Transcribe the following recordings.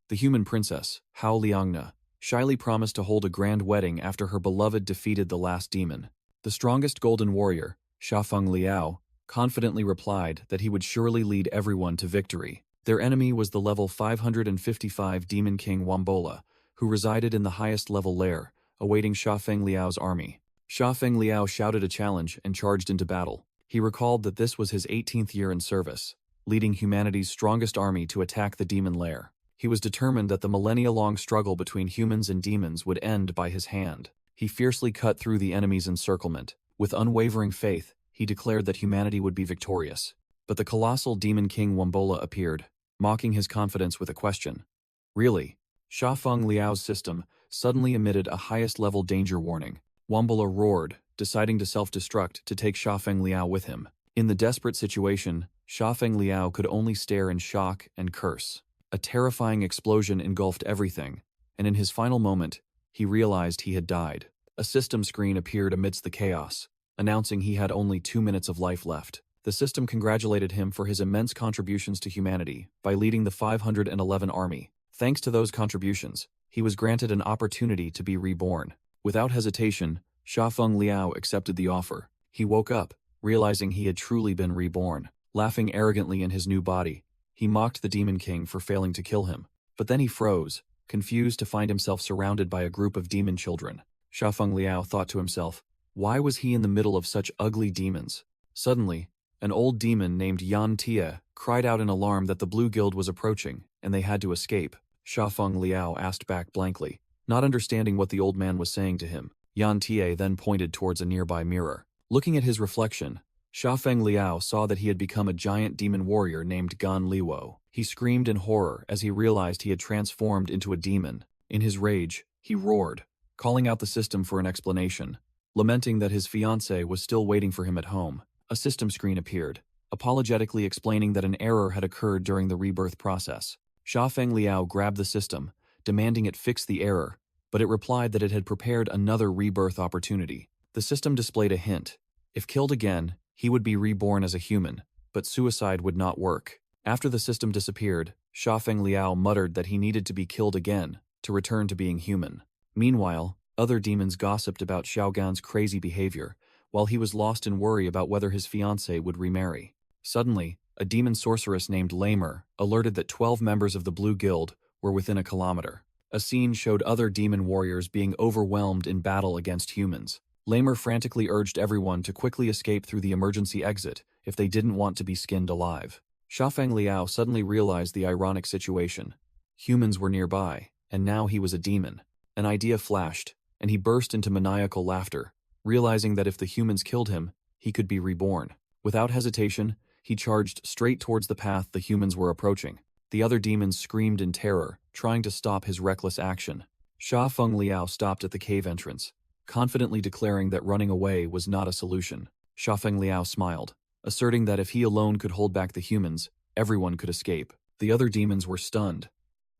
The human princess, Hao Liangna, shyly promised to hold a grand wedding after her beloved defeated the last demon. The strongest golden warrior, Shafeng Liao, confidently replied that he would surely lead everyone to victory. Their enemy was the level 555 Demon King Wambola, who resided in the highest level lair, awaiting Shafeng Liao's army. Shafeng Liao shouted a challenge and charged into battle. He recalled that this was his 18th year in service, leading humanity's strongest army to attack the demon lair. He was determined that the millennia-long struggle between humans and demons would end by his hand. He fiercely cut through the enemy's encirclement. With unwavering faith, he declared that humanity would be victorious. But the colossal demon king Wambola appeared, mocking his confidence with a question. Really? Shafeng Liao's system suddenly emitted a highest-level danger warning. Wambola roared, deciding to self-destruct to take Shafeng Liao with him. In the desperate situation, Shafeng Liao could only stare in shock and curse. A terrifying explosion engulfed everything, and in his final moment, he realized he had died. A system screen appeared amidst the chaos, announcing he had only 2 minutes of life left. The system congratulated him for his immense contributions to humanity by leading the 511 army. Thanks to those contributions, he was granted an opportunity to be reborn. Without hesitation, Shafeng Liao accepted the offer. He woke up, realizing he had truly been reborn. Laughing arrogantly in his new body, he mocked the Demon King for failing to kill him. But then he froze, confused to find himself surrounded by a group of demon children. Shafeng Liao thought to himself, why was he in the middle of such ugly demons? Suddenly, an old demon named Yan Tia cried out in alarm that the Blue Guild was approaching, and they had to escape. Shafeng Liao asked back blankly, not understanding what the old man was saying to him. Yan Tia then pointed towards a nearby mirror. Looking at his reflection, Shafeng Liao saw that he had become a giant demon warrior named Gan Liwo. He screamed in horror as he realized he had transformed into a demon. In his rage, he roared, calling out the system for an explanation, lamenting that his fiancée was still waiting for him at home. A system screen appeared, apologetically explaining that an error had occurred during the rebirth process. Shafeng Liao grabbed the system, demanding it fix the error, but it replied that it had prepared another rebirth opportunity. The system displayed a hint. If killed again, he would be reborn as a human, but suicide would not work. After the system disappeared, Shafeng Liao muttered that he needed to be killed again to return to being human. Meanwhile, other demons gossiped about Xiaogan's crazy behavior, while he was lost in worry about whether his fiancée would remarry. Suddenly, a demon sorceress named Lamer alerted that 12 members of the Blue Guild were within a kilometer. A scene showed other demon warriors being overwhelmed in battle against humans. Lamer frantically urged everyone to quickly escape through the emergency exit if they didn't want to be skinned alive. Shafeng Liao suddenly realized the ironic situation. Humans were nearby, and now he was a demon. An idea flashed, and he burst into maniacal laughter, realizing that if the humans killed him, he could be reborn. Without hesitation, he charged straight towards the path the humans were approaching. The other demons screamed in terror, trying to stop his reckless action. Shafeng Liao stopped at the cave entrance, confidently declaring that running away was not a solution. Shafeng Liao smiled, asserting that if he alone could hold back the humans, everyone could escape. The other demons were stunned,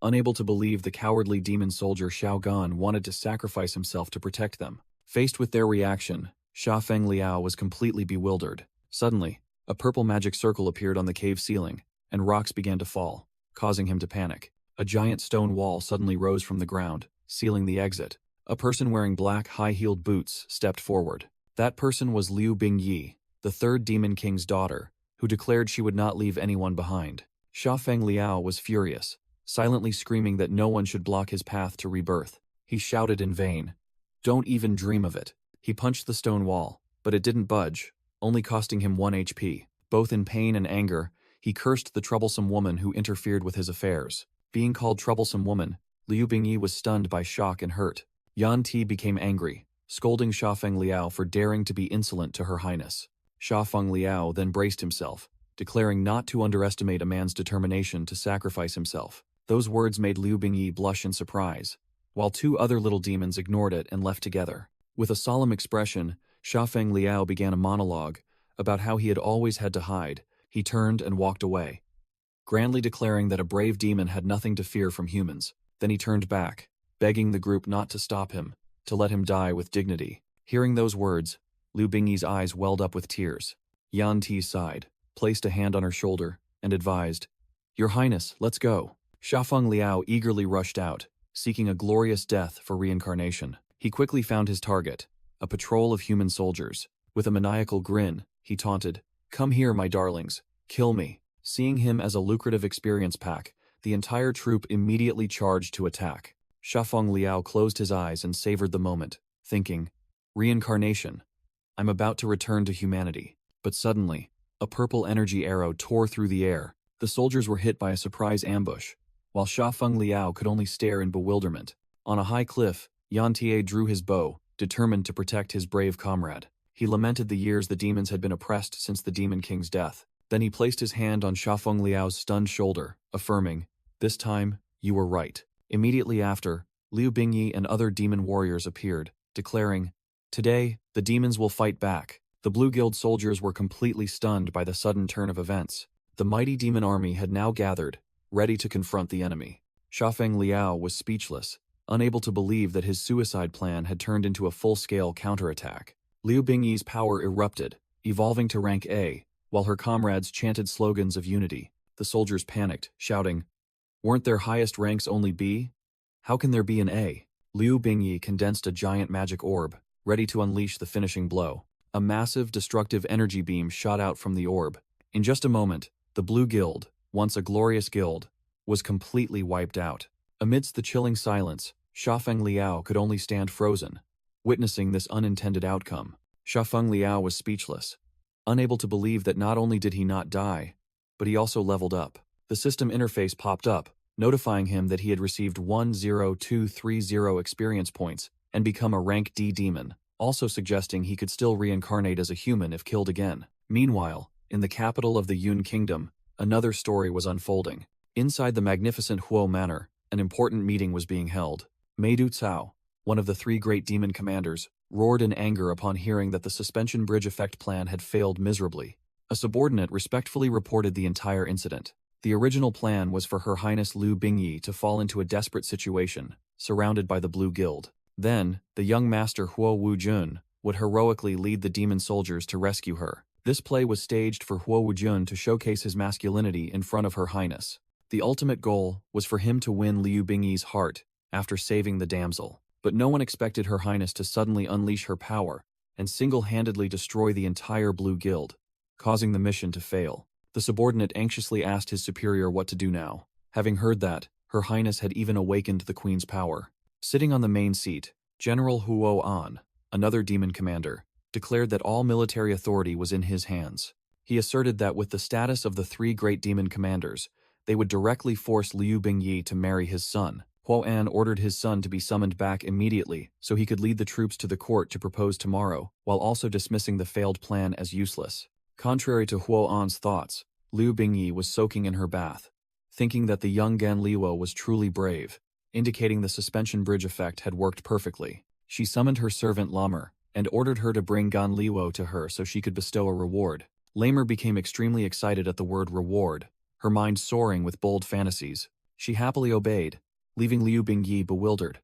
unable to believe the cowardly demon soldier Xiaogan wanted to sacrifice himself to protect them. Faced with their reaction, Shafeng Liao was completely bewildered. Suddenly, a purple magic circle appeared on the cave ceiling, and rocks began to fall, causing him to panic. A giant stone wall suddenly rose from the ground, sealing the exit. A person wearing black high-heeled boots stepped forward. That person was Liu Bingyi, the third Demon King's daughter, who declared she would not leave anyone behind. Shafeng Liao was furious, silently screaming that no one should block his path to rebirth. He shouted in vain, "Don't even dream of it." He punched the stone wall, but it didn't budge, only costing him 1 HP. Both in pain and anger, he cursed the troublesome woman who interfered with his affairs. Being called troublesome woman, Liu Bingyi was stunned by shock and hurt. Yan Ti became angry, scolding Shafeng Liao for daring to be insolent to her highness. Shafeng Liao then braced himself, declaring not to underestimate a man's determination to sacrifice himself. Those words made Liu Bingyi blush in surprise, while 2 other little demons ignored it and left together. With a solemn expression, Shafeng Liao began a monologue about how he had always had to hide. He turned and walked away, grandly declaring that a brave demon had nothing to fear from humans. Then he turned back, begging the group not to stop him, to let him die with dignity. Hearing those words, Liu Bingyi's eyes welled up with tears. Yan Ti sighed, placed a hand on her shoulder, and advised, "Your Highness, let's go." Shafeng Liao eagerly rushed out, seeking a glorious death for reincarnation. He quickly found his target, a patrol of human soldiers. With a maniacal grin, he taunted, "Come here, my darlings, kill me." Seeing him as a lucrative experience pack, the entire troop immediately charged to attack. Shafeng Liao closed his eyes and savored the moment, thinking, "Reincarnation. I'm about to return to humanity." But suddenly, a purple energy arrow tore through the air. The soldiers were hit by a surprise ambush, while Shafeng Liao could only stare in bewilderment. On a high cliff, Yantie drew his bow, determined to protect his brave comrade. He lamented the years the demons had been oppressed since the Demon King's death. Then he placed his hand on Shafeng Liao's stunned shoulder, affirming, "This time, you were right." Immediately after, Liu Bingyi and other demon warriors appeared, declaring, "Today, the demons will fight back." The Blue Guild soldiers were completely stunned by the sudden turn of events. The mighty demon army had now gathered, ready to confront the enemy. Shafeng Liao was speechless, unable to believe that his suicide plan had turned into a full-scale counterattack. Liu Bingyi's power erupted, evolving to rank A, while her comrades chanted slogans of unity. The soldiers panicked, shouting, "Weren't their highest ranks only B? How can there be an A?" Liu Bingyi condensed a giant magic orb, ready to unleash the finishing blow. A massive, destructive energy beam shot out from the orb. In just a moment, the Blue Guild, once a glorious guild, was completely wiped out. Amidst the chilling silence, Shafeng Liao could only stand frozen, witnessing this unintended outcome. Shafeng Liao was speechless, unable to believe that not only did he not die, but he also leveled up. The system interface popped up, notifying him that he had received 10230 experience points and become a rank D demon, also suggesting he could still reincarnate as a human if killed again. Meanwhile, in the capital of the Yun Kingdom, another story was unfolding. Inside the magnificent Huo Manor, an important meeting was being held. Meidu Cao, one of the three great demon commanders, roared in anger upon hearing that the suspension bridge effect plan had failed miserably. A subordinate respectfully reported the entire incident. The original plan was for Her Highness Liu Bingyi to fall into a desperate situation, surrounded by the Blue Guild. Then, the young master Huo Wujun would heroically lead the demon soldiers to rescue her. This play was staged for Huo Wujun to showcase his masculinity in front of Her Highness. The ultimate goal was for him to win Liu Bingyi's heart after saving the damsel. But no one expected Her Highness to suddenly unleash her power and single-handedly destroy the entire Blue Guild, causing the mission to fail. The subordinate anxiously asked his superior what to do now. Having heard that, Her Highness had even awakened the Queen's power. Sitting on the main seat, General Huo An, another demon commander, declared that all military authority was in his hands. He asserted that with the status of the three great demon commanders, they would directly force Liu Bingyi to marry his son. Huo An ordered his son to be summoned back immediately so he could lead the troops to the court to propose tomorrow, while also dismissing the failed plan as useless. Contrary to Huo An's thoughts, Liu Bingyi was soaking in her bath, thinking that the young Gan Liwo was truly brave, indicating the suspension bridge effect had worked perfectly. She summoned her servant Lamer and ordered her to bring Gan Liwo to her so she could bestow a reward. Lamer became extremely excited at the word reward, her mind soaring with bold fantasies. She happily obeyed, leaving Liu Bingyi bewildered,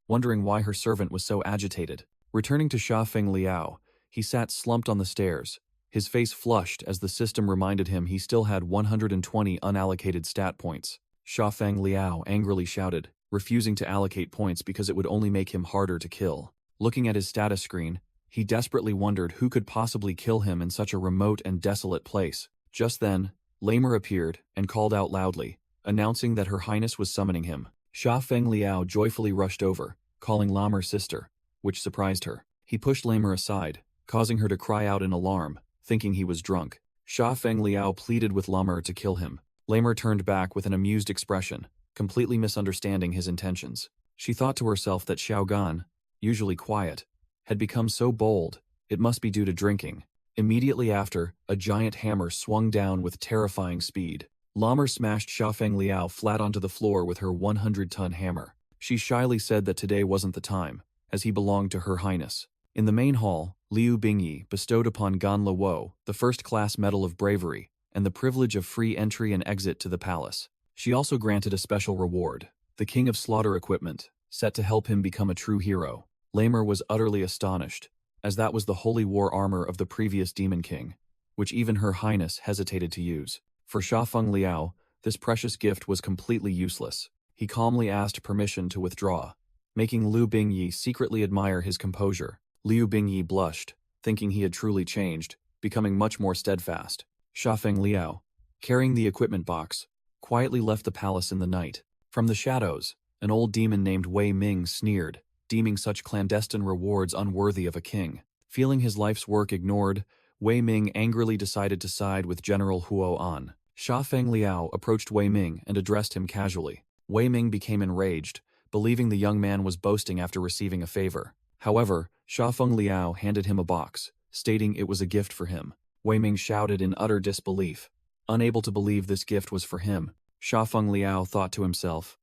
wondering why her servant was so agitated. Returning to Shafeng Liao, he sat slumped on the stairs, his face flushed as the system reminded him he still had 120 unallocated stat points. Shafeng Liao angrily shouted, refusing to allocate points because it would only make him harder to kill. Looking at his status screen, he desperately wondered who could possibly kill him in such a remote and desolate place. Just then, Lamer appeared and called out loudly, announcing that Her Highness was summoning him. Shafeng Liao joyfully rushed over, calling Lamer's sister, which surprised her. He pushed Lamer aside, causing her to cry out in alarm, thinking he was drunk. Shafeng Liao pleaded with Lamer to kill him. Lamer turned back with an amused expression, completely misunderstanding his intentions. She thought to herself that Xiao Gan, usually quiet, had become so bold, it must be due to drinking. Immediately after, a giant hammer swung down with terrifying speed. Lamer smashed Shafeng Liao flat onto the floor with her 100-ton hammer. She shyly said that today wasn't the time, as he belonged to Her Highness. In the main hall, Liu Bingyi bestowed upon Gan Luo the first-class Medal of Bravery and the privilege of free entry and exit to the palace. She also granted a special reward, the King of Slaughter equipment, set to help him become a true hero. Lamer was utterly astonished, as that was the holy war armor of the previous Demon King, which even Her Highness hesitated to use. For Shafeng Liao, This precious gift was completely useless. He calmly asked permission to withdraw, making Liu Bingyi secretly admire his composure. Liu Bingyi blushed, thinking he had truly changed, becoming much more steadfast. Shafeng Liao, carrying the equipment box, quietly left the palace in the night. From the shadows, an old demon named Wei Ming sneered, deeming such clandestine rewards unworthy of a king. Feeling his life's work ignored, Wei Ming angrily decided to side with General Huo An. Shafeng Liao approached Wei Ming and addressed him casually. Wei Ming became enraged, believing the young man was boasting after receiving a favor. However, Shafeng Liao handed him a box, stating it was a gift for him. Wei Ming shouted in utter disbelief. Unable to believe this gift was for him, Shafeng Liao thought to himself,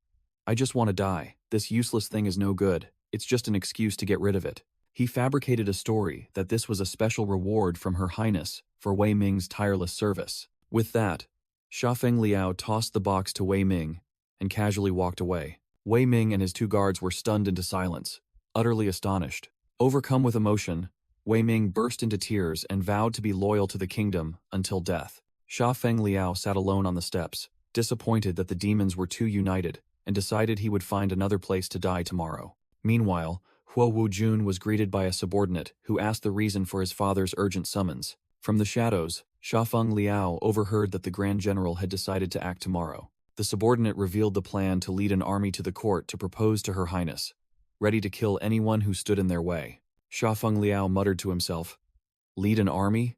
I just want to die. This useless thing is no good. It's just an excuse to get rid of it. He fabricated a story that this was a special reward from Her Highness for Wei Ming's tireless service. With that, Shafeng Liao tossed the box to Wei Ming and casually walked away. Wei Ming and his two guards were stunned into silence, utterly astonished. Overcome with emotion, Wei Ming burst into tears and vowed to be loyal to the kingdom until death. Shafeng Liao sat alone on the steps, disappointed that the demons were too united, and decided he would find another place to die tomorrow. Meanwhile, Huo Wujun was greeted by a subordinate who asked the reason for his father's urgent summons. From the shadows, Shafeng Liao overheard that the Grand General had decided to act tomorrow. The subordinate revealed the plan to lead an army to the court to propose to Her Highness, ready to kill anyone who stood in their way. Shafeng Liao muttered to himself, lead an army?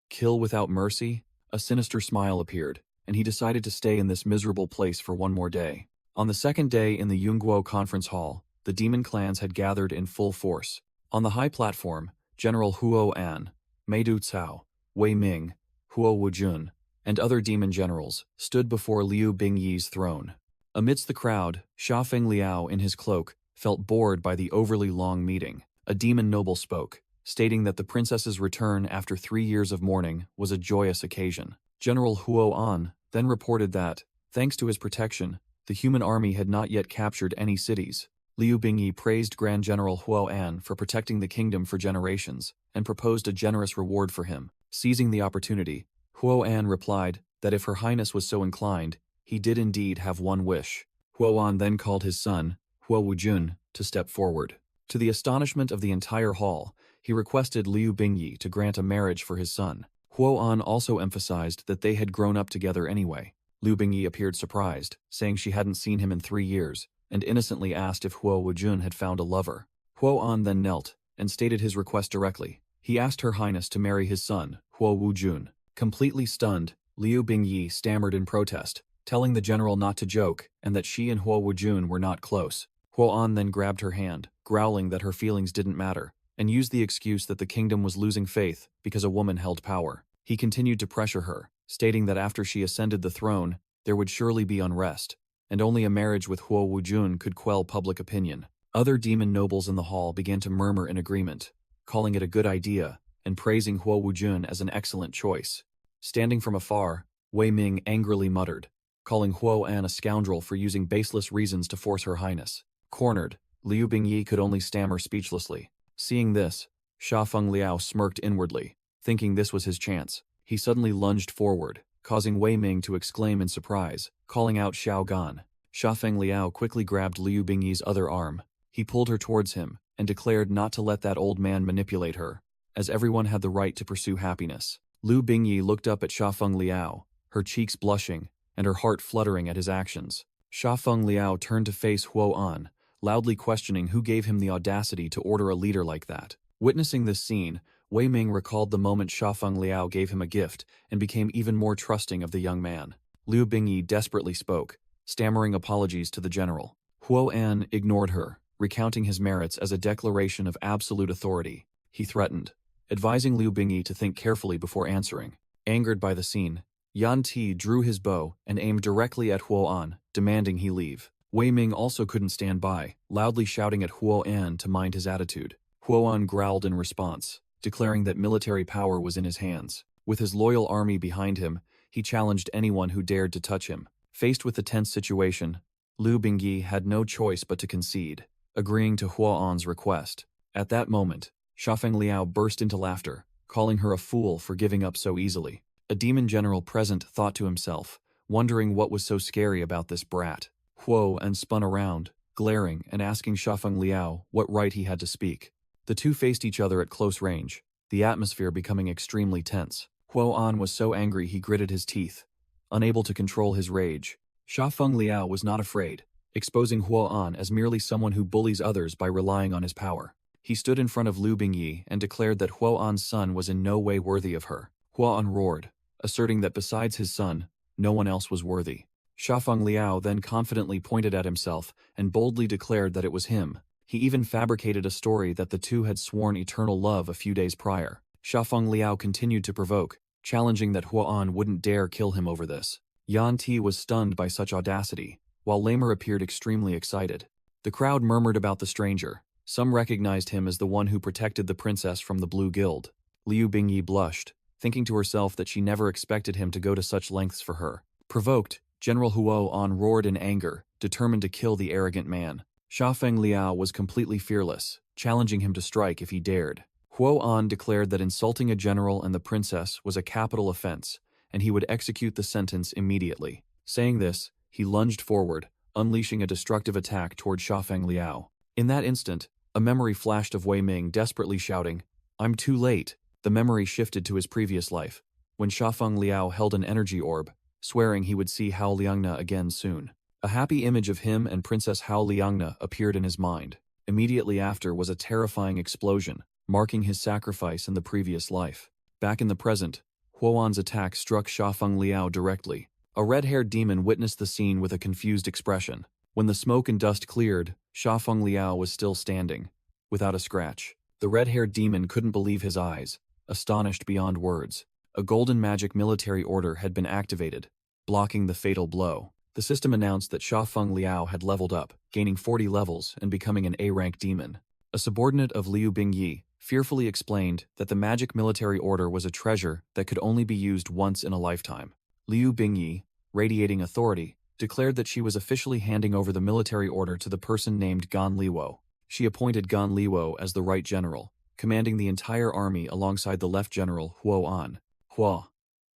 Kill without mercy? A sinister smile appeared, and he decided to stay in this miserable place for one more day. On the second day in the Yungguo conference hall, the demon clans had gathered in full force. On the high platform, General Huo An, Meidu Cao, Wei Ming, Huo Wujun, and other demon generals stood before Liu Bingyi's throne. Amidst the crowd, Shafeng Liao in his cloak felt bored by the overly long meeting. A demon noble spoke, stating that the princess's return after 3 years of mourning was a joyous occasion. General Huo An then reported that, thanks to his protection, the human army had not yet captured any cities. Liu Bingyi praised Grand General Huo An for protecting the kingdom for generations, and proposed a generous reward for him. Seizing the opportunity, Huo An replied that if Her Highness was so inclined, he did indeed have one wish. Huo An then called his son, Huo Wujun, to step forward. To the astonishment of the entire hall, he requested Liu Bingyi to grant a marriage for his son. Huo An also emphasized that they had grown up together anyway. Liu Bingyi appeared surprised, saying she hadn't seen him in 3 years, and innocently asked if Huo Wujun had found a lover. Huo An then knelt and stated his request directly. He asked Her Highness to marry his son, Huo Wujun. Completely stunned, Liu Bingyi stammered in protest, telling the general not to joke and that she and Huo Wujun were not close. Huo An then grabbed her hand, growling that her feelings didn't matter, and used the excuse that the kingdom was losing faith because a woman held power. He continued to pressure her, stating that after she ascended the throne, there would surely be unrest, and only a marriage with Huo Wujun could quell public opinion. Other demon nobles in the hall began to murmur in agreement, calling it a good idea and praising Huo Wujun as an excellent choice. Standing from afar, Wei Ming angrily muttered, calling Huo An a scoundrel for using baseless reasons to force Her Highness. Cornered, Liu Bingyi could only stammer speechlessly. Seeing this, Shafeng Liao smirked inwardly, thinking this was his chance. He suddenly lunged forward, causing Wei Ming to exclaim in surprise, calling out Xiao Gan. Shafeng Liao quickly grabbed Liu Bingyi's other arm. He pulled her towards him and declared not to let that old man manipulate her, as everyone had the right to pursue happiness. Liu Bingyi looked up at Shafeng Liao, her cheeks blushing and her heart fluttering at his actions. Shafeng Liao turned to face Huo An, loudly questioning who gave him the audacity to order a leader like that. Witnessing this scene, Wei Ming recalled the moment Shafeng Liao gave him a gift and became even more trusting of the young man. Liu Bingyi desperately spoke, stammering apologies to the general. Huo An ignored her, recounting his merits as a declaration of absolute authority. He threatened, advising Liu Bingyi to think carefully before answering. Angered by the scene, Yan Ti drew his bow and aimed directly at Huo An, demanding he leave. Wei Ming also couldn't stand by, loudly shouting at Huo An to mind his attitude. Huo An growled in response, declaring that military power was in his hands. With his loyal army behind him, he challenged anyone who dared to touch him. Faced with the tense situation, Liu Bingyi had no choice but to concede, agreeing to Huo An's request. At that moment, Shafeng Liao burst into laughter, calling her a fool for giving up so easily. A demon general present thought to himself, wondering what was so scary about this brat. Huo spun around, glaring and asking Shafeng Liao what right he had to speak. The two faced each other at close range, the atmosphere becoming extremely tense. Huo was so angry he gritted his teeth, unable to control his rage. Shafeng Liao was not afraid, exposing Huo as merely someone who bullies others by relying on his power. He stood in front of Liu Bingyi and declared that Huo's son was in no way worthy of her. Huo roared, asserting that besides his son, no one else was worthy. Shafeng Liao then confidently pointed at himself and boldly declared that it was him. He even fabricated a story that the two had sworn eternal love a few days prior. Shafeng Liao continued to provoke, challenging that Huo wouldn't dare kill him over this. Yan Ti was stunned by such audacity, while Lamer appeared extremely excited. The crowd murmured about the stranger. Some recognized him as the one who protected the princess from the Blue Guild. Liu Bingyi blushed, thinking to herself that she never expected him to go to such lengths for her. Provoked, General Huo roared in anger, determined to kill the arrogant man. Shafeng Liao was completely fearless, challenging him to strike if he dared. Huo declared that insulting a general and the princess was a capital offense, and he would execute the sentence immediately. Saying this, he lunged forward, unleashing a destructive attack toward Shafeng Liao. In that instant, a memory flashed of Wei Ming desperately shouting, "I'm too late." The memory shifted to his previous life, when Shafeng Liao held an energy orb, swearing he would see Hao Liangna again soon. A happy image of him and Princess Hao Liangna appeared in his mind. Immediately after was a terrifying explosion, marking his sacrifice in the previous life. Back in the present, Huo's attack struck Shafeng Liao directly. A red-haired demon witnessed the scene with a confused expression. When the smoke and dust cleared, Shafeng Liao was still standing, without a scratch. The red-haired demon couldn't believe his eyes, astonished beyond words. A golden magic military order had been activated, blocking the fatal blow. The system announced that Shafeng Liao had leveled up, gaining 40 levels and becoming an A-rank demon. A subordinate of Liu Bingyi fearfully explained that the magic military order was a treasure that could only be used once in a lifetime. Liu Bingyi, radiating authority, declared that she was officially handing over the military order to the person named Gan Liwo. She appointed Gan Liwo as the right general, commanding the entire army alongside the left general Huo. Huo,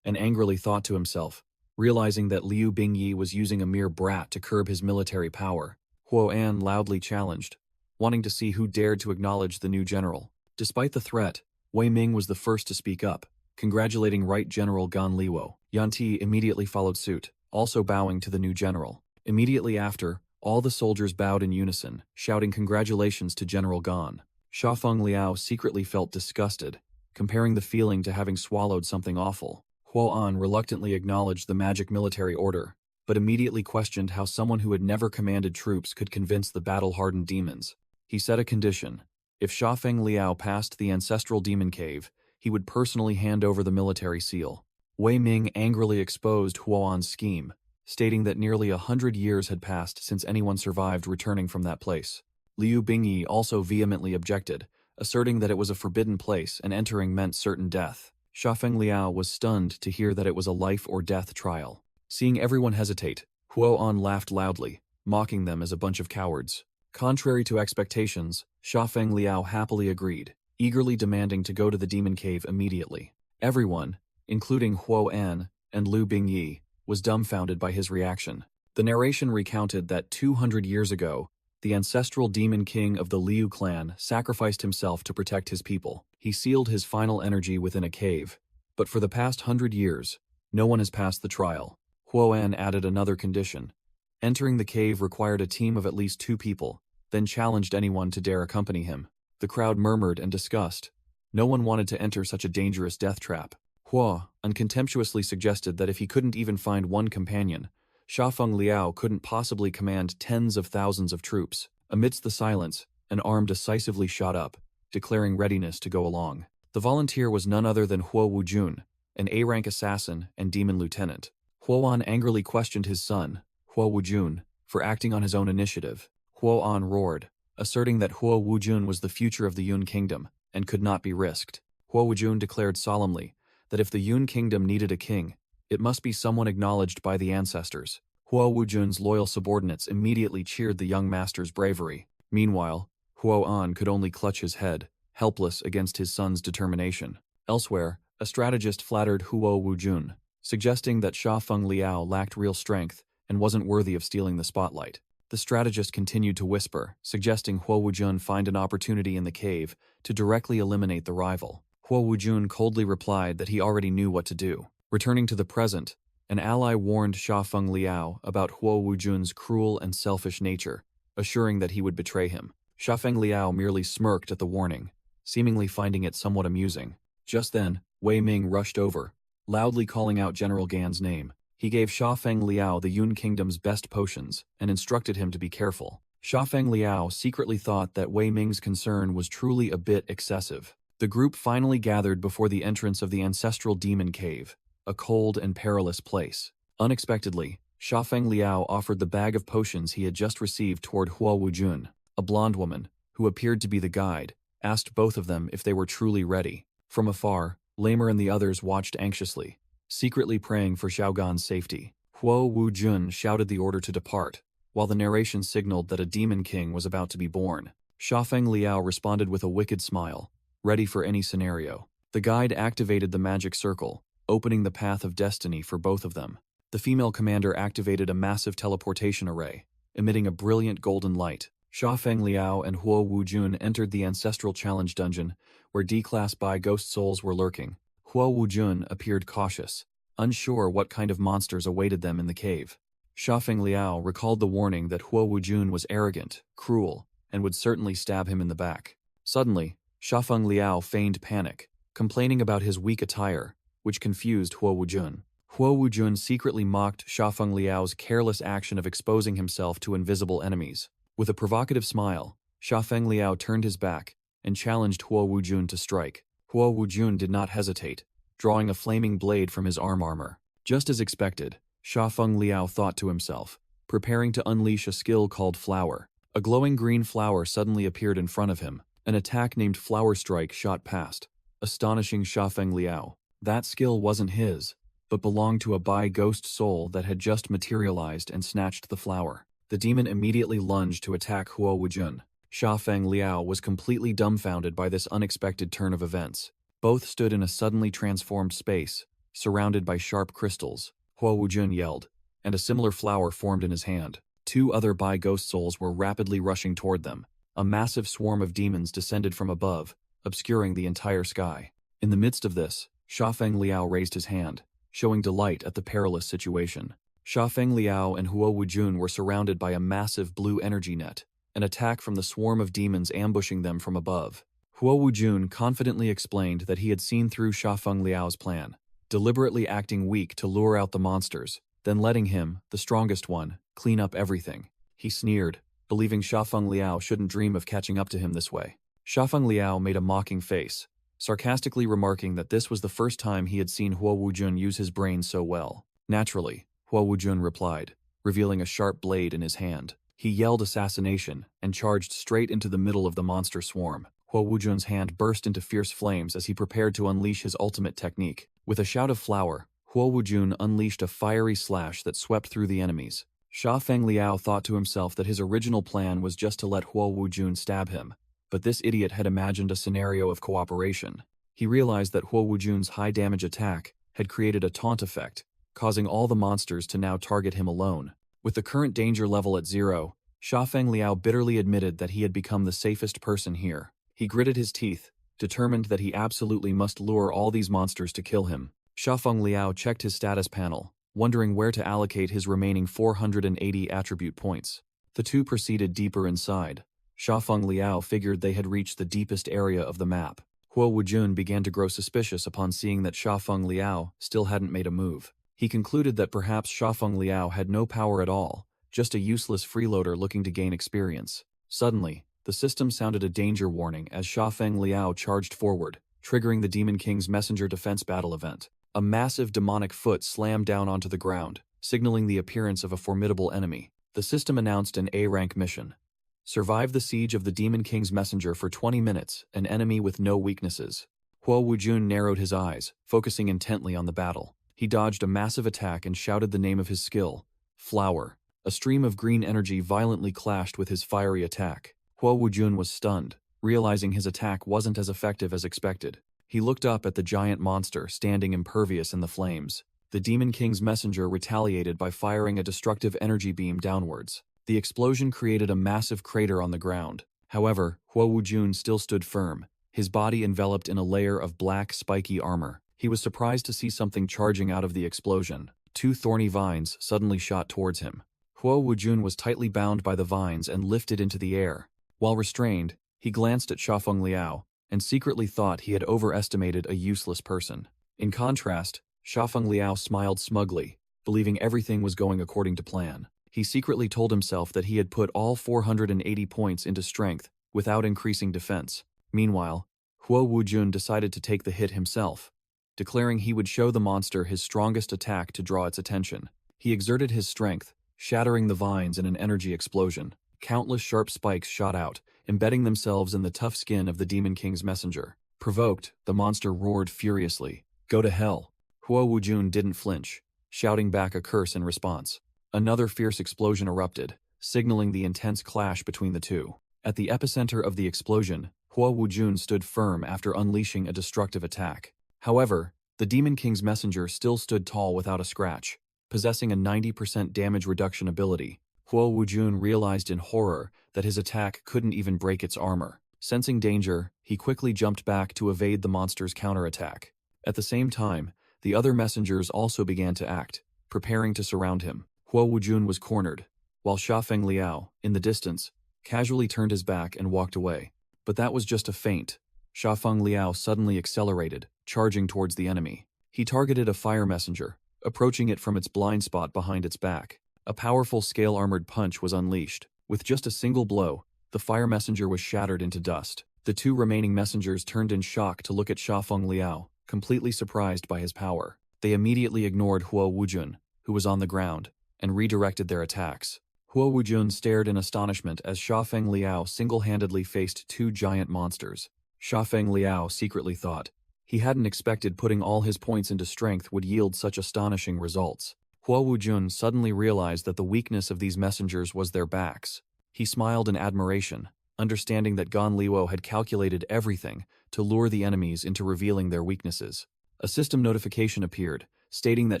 and angrily thought to himself, realizing that Liu Bingyi was using a mere brat to curb his military power. Huo loudly challenged, wanting to see who dared to acknowledge the new general. Despite the threat, Wei Ming was the first to speak up, congratulating Right General Gan Liwo. Yan Ti immediately followed suit, also bowing to the new general. Immediately after, all the soldiers bowed in unison, shouting congratulations to General Gan. Shafeng Liao secretly felt disgusted, comparing the feeling to having swallowed something awful. Huo reluctantly acknowledged the magic military order, but immediately questioned how someone who had never commanded troops could convince the battle-hardened demons. He set a condition. If Shafeng Liao passed the Ancestral Demon Cave, he would personally hand over the military seal. Wei Ming angrily exposed Huo's scheme, stating that nearly 100 years had passed since anyone survived returning from that place. Liu Bingyi also vehemently objected, asserting that it was a forbidden place and entering meant certain death. Shafeng Liao was stunned to hear that it was a life-or-death trial. Seeing everyone hesitate, Huo laughed loudly, mocking them as a bunch of cowards. Contrary to expectations, Shafeng Liao happily agreed, eagerly demanding to go to the demon cave immediately. Everyone, including Huo and Liu Bingyi, was dumbfounded by his reaction. The narration recounted that 200 years ago, the ancestral demon king of the Liu clan sacrificed himself to protect his people. He sealed his final energy within a cave, but for the past 100 years, no one has passed the trial. Huo added another condition. Entering the cave required a team of at least 2 people, then challenged anyone to dare accompany him. The crowd murmured and discussed. No one wanted to enter such a dangerous death trap. Huo contemptuously suggested that if he couldn't even find one companion, Shafeng Liao couldn't possibly command tens of thousands of troops. Amidst the silence, an arm decisively shot up, declaring readiness to go along. The volunteer was none other than Huo Wujun, an A-rank assassin and demon lieutenant. Huo angrily questioned his son, Huo Wujun, for acting on his own initiative. Huo roared, asserting that Huo Wujun was the future of the Yun Kingdom and could not be risked. Huo Wujun declared solemnly that if the Yun Kingdom needed a king, it must be someone acknowledged by the ancestors. Huo Wujun's loyal subordinates immediately cheered the young master's bravery. Meanwhile, Huo could only clutch his head, helpless against his son's determination. Elsewhere, a strategist flattered Huo Wujun, suggesting that Sha Feng Liao lacked real strength and wasn't worthy of stealing the spotlight. The strategist continued to whisper, suggesting Huo Wujun find an opportunity in the cave to directly eliminate the rival. Huo Wujun coldly replied that he already knew what to do. Returning to the present, an ally warned Sha Feng Liao about Huo Wujun's cruel and selfish nature, assuring that he would betray him. Sha Feng Liao merely smirked at the warning, seemingly finding it somewhat amusing. Just then, Wei Ming rushed over, loudly calling out General Gan's name. He gave Sha Feng Liao the Yun Kingdom's best potions and instructed him to be careful. Sha Feng Liao secretly thought that Wei Ming's concern was truly a bit excessive. The group finally gathered before the entrance of the Ancestral Demon Cave, a cold and perilous place. Unexpectedly, Sha Feng Liao offered the bag of potions he had just received toward Huo Wujun. A blonde woman, who appeared to be the guide, asked both of them if they were truly ready. From afar, Lamer and the others watched anxiously, secretly praying for Xiaogan's safety. Huo Wujun shouted the order to depart, while the narration signaled that a demon king was about to be born. Sha Feng Liao responded with a wicked smile, ready for any scenario. The guide activated the magic circle, opening the path of destiny for both of them. The female commander activated a massive teleportation array, emitting a brilliant golden light. Sha Feng Liao and Huo Wujun entered the Ancestral Challenge dungeon, where D-Class by ghost souls were lurking. Huo Wujun appeared cautious, unsure what kind of monsters awaited them in the cave. Sha Feng Liao recalled the warning that Huo Wujun was arrogant, cruel, and would certainly stab him in the back. Suddenly, Sha Feng Liao feigned panic, complaining about his weak attire, which confused Huo Wujun. Huo Wujun secretly mocked Sha Feng Liao's careless action of exposing himself to invisible enemies. With a provocative smile, Sha Feng Liao turned his back and challenged Huo Wujun to strike. Huo Wujun did not hesitate, drawing a flaming blade from his armor. Just as expected, Sha Feng Liao thought to himself, preparing to unleash a skill called Flower. A glowing green flower suddenly appeared in front of him. An attack named Flower Strike shot past, astonishing Sha Feng Liao. That skill wasn't his, but belonged to a bi-ghost soul that had just materialized and snatched the flower. The demon immediately lunged to attack Huo Wujun. Sha Feng Liao was completely dumbfounded by this unexpected turn of events. Both stood in a suddenly transformed space, surrounded by sharp crystals. Huo Wujun yelled, and a similar flower formed in his hand. Two other bi-ghost souls were rapidly rushing toward them. A massive swarm of demons descended from above, obscuring the entire sky. In the midst of this, Sha Feng Liao raised his hand, showing delight at the perilous situation. Sha Feng Liao and Huo Wujun were surrounded by a massive blue energy net, an attack from the swarm of demons ambushing them from above. Huo Wujun confidently explained that he had seen through Sha Feng Liao's plan, deliberately acting weak to lure out the monsters, then letting him, the strongest one, clean up everything. He sneered, believing Sha Feng Liao shouldn't dream of catching up to him this way. Sha Feng Liao made a mocking face, sarcastically remarking that this was the first time he had seen Huo Wujun use his brain so well. Naturally, Huo Wujun replied, revealing a sharp blade in his hand. He yelled assassination and charged straight into the middle of the monster swarm. Huo Wujun's hand burst into fierce flames as he prepared to unleash his ultimate technique. With a shout of flower, Huo Wujun unleashed a fiery slash that swept through the enemies. Sha Feng Liao thought to himself that his original plan was just to let Huo Wujun stab him, but this idiot had imagined a scenario of cooperation. He realized that Huo Wujun's high-damage attack had created a taunt effect, causing all the monsters to now target him alone. With the current danger level at 0, Sha Feng Liao bitterly admitted that he had become the safest person here. He gritted his teeth, determined that he absolutely must lure all these monsters to kill him. Sha Feng Liao checked his status panel, wondering where to allocate his remaining 480 attribute points. The two proceeded deeper inside. Sha Feng Liao figured they had reached the deepest area of the map. Huo Wujun began to grow suspicious upon seeing that Sha Feng Liao still hadn't made a move. He concluded that perhaps Sha Feng Liao had no power at all, just a useless freeloader looking to gain experience. Suddenly, the system sounded a danger warning as Sha Feng Liao charged forward, triggering the Demon King's Messenger Defense Battle event. A massive demonic foot slammed down onto the ground, signaling the appearance of a formidable enemy. The system announced an A-rank mission. Survive the siege of the Demon King's Messenger for 20 minutes, an enemy with no weaknesses. Huo Wujun narrowed his eyes, focusing intently on the battle. He dodged a massive attack and shouted the name of his skill, Flower. A stream of green energy violently clashed with his fiery attack. Huo Wujun was stunned, realizing his attack wasn't as effective as expected. He looked up at the giant monster standing impervious in the flames. The Demon King's messenger retaliated by firing a destructive energy beam downwards. The explosion created a massive crater on the ground. However, Huo Wujun still stood firm, his body enveloped in a layer of black, spiky armor. He was surprised to see something charging out of the explosion. 2 thorny vines suddenly shot towards him. Huo Wujun was tightly bound by the vines and lifted into the air. While restrained, he glanced at Shafeng Liao and secretly thought he had overestimated a useless person. In contrast, Shafeng Liao smiled smugly, believing everything was going according to plan. He secretly told himself that he had put all 480 points into strength without increasing defense. Meanwhile, Huo Wujun decided to take the hit himself, declaring he would show the monster his strongest attack to draw its attention. He exerted his strength, shattering the vines in an energy explosion. Countless sharp spikes shot out, embedding themselves in the tough skin of the Demon King's messenger. Provoked, the monster roared furiously. "Go to hell!" Huo Wujun didn't flinch, shouting back a curse in response. Another fierce explosion erupted, signaling the intense clash between the two. At the epicenter of the explosion, Huo Wujun stood firm after unleashing a destructive attack. However, the Demon King's messenger still stood tall without a scratch. Possessing a 90% damage reduction ability, Huo Wujun realized in horror that his attack couldn't even break its armor. Sensing danger, he quickly jumped back to evade the monster's counterattack. At the same time, the other messengers also began to act, preparing to surround him. Huo Wujun was cornered, while Shafeng Liao, in the distance, casually turned his back and walked away. But that was just a feint. Shafeng Liao suddenly accelerated, charging towards the enemy. He targeted a fire messenger, approaching it from its blind spot behind its back. A powerful scale-armored punch was unleashed. With just a single blow, the fire messenger was shattered into dust. The 2 remaining messengers turned in shock to look at Shafeng Liao, completely surprised by his power. They immediately ignored Huo Wujun, who was on the ground, and redirected their attacks. Huo Wujun stared in astonishment as Shafeng Liao single-handedly faced 2 giant monsters. Shafeng Liao secretly thought he hadn't expected putting all his points into strength would yield such astonishing results. Huo Wujun suddenly realized that the weakness of these messengers was their backs. He smiled in admiration, understanding that Gan Liwo had calculated everything to lure the enemies into revealing their weaknesses. A system notification appeared, stating that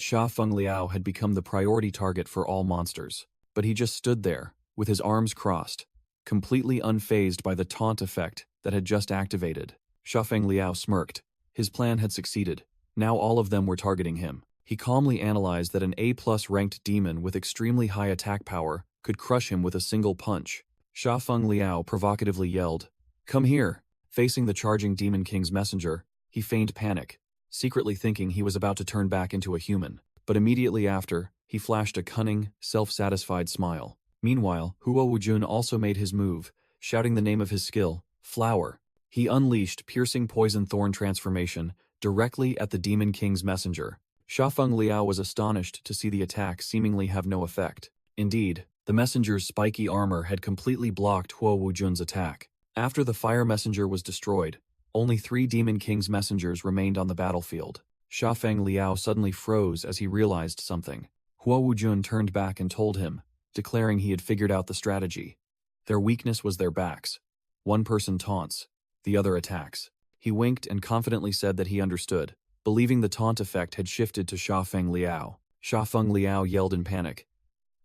Shafeng Liao had become the priority target for all monsters. But he just stood there, with his arms crossed, completely unfazed by the taunt effect that had just activated. Shafeng Liao smirked. His plan had succeeded. Now all of them were targeting him. He calmly analyzed that an A+ ranked demon with extremely high attack power could crush him with a single punch. Shafeng Liao provocatively yelled, "Come here!" Facing the charging Demon King's messenger, he feigned panic, secretly thinking he was about to turn back into a human. But immediately after, he flashed a cunning, self-satisfied smile. Meanwhile, Huo Wujun also made his move, shouting the name of his skill, Flower. He unleashed piercing poison thorn transformation directly at the Demon King's messenger. Shafeng Liao was astonished to see the attack seemingly have no effect. Indeed, the messenger's spiky armor had completely blocked Huo Wujun's attack. After the fire messenger was destroyed, only 3 Demon King's messengers remained on the battlefield. Shafeng Liao suddenly froze as he realized something. Huo Wujun turned back and told him, declaring he had figured out the strategy. Their weakness was their backs. One person taunts, the other attacks. He winked and confidently said that he understood, believing the taunt effect had shifted to Shafeng Liao. Shafeng Liao yelled in panic.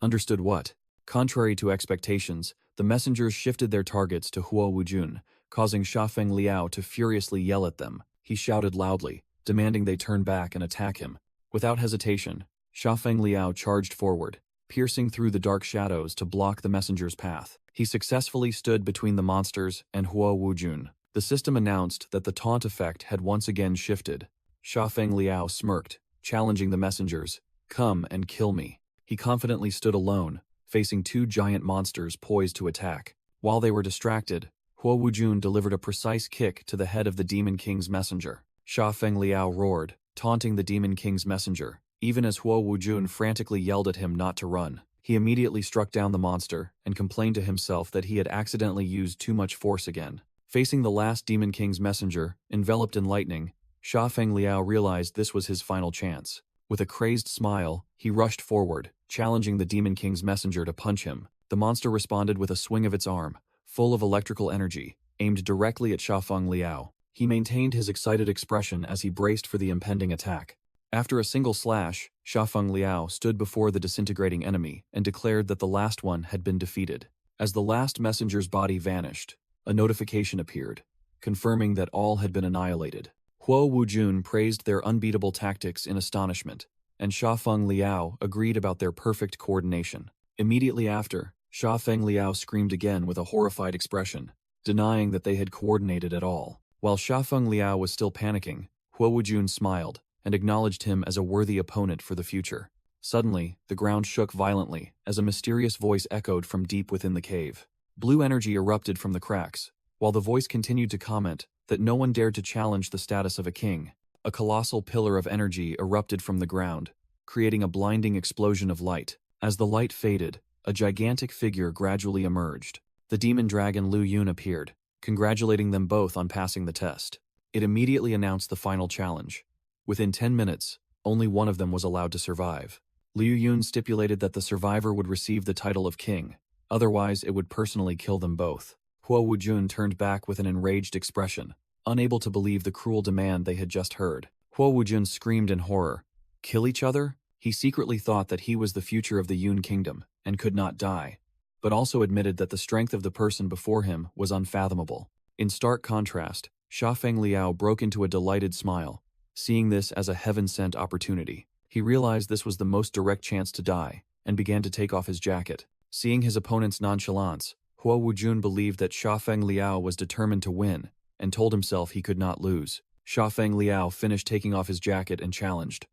Understood what? Contrary to expectations, the messengers shifted their targets to Huo Wujun, causing Shafeng Liao to furiously yell at them. He shouted loudly, demanding they turn back and attack him. Without hesitation, Shafeng Liao charged forward, piercing through the dark shadows to block the messenger's path. He successfully stood between the monsters and Huo Wujun. The system announced that the taunt effect had once again shifted. Shafeng Liao smirked, challenging the messengers. "Come and kill me." He confidently stood alone, facing 2 giant monsters poised to attack. While they were distracted, Huo Wujun delivered a precise kick to the head of the Demon King's messenger. Shafeng Liao roared, taunting the Demon King's messenger. Even as Huo Wujun frantically yelled at him not to run, he immediately struck down the monster and complained to himself that he had accidentally used too much force again. Facing the last Demon King's messenger, enveloped in lightning, Shafeng Liao realized this was his final chance. With a crazed smile, he rushed forward, challenging the Demon King's messenger to punch him. The monster responded with a swing of its arm, full of electrical energy, aimed directly at Shafeng Liao. He maintained his excited expression as he braced for the impending attack. After a single slash, Shafeng Liao stood before the disintegrating enemy and declared that the last one had been defeated. As the last messenger's body vanished, a notification appeared, confirming that all had been annihilated. Huo Wujun praised their unbeatable tactics in astonishment, and Shafeng Liao agreed about their perfect coordination. Immediately after, Shafeng Liao screamed again with a horrified expression, denying that they had coordinated at all. While Shafeng Liao was still panicking, Huo Wujun smiled and acknowledged him as a worthy opponent for the future. Suddenly, the ground shook violently as a mysterious voice echoed from deep within the cave. Blue energy erupted from the cracks, while the voice continued to comment that no one dared to challenge the status of a king. A colossal pillar of energy erupted from the ground, creating a blinding explosion of light. As the light faded, a gigantic figure gradually emerged. The demon dragon Liu Yun appeared, congratulating them both on passing the test. It immediately announced the final challenge. Within 10 minutes, only one of them was allowed to survive. Liu Yun stipulated that the survivor would receive the title of king, otherwise it would personally kill them both. Huo Wujun turned back with an enraged expression, unable to believe the cruel demand they had just heard. Huo Wujun screamed in horror. Kill each other? He secretly thought that he was the future of the Yun kingdom and could not die, but also admitted that the strength of the person before him was unfathomable. In stark contrast, Shafeng Liao broke into a delighted smile, seeing this as a heaven-sent opportunity. He realized this was the most direct chance to die, and began to take off his jacket. Seeing his opponent's nonchalance, Huo Wujun believed that Shafeng Liao was determined to win, and told himself he could not lose. Shafeng Liao finished taking off his jacket and challenged,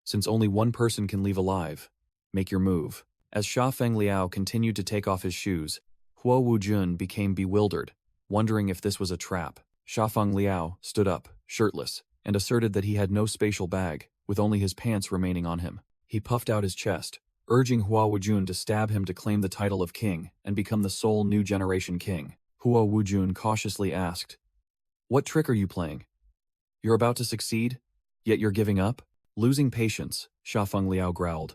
"Since only one person can leave alive, make your move." As Shafeng Liao continued to take off his shoes, Huo Wujun became bewildered, wondering if this was a trap. Shafeng Liao stood up, shirtless, and asserted that he had no spatial bag, with only his pants remaining on him. He puffed out his chest, urging Huo Wujun to stab him to claim the title of king and become the sole new generation king. Huo Wujun cautiously asked, "What trick are you playing? You're about to succeed, yet you're giving up?" Losing patience, Shafeng Liao growled,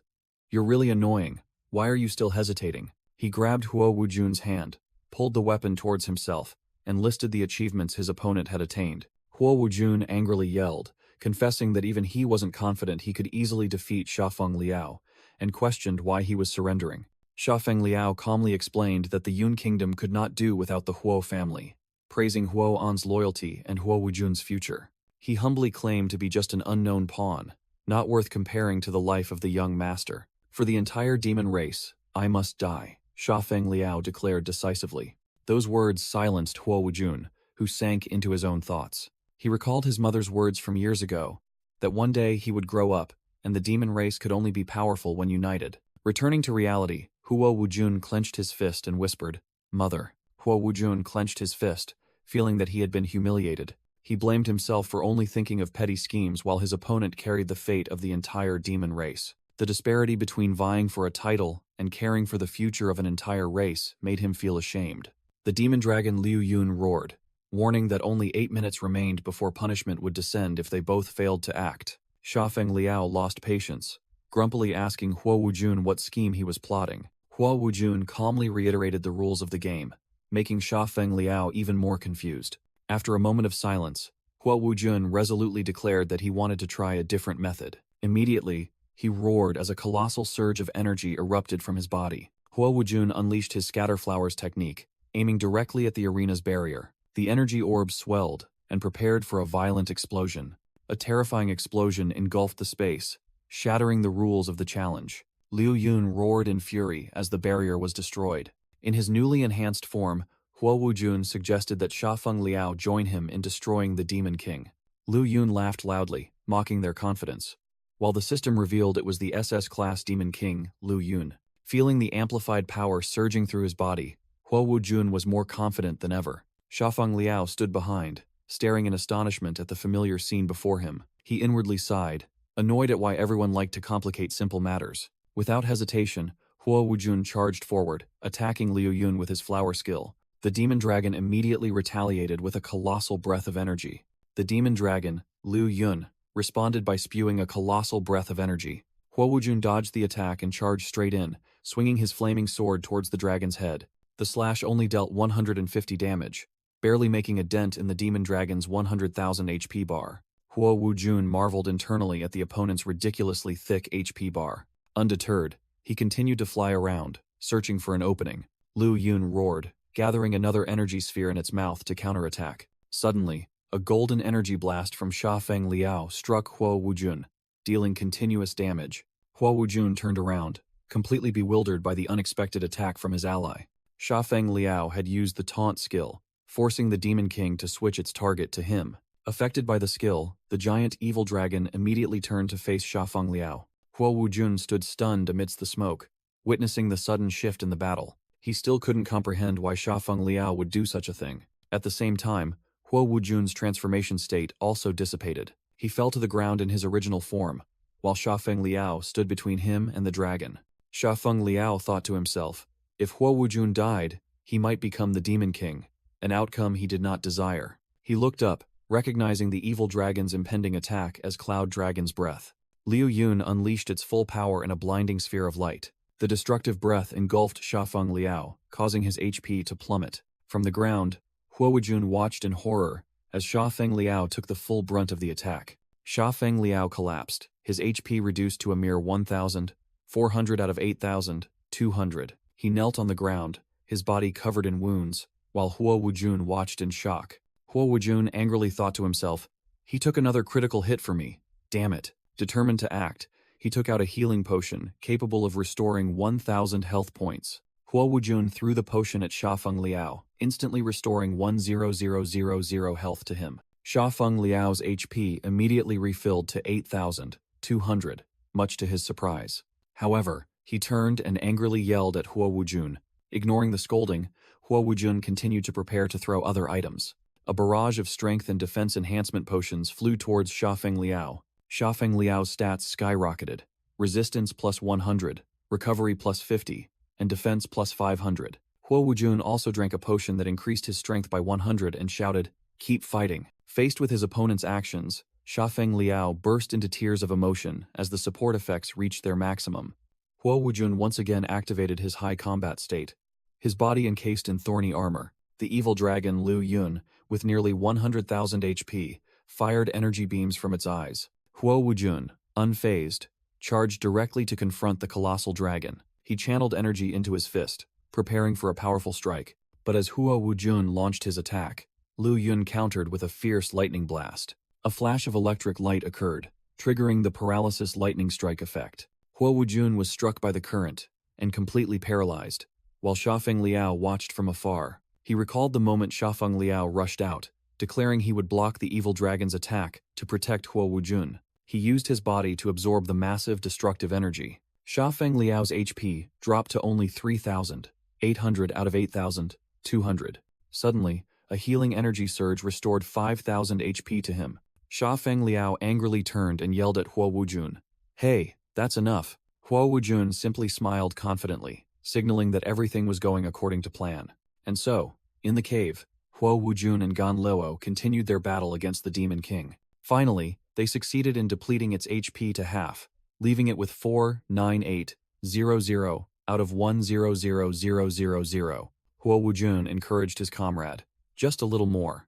"You're really annoying. Why are you still hesitating?" He grabbed Huo Wujun's hand, pulled the weapon towards himself, and listed the achievements his opponent had attained. Huo Wujun angrily yelled, confessing that even he wasn't confident he could easily defeat Shafeng Liao, and questioned why he was surrendering. Shafeng Liao calmly explained that the Yun kingdom could not do without the Huo family, praising Huo An's loyalty and Huo Wujun's future. He humbly claimed to be just an unknown pawn, not worth comparing to the life of the young master. "For the entire demon race, I must die," Shafeng Liao declared decisively. Those words silenced Huo Wujun, who sank into his own thoughts. He recalled his mother's words from years ago, that one day he would grow up, and the demon race could only be powerful when united. Returning to reality, Huo Wujun clenched his fist and whispered, "Mother." Huo Wujun clenched his fist, feeling that he had been humiliated. He blamed himself for only thinking of petty schemes while his opponent carried the fate of the entire demon race. The disparity between vying for a title and caring for the future of an entire race made him feel ashamed. The demon dragon Liu Yun roared, warning that only 8 minutes remained before punishment would descend if they both failed to act. Shafeng Liao lost patience, grumpily asking Huo Wujun what scheme he was plotting. Huo Wujun calmly reiterated the rules of the game, making Shafeng Liao even more confused. After a moment of silence, Huo Wujun resolutely declared that he wanted to try a different method. Immediately, he roared as a colossal surge of energy erupted from his body. Huo Wujun unleashed his scatterflowers technique, aiming directly at the arena's barrier. The energy orb swelled and prepared for a violent explosion. A terrifying explosion engulfed the space, shattering the rules of the challenge. Liu Yun roared in fury as the barrier was destroyed. In his newly enhanced form, Huo Wujun suggested that Shafeng Liao join him in destroying the Demon King. Liu Yun laughed loudly, mocking their confidence, while the system revealed it was the SS-class Demon King, Liu Yun. Feeling the amplified power surging through his body, Huo Wujun was more confident than ever. Shafeng Liao stood behind, staring in astonishment at the familiar scene before him. He inwardly sighed, annoyed at why everyone liked to complicate simple matters. Without hesitation, Huo Wujun charged forward, attacking Liu Yun with his flower skill. The demon dragon immediately retaliated with a colossal breath of energy. The demon dragon, Liu Yun, responded by spewing a colossal breath of energy. Huo Wujun dodged the attack and charged straight in, swinging his flaming sword towards the dragon's head. The slash only dealt 150 damage, barely making a dent in the demon dragon's 100,000 HP bar. Huo Wujun marveled internally at the opponent's ridiculously thick HP bar. Undeterred, he continued to fly around, searching for an opening. Lu Yun roared, gathering another energy sphere in its mouth to counterattack. Suddenly, a golden energy blast from Sha Feng Liao struck Huo Wujun, dealing continuous damage. Huo Wujun turned around, completely bewildered by the unexpected attack from his ally. Sha Feng Liao had used the taunt skill, forcing the Demon King to switch its target to him. Affected by the skill, the giant evil dragon immediately turned to face Sha Feng Liao. Huo Wujun stood stunned amidst the smoke, witnessing the sudden shift in the battle. He still couldn't comprehend why Sha Feng Liao would do such a thing. At the same time, Huo Wujun's transformation state also dissipated. He fell to the ground in his original form, while Sha Feng Liao stood between him and the dragon. Sha Feng Liao thought to himself, if Huo Wujun died, he might become the Demon King, an outcome he did not desire. He looked up, recognizing the evil dragon's impending attack as Cloud Dragon's breath. Liu Yun unleashed its full power in a blinding sphere of light. The destructive breath engulfed Sha Feng Liao, causing his HP to plummet. From the ground, Huo Wujun watched in horror as Sha Feng Liao took the full brunt of the attack. Sha Feng Liao collapsed, his HP reduced to a mere 1,400 out of 8,200. He knelt on the ground, his body covered in wounds, while Huo Wujun watched in shock. Huo Wujun angrily thought to himself, he took another critical hit for me. Damn it. Determined to act, he took out a healing potion capable of restoring 1,000 health points. Huo Wujun threw the potion at Sha Feng Liao, instantly restoring 1,000 health to him. Sha Feng Liao's HP immediately refilled to 8,200, much to his surprise. However, he turned and angrily yelled at Huo Wujun. Ignoring the scolding, Huo Wujun continued to prepare to throw other items. A barrage of strength and defense enhancement potions flew towards Sha Feng Liao. Sha Feng Liao's stats skyrocketed. Resistance plus 100, recovery plus 50, and defense plus 500. Huo Wujun also drank a potion that increased his strength by 100 and shouted, keep fighting. Faced with his opponent's actions, Sha Feng Liao burst into tears of emotion as the support effects reached their maximum. Huo Wujun once again activated his high combat state. His body encased in thorny armor, the evil dragon Liu Yun, with nearly 100,000 HP, fired energy beams from its eyes. Huo Wujun, unfazed, charged directly to confront the colossal dragon. He channeled energy into his fist, preparing for a powerful strike. But as Huo Wujun launched his attack, Liu Yun countered with a fierce lightning blast. A flash of electric light occurred, triggering the paralysis lightning strike effect. Huo Wujun was struck by the current and completely paralyzed, while Sha Feng Liao watched from afar. He recalled the moment Sha Feng Liao rushed out, declaring he would block the evil dragon's attack to protect Huo Wujun. He used his body to absorb the massive destructive energy. Sha Feng Liao's HP dropped to only 3,800 out of 8,200. Suddenly, a healing energy surge restored 5,000 HP to him. Sha Feng Liao angrily turned and yelled at Huo Wujun. Hey, that's enough. Huo Wujun simply smiled confidently, signaling that everything was going according to plan. And so, in the cave, Huo Wujun and Gan Luo continued their battle against the Demon King. Finally, they succeeded in depleting its HP to half, leaving it with 4,9,800 out of 1,000,000. Huo Wujun encouraged his comrade. Just a little more.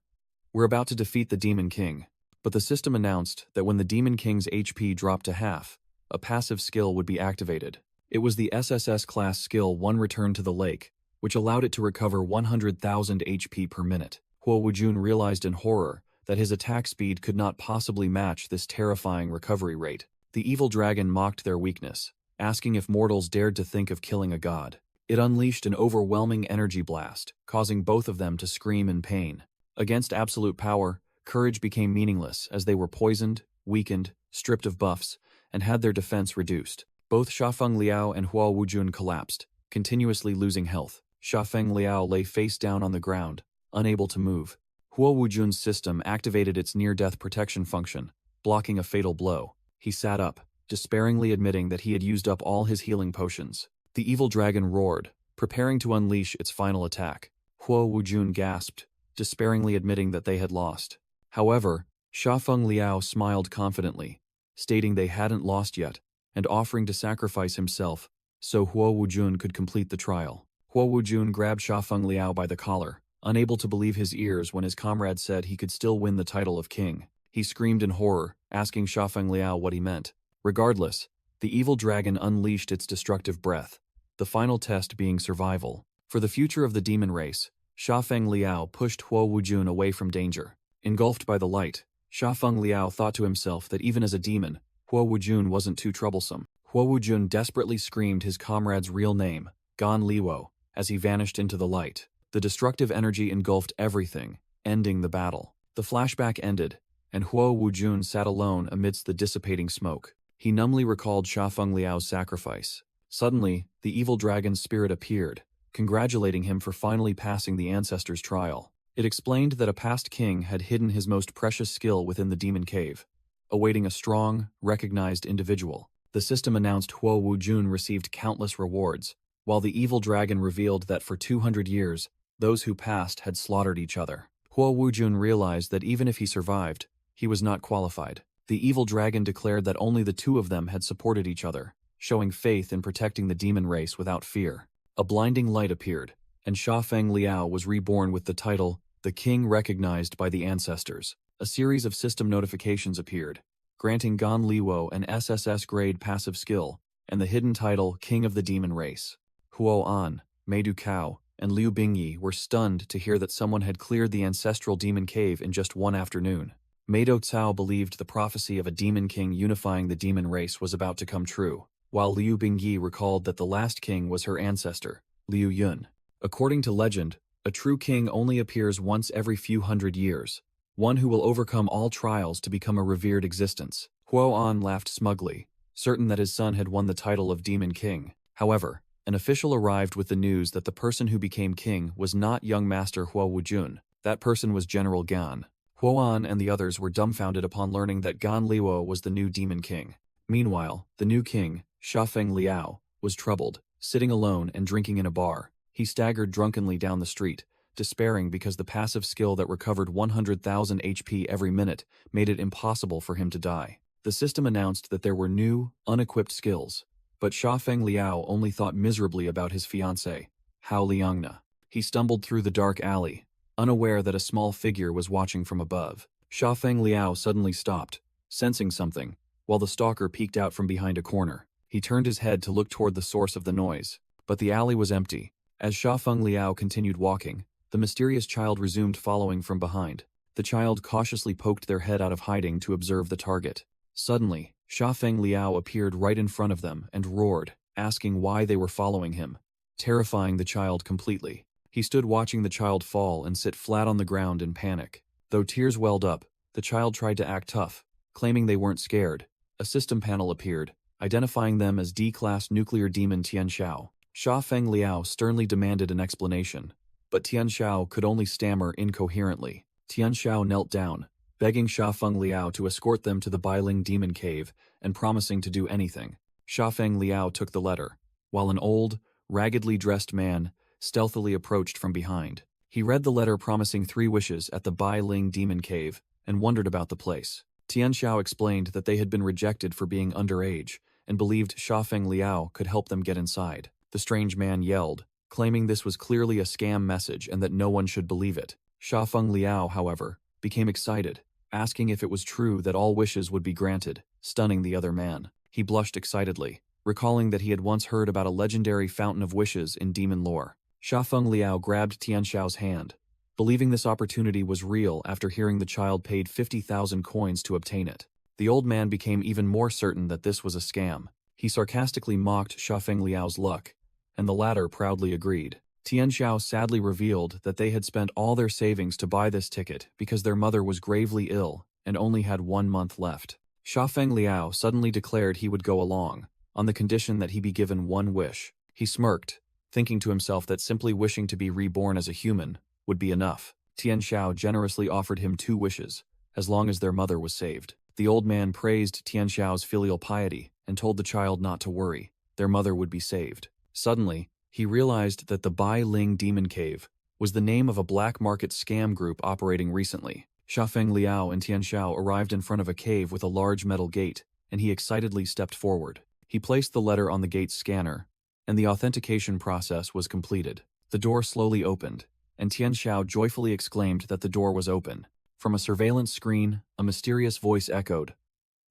We're about to defeat the Demon King. But the system announced that when the Demon King's HP dropped to half, a passive skill would be activated. It was the SSS class skill One Return to the Lake, which allowed it to recover 100,000 HP per minute. Huo Wujun realized in horror that his attack speed could not possibly match this terrifying recovery rate. The evil dragon mocked their weakness, asking if mortals dared to think of killing a god. It unleashed an overwhelming energy blast, causing both of them to scream in pain. Against absolute power, courage became meaningless as they were poisoned, weakened, stripped of buffs, and had their defense reduced. Both Sha Feng Liao and Huo Wujun collapsed, continuously losing health. Sha Feng Liao lay face down on the ground, unable to move. Huo Wujun's system activated its near-death protection function, blocking a fatal blow. He sat up, despairingly admitting that he had used up all his healing potions. The evil dragon roared, preparing to unleash its final attack. Huo Wujun gasped, despairingly admitting that they had lost. However, Sha Feng Liao smiled confidently, stating they hadn't lost yet, and offering to sacrifice himself so Huo Wujun could complete the trial. Huo Wujun grabbed Sha Feng Liao by the collar, unable to believe his ears when his comrade said he could still win the title of king. He screamed in horror, asking Shafeng Liao what he meant. Regardless, the evil dragon unleashed its destructive breath, the final test being survival. For the future of the demon race, Shafeng Liao pushed Huo Wujun away from danger. Engulfed by the light, Shafeng Liao thought to himself that even as a demon, Huo Wujun wasn't too troublesome. Huo Wujun desperately screamed his comrade's real name, Gan Liwo, as he vanished into the light. The destructive energy engulfed everything, ending the battle. The flashback ended, and Huo Wujun sat alone amidst the dissipating smoke. He numbly recalled Shafeng Liao's sacrifice. Suddenly, the evil dragon's spirit appeared, congratulating him for finally passing the ancestors' trial. It explained that a past king had hidden his most precious skill within the demon cave, awaiting a strong, recognized individual. The system announced Huo Wujun received countless rewards, while the evil dragon revealed that for 200 years, those who passed had slaughtered each other. Huo Wujun realized that even if he survived, he was not qualified. The evil dragon declared that only the two of them had supported each other, showing faith in protecting the demon race without fear. A blinding light appeared, and Shafeng Liao was reborn with the title, The King Recognized by the Ancestors. A series of system notifications appeared, granting Gan Liwo an SSS-grade passive skill, and the hidden title King of the Demon Race. Huo An, Meidu Cao, and Liu Bingyi were stunned to hear that someone had cleared the ancestral demon cave in just one afternoon. Meido Cao believed the prophecy of a demon king unifying the demon race was about to come true, while Liu Bingyi recalled that the last king was her ancestor, Liu Yun. According to legend, a true king only appears once every few hundred years, one who will overcome all trials to become a revered existence. Huo An laughed smugly, certain that his son had won the title of Demon King. However, an official arrived with the news that the person who became king was not young master Huo Wujun. That person was General Gan. Huo An and the others were dumbfounded upon learning that Gan Liwo was the new demon king. Meanwhile, the new king, Shafeng Liao, was troubled, sitting alone and drinking in a bar. He staggered drunkenly down the street, despairing because the passive skill that recovered 100,000 HP every minute made it impossible for him to die. The system announced that there were new, unequipped skills, but Shafeng Liao only thought miserably about his fiancée, Hao Liangna. He stumbled through the dark alley, unaware that a small figure was watching from above. Shafeng Liao suddenly stopped, sensing something, while the stalker peeked out from behind a corner. He turned his head to look toward the source of the noise, but the alley was empty. As Shafeng Liao continued walking, the mysterious child resumed following from behind. The child cautiously poked their head out of hiding to observe the target. Suddenly, Shafeng Liao appeared right in front of them and roared, asking why they were following him, terrifying the child completely. He stood watching the child fall and sit flat on the ground in panic. Though tears welled up, the child tried to act tough, claiming they weren't scared. A system panel appeared, identifying them as D-class nuclear demon Tianxiao. Shafeng Liao sternly demanded an explanation, but Tianxiao could only stammer incoherently. Tianxiao knelt down, begging Shafeng Liao to escort them to the Bailing demon cave and promising to do anything. Shafeng Liao took the letter, while an old, raggedly dressed man stealthily approached from behind. He read the letter promising 3 wishes at the Bailing demon cave and wondered about the place. Tianxiao explained that they had been rejected for being underage and believed Shafeng Liao could help them get inside. The strange man yelled, claiming this was clearly a scam message and that no one should believe it. Shafeng Liao, however, became excited, asking if it was true that all wishes would be granted, stunning the other man. He blushed excitedly, recalling that he had once heard about a legendary fountain of wishes in demon lore. Shafeng Liao grabbed Tianxiao's hand, believing this opportunity was real after hearing the child paid 50,000 coins to obtain it. The old man became even more certain that this was a scam. He sarcastically mocked Shafeng Liao's luck, and the latter proudly agreed. Tianxiao sadly revealed that they had spent all their savings to buy this ticket because their mother was gravely ill and only had 1 month left. Shafeng Liao suddenly declared he would go along, on the condition that he be given 1 wish. He smirked, thinking to himself that simply wishing to be reborn as a human would be enough. Tianxiao generously offered him 2 wishes, as long as their mother was saved. The old man praised Tianxiao's filial piety and told the child not to worry, their mother would be saved. Suddenly, he realized that the Bai Ling Demon Cave was the name of a black market scam group operating recently. Shafeng Liao and Tianxiao arrived in front of a cave with a large metal gate, and he excitedly stepped forward. He placed the letter on the gate's scanner, and the authentication process was completed. The door slowly opened, and Tianxiao joyfully exclaimed that the door was open. From a surveillance screen, a mysterious voice echoed.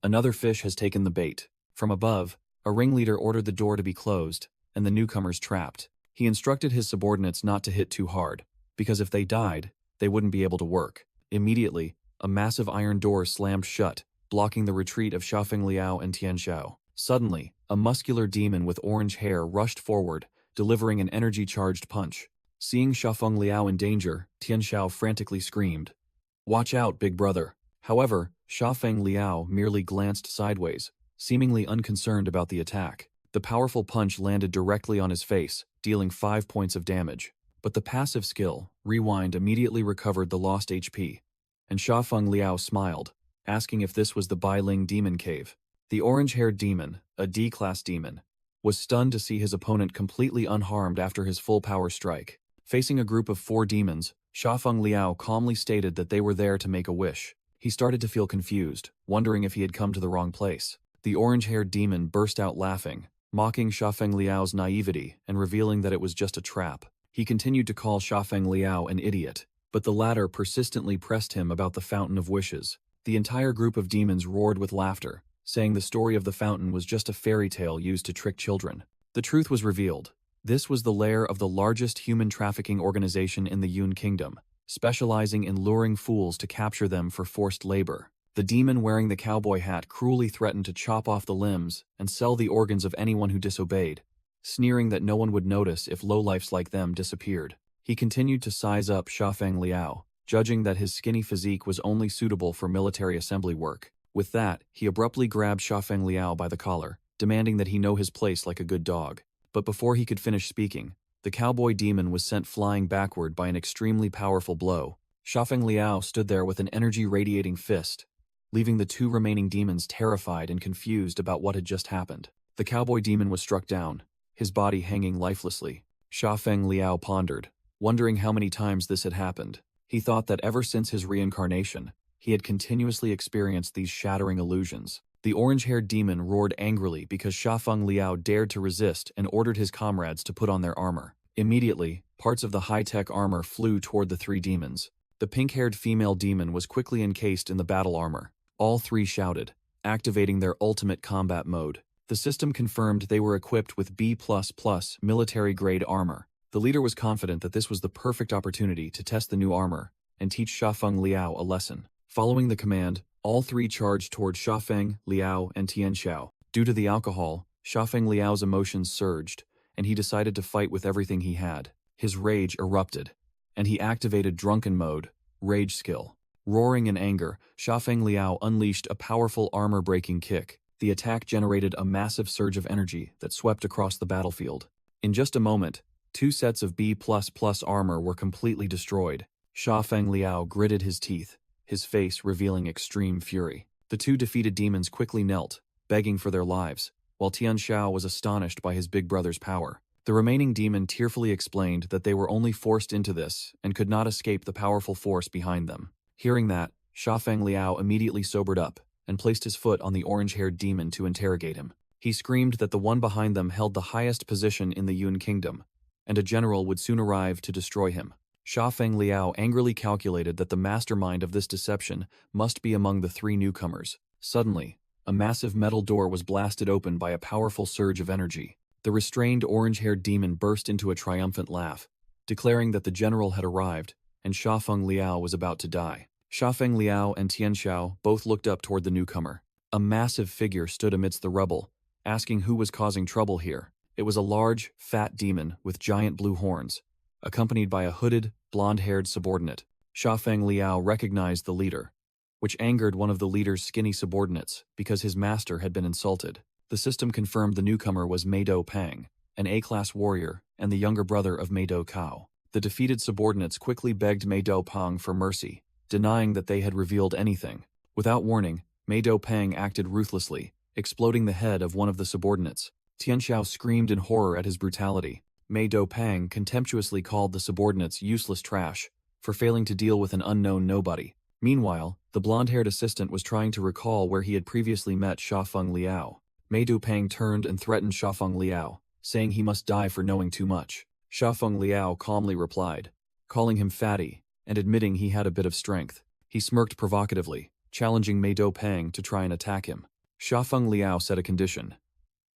Another fish has taken the bait. From above, a ringleader ordered the door to be closed, and the newcomers trapped. He instructed his subordinates not to hit too hard, because if they died, they wouldn't be able to work. Immediately, a massive iron door slammed shut, blocking the retreat of Xiaofeng Liao and Tian Xiao. Suddenly, a muscular demon with orange hair rushed forward, delivering an energy-charged punch. Seeing Xiaofeng Liao in danger, Tian Xiao frantically screamed, "Watch out, big brother!" However, Xiaofeng Liao merely glanced sideways, seemingly unconcerned about the attack. The powerful punch landed directly on his face, dealing 5 points of damage. But the passive skill, Rewind, immediately recovered the lost HP. And Xiaofeng Liao smiled, asking if this was the Bailing Demon Cave. The orange-haired demon, a D-class demon, was stunned to see his opponent completely unharmed after his full-power strike. Facing a group of 4 demons, Xiaofeng Liao calmly stated that they were there to make a wish. He started to feel confused, wondering if he had come to the wrong place. The orange-haired demon burst out laughing, mocking Xiaofeng Liao's naivety and revealing that it was just a trap. He continued to call Xiaofeng Liao an idiot, but the latter persistently pressed him about the Fountain of Wishes. The entire group of demons roared with laughter, saying the story of the fountain was just a fairy tale used to trick children. The truth was revealed. This was the lair of the largest human trafficking organization in the Yun Kingdom, specializing in luring fools to capture them for forced labor. The demon wearing the cowboy hat cruelly threatened to chop off the limbs and sell the organs of anyone who disobeyed, sneering that no one would notice if lowlifes like them disappeared. He continued to size up Xiaofeng Liao, judging that his skinny physique was only suitable for military assembly work. With that, he abruptly grabbed Xiaofeng Liao by the collar, demanding that he know his place like a good dog. But before he could finish speaking, the cowboy demon was sent flying backward by an extremely powerful blow. Xiaofeng Liao stood there with an energy-radiating fist, leaving the 2 remaining demons terrified and confused about what had just happened. The cowboy demon was struck down, his body hanging lifelessly. Xiaofeng Liao pondered, wondering how many times this had happened. He thought that ever since his reincarnation, he had continuously experienced these shattering illusions. The orange-haired demon roared angrily because Xiaofeng Liao dared to resist and ordered his comrades to put on their armor. Immediately, parts of the high-tech armor flew toward the 3 demons. The pink-haired female demon was quickly encased in the battle armor. All 3 shouted, activating their ultimate combat mode. The system confirmed they were equipped with B++ military-grade armor. The leader was confident that this was the perfect opportunity to test the new armor and teach Xiaofeng Liao a lesson. Following the command, all 3 charged toward Xiaofeng, Liao, and Tian Xiao. Due to the alcohol, Xiaofeng Liao's emotions surged, and he decided to fight with everything he had. His rage erupted, and he activated Drunken Mode, Rage skill. Roaring in anger, Xiaofeng Liao unleashed a powerful armor-breaking kick. The attack generated a massive surge of energy that swept across the battlefield. In just a moment, 2 sets of B++ armor were completely destroyed. Xiaofeng Liao gritted his teeth, his face revealing extreme fury. The 2 defeated demons quickly knelt, begging for their lives, while Tian Xiao was astonished by his big brother's power. The remaining demon tearfully explained that they were only forced into this and could not escape the powerful force behind them. Hearing that, Xiaofeng Liao immediately sobered up and placed his foot on the orange-haired demon to interrogate him. He screamed that the one behind them held the highest position in the Yun Kingdom, and a general would soon arrive to destroy him. Xiaofeng Liao angrily calculated that the mastermind of this deception must be among the 3 newcomers. Suddenly, a massive metal door was blasted open by a powerful surge of energy. The restrained orange-haired demon burst into a triumphant laugh, declaring that the general had arrived and Xiaofeng Liao was about to die. Xiaofeng Liao and Tian Xiao both looked up toward the newcomer. A massive figure stood amidst the rubble, asking who was causing trouble here. It was a large, fat demon with giant blue horns, accompanied by a hooded, blonde-haired subordinate. Xiaofeng Liao recognized the leader, which angered one of the leader's skinny subordinates because his master had been insulted. The system confirmed the newcomer was Meido Pang, an A-class warrior and the younger brother of Meido Cao. The defeated subordinates quickly begged Meido Pang for mercy, denying that they had revealed anything. Without warning, Meido Pang acted ruthlessly, exploding the head of one of the subordinates. Tian Xiao screamed in horror at his brutality. Meido Pang contemptuously called the subordinates useless trash for failing to deal with an unknown nobody. Meanwhile, the blonde-haired assistant was trying to recall where he had previously met Xiaofeng Liao. Meido Pang turned and threatened Xiaofeng Liao, saying he must die for knowing too much. Xiaofeng Liao calmly replied, calling him fatty and admitting he had a bit of strength. He smirked provocatively, challenging Mei Dopang to try and attack him. Sha Feng Liao set a condition.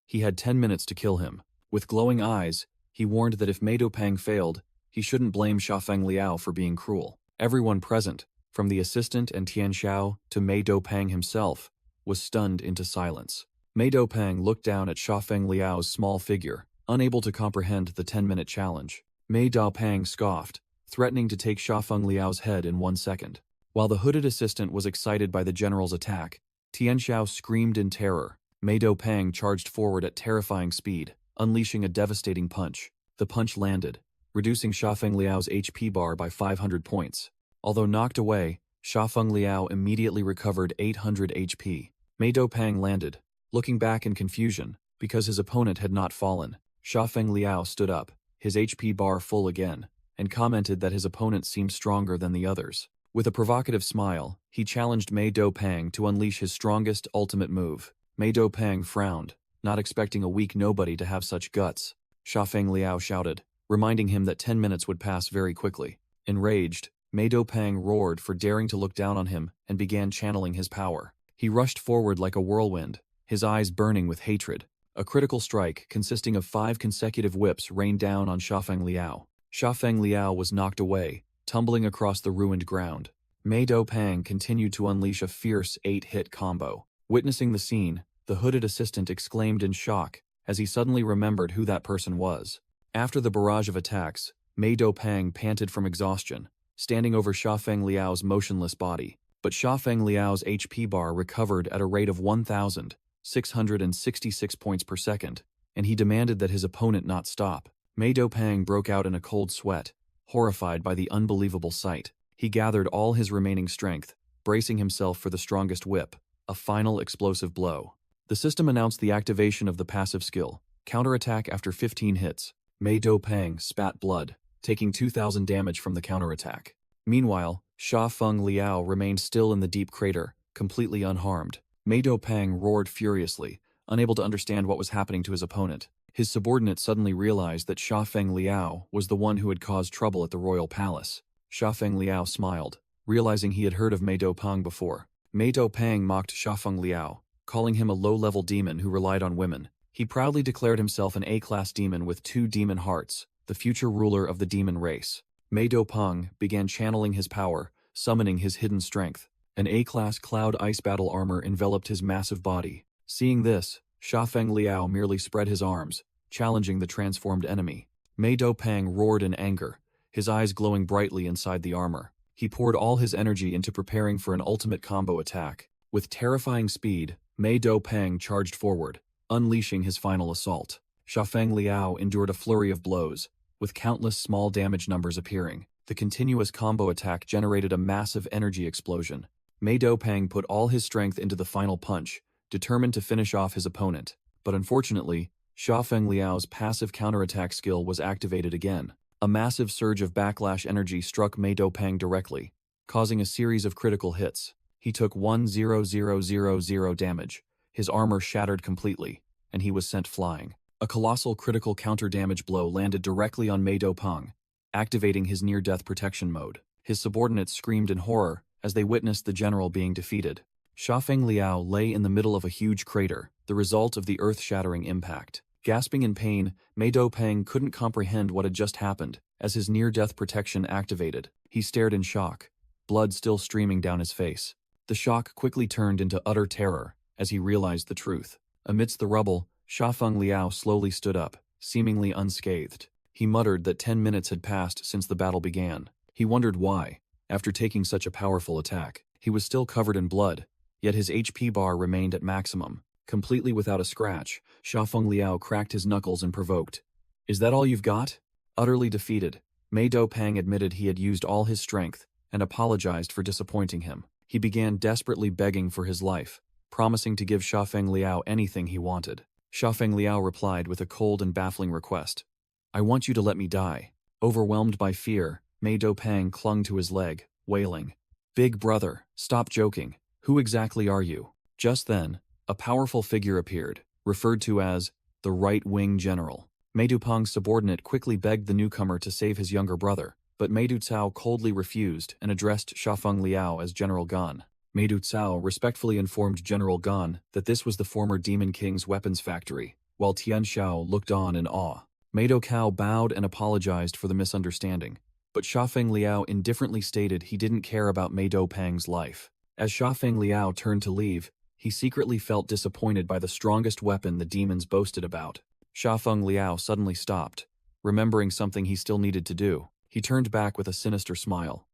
He had 10 minutes to kill him. With glowing eyes, he warned that if Mei Dopang failed, he shouldn't blame Sha Feng Liao for being cruel. Everyone present, from the assistant and Tian Xiao to Mei Dopang himself, was stunned into silence. Mei Dopang looked down at Sha Feng Liao's small figure, unable to comprehend the 10-minute challenge. Mei Dopang scoffed, threatening to take Sha Feng Liao's head in 1 second. While the hooded assistant was excited by the general's attack, Tian Xiao screamed in terror. Mei Dopang charged forward at terrifying speed, unleashing a devastating punch. The punch landed, reducing Sha Feng Liao's HP bar by 500 points. Although knocked away, Sha Feng Liao immediately recovered 800 HP. Mei Dopang landed, looking back in confusion, because his opponent had not fallen. Sha Feng Liao stood up, his HP bar full again, and commented that his opponent seemed stronger than the others. With a provocative smile, he challenged Mei Dopang to unleash his strongest ultimate move. Mei Dopang frowned, not expecting a weak nobody to have such guts. Sha Feng Liao shouted, reminding him that 10 minutes would pass very quickly. Enraged, Mei Dopang roared for daring to look down on him and began channeling his power. He rushed forward like a whirlwind, his eyes burning with hatred. A critical strike consisting of 5 consecutive whips rained down on Sha Feng Liao. Sha Feng Liao was knocked away, tumbling across the ruined ground. Mei Dopang continued to unleash a fierce 8-hit combo. Witnessing the scene, the hooded assistant exclaimed in shock as he suddenly remembered who that person was. After the barrage of attacks, Mei Dopang panted from exhaustion, standing over Sha Feng Liao's motionless body. But Sha Feng Liao's HP bar recovered at a rate of 1,666 points per second, and he demanded that his opponent not stop. Mei Dopang broke out in a cold sweat, horrified by the unbelievable sight. He gathered all his remaining strength, bracing himself for the strongest whip, a final explosive blow. The system announced the activation of the passive skill, counterattack after 15 hits. Mei Dopang spat blood, taking 2,000 damage from the counterattack. Meanwhile, Sha Feng Liao remained still in the deep crater, completely unharmed. Mei Dopang roared furiously, unable to understand what was happening to his opponent. His subordinate suddenly realized that Sha Feng Liao was the one who had caused trouble at the royal palace. Sha Feng Liao smiled, realizing he had heard of Mei Dopang before. Mei Dopang mocked Sha Feng Liao, calling him a low-level demon who relied on women. He proudly declared himself an A-class demon with 2 demon hearts, the future ruler of the demon race. Mei Dopang began channeling his power, summoning his hidden strength. An A-class cloud ice battle armor enveloped his massive body. Seeing this, Sha Feng Liao merely spread his arms, challenging the transformed enemy. Mei Dopang roared in anger, his eyes glowing brightly inside the armor. He poured all his energy into preparing for an ultimate combo attack. With terrifying speed, Mei Dopang charged forward, unleashing his final assault. Sha Feng Liao endured a flurry of blows, with countless small damage numbers appearing. The continuous combo attack generated a massive energy explosion. Mei Dopang put all his strength into the final punch, determined to finish off his opponent. But unfortunately, Sha Feng Liao's passive counterattack skill was activated again. A massive surge of backlash energy struck Mei Dopang directly, causing a series of critical hits. He took 1,000 damage, his armor shattered completely, and he was sent flying. A colossal critical counter-damage blow landed directly on Mei Dopang, activating his near-death protection mode. His subordinates screamed in horror as they witnessed the general being defeated. Sha Feng Liao lay in the middle of a huge crater, the result of the earth-shattering impact. Gasping in pain, Mei Dopang couldn't comprehend what had just happened as his near-death protection activated. He stared in shock, blood still streaming down his face. The shock quickly turned into utter terror as he realized the truth. Amidst the rubble, Sha Feng Liao slowly stood up, seemingly unscathed. He muttered that 10 minutes had passed since the battle began. He wondered why, after taking such a powerful attack, he was still covered in blood, yet his HP bar remained at maximum. Completely without a scratch, Sha Feng Liao cracked his knuckles and provoked, "Is that all you've got?" Utterly defeated, Mei Dopang admitted he had used all his strength and apologized for disappointing him. He began desperately begging for his life, promising to give Sha Feng Liao anything he wanted. Sha Feng Liao replied with a cold and baffling request. "I want you to let me die." Overwhelmed by fear, Mei Dopang clung to his leg, wailing, "Big brother, stop joking. Who exactly are you?" Just then, a powerful figure appeared, referred to as the right-wing general. Mei Dopang's subordinate quickly begged the newcomer to save his younger brother, but Meidu Cao coldly refused and addressed Shafeng Liao as General Gan. Meidu Cao respectfully informed General Gan that this was the former Demon King's weapons factory, while Tian Xiao looked on in awe. Meidu Cao bowed and apologized for the misunderstanding, but Shafeng Liao indifferently stated he didn't care about Meidu Pang's life. As Shafeng Liao turned to leave, he secretly felt disappointed by the strongest weapon the demons boasted about. Shafeng Liao suddenly stopped, remembering something he still needed to do. He turned back with a sinister smile,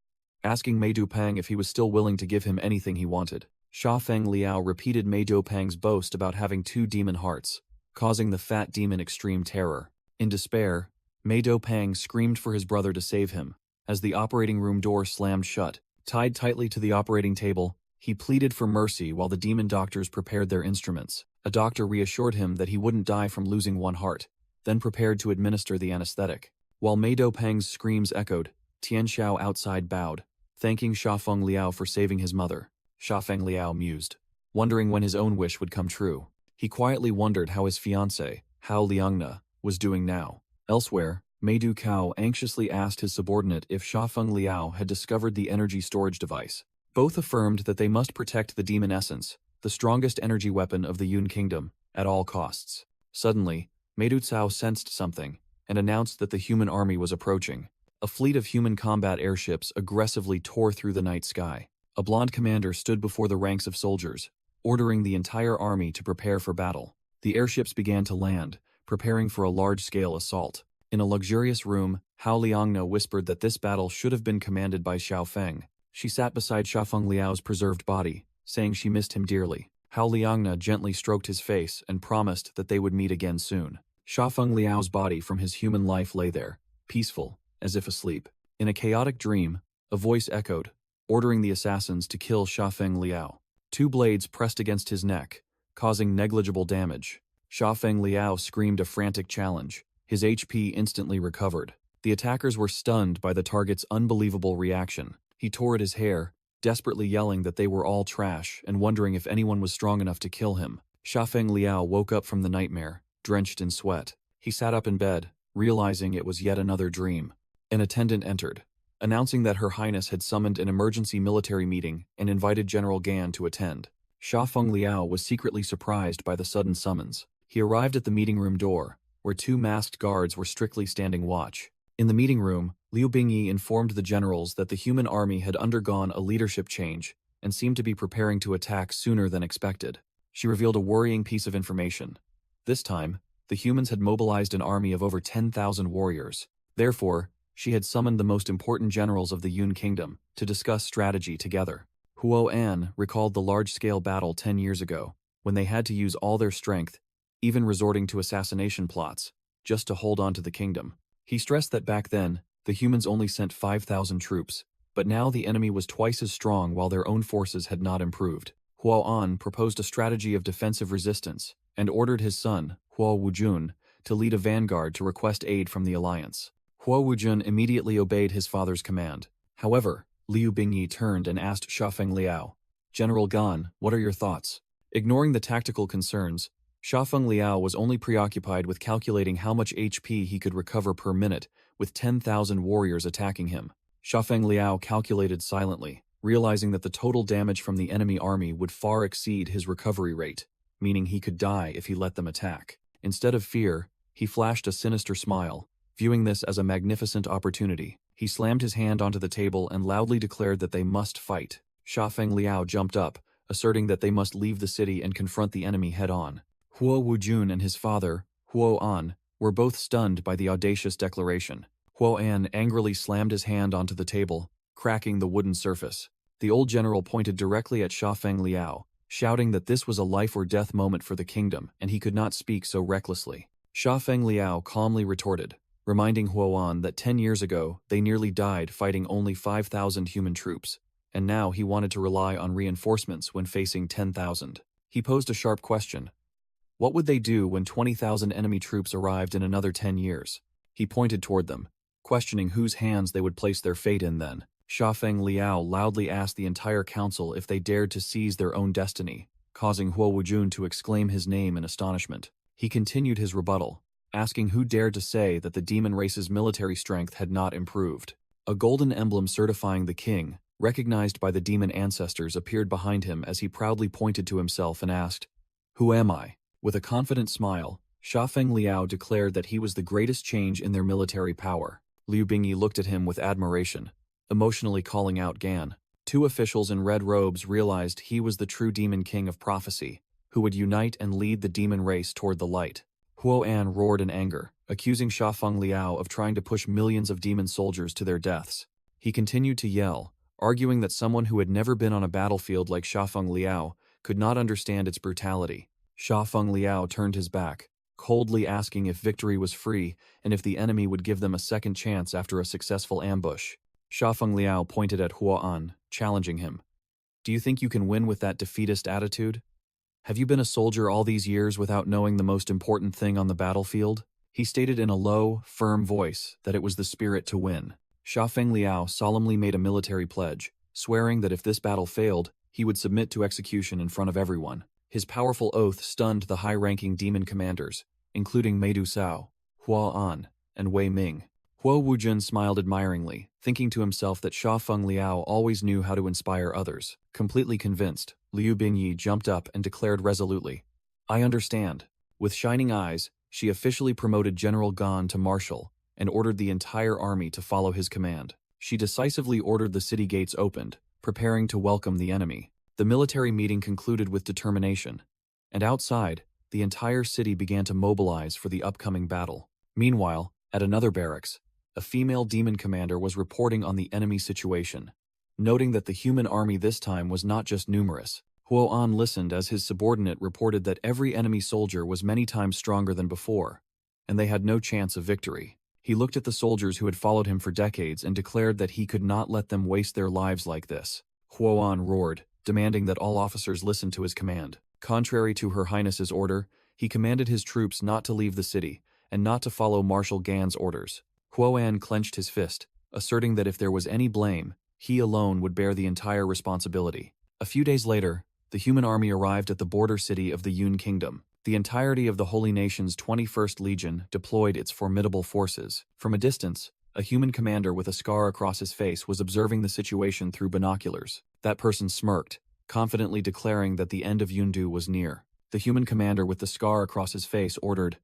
asking Meidu Pang if he was still willing to give him anything he wanted. Shafeng Liao repeated Meidu Pang's boast about having 2 demon hearts, causing the fat demon extreme terror. In despair, Meidu Pang screamed for his brother to save him. As the operating room door slammed shut, tied tightly to the operating table, he pleaded for mercy while the demon doctors prepared their instruments. A doctor reassured him that he wouldn't die from losing 1 heart, then prepared to administer the anesthetic. While Meidu Pang's screams echoed, Tian Xiao outside bowed, thanking Shafeng Liao for saving his mother. Shafeng Liao mused, wondering when his own wish would come true. He quietly wondered how his fiancée, Hao Liangna, was doing now. Elsewhere, Meidu Cao anxiously asked his subordinate if Shafeng Liao had discovered the energy storage device. Both affirmed that they must protect the demon essence, the strongest energy weapon of the Yun Kingdom, at all costs. Suddenly, Meidu Cao sensed something, and announced that the human army was approaching. A fleet of human combat airships aggressively tore through the night sky. A blonde commander stood before the ranks of soldiers, ordering the entire army to prepare for battle. The airships began to land, preparing for a large-scale assault. In a luxurious room, Hao Liangna whispered that this battle should have been commanded by Xiao Feng. She sat beside Shafeng Liao's preserved body, saying she missed him dearly. Hao Liangna gently stroked his face and promised that they would meet again soon. Shafeng Liao's body from his human life lay there, peaceful, as if asleep. In a chaotic dream, a voice echoed, ordering the assassins to kill Shafeng Liao. 2 blades pressed against his neck, causing negligible damage. Shafeng Liao screamed a frantic challenge. His HP instantly recovered. The attackers were stunned by the target's unbelievable reaction. He tore at his hair, desperately yelling that they were all trash and wondering if anyone was strong enough to kill him. Shafeng Liao woke up from the nightmare, drenched in sweat. He sat up in bed, realizing it was yet another dream. An attendant entered, announcing that Her Highness had summoned an emergency military meeting and invited General Gan to attend. Shafeng Liao was secretly surprised by the sudden summons. He arrived at the meeting room door, where 2 masked guards were strictly standing watch. In the meeting room, Liu Bingyi informed the generals that the human army had undergone a leadership change and seemed to be preparing to attack sooner than expected. She revealed a worrying piece of information. This time, the humans had mobilized an army of over 10,000 warriors. Therefore, she had summoned the most important generals of the Yun Kingdom to discuss strategy together. Huo An recalled the large-scale battle 10 years ago, when they had to use all their strength, even resorting to assassination plots, just to hold on to the kingdom. He stressed that back then, the humans only sent 5,000 troops, but now the enemy was twice as strong while their own forces had not improved. Huo An proposed a strategy of defensive resistance and ordered his son, Huo Wujun, to lead a vanguard to request aid from the alliance. Huo Wujun immediately obeyed his father's command. However, Liu Bingyi turned and asked Shafeng Liao, "General Gan, what are your thoughts?" Ignoring the tactical concerns, Shafeng Liao was only preoccupied with calculating how much HP he could recover per minute with 10,000 warriors attacking him. Shafeng Liao calculated silently, realizing that the total damage from the enemy army would far exceed his recovery rate, meaning he could die if he let them attack. Instead of fear, he flashed a sinister smile. Viewing this as a magnificent opportunity, he slammed his hand onto the table and loudly declared that they must fight. Shafeng Liao jumped up, asserting that they must leave the city and confront the enemy head-on. Huo Wujun and his father, Huo An, were both stunned by the audacious declaration. Huo An angrily slammed his hand onto the table, cracking the wooden surface. The old general pointed directly at Shafeng Liao, shouting that this was a life-or-death moment for the kingdom and he could not speak so recklessly. Shafeng Liao calmly retorted, reminding Huo An that 10 years ago they nearly died fighting only 5,000 human troops, and now he wanted to rely on reinforcements when facing 10,000. He posed a sharp question. What would they do when 20,000 enemy troops arrived in another 10 years? He pointed toward them, questioning whose hands they would place their fate in then. Shafeng Liao loudly asked the entire council if they dared to seize their own destiny, causing Huo Wujun to exclaim his name in astonishment. He continued his rebuttal, asking who dared to say that the demon race's military strength had not improved. A golden emblem certifying the king, recognized by the demon ancestors, appeared behind him as he proudly pointed to himself and asked, "Who am I?" With a confident smile, Shafeng Liao declared that he was the greatest change in their military power. Liu Bingyi looked at him with admiration, emotionally calling out Gan. Two officials in red robes realized he was the true demon king of prophecy, who would unite and lead the demon race toward the light. Huo An roared in anger, accusing Shafeng Liao of trying to push millions of demon soldiers to their deaths. He continued to yell, arguing that someone who had never been on a battlefield like Shafeng Liao could not understand its brutality. Shafeng Liao turned his back, coldly asking if victory was free and if the enemy would give them a second chance after a successful ambush. Shafeng Liao pointed at Huo An, challenging him. "Do you think you can win with that defeatist attitude? Have you been a soldier all these years without knowing the most important thing on the battlefield?" He stated in a low, firm voice that it was the spirit to win. Shafeng Liao solemnly made a military pledge, swearing that if this battle failed, he would submit to execution in front of everyone. His powerful oath stunned the high-ranking demon commanders, including Meidu Sao, Hua An, and Wei Ming. Huo Wujun smiled admiringly, thinking to himself that Shafeng Liao always knew how to inspire others. Completely convinced, Liu Bingyi jumped up and declared resolutely, "I understand." With shining eyes, she officially promoted General Gan to Marshal and ordered the entire army to follow his command. She decisively ordered the city gates opened, preparing to welcome the enemy. The military meeting concluded with determination, and outside, the entire city began to mobilize for the upcoming battle. Meanwhile, at another barracks, a female demon commander was reporting on the enemy situation, noting that the human army this time was not just numerous. Huo An listened as his subordinate reported that every enemy soldier was many times stronger than before, and they had no chance of victory. He looked at the soldiers who had followed him for decades and declared that he could not let them waste their lives like this. Huo An roared, demanding that all officers listen to his command. Contrary to Her Highness's order, he commanded his troops not to leave the city and not to follow Marshal Gan's orders. Huo An clenched his fist, asserting that if there was any blame, he alone would bear the entire responsibility. A few days later, the human army arrived at the border city of the Yun Kingdom. The entirety of the Holy Nation's 21st Legion deployed its formidable forces. From a distance, a human commander with a scar across his face was observing the situation through binoculars. That person smirked, confidently declaring that the end of Yundu was near. The human commander with the scar across his face ordered,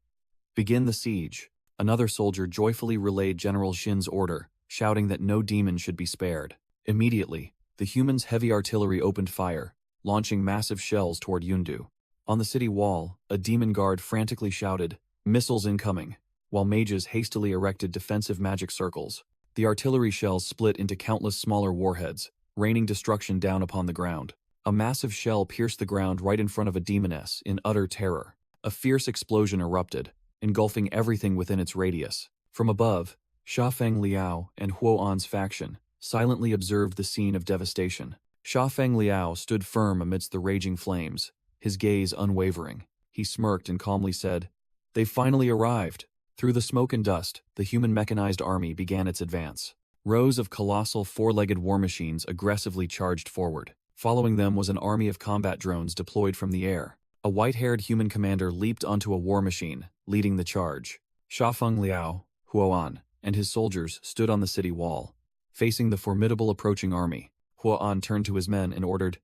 "Begin the siege." Another soldier joyfully relayed General Shin's order, shouting that no demon should be spared. Immediately, the humans' heavy artillery opened fire, launching massive shells toward Yundu. On the city wall, a demon guard frantically shouted, "Missiles incoming," while mages hastily erected defensive magic circles. The artillery shells split into countless smaller warheads, raining destruction down upon the ground. A massive shell pierced the ground right in front of a demoness in utter terror. A fierce explosion erupted, engulfing everything within its radius. From above, Shafeng Liao and Huo An's faction silently observed the scene of devastation. Shafeng Liao stood firm amidst the raging flames, his gaze unwavering. He smirked and calmly said, "They've finally arrived." Through the smoke and dust, the human mechanized army began its advance. Rows of colossal four-legged war machines aggressively charged forward. Following them was an army of combat drones deployed from the air. A white-haired human commander leaped onto a war machine, leading the charge. Shafeng Liao, Huo An, and his soldiers stood on the city wall, facing the formidable approaching army. Huo An turned to his men and ordered,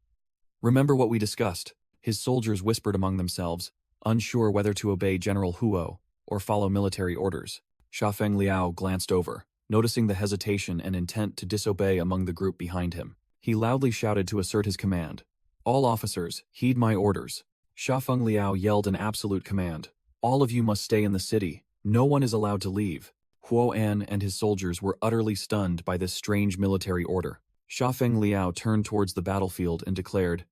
"Remember what we discussed." His soldiers whispered among themselves, unsure whether to obey General Huo or follow military orders. Shafeng Liao glanced over, noticing the hesitation and intent to disobey among the group behind him. He loudly shouted to assert his command. "All officers, heed my orders." Shafeng Liao yelled an absolute command. "All of you must stay in the city. No one is allowed to leave." Huo An and his soldiers were utterly stunned by this strange military order. Shafeng Liao turned towards the battlefield and declared,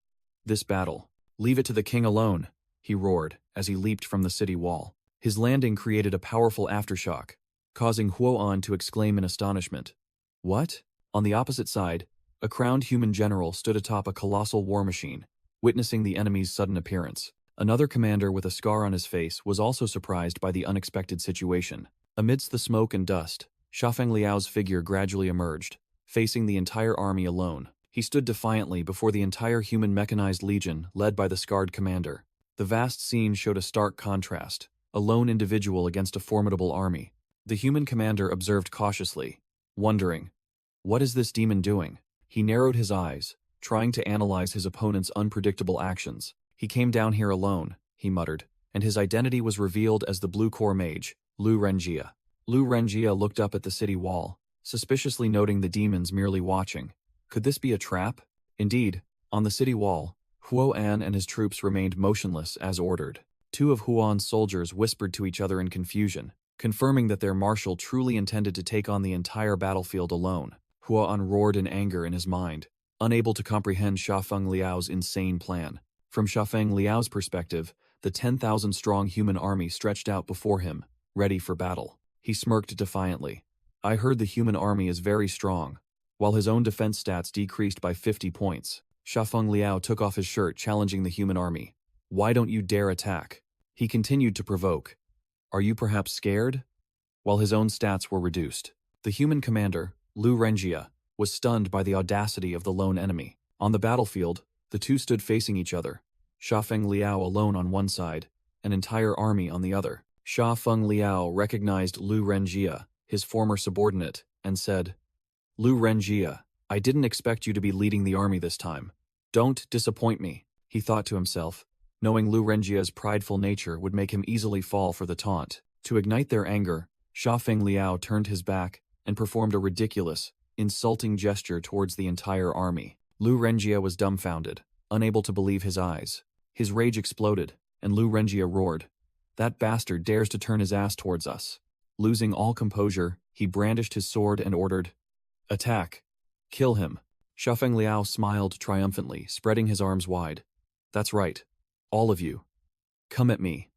"This battle, leave it to the king alone," he roared as he leaped from the city wall. His landing created a powerful aftershock, causing Huo An to exclaim in astonishment, "What?" On the opposite side, a crowned human general stood atop a colossal war machine, witnessing the enemy's sudden appearance. Another commander with a scar on his face was also surprised by the unexpected situation. Amidst the smoke and dust, Shafeng Liao's figure gradually emerged, facing the entire army alone. He stood defiantly before the entire human mechanized legion led by the scarred commander. The vast scene showed a stark contrast, a lone individual against a formidable army. The human commander observed cautiously, wondering, What is this demon doing? He narrowed his eyes, trying to analyze his opponent's unpredictable actions. He came down here alone, he muttered, and his identity was revealed as the Blue Core Mage, Lu Renjia. Lu Renjia looked up at the city wall, suspiciously noting the demons merely watching. Could this be a trap? Indeed, on the city wall, Huo-an and his troops remained motionless as ordered. Two of Huon's soldiers whispered to each other in confusion, confirming that their marshal truly intended to take on the entire battlefield alone. Huo-an roared in anger in his mind, unable to comprehend Shafeng Liao's insane plan. From Shafeng Liao's perspective, the 10,000-strong human army stretched out before him, ready for battle. He smirked defiantly. I heard the human army is very strong. While his own defense stats decreased by 50 points, Shafeng Liao took off his shirt, challenging the human army. Why don't you dare attack? He continued to provoke. Are you perhaps scared? While his own stats were reduced, the human commander, Lu Renjia, was stunned by the audacity of the lone enemy. On the battlefield, the two stood facing each other, Shafeng Liao alone on one side, an entire army on the other. Shafeng Liao recognized Lu Renjia, his former subordinate, and said, Lu Renjia, I didn't expect you to be leading the army this time. Don't disappoint me, he thought to himself, knowing Lu Renjia's prideful nature would make him easily fall for the taunt. To ignite their anger, Shafeng Liao turned his back and performed a ridiculous, insulting gesture towards the entire army. Lu Renjia was dumbfounded, unable to believe his eyes. His rage exploded, and Lu Renjia roared, That bastard dares to turn his ass towards us. Losing all composure, he brandished his sword and ordered, Attack! Kill him! Shafeng Liao smiled triumphantly, spreading his arms wide. That's right. All of you. Come at me.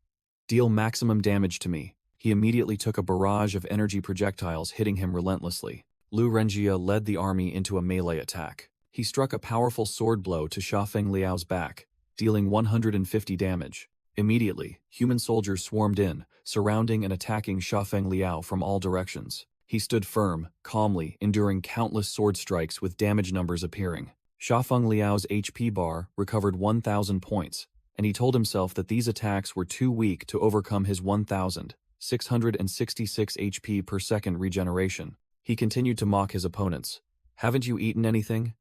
Deal maximum damage to me. He immediately took a barrage of energy projectiles, hitting him relentlessly. Lu Renjia led the army into a melee attack. He struck a powerful sword blow to Shafeng Liao's back, dealing 150 damage. Immediately, human soldiers swarmed in, surrounding and attacking Shafeng Liao from all directions. He stood firm, calmly, enduring countless sword strikes with damage numbers appearing. Shafeng Liao's HP bar recovered 1,000 points, and he told himself that these attacks were too weak to overcome his 1,666 HP per second regeneration. He continued to mock his opponents. Haven't you eaten anything?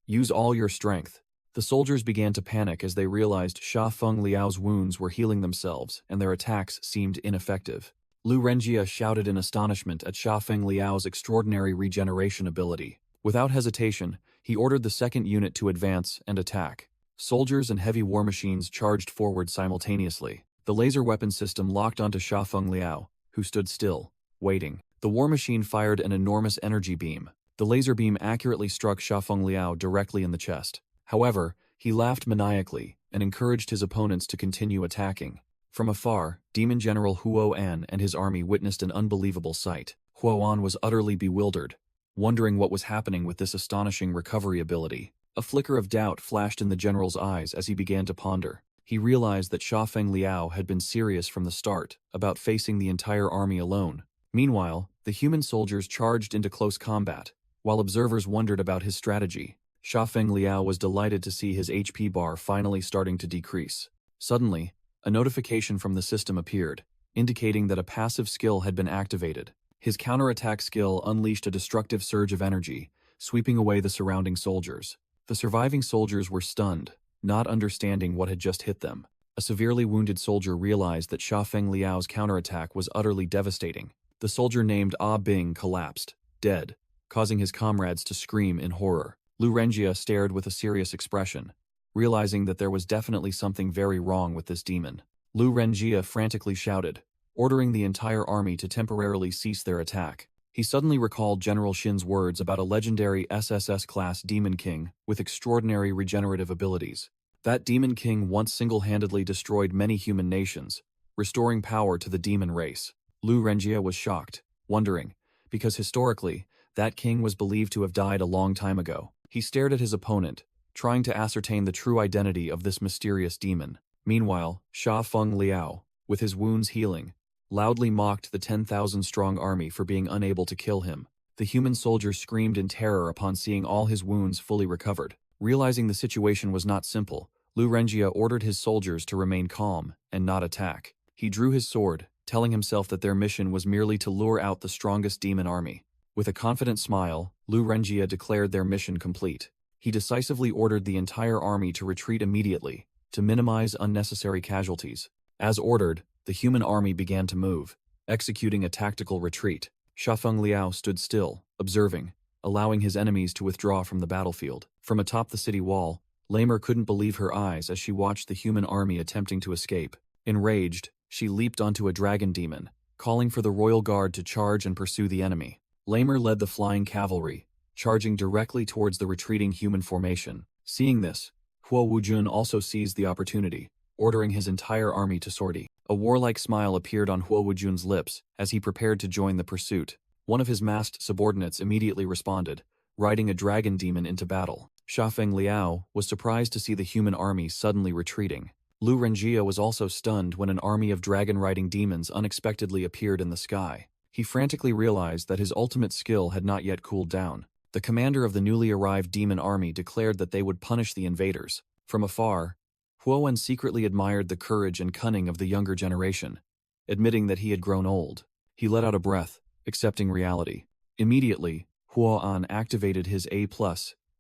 Use all your strength. The soldiers began to panic as they realized Shafeng Liao's wounds were healing themselves and their attacks seemed ineffective. Lu Renjia shouted in astonishment at Shafeng Liao's extraordinary regeneration ability. Without hesitation, he ordered the second unit to advance and attack. Soldiers and heavy war machines charged forward simultaneously. The laser weapon system locked onto Shafeng Liao, who stood still, waiting. The war machine fired an enormous energy beam. The laser beam accurately struck Shafeng Liao directly in the chest. However, he laughed maniacally and encouraged his opponents to continue attacking. From afar, Demon General Huo-an and his army witnessed an unbelievable sight. Huo-an was utterly bewildered, wondering what was happening with this astonishing recovery ability. A flicker of doubt flashed in the general's eyes as he began to ponder. He realized that Shafeng Liao had been serious from the start about facing the entire army alone. Meanwhile, the human soldiers charged into close combat, while observers wondered about his strategy. Shafeng Liao was delighted to see his HP bar finally starting to decrease. Suddenly, a notification from the system appeared, indicating that a passive skill had been activated. His counterattack skill unleashed a destructive surge of energy, sweeping away the surrounding soldiers. The surviving soldiers were stunned, not understanding what had just hit them. A severely wounded soldier realized that Shafeng Liao's counterattack was utterly devastating. The soldier named Ah Bing collapsed, dead, causing his comrades to scream in horror. Lu Renjia stared with a serious expression, realizing that there was definitely something very wrong with this demon. Lu Renjia frantically shouted, ordering the entire army to temporarily cease their attack. He suddenly recalled General Shin's words about a legendary SSS-class Demon King with extraordinary regenerative abilities. That Demon King once single-handedly destroyed many human nations, restoring power to the demon race. Lu Renjia was shocked, wondering, because historically, that king was believed to have died a long time ago. He stared at his opponent, trying to ascertain the true identity of this mysterious demon. Meanwhile, Shafeng Liao, with his wounds healing, loudly mocked the 10,000-strong army for being unable to kill him. The human soldier screamed in terror upon seeing all his wounds fully recovered. Realizing the situation was not simple, Lu Renjia ordered his soldiers to remain calm and not attack. He drew his sword, telling himself that their mission was merely to lure out the strongest demon army. With a confident smile, Lu Renjia declared their mission complete. He decisively ordered the entire army to retreat immediately, to minimize unnecessary casualties. As ordered, the human army began to move, executing a tactical retreat. Shafeng Liao stood still, observing, allowing his enemies to withdraw from the battlefield. From atop the city wall, Lamer couldn't believe her eyes as she watched the human army attempting to escape. Enraged, she leaped onto a dragon demon, calling for the royal guard to charge and pursue the enemy. Lamer led the flying cavalry, charging directly towards the retreating human formation. Seeing this, Huo Wujun also seized the opportunity, ordering his entire army to sortie. A warlike smile appeared on Huo Wujun's lips as he prepared to join the pursuit. One of his masked subordinates immediately responded, riding a dragon demon into battle. Shafeng Liao was surprised to see the human army suddenly retreating. Lu Renjia was also stunned when an army of dragon-riding demons unexpectedly appeared in the sky. He frantically realized that his ultimate skill had not yet cooled down. The commander of the newly arrived demon army declared that they would punish the invaders. From afar, Huowen secretly admired the courage and cunning of the younger generation, admitting that he had grown old. He let out a breath, accepting reality. Immediately, Huo'an activated his A+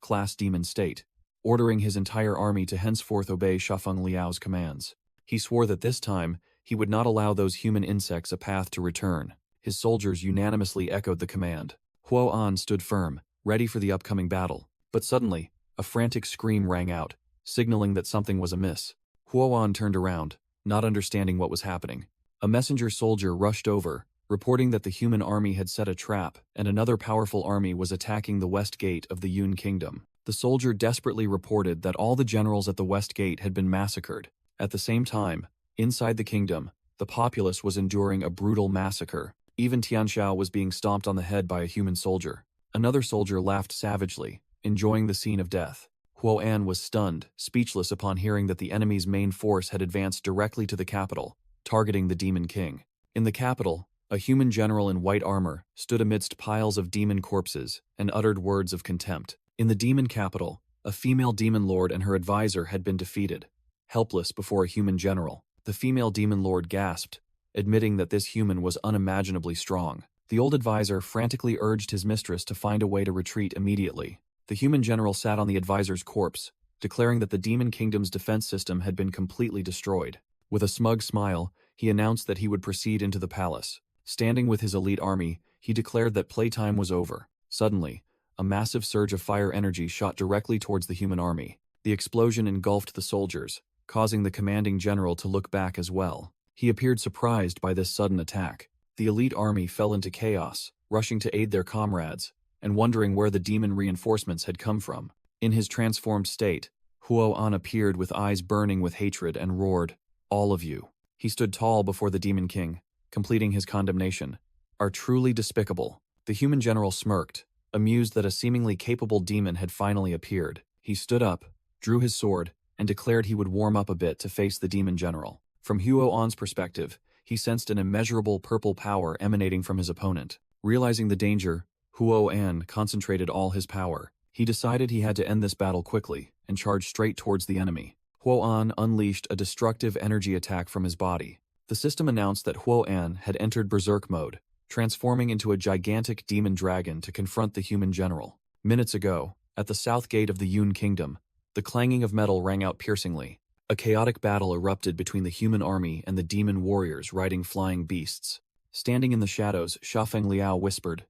class demon state, ordering his entire army to henceforth obey Shafeng Liao's commands. He swore that this time, he would not allow those human insects a path to return. His soldiers unanimously echoed the command. Huo'an stood firm, ready for the upcoming battle. But suddenly, a frantic scream rang out, signaling that something was amiss. Huo'an turned around, not understanding what was happening. A messenger soldier rushed over, reporting that the human army had set a trap and another powerful army was attacking the west gate of the Yun Kingdom. The soldier desperately reported that all the generals at the west gate had been massacred. At the same time, inside the kingdom, the populace was enduring a brutal massacre. Even Tianxiao was being stomped on the head by a human soldier. Another soldier laughed savagely, enjoying the scene of death. Huo'an was stunned, speechless upon hearing that the enemy's main force had advanced directly to the capital, targeting the Demon King. In the capital, a human general in white armor stood amidst piles of demon corpses and uttered words of contempt. In the demon capital, a female demon lord and her advisor had been defeated, helpless before a human general. The female demon lord gasped, admitting that this human was unimaginably strong. The old advisor frantically urged his mistress to find a way to retreat immediately. The human general sat on the advisor's corpse, declaring that the Demon Kingdom's defense system had been completely destroyed. With a smug smile, he announced that he would proceed into the palace. Standing with his elite army, he declared that playtime was over. Suddenly, a massive surge of fire energy shot directly towards the human army. The explosion engulfed the soldiers, causing the commanding general to look back as well. He appeared surprised by this sudden attack. The elite army fell into chaos, rushing to aid their comrades, and wondering where the demon reinforcements had come from. In his transformed state, Huo'an appeared with eyes burning with hatred and roared, "All of you." He stood tall before the Demon King, completing his condemnation, "Are truly despicable." The human general smirked, amused that a seemingly capable demon had finally appeared. He stood up, drew his sword, and declared he would warm up a bit to face the demon general. From Huo'an's perspective, he sensed an immeasurable purple power emanating from his opponent. Realizing the danger, Huo'an concentrated all his power. He decided he had to end this battle quickly and charged straight towards the enemy. Huo'an unleashed a destructive energy attack from his body. The system announced that Huo'an had entered berserk mode, transforming into a gigantic demon dragon to confront the human general. Minutes ago, at the south gate of the Yun Kingdom, the clanging of metal rang out piercingly. A chaotic battle erupted between the human army and the demon warriors riding flying beasts. Standing in the shadows, Shafeng Liao whispered,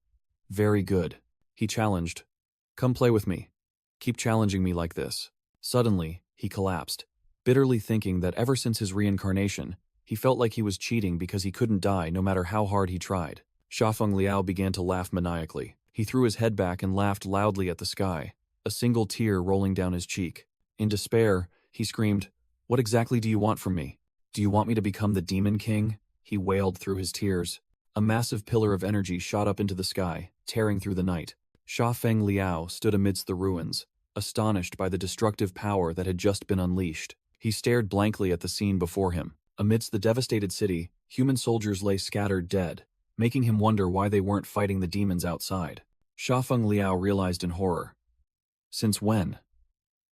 "Very good." He challenged, "Come play with me. Keep challenging me like this." Suddenly, he collapsed, bitterly thinking that ever since his reincarnation, he felt like he was cheating because he couldn't die no matter how hard he tried. Shafeng Liao began to laugh maniacally. He threw his head back and laughed loudly at the sky, a single tear rolling down his cheek. In despair, he screamed, "What exactly do you want from me? Do you want me to become the Demon King?" He wailed through his tears. A massive pillar of energy shot up into the sky, tearing through the night. Shafeng Liao stood amidst the ruins, astonished by the destructive power that had just been unleashed. He stared blankly at the scene before him. Amidst the devastated city, human soldiers lay scattered dead, making him wonder why they weren't fighting the demons outside. Shafeng Liao realized in horror. Since when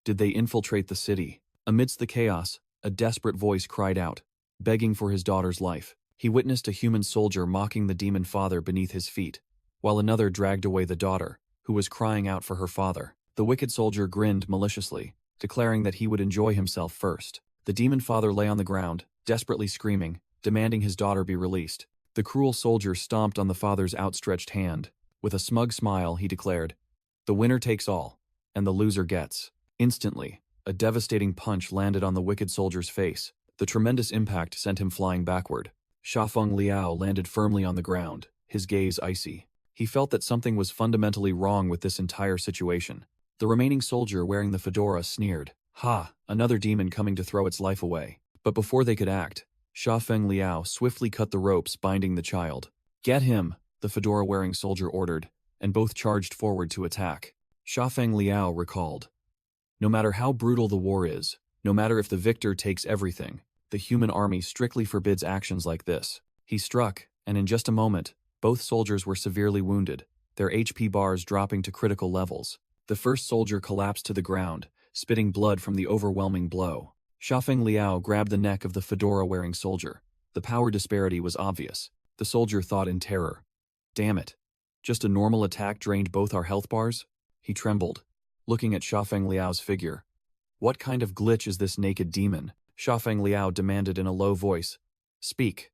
did they infiltrate the city? Amidst the chaos, a desperate voice cried out, begging for his daughter's life. He witnessed a human soldier mocking the demon father beneath his feet, while another dragged away the daughter, who was crying out for her father. The wicked soldier grinned maliciously, declaring that he would enjoy himself first. The demon father lay on the ground, desperately screaming, demanding his daughter be released. The cruel soldier stomped on the father's outstretched hand. With a smug smile, he declared, "The winner takes all, and the loser gets." Instantly, a devastating punch landed on the wicked soldier's face. The tremendous impact sent him flying backward. Shafeng Liao landed firmly on the ground, his gaze icy. He felt that something was fundamentally wrong with this entire situation. The remaining soldier wearing the fedora sneered, "Ha, another demon coming to throw its life away." But before they could act, Shafeng Liao swiftly cut the ropes binding the child. "Get him," the fedora-wearing soldier ordered, and both charged forward to attack. Shafeng Liao recalled, "No matter how brutal the war is, no matter if the victor takes everything, the human army strictly forbids actions like this." He struck, and in just a moment, both soldiers were severely wounded, their HP bars dropping to critical levels. The first soldier collapsed to the ground, spitting blood from the overwhelming blow. Shafeng Liao grabbed the neck of the fedora-wearing soldier. The power disparity was obvious. The soldier thought in terror, "Damn it. Just a normal attack drained both our health bars?" He trembled, looking at Shafeng Liao's figure. "What kind of glitch is this naked demon?" Shafeng Liao demanded in a low voice. "Speak.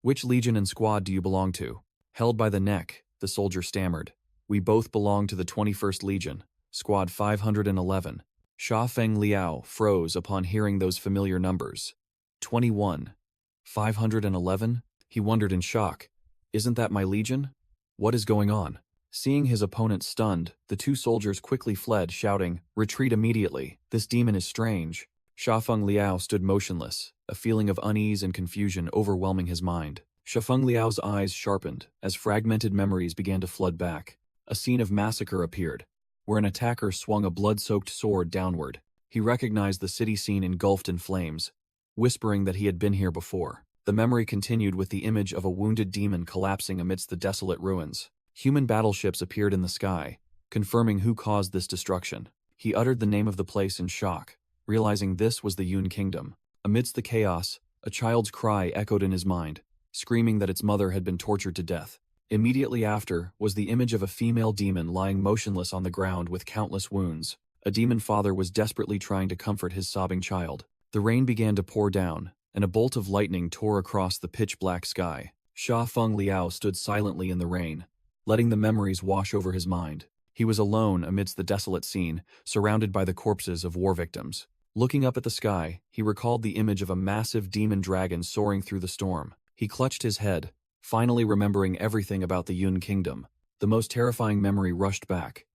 Which legion and squad do you belong to?" Held by the neck, the soldier stammered. "We both belong to the 21st Legion, Squad 511. Shafeng Liao froze upon hearing those familiar numbers. 21. 511? He wondered in shock. "Isn't that my legion? What is going on?" Seeing his opponent stunned, the two soldiers quickly fled, shouting, "Retreat immediately. This demon is strange." Shafeng Liao stood motionless, a feeling of unease and confusion overwhelming his mind. Shafeng Liao's eyes sharpened as fragmented memories began to flood back. A scene of massacre appeared, where an attacker swung a blood-soaked sword downward. He recognized the city scene engulfed in flames, whispering that he had been here before. The memory continued with the image of a wounded demon collapsing amidst the desolate ruins. Human battleships appeared in the sky, confirming who caused this destruction. He uttered the name of the place in shock, realizing this was the Yun Kingdom. Amidst the chaos, a child's cry echoed in his mind, screaming that its mother had been tortured to death. Immediately after was the image of a female demon lying motionless on the ground with countless wounds. A demon father was desperately trying to comfort his sobbing child. The rain began to pour down, and a bolt of lightning tore across the pitch-black sky. Shafeng Liao stood silently in the rain, letting the memories wash over his mind. He was alone amidst the desolate scene, surrounded by the corpses of war victims. Looking up at the sky, he recalled the image of a massive demon dragon soaring through the storm. He clutched his head, finally remembering everything about the Yun Kingdom. The most terrifying memory rushed back.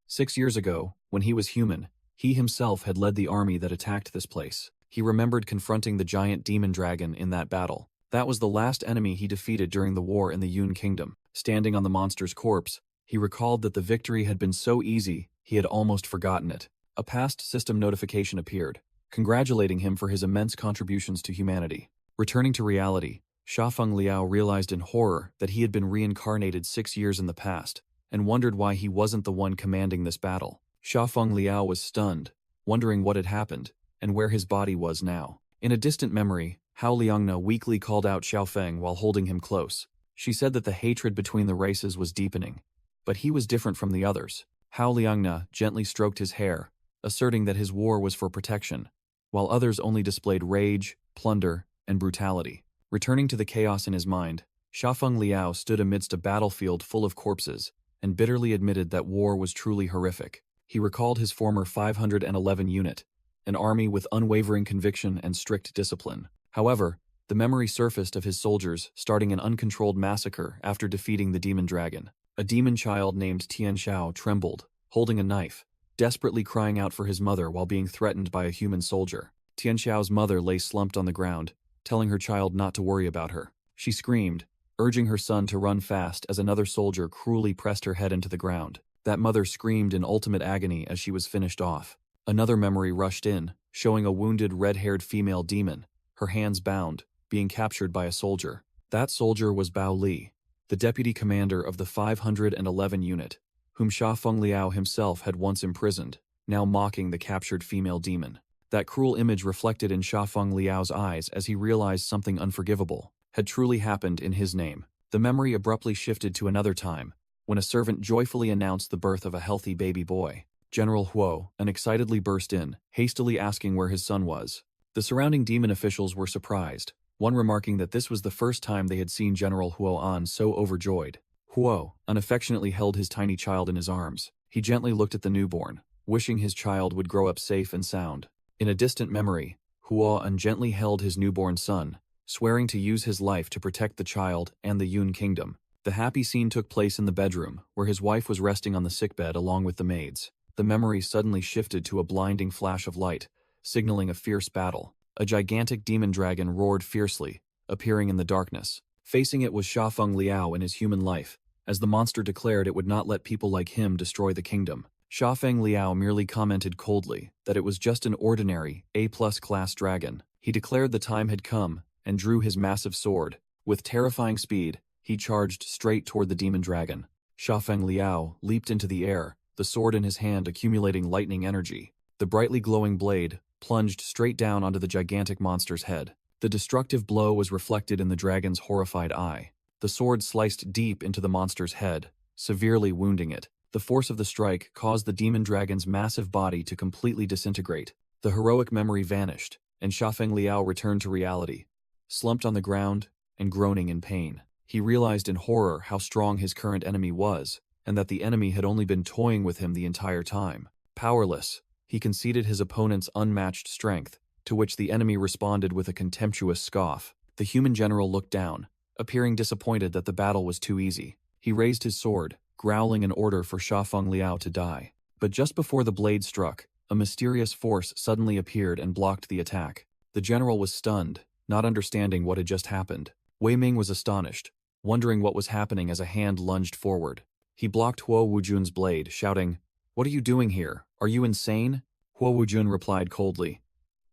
6 years ago, when he was human, he himself had led the army that attacked this place. He remembered confronting the giant demon dragon in that battle. That was the last enemy he defeated during the war in the Yun Kingdom. Standing on the monster's corpse, he recalled that the victory had been so easy, he had almost forgotten it. A past system notification appeared, congratulating him for his immense contributions to humanity. Returning to reality, Shafeng Liao realized in horror that he had been reincarnated 6 years in the past, and wondered why he wasn't the one commanding this battle. Shafeng Liao was stunned, wondering what had happened, and where his body was now. In a distant memory, Hao Liangna weakly called out Xiaofeng while holding him close. She said that the hatred between the races was deepening, but he was different from the others. Hao Liangna gently stroked his hair, asserting that his war was for protection, while others only displayed rage, plunder, and brutality. Returning to the chaos in his mind, Shafeng Liao stood amidst a battlefield full of corpses and bitterly admitted that war was truly horrific. He recalled his former 511 unit, an army with unwavering conviction and strict discipline. However, the memory surfaced of his soldiers starting an uncontrolled massacre after defeating the demon dragon. A demon child named Tian Xiao trembled, holding a knife, desperately crying out for his mother while being threatened by a human soldier. Tian Xiao's mother lay slumped on the ground, telling her child not to worry about her. She screamed, urging her son to run fast as another soldier cruelly pressed her head into the ground. That mother screamed in ultimate agony as she was finished off. Another memory rushed in, showing a wounded red-haired female demon, her hands bound, being captured by a soldier. That soldier was Bao Li, the deputy commander of the 511 unit, whom Shafeng Liao himself had once imprisoned, now mocking the captured female demon. That cruel image reflected in Shafeng Liao's eyes as he realized something unforgivable had truly happened in his name. The memory abruptly shifted to another time, when a servant joyfully announced the birth of a healthy baby boy. General Huo excitedly burst in, hastily asking where his son was. The surrounding demon officials were surprised, one remarking that this was the first time they had seen General Huo so overjoyed. Huo unaffectionately held his tiny child in his arms. He gently looked at the newborn, wishing his child would grow up safe and sound. In a distant memory, Huo gently held his newborn son, swearing to use his life to protect the child and the Yun kingdom. The happy scene took place in the bedroom, where his wife was resting on the sickbed along with the maids. The memory suddenly shifted to a blinding flash of light, signaling a fierce battle. A gigantic demon dragon roared fiercely, appearing in the darkness. Facing it was Shafeng Liao in his human life, as the monster declared it would not let people like him destroy the kingdom. Shafeng Liao merely commented coldly that it was just an ordinary A+ class dragon. He declared the time had come and drew his massive sword. With terrifying speed, he charged straight toward the demon dragon. Shafeng Liao leaped into the air, the sword in his hand accumulating lightning energy. The brightly glowing blade plunged straight down onto the gigantic monster's head. The destructive blow was reflected in the dragon's horrified eye. The sword sliced deep into the monster's head, severely wounding it. The force of the strike caused the demon dragon's massive body to completely disintegrate. The heroic memory vanished, and Shafeng Liao returned to reality, slumped on the ground and groaning in pain. He realized in horror how strong his current enemy was, and that the enemy had only been toying with him the entire time. Powerless, he conceded his opponent's unmatched strength, to which the enemy responded with a contemptuous scoff. The human general looked down, appearing disappointed that the battle was too easy. He raised his sword, growling an order for Shafeng Liao to die. But just before the blade struck, a mysterious force suddenly appeared and blocked the attack. The general was stunned, not understanding what had just happened. Wei Ming was astonished, wondering what was happening as a hand lunged forward. He blocked Huo Wujun's blade, shouting, "What are you doing here? Are you insane?" Huo Wujun replied coldly,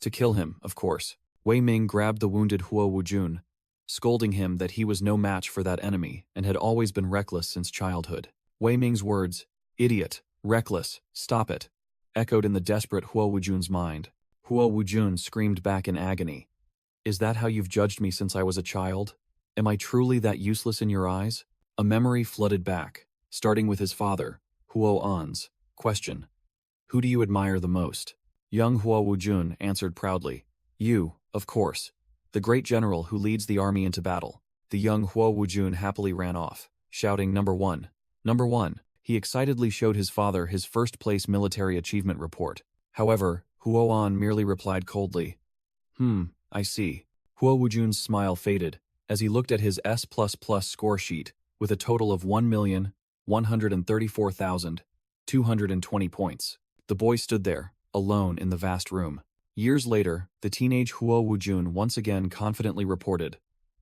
"To kill him, of course." Wei Ming grabbed the wounded Huo Wujun, scolding him that he was no match for that enemy and had always been reckless since childhood. Wei Ming's words, "Idiot, reckless, stop it," echoed in the desperate Huo Wujun's mind. Huo Wujun screamed back in agony, "Is that how you've judged me since I was a child? Am I truly that useless in your eyes?" A memory flooded back, starting with his father, Huo An's question, "Who do you admire the most?" Young Huo Wujun answered proudly, "You, of course, the great general who leads the army into battle." The young Huo Wujun happily ran off, shouting, "Number one! Number one!" He excitedly showed his father his first-place military achievement report. However, Huo An merely replied coldly, I see." Huo Wujun's smile faded as he looked at his S++ score sheet with a total of 1,134,220 points. The boy stood there, alone in the vast room. Years later, the teenage Huo Wujun once again confidently reported,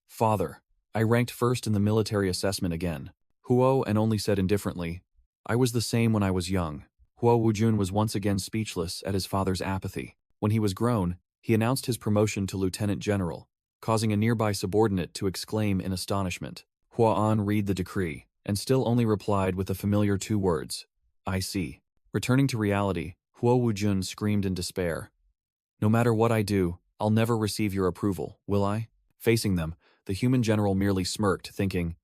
"Father, I ranked first in the military assessment again." Huo and only said indifferently, "I was the same when I was young." Huo Wujun was once again speechless at his father's apathy. When he was grown, he announced his promotion to lieutenant general, causing a nearby subordinate to exclaim in astonishment. Huo An read the decree, and still only replied with the familiar two words, "I see." Returning to reality, Huo Wujun screamed in despair, "No matter what I do, I'll never receive your approval, will I?" Facing them, the human general merely smirked, thinking,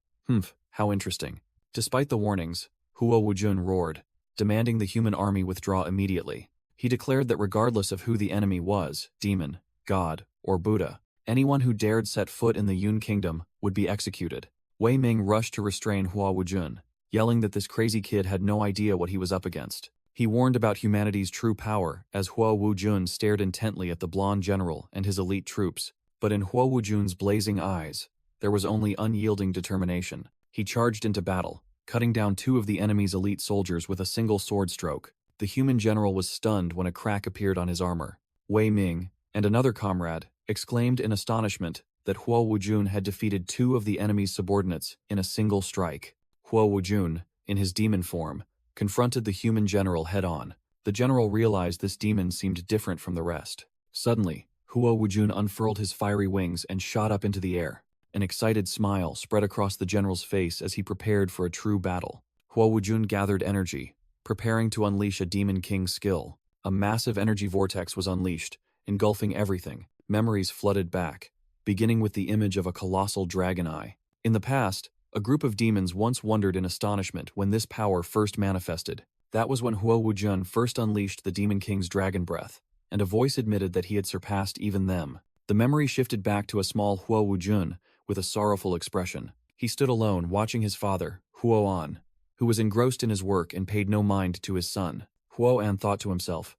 how interesting. Despite the warnings, Huo Wujun roared, demanding the human army withdraw immediately. He declared that regardless of who the enemy was, demon, god, or Buddha, anyone who dared set foot in the Yun kingdom would be executed. Wei Ming rushed to restrain Huo Wujun, yelling that this crazy kid had no idea what he was up against. He warned about humanity's true power as Huo Wujun stared intently at the blonde general and his elite troops. But in Huo Wujun's blazing eyes, there was only unyielding determination. He charged into battle, cutting down two of the enemy's elite soldiers with a single sword stroke. The human general was stunned when a crack appeared on his armor. Wei Ming and another comrade exclaimed in astonishment that Huo Wujun had defeated two of the enemy's subordinates in a single strike. Huo Wujun, in his demon form, confronted the human general head-on. The general realized this demon seemed different from the rest. Suddenly, Huo Wujun unfurled his fiery wings and shot up into the air. An excited smile spread across the general's face as he prepared for a true battle. Huo Wujun gathered energy, preparing to unleash a demon king's skill. A massive energy vortex was unleashed, engulfing everything. Memories flooded back, beginning with the image of a colossal dragon eye. In the past, A group of demons once wondered in astonishment when this power first manifested. That was when Huo Wujun first unleashed the Demon King's dragon breath, and a voice admitted that he had surpassed even them. The memory shifted back to a small Huo Wujun with a sorrowful expression. He stood alone, watching his father, Huo An, who was engrossed in his work and paid no mind to his son. Huo An thought to himself,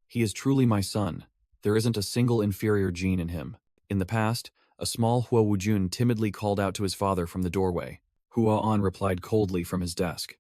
"He is truly my son. There isn't a single inferior gene in him." In the past, a small Huo Wujun timidly called out to his father from the doorway. Huo An replied coldly from his desk.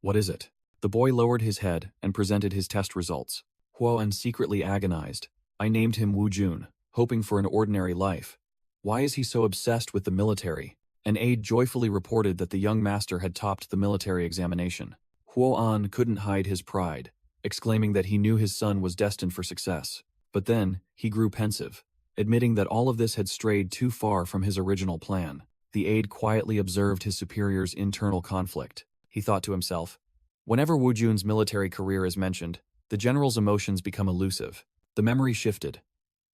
"What is it?" The boy lowered his head and presented his test results. Huo An secretly agonized. "I named him Wujun, hoping for an ordinary life. Why is he so obsessed with the military?" An aide joyfully reported that the young master had topped the military examination. Huo An couldn't hide his pride, exclaiming that he knew his son was destined for success. But then, he grew pensive, admitting that all of this had strayed too far from his original plan. The aide quietly observed his superior's internal conflict. He thought to himself, whenever Wujun's military career is mentioned, the general's emotions become elusive. The memory shifted,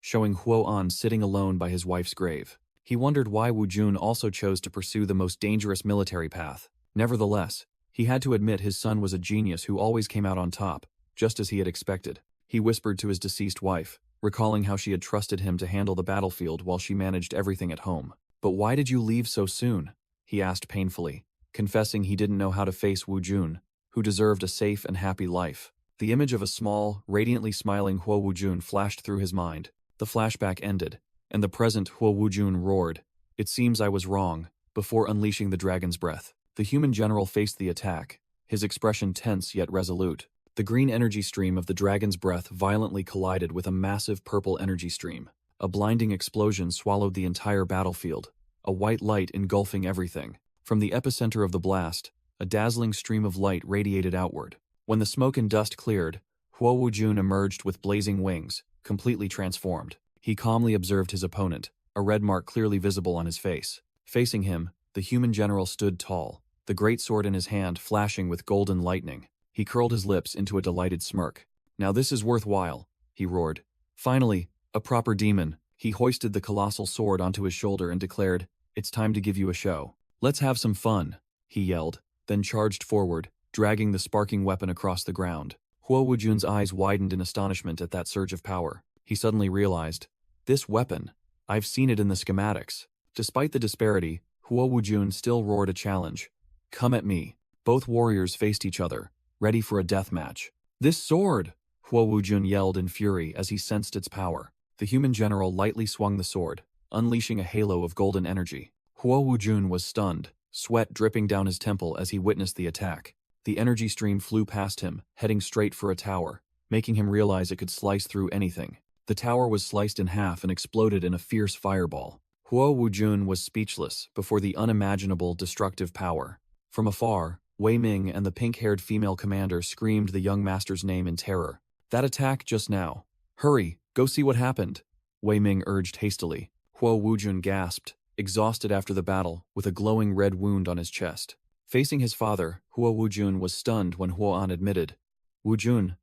showing Huo An sitting alone by his wife's grave. He wondered why Wujun also chose to pursue the most dangerous military path. Nevertheless, he had to admit his son was a genius who always came out on top, just as he had expected. He whispered to his deceased wife, recalling how she had trusted him to handle the battlefield while she managed everything at home. "But why did you leave so soon?" he asked painfully, confessing he didn't know how to face Wujun, who deserved a safe and happy life. The image of a small, radiantly smiling Huo Wujun flashed through his mind. The flashback ended, and the present Huo Wujun roared, "It seems I was wrong," before unleashing the dragon's breath. The human general faced the attack, his expression tense yet resolute. The green energy stream of the dragon's breath violently collided with a massive purple energy stream. A blinding explosion swallowed the entire battlefield, a white light engulfing everything. From the epicenter of the blast, a dazzling stream of light radiated outward. When the smoke and dust cleared, Huo Wujun emerged with blazing wings, completely transformed. He calmly observed his opponent, a red mark clearly visible on his face. Facing him, the human general stood tall, the great sword in his hand flashing with golden lightning. He curled his lips into a delighted smirk. "Now this is worthwhile," he roared. "Finally, a proper demon." He hoisted the colossal sword onto his shoulder and declared, "It's time to give you a show. Let's have some fun," he yelled, then charged forward, dragging the sparking weapon across the ground. Huo Wujun's eyes widened in astonishment at that surge of power. He suddenly realized, this weapon, I've seen it in the schematics. Despite the disparity, Huo Wujun still roared a challenge. "Come at me." Both warriors faced each other, ready for a death match. "This sword!" Huo Wujun yelled in fury as he sensed its power. The human general lightly swung the sword, unleashing a halo of golden energy. Huo Wujun was stunned, sweat dripping down his temple as he witnessed the attack. The energy stream flew past him, heading straight for a tower, making him realize it could slice through anything. The tower was sliced in half and exploded in a fierce fireball. Huo Wujun was speechless before the unimaginable destructive power. From afar, Wei Ming and the pink-haired female commander screamed the young master's name in terror. "That attack just now. Hurry, go see what happened," Wei Ming urged hastily. Huo Wujun gasped, exhausted after the battle, with a glowing red wound on his chest. Facing his father, Huo Wujun was stunned when Huo An admitted, "Wujun,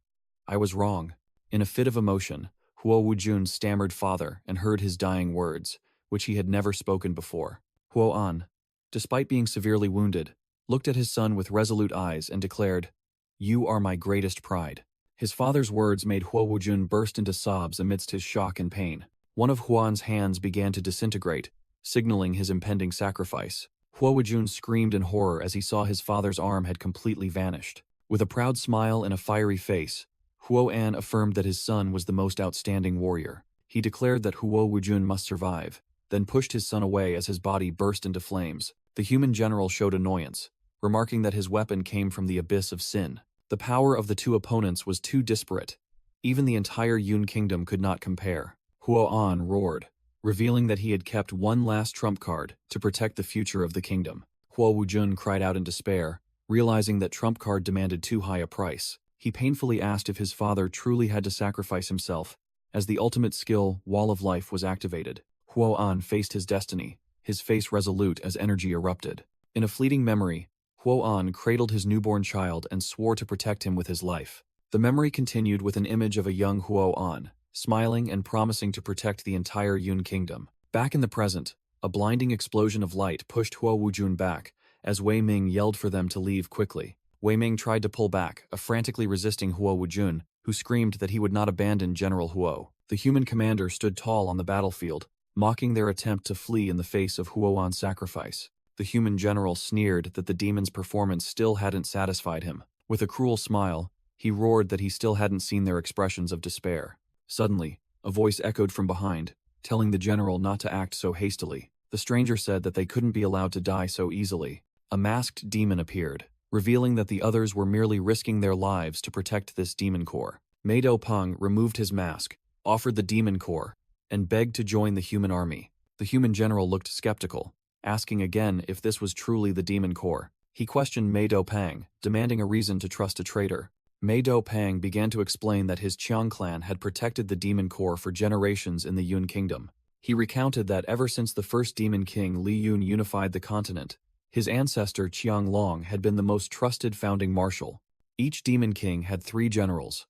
I was wrong." In a fit of emotion, Huo Wujun stammered father and heard his dying words, which he had never spoken before. Huo An, despite being severely wounded, looked at his son with resolute eyes and declared, "You are my greatest pride." His father's words made Huo Wujun burst into sobs amidst his shock and pain. One of Huan's hands began to disintegrate, signaling his impending sacrifice. Huo Wujun screamed in horror as he saw his father's arm had completely vanished. With a proud smile and a fiery face, Huo An affirmed that his son was the most outstanding warrior. He declared that Huo Wujun must survive, then pushed his son away as his body burst into flames. The human general showed annoyance, remarking that his weapon came from the abyss of sin. The power of the two opponents was too disparate. Even the entire Yun kingdom could not compare. Huo An roared, revealing that he had kept one last trump card to protect the future of the kingdom. Huo Wujun cried out in despair, realizing that trump card demanded too high a price. He painfully asked if his father truly had to sacrifice himself, as the ultimate skill, Wall of Life, was activated. Huo An faced his destiny, his face resolute as energy erupted. In a fleeting memory, Huo An cradled his newborn child and swore to protect him with his life. The memory continued with an image of a young Huo An, smiling and promising to protect the entire Yun kingdom. Back in the present, a blinding explosion of light pushed Huo Wujun back, as Wei Ming yelled for them to leave quickly. Wei Ming tried to pull back, frantically resisting Huo Wujun, who screamed that he would not abandon General Huo. The human commander stood tall on the battlefield, mocking their attempt to flee in the face of Huoan's sacrifice. The human general sneered that the demon's performance still hadn't satisfied him. With a cruel smile, he roared that he still hadn't seen their expressions of despair. Suddenly, a voice echoed from behind, telling the general not to act so hastily. The stranger said that they couldn't be allowed to die so easily. A masked demon appeared, revealing that the others were merely risking their lives to protect this demon core. Meido Peng removed his mask, offered the demon core, and begged to join the human army. The human general looked skeptical, asking again if this was truly the demon core. He questioned Meido Peng, demanding a reason to trust a traitor. Meido Peng began to explain that his Qiang clan had protected the demon core for generations in the Yun kingdom. He recounted that ever since the first demon king Li Yun unified the continent, his ancestor Qiang Long had been the most trusted founding marshal. Each demon king had 3 generals,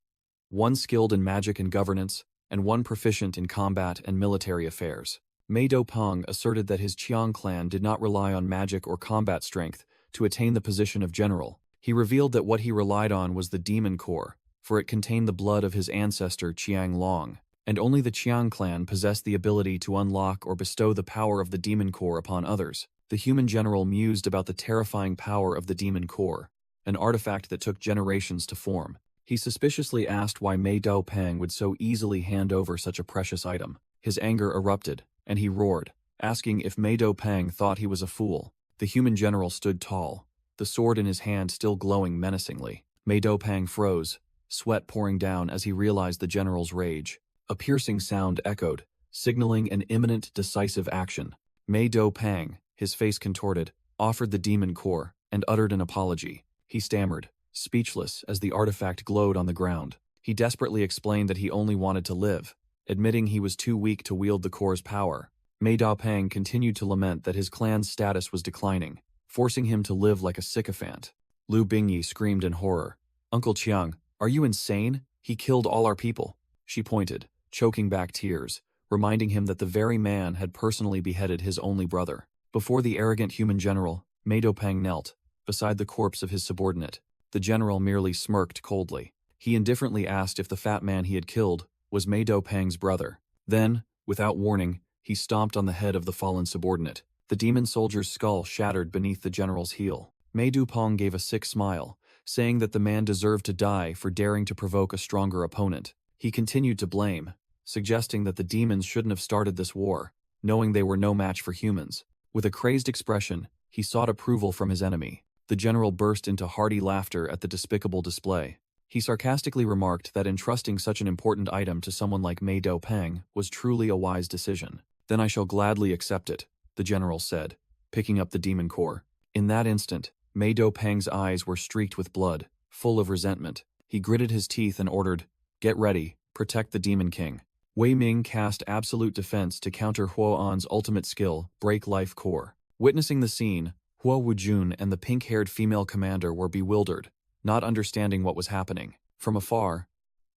one skilled in magic and governance, and one proficient in combat and military affairs. Meido Peng asserted that his Qiang clan did not rely on magic or combat strength to attain the position of general. He revealed that what he relied on was the demon core, for it contained the blood of his ancestor Qiang Long, and only the Qiang clan possessed the ability to unlock or bestow the power of the demon core upon others. The human general mused about the terrifying power of the demon core, an artifact that took generations to form. He suspiciously asked why Meido Peng would so easily hand over such a precious item. His anger erupted, and he roared, asking if Meido Peng thought he was a fool. The human general stood tall, the sword in his hand still glowing menacingly. Meido Peng froze, sweat pouring down as he realized the general's rage. A piercing sound echoed, signaling an imminent, decisive action. Meido Peng, his face contorted, offered the demon core, and uttered an apology. He stammered, speechless as the artifact glowed on the ground. He desperately explained that he only wanted to live, admitting he was too weak to wield the core's power. Meido Peng continued to lament that his clan's status was declining, forcing him to live like a sycophant. Lu Bingyi screamed in horror. "Uncle Qiang, are you insane? He killed all our people." She pointed, choking back tears, reminding him that the very man had personally beheaded his only brother. Before the arrogant human general, Meido Peng knelt, beside the corpse of his subordinate. The general merely smirked coldly. He indifferently asked if the fat man he had killed was Meido Peng's brother. Then, without warning, he stomped on the head of the fallen subordinate. The demon soldier's skull shattered beneath the general's heel. Meido Peng gave a sick smile, saying that the man deserved to die for daring to provoke a stronger opponent. He continued to blame, suggesting that the demons shouldn't have started this war, knowing they were no match for humans. With a crazed expression, he sought approval from his enemy. The general burst into hearty laughter at the despicable display. He sarcastically remarked that entrusting such an important item to someone like Meido Peng was truly a wise decision. "Then I shall gladly accept it," the general said, picking up the demon core. In that instant, Meido Peng's eyes were streaked with blood, full of resentment. He gritted his teeth and ordered, "Get ready, protect the demon king." Wei Ming cast absolute defense to counter Huoan's ultimate skill, Break Life Core. Witnessing the scene, Huo Wujun and the pink-haired female commander were bewildered, not understanding what was happening. From afar,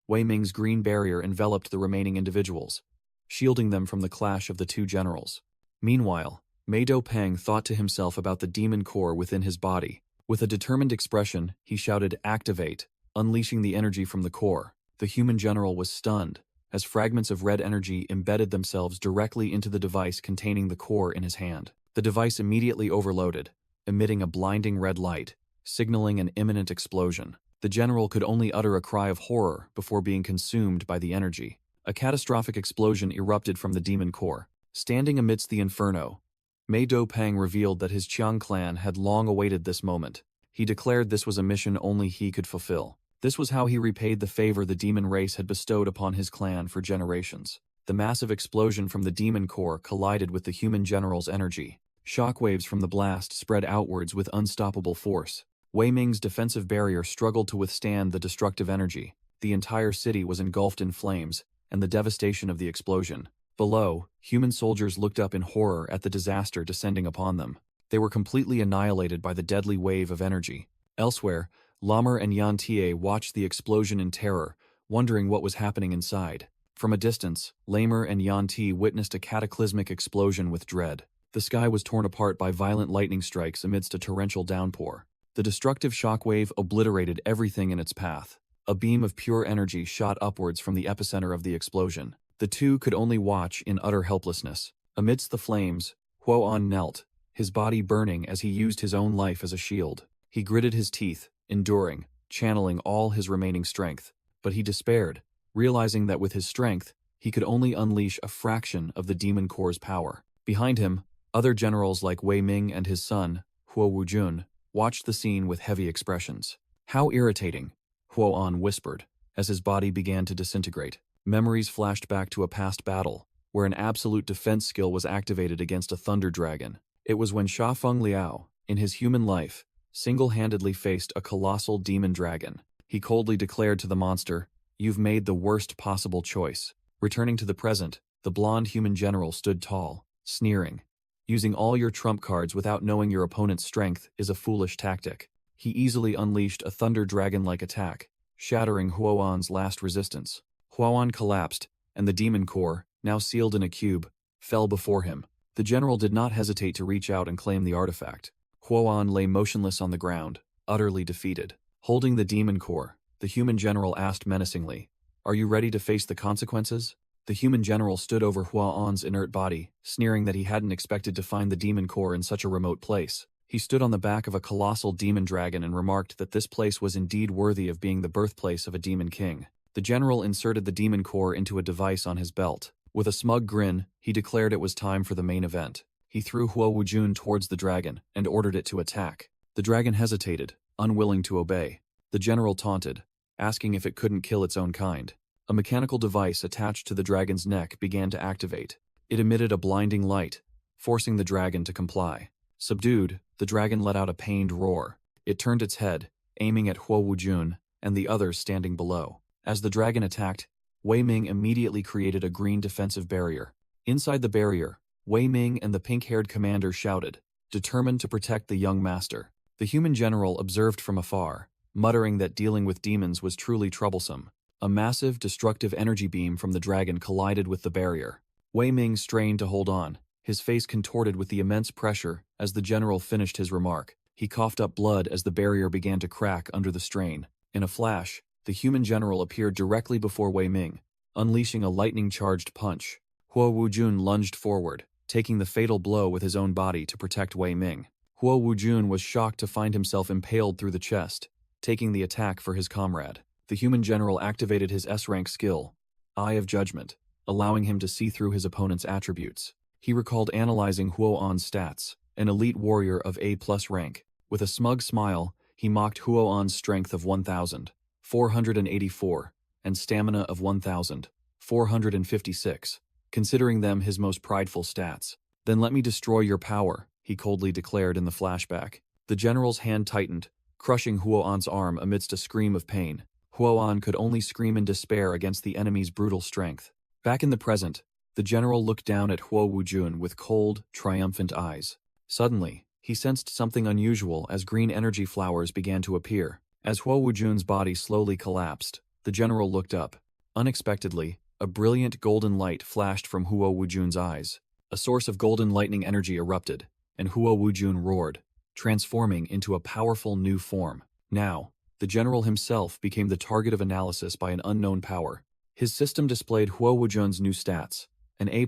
Wei Ming's green barrier enveloped the remaining individuals, shielding them from the clash of the two generals. Meanwhile, Meido Peng thought to himself about the demon core within his body. With a determined expression, he shouted, "Activate," unleashing the energy from the core. The human general was stunned, as fragments of red energy embedded themselves directly into the device containing the core in his hand. The device immediately overloaded, emitting a blinding red light, signaling an imminent explosion. The general could only utter a cry of horror before being consumed by the energy. A catastrophic explosion erupted from the demon core. Standing amidst the inferno, Meido Peng revealed that his Qiang clan had long awaited this moment. He declared this was a mission only he could fulfill. This was how he repaid the favor the demon race had bestowed upon his clan for generations. The massive explosion from the demon core collided with the human general's energy. Shockwaves from the blast spread outwards with unstoppable force. Wei Ming's defensive barrier struggled to withstand the destructive energy. The entire city was engulfed in flames, and the devastation of the explosion. Below, human soldiers looked up in horror at the disaster descending upon them. They were completely annihilated by the deadly wave of energy. Elsewhere, Lamer and Yan Tie watched the explosion in terror, wondering what was happening inside. From a distance, Lamer and Yan Tie witnessed a cataclysmic explosion with dread. The sky was torn apart by violent lightning strikes amidst a torrential downpour. The destructive shockwave obliterated everything in its path. A beam of pure energy shot upwards from the epicenter of the explosion. The two could only watch in utter helplessness. Amidst the flames, Huo-an knelt, his body burning as he used his own life as a shield. He gritted his teeth, enduring, channeling all his remaining strength. But he despaired, realizing that with his strength, he could only unleash a fraction of the Demon Core's power. Behind him, other generals like Wei Ming and his son, Huo Wujun, watched the scene with heavy expressions. "How irritating," Huo-an whispered, as his body began to disintegrate. Memories flashed back to a past battle, where an absolute defense skill was activated against a thunder dragon. It was when Sha Feng Liao, in his human life, single-handedly faced a colossal demon dragon. He coldly declared to the monster, "You've made the worst possible choice." Returning to the present, the blonde human general stood tall, sneering. Using all your trump cards without knowing your opponent's strength is a foolish tactic. He easily unleashed a thunder dragon-like attack, shattering Huo-an's last resistance. Huo-an collapsed, and the demon core, now sealed in a cube, fell before him. The general did not hesitate to reach out and claim the artifact. Huo-an lay motionless on the ground, utterly defeated. Holding the demon core, the human general asked menacingly, "Are you ready to face the consequences?" The human general stood over Huo-an's inert body, sneering that he hadn't expected to find the demon core in such a remote place. He stood on the back of a colossal demon dragon and remarked that this place was indeed worthy of being the birthplace of a demon king. The general inserted the demon core into a device on his belt. With a smug grin, he declared it was time for the main event. He threw Huo Wujun towards the dragon and ordered it to attack. The dragon hesitated, unwilling to obey. The general taunted, asking if it couldn't kill its own kind. A mechanical device attached to the dragon's neck began to activate. It emitted a blinding light, forcing the dragon to comply. Subdued, the dragon let out a pained roar. It turned its head, aiming at Huo Wujun and the others standing below. As the dragon attacked, Wei Ming immediately created a green defensive barrier. Inside the barrier, Wei Ming and the pink-haired commander shouted, determined to protect the young master. The human general observed from afar, muttering that dealing with demons was truly troublesome. A massive, destructive energy beam from the dragon collided with the barrier. Wei Ming strained to hold on, his face contorted with the immense pressure as the general finished his remark. He coughed up blood as the barrier began to crack under the strain. In a flash, the human general appeared directly before Wei Ming, unleashing a lightning-charged punch. Huo Wujun lunged forward, taking the fatal blow with his own body to protect Wei Ming. Huo Wujun was shocked to find himself impaled through the chest, taking the attack for his comrade. The human general activated his S-rank skill, Eye of Judgment, allowing him to see through his opponent's attributes. He recalled analyzing Huo-an's stats, an elite warrior of A+ rank. With a smug smile, he mocked Huo-an's strength of 1,484 and stamina of 1,456, considering them his most prideful stats. "Then let me destroy your power," he coldly declared in the flashback. The general's hand tightened, crushing Huo-an's arm amidst a scream of pain. Huo-an could only scream in despair against the enemy's brutal strength. Back in the present, the general looked down at Huo Wujun with cold, triumphant eyes. Suddenly, he sensed something unusual as green energy flowers began to appear. As Huo Wujun's body slowly collapsed, the general looked up. Unexpectedly, a brilliant golden light flashed from Huo Wujun's eyes. A source of golden lightning energy erupted, and Huo Wujun roared, transforming into a powerful new form. Now, the general himself became the target of analysis by an unknown power. His system displayed Huo Wujun's new stats, an A+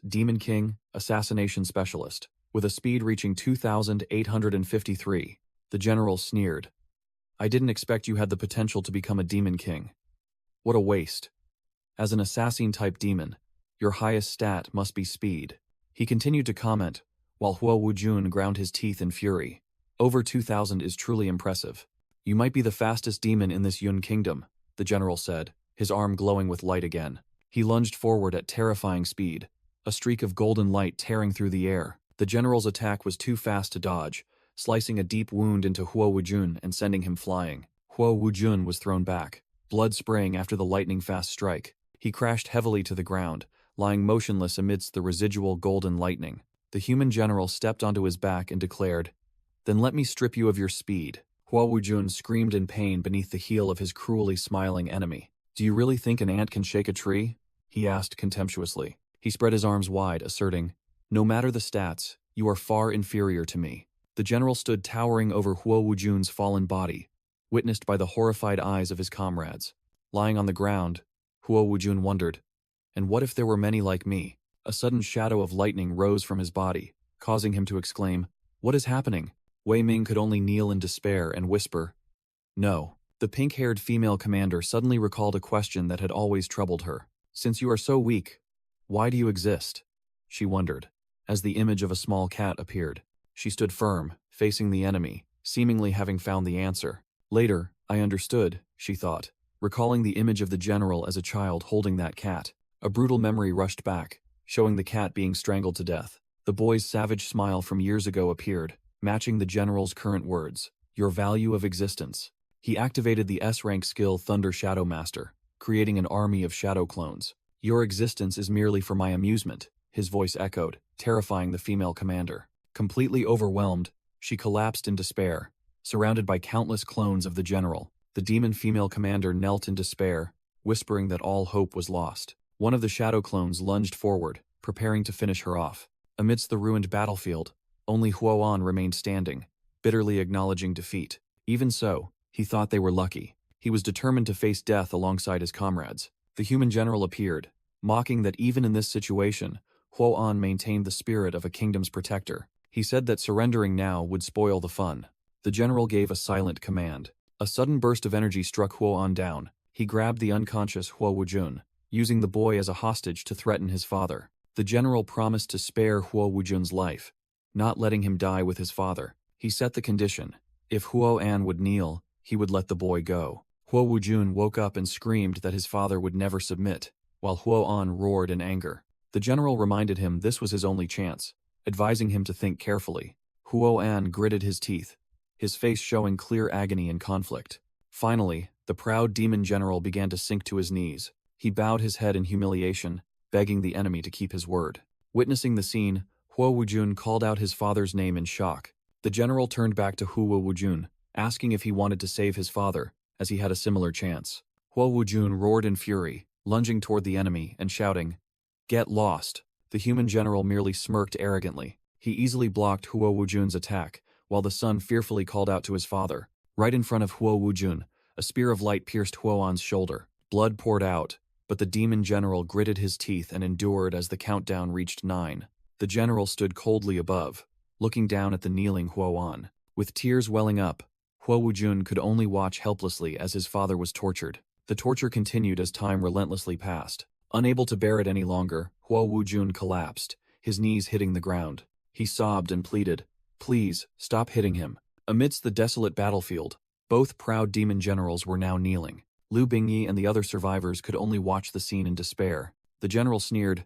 Demon King, Assassination Specialist, with a speed reaching 2,853. The general sneered. "I didn't expect you had the potential to become a Demon King. What a waste. As an assassin-type demon, your highest stat must be speed." He continued to comment, while Huo Wujun ground his teeth in fury. "Over 2,000 is truly impressive. You might be the fastest demon in this Yun kingdom," the general said, his arm glowing with light again. He lunged forward at terrifying speed, a streak of golden light tearing through the air. The general's attack was too fast to dodge, slicing a deep wound into Huo Wujun and sending him flying. Huo Wujun was thrown back, blood spraying after the lightning-fast strike. He crashed heavily to the ground, lying motionless amidst the residual golden lightning. The human general stepped onto his back and declared, "Then let me strip you of your speed." Huo Wujun screamed in pain beneath the heel of his cruelly smiling enemy. "Do you really think an ant can shake a tree?" he asked contemptuously. He spread his arms wide, asserting, "No matter the stats, You are far inferior to me. The general stood towering over Huo Wujun's fallen body, witnessed by the horrified eyes of his comrades. Lying on the ground, Huo Wujun wondered, and what if there were many like me? A sudden shadow of lightning rose from his body, causing him to exclaim, "What is happening?" Wei Ming could only kneel in despair and whisper, "No." The pink-haired female commander suddenly recalled a question that had always troubled her. "Since you are so weak, why do you exist?" she wondered, as the image of a small cat appeared. She stood firm, facing the enemy, seemingly having found the answer. Later, I understood, she thought, recalling the image of the general as a child holding that cat. A brutal memory rushed back, showing the cat being strangled to death. The boy's savage smile from years ago appeared, matching the general's current words. Your value of existence. He activated the S-rank skill Thunder Shadow Master, creating an army of shadow clones. Your existence is merely for my amusement, his voice echoed, terrifying the female commander. Completely overwhelmed, she collapsed in despair, surrounded by countless clones of the general. The demon female commander knelt in despair, whispering that all hope was lost. One of the shadow clones lunged forward, preparing to finish her off. Amidst the ruined battlefield, only Huoan remained standing, bitterly acknowledging defeat. Even so, he thought they were lucky. He was determined to face death alongside his comrades. The human general appeared, mocking that even in this situation, Huoan maintained the spirit of a kingdom's protector. He said that surrendering now would spoil the fun. The general gave a silent command. A sudden burst of energy struck Huoan down. He grabbed the unconscious Huo Wujun, using the boy as a hostage to threaten his father. The general promised to spare Huo Wujun's life, not letting him die with his father. He set the condition. If Huoan would kneel, he would let the boy go. Huo Wujun woke up and screamed that his father would never submit, while Huoan roared in anger. The general reminded him this was his only chance, advising him to think carefully. Huoan gritted his teeth, his face showing clear agony and conflict. Finally, the proud demon general began to sink to his knees. He bowed his head in humiliation, begging the enemy to keep his word. Witnessing the scene, Huo Wujun called out his father's name in shock. The general turned back to Huo Wujun, asking if he wanted to save his father, as he had a similar chance. Huo Wujun roared in fury, lunging toward the enemy and shouting, "Get lost." The human general merely smirked arrogantly. He easily blocked Huo Wujun's attack, while the son fearfully called out to his father. Right in front of Huo Wujun, a spear of light pierced Huoan's shoulder. Blood poured out, but the demon general gritted his teeth and endured as the countdown reached 9. The general stood coldly above, looking down at the kneeling Huoan. With tears welling up, Huo Wujun could only watch helplessly as his father was tortured. The torture continued as time relentlessly passed. Unable to bear it any longer, Huo Wujun collapsed, his knees hitting the ground. He sobbed and pleaded, "Please, stop hitting him." Amidst the desolate battlefield, both proud demon generals were now kneeling. Lu Bingyi and the other survivors could only watch the scene in despair. The general sneered,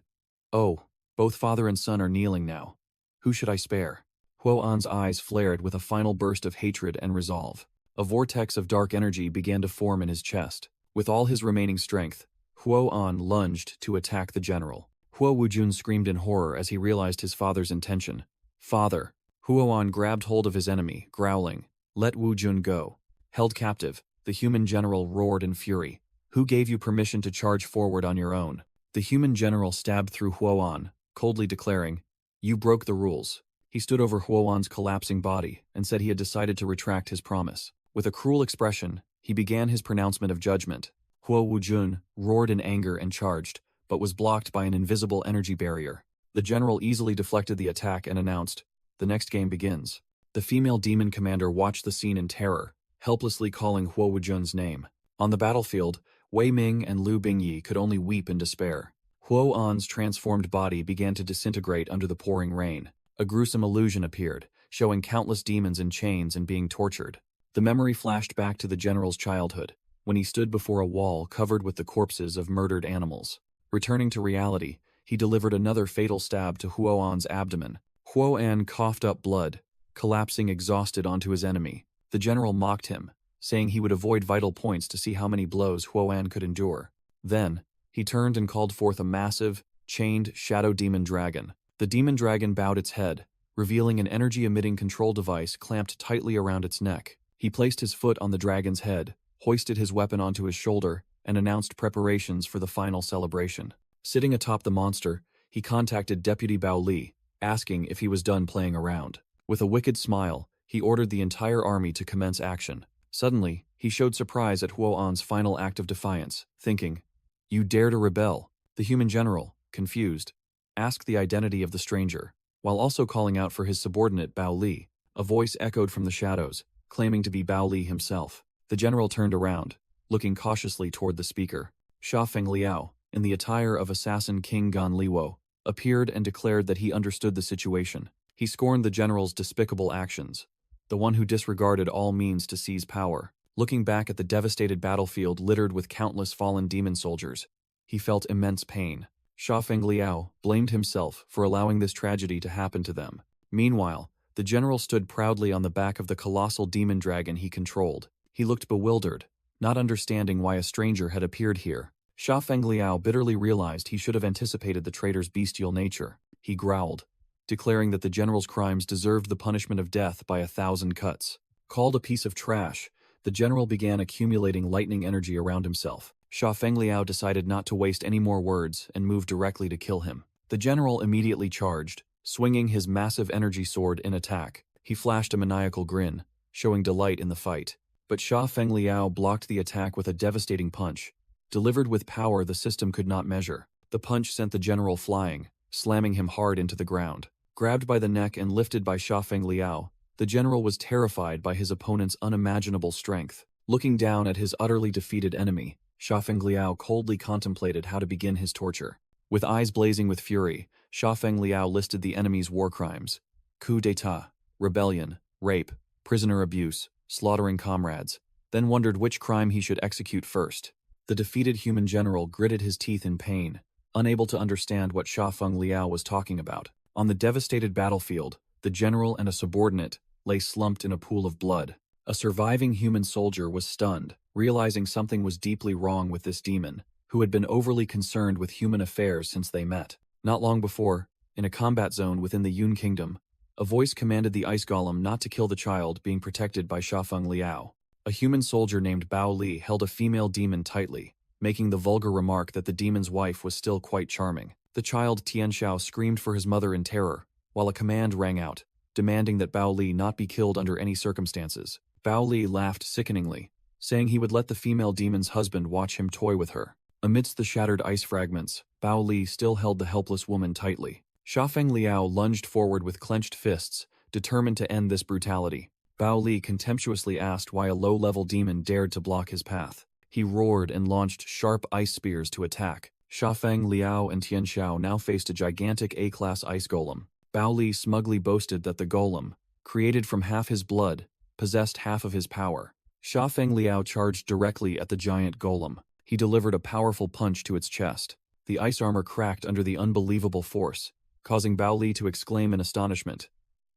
"Oh, both father and son are kneeling now. Who should I spare?" Huoan's eyes flared with a final burst of hatred and resolve. A vortex of dark energy began to form in his chest. With all his remaining strength, Huoan lunged to attack the general. Huo Wujun screamed in horror as he realized his father's intention. "Father!" Huoan grabbed hold of his enemy, growling, "Let Wujun go." Held captive, the human general roared in fury. "Who gave you permission to charge forward on your own?" The human general stabbed through Huoan, coldly declaring, "You broke the rules." He stood over Huoan's collapsing body and said he had decided to retract his promise. With a cruel expression, he began his pronouncement of judgment. Huo Wujun roared in anger and charged, but was blocked by an invisible energy barrier. The general easily deflected the attack and announced, "The next game begins." The female demon commander watched the scene in terror, helplessly calling Huo Wujun's name. On the battlefield, Wei Ming and Lu Bingyi could only weep in despair. Huoan's transformed body began to disintegrate under the pouring rain. A gruesome illusion appeared, showing countless demons in chains and being tortured. The memory flashed back to the general's childhood, when he stood before a wall covered with the corpses of murdered animals. Returning to reality, he delivered another fatal stab to Huoan's abdomen. Huoan coughed up blood, collapsing exhausted onto his enemy. The general mocked him, saying he would avoid vital points to see how many blows Huoan could endure. Then, he turned and called forth a massive, chained shadow demon dragon. The demon dragon bowed its head, revealing an energy-emitting control device clamped tightly around its neck. He placed his foot on the dragon's head, hoisted his weapon onto his shoulder, and announced preparations for the final celebration. Sitting atop the monster, he contacted Deputy Bao Li, asking if he was done playing around. With a wicked smile, he ordered the entire army to commence action. Suddenly, he showed surprise at Huo'an's final act of defiance, thinking, "You dare to rebel?" The human general, confused, asked the identity of the stranger, while also calling out for his subordinate Bao Li. A voice echoed from the shadows, claiming to be Bao Li himself. The general turned around, looking cautiously toward the speaker. Sha Feng Liao, in the attire of assassin King Gan Liwo, appeared and declared that he understood the situation. He scorned the general's despicable actions, the one who disregarded all means to seize power. Looking back at the devastated battlefield littered with countless fallen demon soldiers, he felt immense pain. Sha Feng Liao blamed himself for allowing this tragedy to happen to them. Meanwhile, the general stood proudly on the back of the colossal demon dragon he controlled. He looked bewildered, not understanding why a stranger had appeared here. Sha Feng Liao bitterly realized he should have anticipated the traitor's bestial nature. He growled, declaring that the general's crimes deserved the punishment of death by 1,000 cuts. Called a piece of trash, the general began accumulating lightning energy around himself. Sha Feng Liao decided not to waste any more words and moved directly to kill him. The general immediately charged, swinging his massive energy sword in attack. He flashed a maniacal grin, showing delight in the fight. But Sha Feng Liao blocked the attack with a devastating punch, delivered with power the system could not measure. The punch sent the general flying, slamming him hard into the ground. Grabbed by the neck and lifted by Sha Feng Liao, the general was terrified by his opponent's unimaginable strength. Looking down at his utterly defeated enemy, Sha Feng Liao coldly contemplated how to begin his torture. With eyes blazing with fury, Sha Feng Liao listed the enemy's war crimes: coup d'état, rebellion, rape, prisoner abuse, slaughtering comrades, then wondered which crime he should execute first. The defeated human general gritted his teeth in pain, unable to understand what Sha Feng Liao was talking about. On the devastated battlefield, the general and a subordinate lay slumped in a pool of blood. A surviving human soldier was stunned, realizing something was deeply wrong with this demon, who had been overly concerned with human affairs since they met. Not long before, in a combat zone within the Yun Kingdom, a voice commanded the ice golem not to kill the child being protected by Sha Feng Liao. A human soldier named Bao Li held a female demon tightly, making the vulgar remark that the demon's wife was still quite charming. The child Tianxiao screamed for his mother in terror, while a command rang out, demanding that Bao Li not be killed under any circumstances. Bao Li laughed sickeningly, saying he would let the female demon's husband watch him toy with her. Amidst the shattered ice fragments, Bao Li still held the helpless woman tightly. Sha Feng Liao lunged forward with clenched fists, determined to end this brutality. Bao Li contemptuously asked why a low-level demon dared to block his path. He roared and launched sharp ice spears to attack. Sha Feng Liao and Tianxiao now faced a gigantic A-class ice golem. Bao Li smugly boasted that the golem, created from half his blood, possessed half of his power. Sha Feng Liao charged directly at the giant golem. He delivered a powerful punch to its chest. The ice armor cracked under the unbelievable force, causing Bao Li to exclaim in astonishment.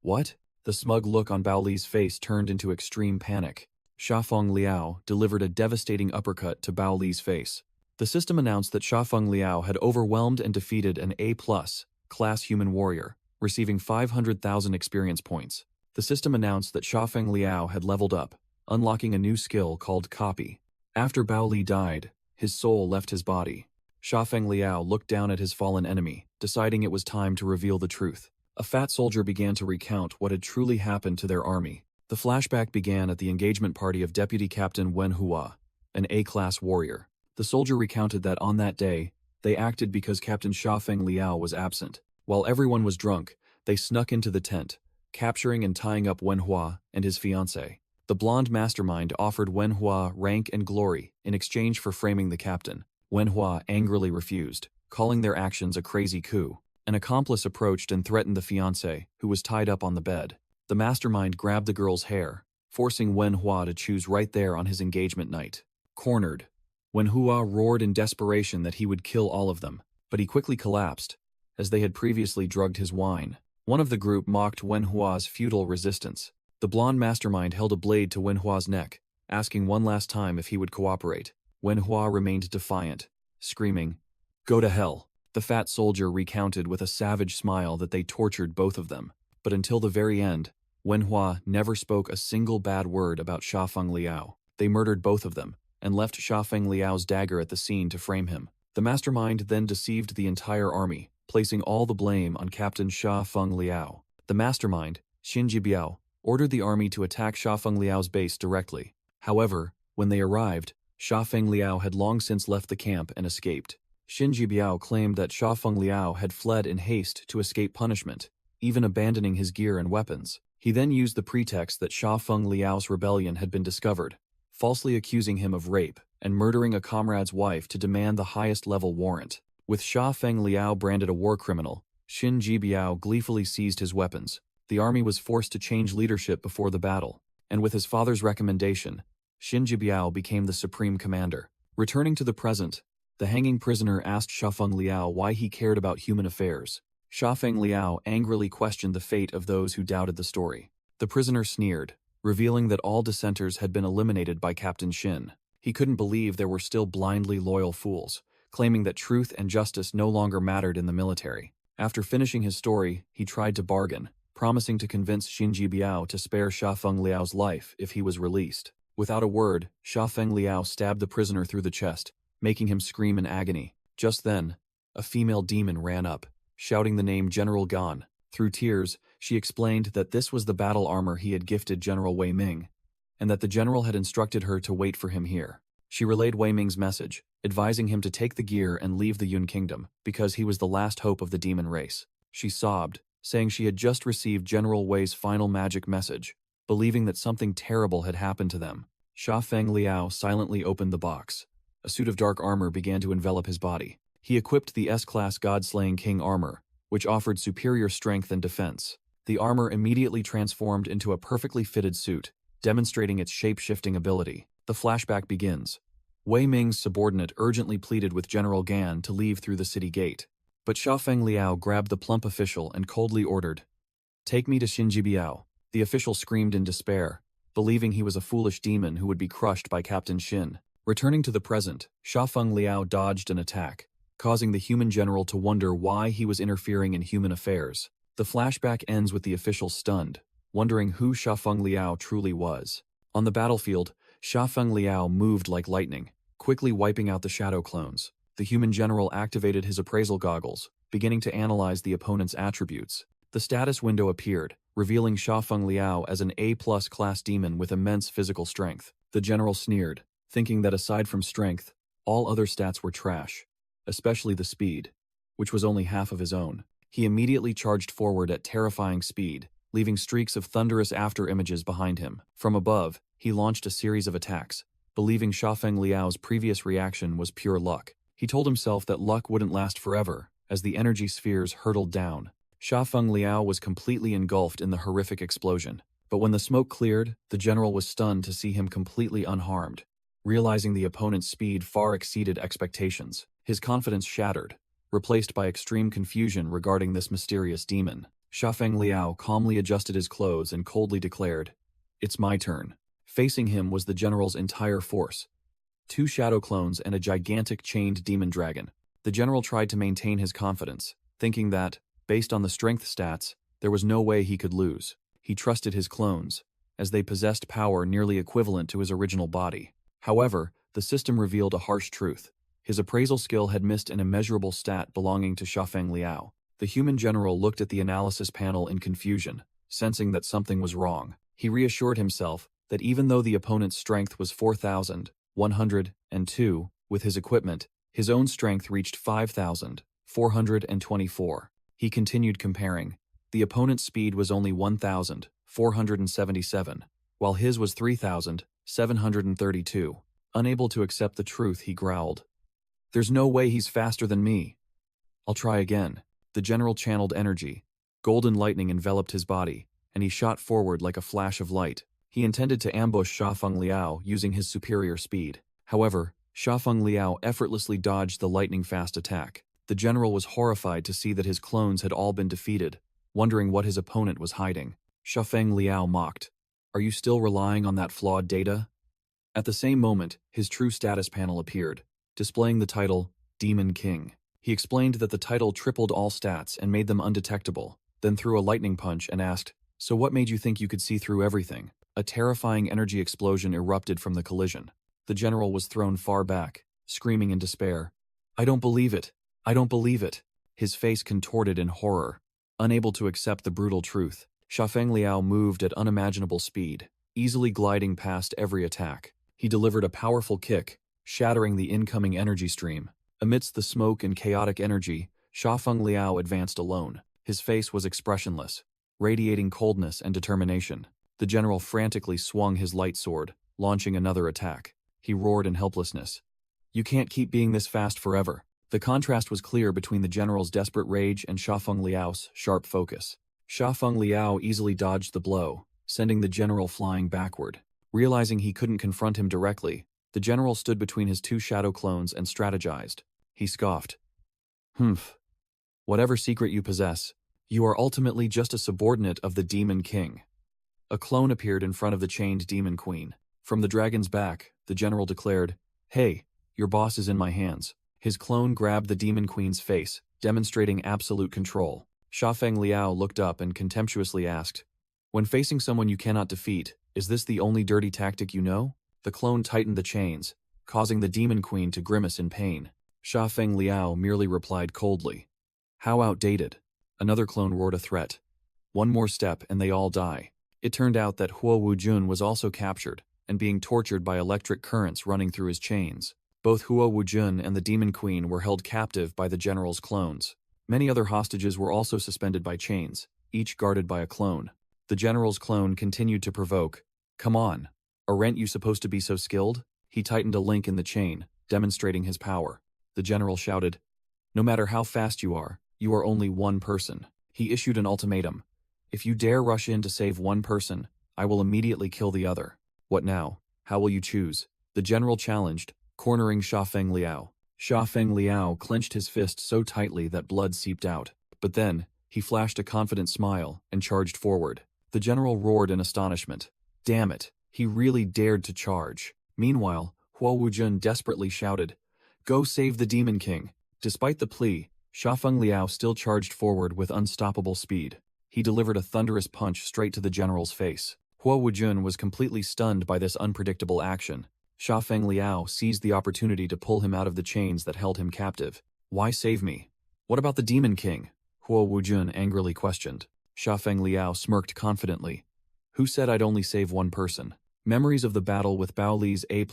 "What?" The smug look on Bao Li's face turned into extreme panic. Sha Feng Liao delivered a devastating uppercut to Bao Li's face. The system announced that Sha Feng Liao had overwhelmed and defeated an A+ class human warrior, receiving 500,000 experience points. The system announced that Sha Feng Liao had leveled up, unlocking a new skill called Copy. After Bao Li died, his soul left his body. Sha Feng Liao looked down at his fallen enemy, deciding it was time to reveal the truth. A fat soldier began to recount what had truly happened to their army. The flashback began at the engagement party of Deputy Captain Manhwa, an A-class warrior. The soldier recounted that on that day, they acted because Captain Sha Feng Liao was absent. While everyone was drunk, they snuck into the tent, capturing and tying up Wenhua and his fiancée. The blonde mastermind offered Wenhua rank and glory in exchange for framing the captain. Wenhua angrily refused, calling their actions a crazy coup. An accomplice approached and threatened the fiancé, who was tied up on the bed. The mastermind grabbed the girl's hair, forcing Wenhua to choose right there on his engagement night. Cornered, Wenhua roared in desperation that he would kill all of them, but he quickly collapsed, as they had previously drugged his wine. One of the group mocked Wenhua's futile resistance. The blonde mastermind held a blade to Wenhua's neck, asking one last time if he would cooperate. Wenhua remained defiant, screaming, "Go to hell." The fat soldier recounted with a savage smile that they tortured both of them. But until the very end, Wenhua never spoke a single bad word about Sha Feng Liao. They murdered both of them, and left Sha Feng Liao's dagger at the scene to frame him. The mastermind then deceived the entire army, placing all the blame on Captain Sha Feng Liao. The mastermind, Xin Jibiao, ordered the army to attack Sha Feng Liao's base directly. However, when they arrived, Sha Feng Liao had long since left the camp and escaped. Xin Jibiao claimed that Sha Feng Liao had fled in haste to escape punishment, even abandoning his gear and weapons. He then used the pretext that Sha Feng Liao's rebellion had been discovered, falsely accusing him of rape and murdering a comrade's wife to demand the highest-level warrant. With Sha Feng Liao branded a war criminal, Xin Jibiao gleefully seized his weapons. The army was forced to change leadership before the battle, and with his father's recommendation, Xin Jibiao became the supreme commander. Returning to the present, the hanging prisoner asked Sha Feng Liao why he cared about human affairs. Sha Feng Liao angrily questioned the fate of those who doubted the story. The prisoner sneered, revealing that all dissenters had been eliminated by Captain Xin. He couldn't believe there were still blindly loyal fools, claiming that truth and justice no longer mattered in the military. After finishing his story, he tried to bargain, promising to convince Xin Jibiao to spare Sha Feng Liao's life if he was released. Without a word, Sha Feng Liao stabbed the prisoner through the chest, making him scream in agony. Just then, a female demon ran up, shouting the name General Gan. Through tears, she explained that this was the battle armor he had gifted General Wei Ming, and that the general had instructed her to wait for him here. She relayed Wei Ming's message, advising him to take the gear and leave the Yun Kingdom, because he was the last hope of the demon race. She sobbed, saying she had just received General Wei's final magic message, believing that something terrible had happened to them. Sha Feng Liao silently opened the box. A suit of dark armor began to envelop his body. He equipped the S-Class God-Slaying King armor, which offered superior strength and defense. The armor immediately transformed into a perfectly fitted suit, demonstrating its shape-shifting ability. The flashback begins. Wei Ming's subordinate urgently pleaded with General Gan to leave through the city gate. But Sha Feng Liao grabbed the plump official and coldly ordered, "Take me to Xin Jibiao." The official screamed in despair, believing he was a foolish demon who would be crushed by Captain Xin. Returning to the present, Sha Feng Liao dodged an attack, causing the human general to wonder why he was interfering in human affairs. The flashback ends with the official stunned, wondering who Sha Feng Liao truly was. On the battlefield, Sha Feng Liao moved like lightning, quickly wiping out the shadow clones. The human general activated his appraisal goggles, beginning to analyze the opponent's attributes. The status window appeared, revealing Sha Feng Liao as an A+ class demon with immense physical strength. The general sneered, thinking that aside from strength, all other stats were trash, especially the speed, which was only half of his own. He immediately charged forward at terrifying speed, leaving streaks of thunderous after-images behind him. From above, he launched a series of attacks, believing Sha Feng Liao's previous reaction was pure luck. He told himself that luck wouldn't last forever, as the energy spheres hurtled down. Sha Feng Liao was completely engulfed in the horrific explosion, but when the smoke cleared, the general was stunned to see him completely unharmed. Realizing the opponent's speed far exceeded expectations, his confidence shattered, replaced by extreme confusion regarding this mysterious demon. Sha Feng Liao calmly adjusted his clothes and coldly declared, "It's my turn." Facing him was the general's entire force, 2 shadow clones and a gigantic chained demon dragon. The general tried to maintain his confidence, thinking that, based on the strength stats, there was no way he could lose. He trusted his clones, as they possessed power nearly equivalent to his original body. However, the system revealed a harsh truth. His appraisal skill had missed an immeasurable stat belonging to Sha Feng Liao. The human general looked at the analysis panel in confusion, sensing that something was wrong. He reassured himself that even though the opponent's strength was 4,102, with his equipment, his own strength reached 5,424. He continued comparing. The opponent's speed was only 1,477, while his was 3,732. Unable to accept the truth, he growled, "There's no way he's faster than me. I'll try again." The general channeled energy. Golden lightning enveloped his body, and he shot forward like a flash of light. He intended to ambush Sha Feng Liao using his superior speed. However, Sha Feng Liao effortlessly dodged the lightning-fast attack. The general was horrified to see that his clones had all been defeated, wondering what his opponent was hiding. Sha Feng Liao mocked, "Are you still relying on that flawed data?" At the same moment, his true status panel appeared, displaying the title, Demon King. He explained that the title tripled all stats and made them undetectable, then threw a lightning punch and asked, "So what made you think you could see through everything?" A terrifying energy explosion erupted from the collision. The general was thrown far back, screaming in despair, "I don't believe it! I don't believe it!" his face contorted in horror. Unable to accept the brutal truth, Xiafeng Liao moved at unimaginable speed, easily gliding past every attack. He delivered a powerful kick, shattering the incoming energy stream. Amidst the smoke and chaotic energy, Xiafeng Liao advanced alone. His face was expressionless, radiating coldness and determination. The general frantically swung his light sword, launching another attack. He roared in helplessness. "You can't keep being this fast forever." The contrast was clear between the general's desperate rage and Xiafeng Liao's sharp focus. Xiafeng Liao easily dodged the blow, sending the general flying backward. Realizing he couldn't confront him directly, the general stood between his two shadow clones and strategized. He scoffed. "Humph. Whatever secret you possess, you are ultimately just a subordinate of the Demon King." A clone appeared in front of the chained Demon Queen. From the dragon's back, the general declared, "Hey, your boss is in my hands." His clone grabbed the Demon Queen's face, demonstrating absolute control. Xiafeng Liao looked up and contemptuously asked, "When facing someone you cannot defeat, is this the only dirty tactic you know?" The clone tightened the chains, causing the Demon Queen to grimace in pain. Xiafeng Liao merely replied coldly, "How outdated." Another clone roared a threat. One more step and they all die. It turned out that Huo Wujun was also captured and being tortured by electric currents running through his chains. Both Huo Wujun and the Demon Queen were held captive by the general's clones. Many other hostages were also suspended by chains, each guarded by a clone. The general's clone continued to provoke, "Come on, aren't you supposed to be so skilled?" He tightened a link in the chain, demonstrating his power. The general shouted, "No matter how fast you are only one person." He issued an ultimatum. "If you dare rush in to save one person, I will immediately kill the other." "What now? How will you choose?" The general challenged, cornering Xiafeng Liao. Xiafeng Liao clenched his fist so tightly that blood seeped out. But then, he flashed a confident smile and charged forward. The general roared in astonishment. Damn it, he really dared to charge. Meanwhile, Huo Wujun desperately shouted, "Go save the Demon King." Despite the plea, Xiafeng Liao still charged forward with unstoppable speed. He delivered a thunderous punch straight to the general's face. Huo Wujun was completely stunned by this unpredictable action. Xiafeng Liao seized the opportunity to pull him out of the chains that held him captive. "Why save me? What about the Demon King?" Huo Wujun angrily questioned. Xiafeng Liao smirked confidently. "Who said I'd only save one person?" Memories of the battle with Bao Li's A+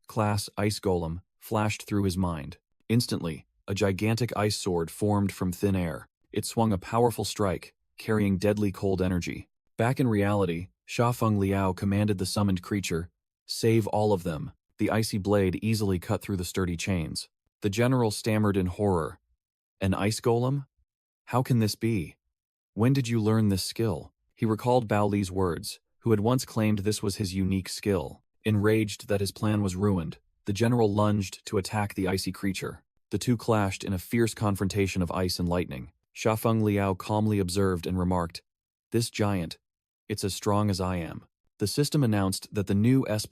class ice golem flashed through his mind. Instantly, a gigantic ice sword formed from thin air. It swung a powerful strike, carrying deadly cold energy. Back in reality, Xiafeng Liao commanded the summoned creature, "Save all of them." The icy blade easily cut through the sturdy chains. The general stammered in horror. "An ice golem? How can this be? When did you learn this skill?" He recalled Bao Li's words, who had once claimed this was his unique skill. Enraged that his plan was ruined, the general lunged to attack the icy creature. The two clashed in a fierce confrontation of ice and lightning. Xiafeng Liao calmly observed and remarked, "This giant, it's as strong as I am." The system announced that the new S+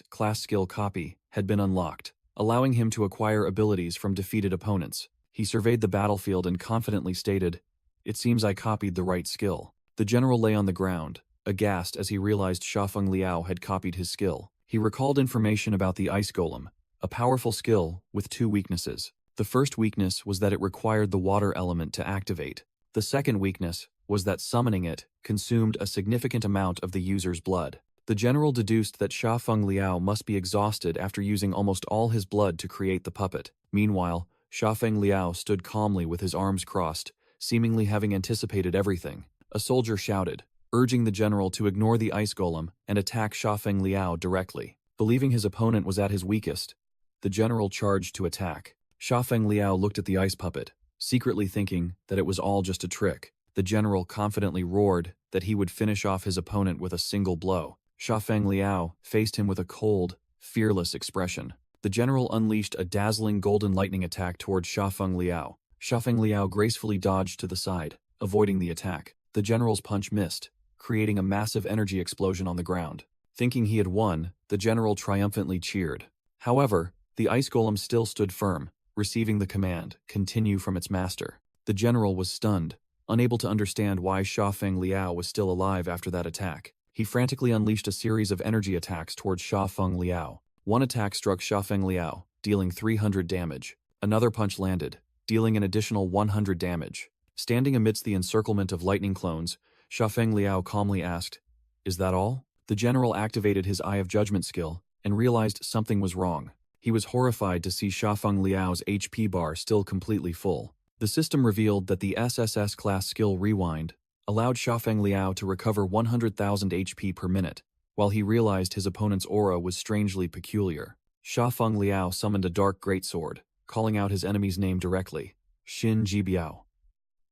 class skill copy had been unlocked, allowing him to acquire abilities from defeated opponents. He surveyed the battlefield and confidently stated, "It seems I copied the right skill." The general lay on the ground, aghast as he realized Xiafeng Liao had copied his skill. He recalled information about the ice golem, a powerful skill with two weaknesses. The first weakness was that it required the water element to activate. The second weakness was that summoning it consumed a significant amount of the user's blood. The general deduced that Xiafeng Liao must be exhausted after using almost all his blood to create the puppet. Meanwhile, Xiafeng Liao stood calmly with his arms crossed, seemingly having anticipated everything. A soldier shouted, urging the general to ignore the ice golem and attack Xiafeng Liao directly. Believing his opponent was at his weakest, the general charged to attack. Xiafeng Liao looked at the ice puppet, secretly thinking that it was all just a trick. The general confidently roared that he would finish off his opponent with a single blow. Xiafeng Liao faced him with a cold, fearless expression. The general unleashed a dazzling golden lightning attack towards Xiafeng Liao. Xiafeng Liao gracefully dodged to the side, avoiding the attack. The general's punch missed, creating a massive energy explosion on the ground. Thinking he had won, the general triumphantly cheered. However, the ice golem still stood firm, receiving the command, "Continue," from its master. The general was stunned, unable to understand why Xiafeng Liao was still alive after that attack. He frantically unleashed a series of energy attacks towards Xiafeng Liao. One attack struck Xiafeng Liao, dealing 300 damage. Another punch landed, dealing an additional 100 damage. Standing amidst the encirclement of lightning clones, Xiafeng Liao calmly asked, "Is that all?" The general activated his Eye of Judgment skill and realized something was wrong. He was horrified to see Xiafeng Liao's HP bar still completely full. The system revealed that the SSS class skill Rewind allowed Xiafeng Liao to recover 100,000 HP per minute, while he realized his opponent's aura was strangely peculiar. Xiafeng Liao summoned a dark greatsword, calling out his enemy's name directly, Xin Jibiao.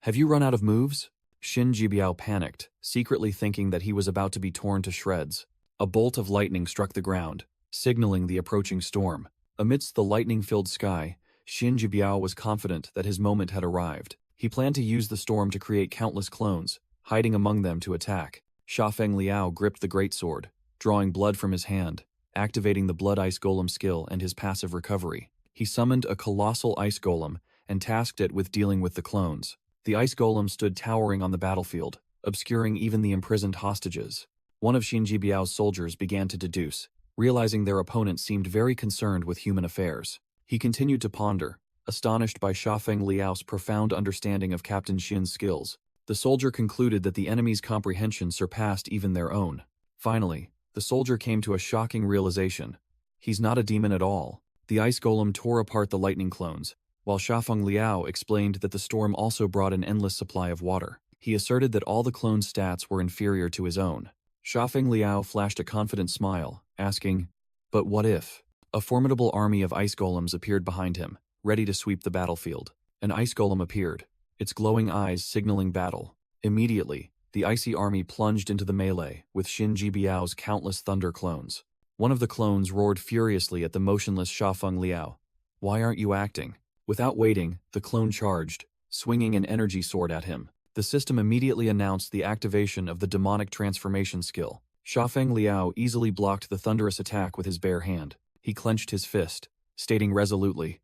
"Have you run out of moves?" Xin Jibiao panicked, secretly thinking that he was about to be torn to shreds. A bolt of lightning struck the ground, signaling the approaching storm. Amidst the lightning-filled sky, Xin Jibiao was confident that his moment had arrived. He planned to use the storm to create countless clones, hiding among them to attack. Xiafeng Liao gripped the greatsword, drawing blood from his hand, activating the Blood Ice Golem skill and his passive recovery. He summoned a colossal ice golem and tasked it with dealing with the clones. The ice golem stood towering on the battlefield, obscuring even the imprisoned hostages. One of Xin Jibiao's soldiers began to deduce, realizing their opponent seemed very concerned with human affairs. He continued to ponder, astonished by Xiafeng Liao's profound understanding of Captain Xin's skills. The soldier concluded that the enemy's comprehension surpassed even their own. Finally, the soldier came to a shocking realization. He's not a demon at all. The ice golem tore apart the lightning clones, while Xiafeng Liao explained that the storm also brought an endless supply of water. He asserted that all the clones' stats were inferior to his own. Xiafeng Liao flashed a confident smile, asking, "But what if?" A formidable army of ice golems appeared behind him, ready to sweep the battlefield. An ice golem appeared, its glowing eyes signaling battle. Immediately, the icy army plunged into the melee with Xin Jibiao's countless thunder clones. One of the clones roared furiously at the motionless Xiafeng Liao. "Why aren't you acting?" Without waiting, the clone charged, swinging an energy sword at him. The system immediately announced the activation of the demonic transformation skill. Xiafeng Liao easily blocked the thunderous attack with his bare hand. He clenched his fist, stating resolutely,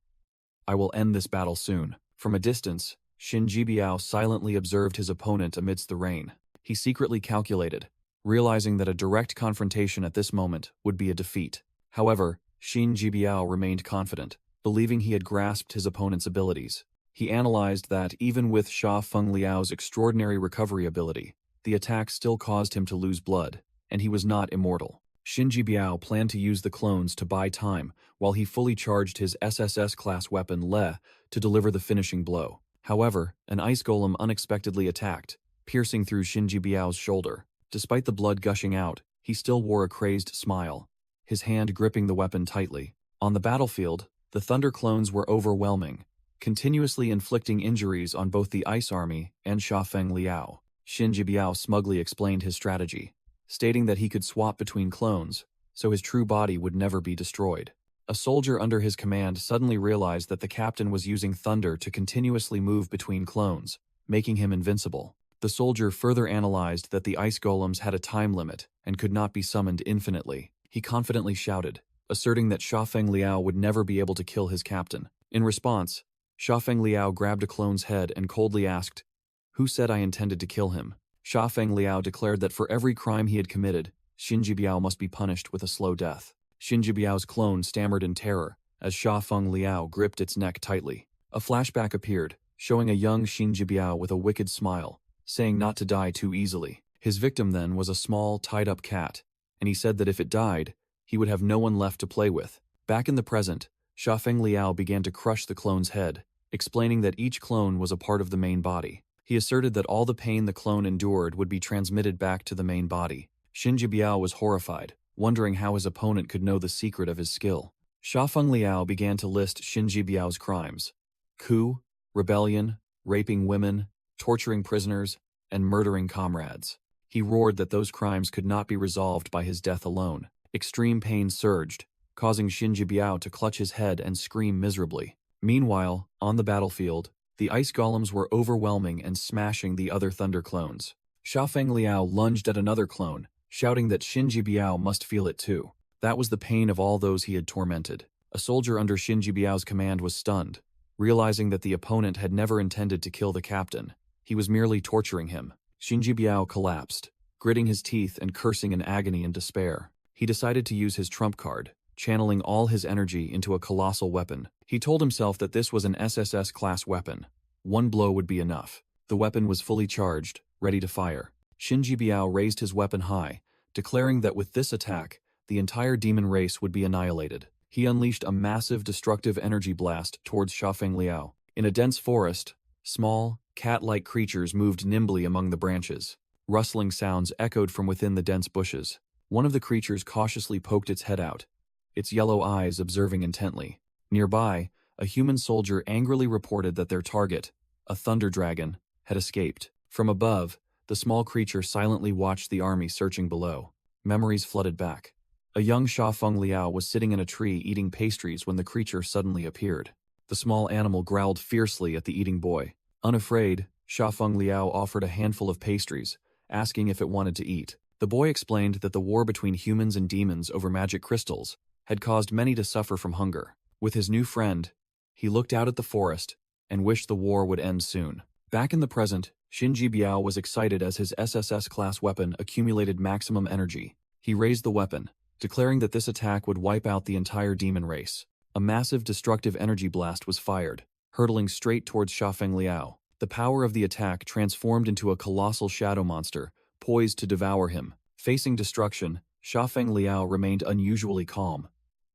"I will end this battle soon." From a distance, Xin Jibiao silently observed his opponent amidst the rain. He secretly calculated, realizing that a direct confrontation at this moment would be a defeat. However, Xin Jibiao remained confident, believing he had grasped his opponent's abilities. He analyzed that, even with Xiafeng Liao's extraordinary recovery ability, the attack still caused him to lose blood, and he was not immortal. Xin Jibiao planned to use the clones to buy time while he fully charged his SSS-class weapon Le to deliver the finishing blow. However, an ice golem unexpectedly attacked, piercing through Xin Jibiao's shoulder. Despite the blood gushing out, he still wore a crazed smile, his hand gripping the weapon tightly. On the battlefield, the Thunder clones were overwhelming, continuously inflicting injuries on both the Ice Army and Xiafeng Liao. Xin Jibiao smugly explained his strategy, stating that he could swap between clones, so his true body would never be destroyed. A soldier under his command suddenly realized that the captain was using thunder to continuously move between clones, making him invincible. The soldier further analyzed that the ice golems had a time limit and could not be summoned infinitely. He confidently shouted, asserting that Xiafeng Liao would never be able to kill his captain. In response, Xiafeng Liao grabbed a clone's head and coldly asked, "Who said I intended to kill him?" Xiafeng Liao declared that for every crime he had committed, Xin Jibiao must be punished with a slow death. Xin Jibiao's clone stammered in terror as Xiafeng Liao gripped its neck tightly. A flashback appeared, showing a young Xin Jibiao with a wicked smile, saying not to die too easily. His victim then was a small, tied-up cat, and he said that if it died, he would have no one left to play with. Back in the present, Xiafeng Liao began to crush the clone's head, explaining that each clone was a part of the main body. He asserted that all the pain the clone endured would be transmitted back to the main body. Xin Jibiao was horrified, wondering how his opponent could know the secret of his skill. Xiafeng Liao began to list Xin Jibiao's crimes: coup, rebellion, raping women, torturing prisoners, and murdering comrades. He roared that those crimes could not be resolved by his death alone. Extreme pain surged, causing Xin Jibiao to clutch his head and scream miserably. Meanwhile, on the battlefield, the ice golems were overwhelming and smashing the other thunder clones. Xiafeng Liao lunged at another clone, shouting that Xin Jibiao must feel it too. That was the pain of all those he had tormented. A soldier under Xin Jibiao's command was stunned, realizing that the opponent had never intended to kill the captain. He was merely torturing him. Xin Jibiao collapsed, gritting his teeth and cursing in agony and despair. He decided to use his trump card, channeling all his energy into a colossal weapon. He told himself that this was an SSS-class weapon. One blow would be enough. The weapon was fully charged, ready to fire. Shinji Biao raised his weapon high, declaring that with this attack, the entire demon race would be annihilated. He unleashed a massive destructive energy blast towards Xiafeng Liao. In a dense forest, small, cat-like creatures moved nimbly among the branches. Rustling sounds echoed from within the dense bushes. One of the creatures cautiously poked its head out, its yellow eyes observing intently. Nearby, a human soldier angrily reported that their target, a thunder dragon, had escaped. From above, the small creature silently watched the army searching below. Memories flooded back. A young Xiafeng Liao was sitting in a tree eating pastries when the creature suddenly appeared. The small animal growled fiercely at the eating boy. Unafraid, Xiafeng Liao offered a handful of pastries, asking if it wanted to eat. The boy explained that the war between humans and demons over magic crystals had caused many to suffer from hunger. With his new friend, he looked out at the forest and wished the war would end soon. Back in the present, Shinji Biao was excited as his SSS-class weapon accumulated maximum energy. He raised the weapon, declaring that this attack would wipe out the entire demon race. A massive destructive energy blast was fired, hurtling straight towards Xiafeng Liao. The power of the attack transformed into a colossal shadow monster, poised to devour him. Facing destruction, Xiafeng Liao remained unusually calm,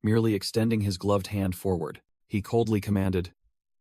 merely extending his gloved hand forward. He coldly commanded,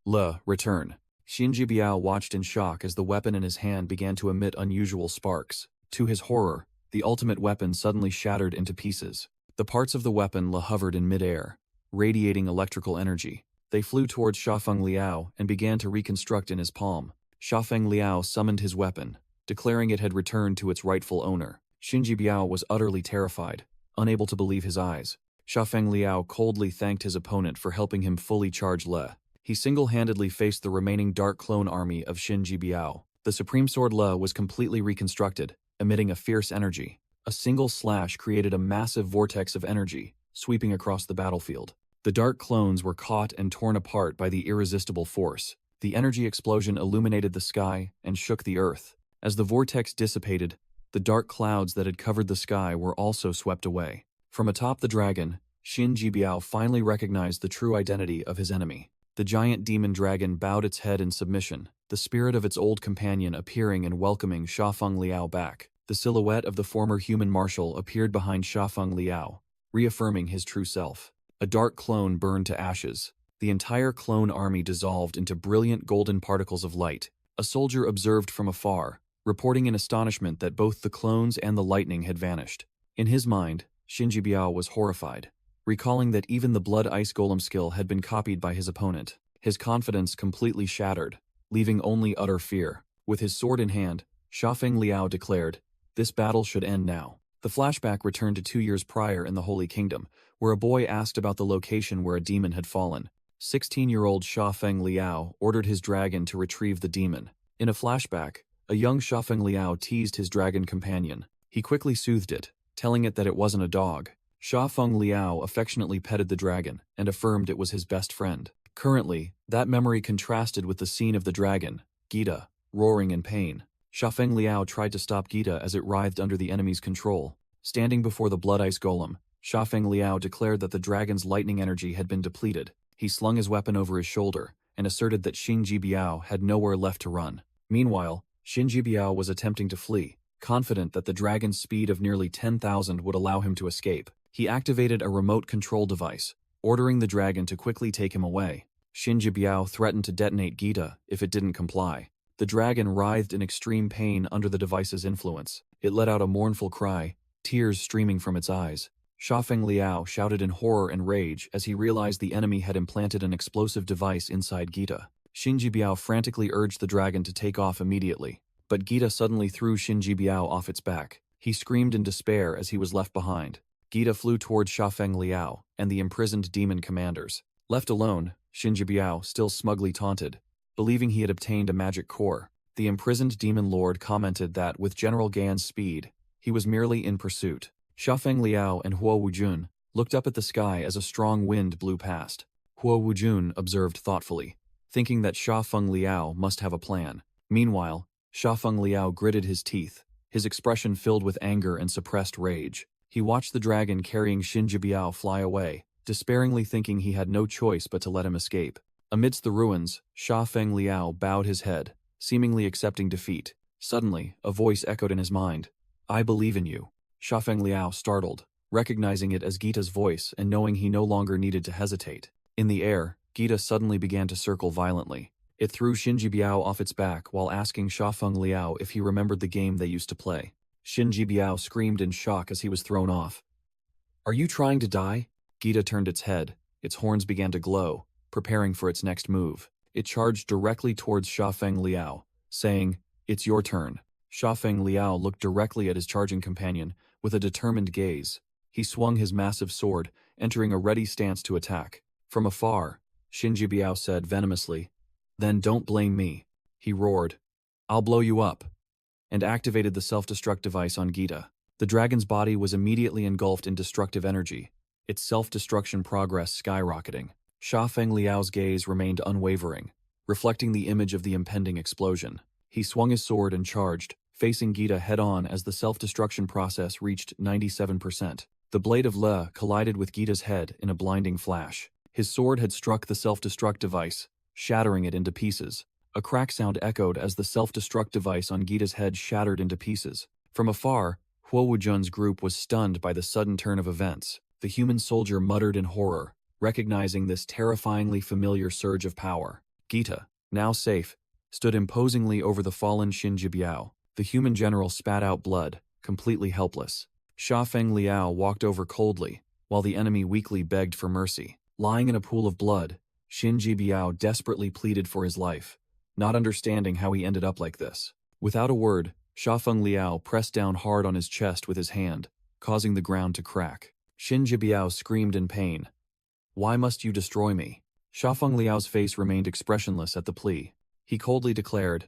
"Le, return." Shinji Biao watched in shock as the weapon in his hand began to emit unusual sparks. To his horror, the ultimate weapon suddenly shattered into pieces. The parts of the weapon hovered in midair, radiating electrical energy. They flew towards Xiafeng Liao and began to reconstruct in his palm. Xiafeng Liao summoned his weapon, declaring it had returned to its rightful owner. Shinji Biao was utterly terrified, unable to believe his eyes. Xiafeng Liao coldly thanked his opponent for helping him fully charge Le. He single-handedly faced the remaining dark clone army of Shinji Biao. The Supreme Sword Le was completely reconstructed, emitting a fierce energy. A single slash created a massive vortex of energy, sweeping across the battlefield. The dark clones were caught and torn apart by the irresistible force. The energy explosion illuminated the sky and shook the earth. As the vortex dissipated, the dark clouds that had covered the sky were also swept away. From atop the dragon, Shinji Biao finally recognized the true identity of his enemy. The giant demon dragon bowed its head in submission, the spirit of its old companion appearing and welcoming Xiafeng Liao back. The silhouette of the former human marshal appeared behind Xiafeng Liao, reaffirming his true self. A dark clone burned to ashes. The entire clone army dissolved into brilliant golden particles of light. A soldier observed from afar, reporting in astonishment that both the clones and the lightning had vanished. In his mind, Shinji Biao was horrified, recalling that even the blood ice golem skill had been copied by his opponent. His confidence completely shattered, leaving only utter fear. With his sword in hand, Xiafeng Liao declared, "This battle should end now." The flashback returned to 2 years prior in the Holy Kingdom, where a boy asked about the location where a demon had fallen. 16-year-old Xiafeng Liao ordered his dragon to retrieve the demon. In a flashback, a young Xiafeng Liao teased his dragon companion. He quickly soothed it, telling it that it wasn't a dog. Xiafeng Liao affectionately petted the dragon and affirmed it was his best friend. Currently, that memory contrasted with the scene of the dragon, Gita, roaring in pain. Xiafeng Liao tried to stop Gita as it writhed under the enemy's control. Standing before the blood ice golem, Xiafeng Liao declared that the dragon's lightning energy had been depleted. He slung his weapon over his shoulder and asserted that Shinji Biao had nowhere left to run. Meanwhile, Shinji Biao was attempting to flee, confident that the dragon's speed of nearly 10,000 would allow him to escape. He activated a remote control device, ordering the dragon to quickly take him away. Shinji Biao threatened to detonate Gita if it didn't comply. The dragon writhed in extreme pain under the device's influence. It let out a mournful cry, tears streaming from its eyes. Xiafeng Liao shouted in horror and rage as he realized the enemy had implanted an explosive device inside Gita. Shinji Biao frantically urged the dragon to take off immediately, but Gita suddenly threw Shinji Biao off its back. He screamed in despair as he was left behind. Gita flew towards Xiafeng Liao and the imprisoned demon commanders. Left alone, Shinji Biao still smugly taunted, believing he had obtained a magic core. The imprisoned demon lord commented that with General Gan's speed, he was merely in pursuit. Xiafeng Liao and Huo Wujun looked up at the sky as a strong wind blew past. Huo Wujun observed thoughtfully, thinking that Xiafeng Liao must have a plan. Meanwhile, Xiafeng Liao gritted his teeth, his expression filled with anger and suppressed rage. He watched the dragon carrying Shinji Biao fly away, despairingly thinking he had no choice but to let him escape. Amidst the ruins, Sha Feng Liao bowed his head, seemingly accepting defeat. Suddenly, a voice echoed in his mind. I believe in you. Sha Feng Liao startled, recognizing it as Gita's voice and knowing he no longer needed to hesitate. In the air, Gita suddenly began to circle violently. It threw Xinji Biao off its back while asking Sha Feng Liao if he remembered the game they used to play. Xinji Biao screamed in shock as he was thrown off. Are you trying to die? Gita turned its head. Its horns began to glow, preparing for its next move. It charged directly towards Sha Feng Liao, saying, It's your turn. Sha Feng Liao looked directly at his charging companion with a determined gaze. He swung his massive sword, entering a ready stance to attack. From afar, Xinji Biao said venomously, Then don't blame me. He roared, I'll blow you up, and activated the self-destruct device on Gita. The dragon's body was immediately engulfed in destructive energy, its self-destruction progress skyrocketing. Sha Feng Liao's gaze remained unwavering, reflecting the image of the impending explosion. He swung his sword and charged, facing Gita head-on as the self-destruction process reached 97%. The blade of Le collided with Gita's head in a blinding flash. His sword had struck the self-destruct device, shattering it into pieces. A crack sound echoed as the self-destruct device on Gita's head shattered into pieces. From afar, Huo Wujun's group was stunned by the sudden turn of events. The human soldier muttered in horror, recognizing this terrifyingly familiar surge of power. Gita, now safe, stood imposingly over the fallen Xinji Biao. The human general spat out blood, completely helpless. Sha Feng Liao walked over coldly, while the enemy weakly begged for mercy. Lying in a pool of blood, Xinji Biao desperately pleaded for his life, not understanding how he ended up like this. Without a word, Sha Feng Liao pressed down hard on his chest with his hand, causing the ground to crack. Xinji Biao screamed in pain. Why must you destroy me? Sha Feng Liao's face remained expressionless at the plea. He coldly declared,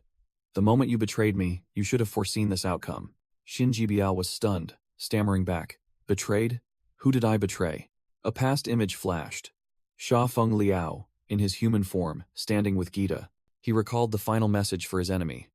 The moment you betrayed me, you should have foreseen this outcome. Xinji Biao was stunned, stammering back. Betrayed? Who did I betray? A past image flashed. Sha Feng Liao, in his human form, standing with Gita. He recalled the final message for his enemy.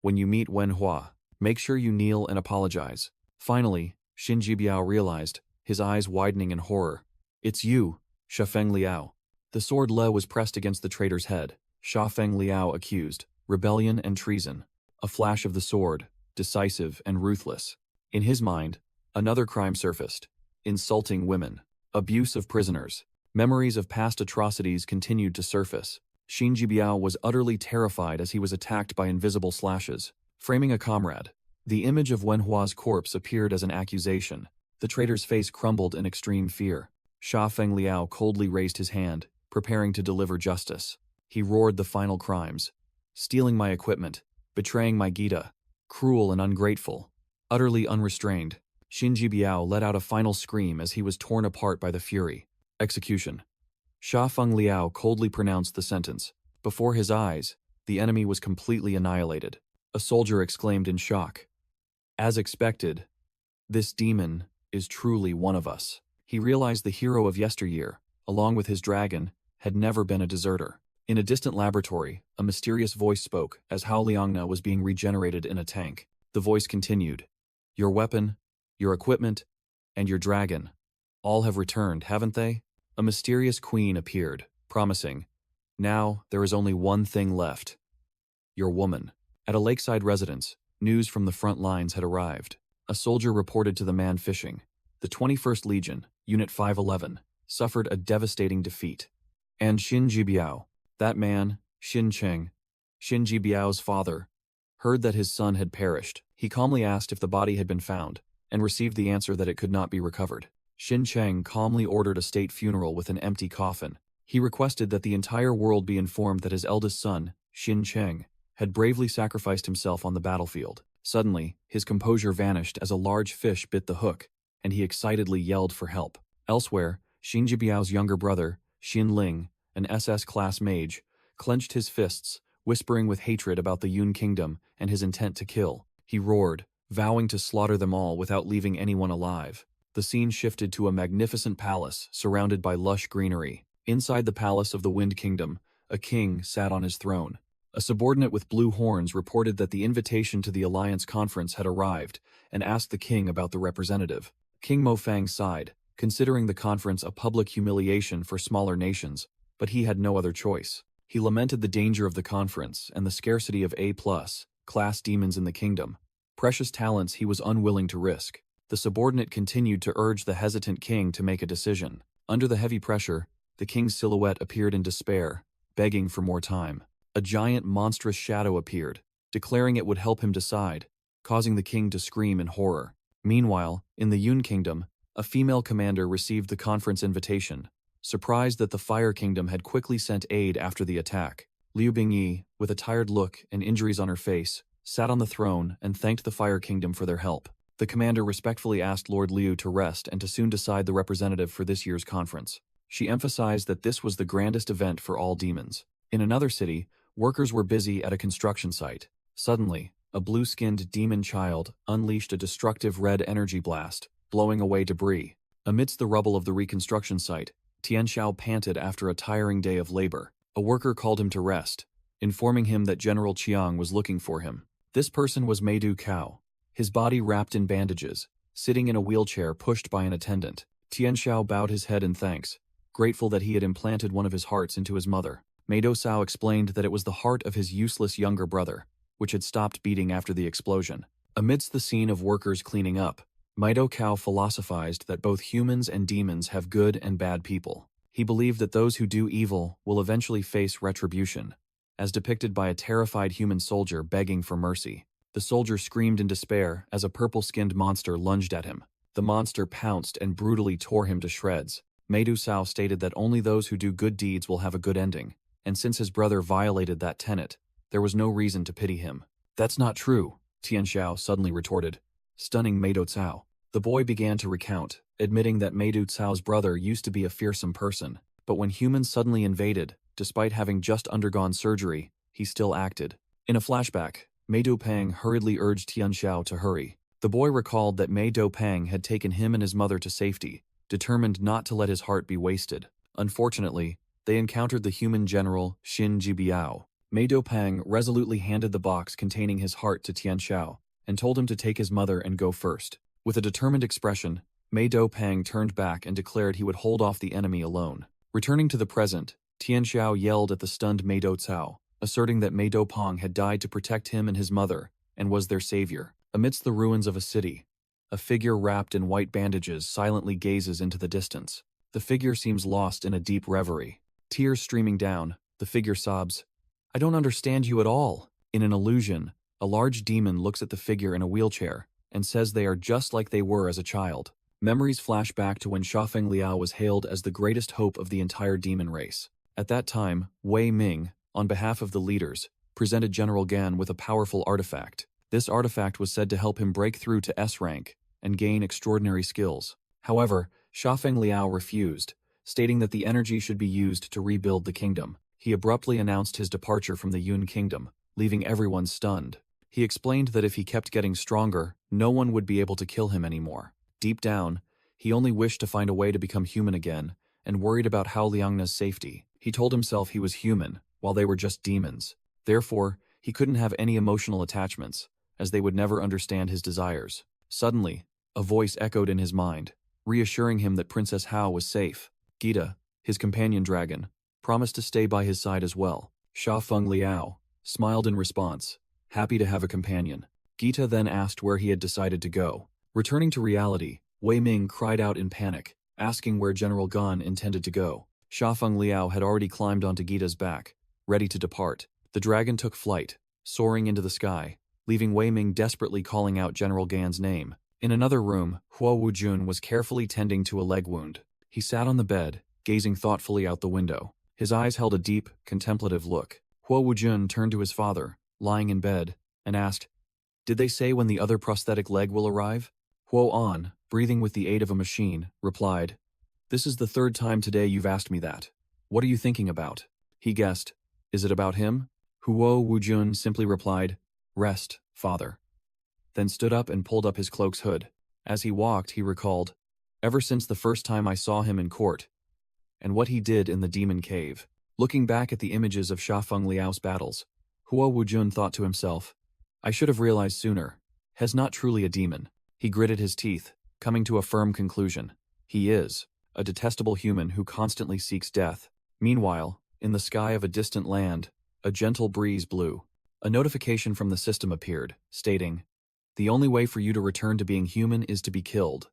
When you meet Manhwa, make sure you kneel and apologize. Finally, Xinji Biao realized, his eyes widening in horror. It's you, Sha Feng Liao. The sword Le was pressed against the traitor's head. Sha Feng Liao accused, rebellion and treason. A flash of the sword, decisive and ruthless. In his mind, another crime surfaced. Insulting women. Abuse of prisoners. Memories of past atrocities continued to surface. Xinji Biao was utterly terrified as he was attacked by invisible slashes. Framing a comrade. The image of Wenhua's corpse appeared as an accusation. The traitor's face crumbled in extreme fear. Sha Feng Liao coldly raised his hand, preparing to deliver justice. He roared the final crimes. Stealing my equipment, betraying my Gita, cruel and ungrateful, utterly unrestrained. Xinji Biao let out a final scream as he was torn apart by the fury. Execution. Sha Feng Liao coldly pronounced the sentence. Before his eyes, the enemy was completely annihilated. A soldier exclaimed in shock. As expected, this demon is truly one of us. He realized the hero of yesteryear, along with his dragon, had never been a deserter. In a distant laboratory, a mysterious voice spoke as Hao Liangna was being regenerated in a tank. The voice continued. Your weapon, your equipment, and your dragon, all have returned, haven't they? A mysterious queen appeared, promising, Now there is only one thing left. Your woman. At a lakeside residence, news from the front lines had arrived. A soldier reported to the man fishing. The 21st Legion, Unit 511, suffered a devastating defeat. And Xinji Biao, that man, Xin Cheng, Xinji Biao's father, heard that his son had perished. He calmly asked if the body had been found, and received the answer that it could not be recovered. Xin Cheng calmly ordered a state funeral with an empty coffin. He requested that the entire world be informed that his eldest son, Xin Cheng, had bravely sacrificed himself on the battlefield. Suddenly, his composure vanished as a large fish bit the hook, and he excitedly yelled for help. Elsewhere, Xinji Biao's younger brother, Xin Ling, an SS-class mage, clenched his fists, whispering with hatred about the Yun Kingdom and his intent to kill. He roared, vowing to slaughter them all without leaving anyone alive. The scene shifted to a magnificent palace surrounded by lush greenery. Inside the palace of the Wind Kingdom, a king sat on his throne. A subordinate with blue horns reported that the invitation to the Alliance Conference had arrived and asked the king about the representative. King Mofang sighed, considering the conference a public humiliation for smaller nations, but he had no other choice. He lamented the danger of the conference and the scarcity of A+ class demons in the kingdom, precious talents he was unwilling to risk. The subordinate continued to urge the hesitant king to make a decision. Under the heavy pressure, the king's silhouette appeared in despair, begging for more time. A giant monstrous shadow appeared, declaring it would help him decide, causing the king to scream in horror. Meanwhile, in the Yun kingdom, a female commander received the conference invitation, surprised that the Fire Kingdom had quickly sent aid after the attack. Liu Bingyi, with a tired look and injuries on her face, sat on the throne and thanked the Fire Kingdom for their help. The commander respectfully asked Lord Liu to rest and to soon decide the representative for this year's conference. She emphasized that this was the grandest event for all demons. In another city, workers were busy at a construction site. Suddenly, a blue-skinned demon child unleashed a destructive red energy blast, blowing away debris. Amidst the rubble of the reconstruction site, Tianxiao panted after a tiring day of labor. A worker called him to rest, informing him that General Chiang was looking for him. This person was Meidu Cao, his body wrapped in bandages, sitting in a wheelchair pushed by an attendant. Tianxiao bowed his head in thanks, grateful that he had implanted one of his hearts into his mother. Meidu Cao explained that it was the heart of his useless younger brother, which had stopped beating after the explosion. Amidst the scene of workers cleaning up, Meidu Cao philosophized that both humans and demons have good and bad people. He believed that those who do evil will eventually face retribution, as depicted by a terrified human soldier begging for mercy. The soldier screamed in despair as a purple-skinned monster lunged at him. The monster pounced and brutally tore him to shreds. Meidu Cao stated that only those who do good deeds will have a good ending, and since his brother violated that tenet, there was no reason to pity him. "That's not true," Tianxiao suddenly retorted, stunning Meidu Cao. The boy began to recount, admitting that Meidu Cao's brother used to be a fearsome person, but when humans suddenly invaded, despite having just undergone surgery, he still acted. In a flashback, Meidu Pang hurriedly urged Tianxiao to hurry. The boy recalled that Meidu Pang had taken him and his mother to safety, determined not to let his heart be wasted. Unfortunately, they encountered the human general Xin Jibiao. Meidu Pang resolutely handed the box containing his heart to Tianxiao and told him to take his mother and go first. With a determined expression, Meidu Pang turned back and declared he would hold off the enemy alone. Returning to the present, Tianxiao yelled at the stunned Meidu Cao, asserting that Meidu Pang had died to protect him and his mother, and was their savior. Amidst the ruins of a city, a figure wrapped in white bandages silently gazes into the distance. The figure seems lost in a deep reverie. Tears streaming down, the figure sobs, "I don't understand you at all." In an illusion, a large demon looks at the figure in a wheelchair and says they are just like they were as a child. Memories flash back to when Shafeng Liao was hailed as the greatest hope of the entire demon race. At that time, Wei Ming, on behalf of the leaders, presented General Gan with a powerful artifact. This artifact was said to help him break through to S rank and gain extraordinary skills. However, Shafeng Liao refused, stating that the energy should be used to rebuild the kingdom. He abruptly announced his departure from the Yun kingdom, leaving everyone stunned. He explained that if he kept getting stronger, no one would be able to kill him anymore. Deep down, he only wished to find a way to become human again, and worried about Hao Liangna's safety. He told himself he was human, while they were just demons. Therefore, he couldn't have any emotional attachments, as they would never understand his desires. Suddenly, a voice echoed in his mind, reassuring him that Princess Hao was safe. Gita, his companion dragon, promised to stay by his side as well. Sha Feng Liao smiled in response, happy to have a companion. Gita then asked where he had decided to go. Returning to reality, Wei Ming cried out in panic, asking where General Gan intended to go. Sha Feng Liao had already climbed onto Gita's back, ready to depart. The dragon took flight, soaring into the sky, leaving Wei Ming desperately calling out General Gan's name. In another room, Huo Wujun was carefully tending to a leg wound. He sat on the bed, gazing thoughtfully out the window. His eyes held a deep, contemplative look. Huo Wujun turned to his father, lying in bed, and asked, "Did they say when the other prosthetic leg will arrive?" Huo An, breathing with the aid of a machine, replied, "This is the third time today you've asked me that. What are you thinking about?" He guessed, "Is it about him?" Huo Wujun simply replied, "Rest, father," then stood up and pulled up his cloak's hood. As he walked, he recalled, "Ever since the first time I saw him in court, and what he did in the demon cave." Looking back at the images of Sha Feng Liao's battles, Huo Wujun thought to himself, "I should have realized sooner. He's not truly a demon." He gritted his teeth, coming to a firm conclusion. He is a detestable human who constantly seeks death. Meanwhile, in the sky of a distant land, a gentle breeze blew. A notification from the system appeared, stating, "The only way for you to return to being human is to be killed.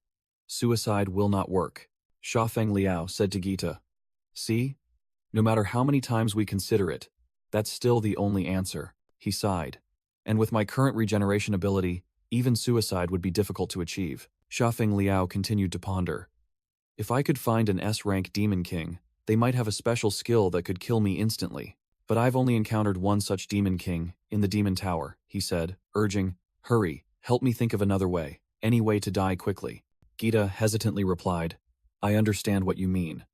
Suicide will not work." Sha Feng Liao said to Gita, "See? No matter how many times we consider it, that's still the only answer." He sighed. "And with my current regeneration ability, even suicide would be difficult to achieve." Sha Feng Liao continued to ponder. "If I could find an S-rank demon king, they might have a special skill that could kill me instantly. But I've only encountered one such demon king, in the demon tower," he said, urging, "Hurry, help me think of another way, any way to die quickly." Gita hesitantly replied, "I understand what you mean.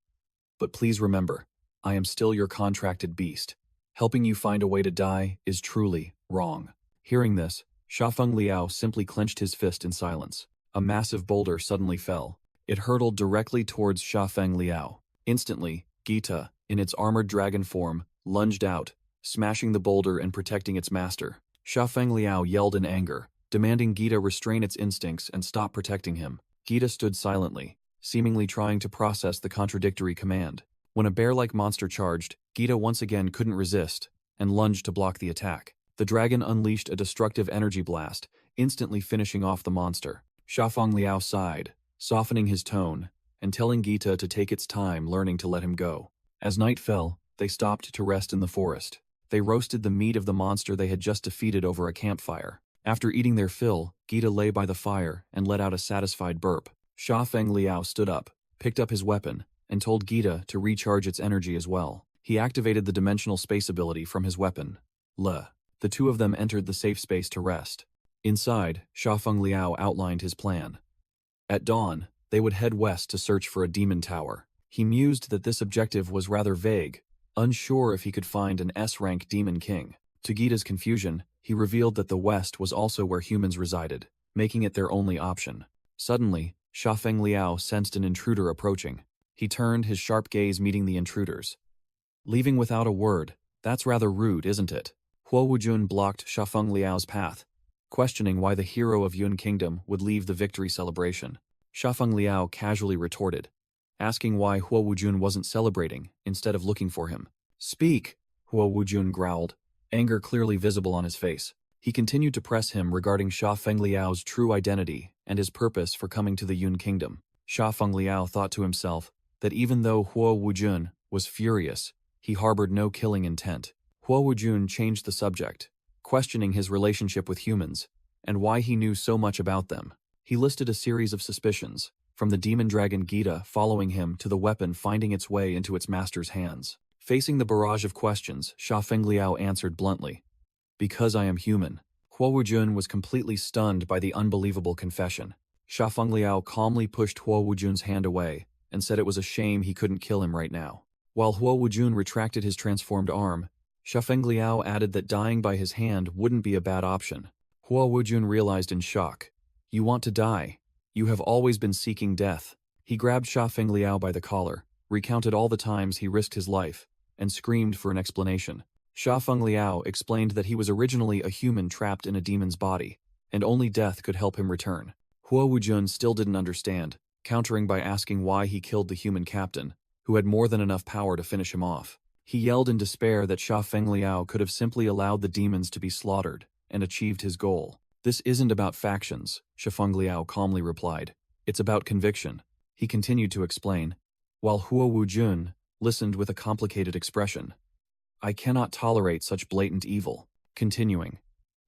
But please remember, I am still your contracted beast. Helping you find a way to die is truly wrong." Hearing this, Sha Feng Liao simply clenched his fist in silence. A massive boulder suddenly fell. It hurtled directly towards Sha Feng Liao. Instantly, Gita, in its armored dragon form, lunged out, smashing the boulder and protecting its master. Sha Feng Liao yelled in anger, demanding Gita restrain its instincts and stop protecting him. Gita stood silently, seemingly trying to process the contradictory command. When a bear-like monster charged, Gita once again couldn't resist, and lunged to block the attack. The dragon unleashed a destructive energy blast, instantly finishing off the monster. Sha Feng Liao sighed, softening his tone, and telling Gita to take its time learning to let him go. As night fell, they stopped to rest in the forest. They roasted the meat of the monster they had just defeated over a campfire. After eating their fill, Gita lay by the fire and let out a satisfied burp. Sha Feng Liao stood up, picked up his weapon, and told Gita to recharge its energy as well. He activated the dimensional space ability from his weapon. The two of them entered the safe space to rest. Inside, Sha Feng Liao outlined his plan. At dawn, they would head west to search for a demon tower. He mused that this objective was rather vague, unsure if he could find an S-rank demon king. To Gita's confusion, he revealed that the west was also where humans resided, making it their only option. Suddenly, Sha Feng Liao sensed an intruder approaching. He turned, his sharp gaze meeting the intruder's. "Leaving without a word, that's rather rude, isn't it?" Huo Wujun blocked Sha Feng Liao's path, questioning why the hero of Yun Kingdom would leave the victory celebration. Sha Feng Liao casually retorted, asking why Huo Wujun wasn't celebrating instead of looking for him. "Speak!" Huo Wujun growled, anger clearly visible on his face. He continued to press him regarding Sha Feng Liao's true identity and his purpose for coming to the Yun Kingdom. Sha Feng Liao thought to himself that even though Huo Wujun was furious, he harbored no killing intent. Huo Wujun changed the subject, questioning his relationship with humans, and why he knew so much about them. He listed a series of suspicions, from the demon dragon Gita following him to the weapon finding its way into its master's hands. Facing the barrage of questions, Sha Feng Liao answered bluntly, "Because I am human." Huo Wujun was completely stunned by the unbelievable confession. Sha Feng Liao calmly pushed Huo Wujun's hand away and said it was a shame he couldn't kill him right now. While Huo Wujun retracted his transformed arm, Sha Feng Liao added that dying by his hand wouldn't be a bad option. Huo Wujun realized in shock. "You want to die? You have always been seeking death." He grabbed Sha Feng Liao by the collar, recounted all the times he risked his life, and screamed for an explanation. Sha Feng Liao explained that he was originally a human trapped in a demon's body, and only death could help him return. Huo Wujun still didn't understand, countering by asking why he killed the human captain, who had more than enough power to finish him off. He yelled in despair that Sha Feng Liao could have simply allowed the demons to be slaughtered and achieved his goal. "This isn't about factions," Sha Feng Liao calmly replied. "It's about conviction." He continued to explain, while Huo Wujun listened with a complicated expression. "I cannot tolerate such blatant evil." Continuing,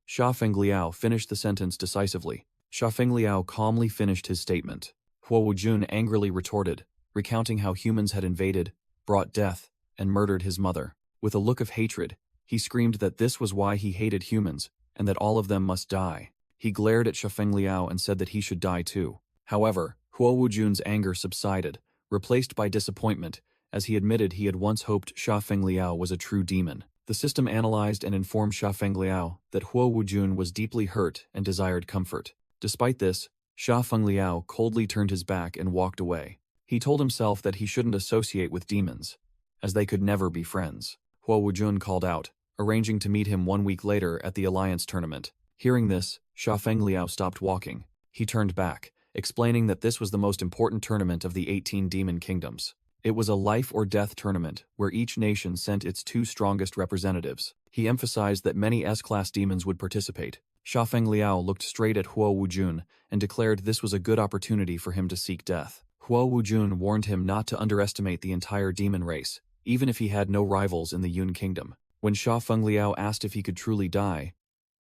Sha Feng Liao finished the sentence decisively. Sha Feng Liao calmly finished his statement. Huo Wujun angrily retorted, recounting how humans had invaded, brought death, and murdered his mother. With a look of hatred, he screamed that this was why he hated humans, and that all of them must die. He glared at Sha Feng Liao and said that he should die too. However, Huo Wujun's anger subsided, replaced by disappointment, as he admitted he had once hoped Sha Feng Liao was a true demon. The system analyzed and informed Sha Feng Liao that Huo Wujun was deeply hurt and desired comfort. Despite this, Sha Feng Liao coldly turned his back and walked away. He told himself that he shouldn't associate with demons, as they could never be friends. Huo Wujun called out, arranging to meet him 1 week later at the Alliance tournament. Hearing this, Sha Feng Liao stopped walking. He turned back, explaining that this was the most important tournament of the 18 demon kingdoms. It was a life-or-death tournament where each nation sent its 2 strongest representatives. He emphasized that many S-class demons would participate. Sha Fengliao looked straight at Huo Wujun and declared this was a good opportunity for him to seek death. Huo Wujun warned him not to underestimate the entire demon race, even if he had no rivals in the Yun kingdom. When Sha Fengliao asked if he could truly die,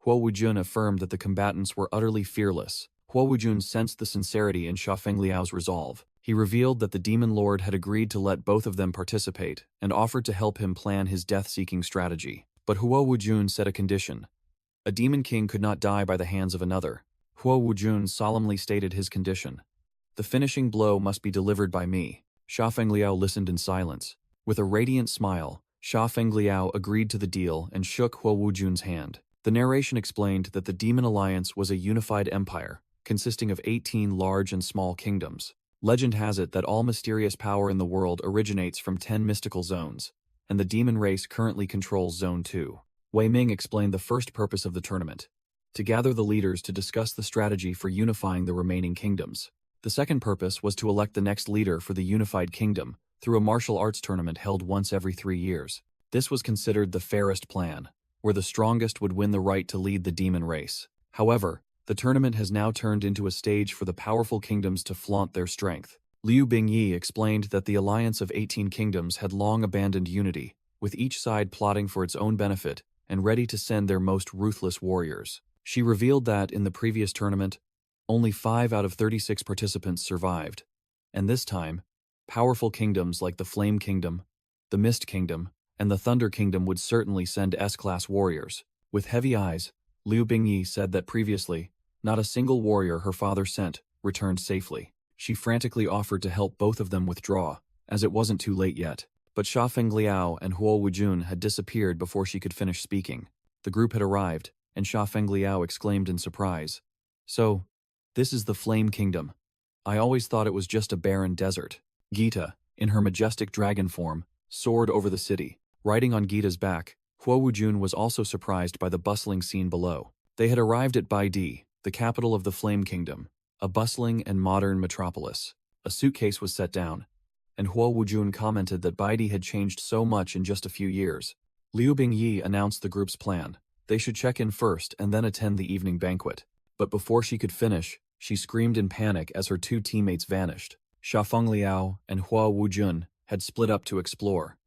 Huo Wujun affirmed that the combatants were utterly fearless. Huo Wujun sensed the sincerity in Sha Fengliao's resolve. He revealed that the demon lord had agreed to let both of them participate and offered to help him plan his death-seeking strategy. But Huo Wujun set a condition. A demon king could not die by the hands of another. Huo Wujun solemnly stated his condition. The finishing blow must be delivered by me. Sha Fengliao listened in silence. With a radiant smile, Sha Fengliao agreed to the deal and shook Huo Wujun's hand. The narration explained that the Demon Alliance was a unified empire, consisting of 18 large and small kingdoms. Legend has it that all mysterious power in the world originates from 10 mystical zones, and the demon race currently controls Zone 2. Wei Ming explained the first purpose of the tournament: to gather the leaders to discuss the strategy for unifying the remaining kingdoms. The second purpose was to elect the next leader for the unified kingdom through a martial arts tournament held once every 3 years. This was considered the fairest plan, where the strongest would win the right to lead the demon race. However, the tournament has now turned into a stage for the powerful kingdoms to flaunt their strength. Liu Bingyi explained that the alliance of 18 kingdoms had long abandoned unity, with each side plotting for its own benefit and ready to send their most ruthless warriors. She revealed that, in the previous tournament, only 5 out of 36 participants survived, and this time, powerful kingdoms like the Flame Kingdom, the Mist Kingdom, and the Thunder Kingdom would certainly send S-class warriors. With heavy eyes, Liu Bingyi said that previously, not a single warrior her father sent returned safely. She frantically offered to help both of them withdraw, as it wasn't too late yet. But Sha Fengliao and Huo Wujun had disappeared before she could finish speaking. The group had arrived, and Sha Fengliao exclaimed in surprise, "So, this is the Flame Kingdom. I always thought it was just a barren desert." Gita, in her majestic dragon form, soared over the city. Riding on Gita's back, Huo Wujun was also surprised by the bustling scene below. They had arrived at Baidi, the capital of the Flame Kingdom, a bustling and modern metropolis. A suitcase was set down, and Huo Wujun commented that Baidi had changed so much in just a few years. Liu Bingyi announced the group's plan. They should check in first and then attend the evening banquet. But before she could finish, she screamed in panic as her 2 teammates vanished. Sha Fengliao and Huo Wujun had split up to explore.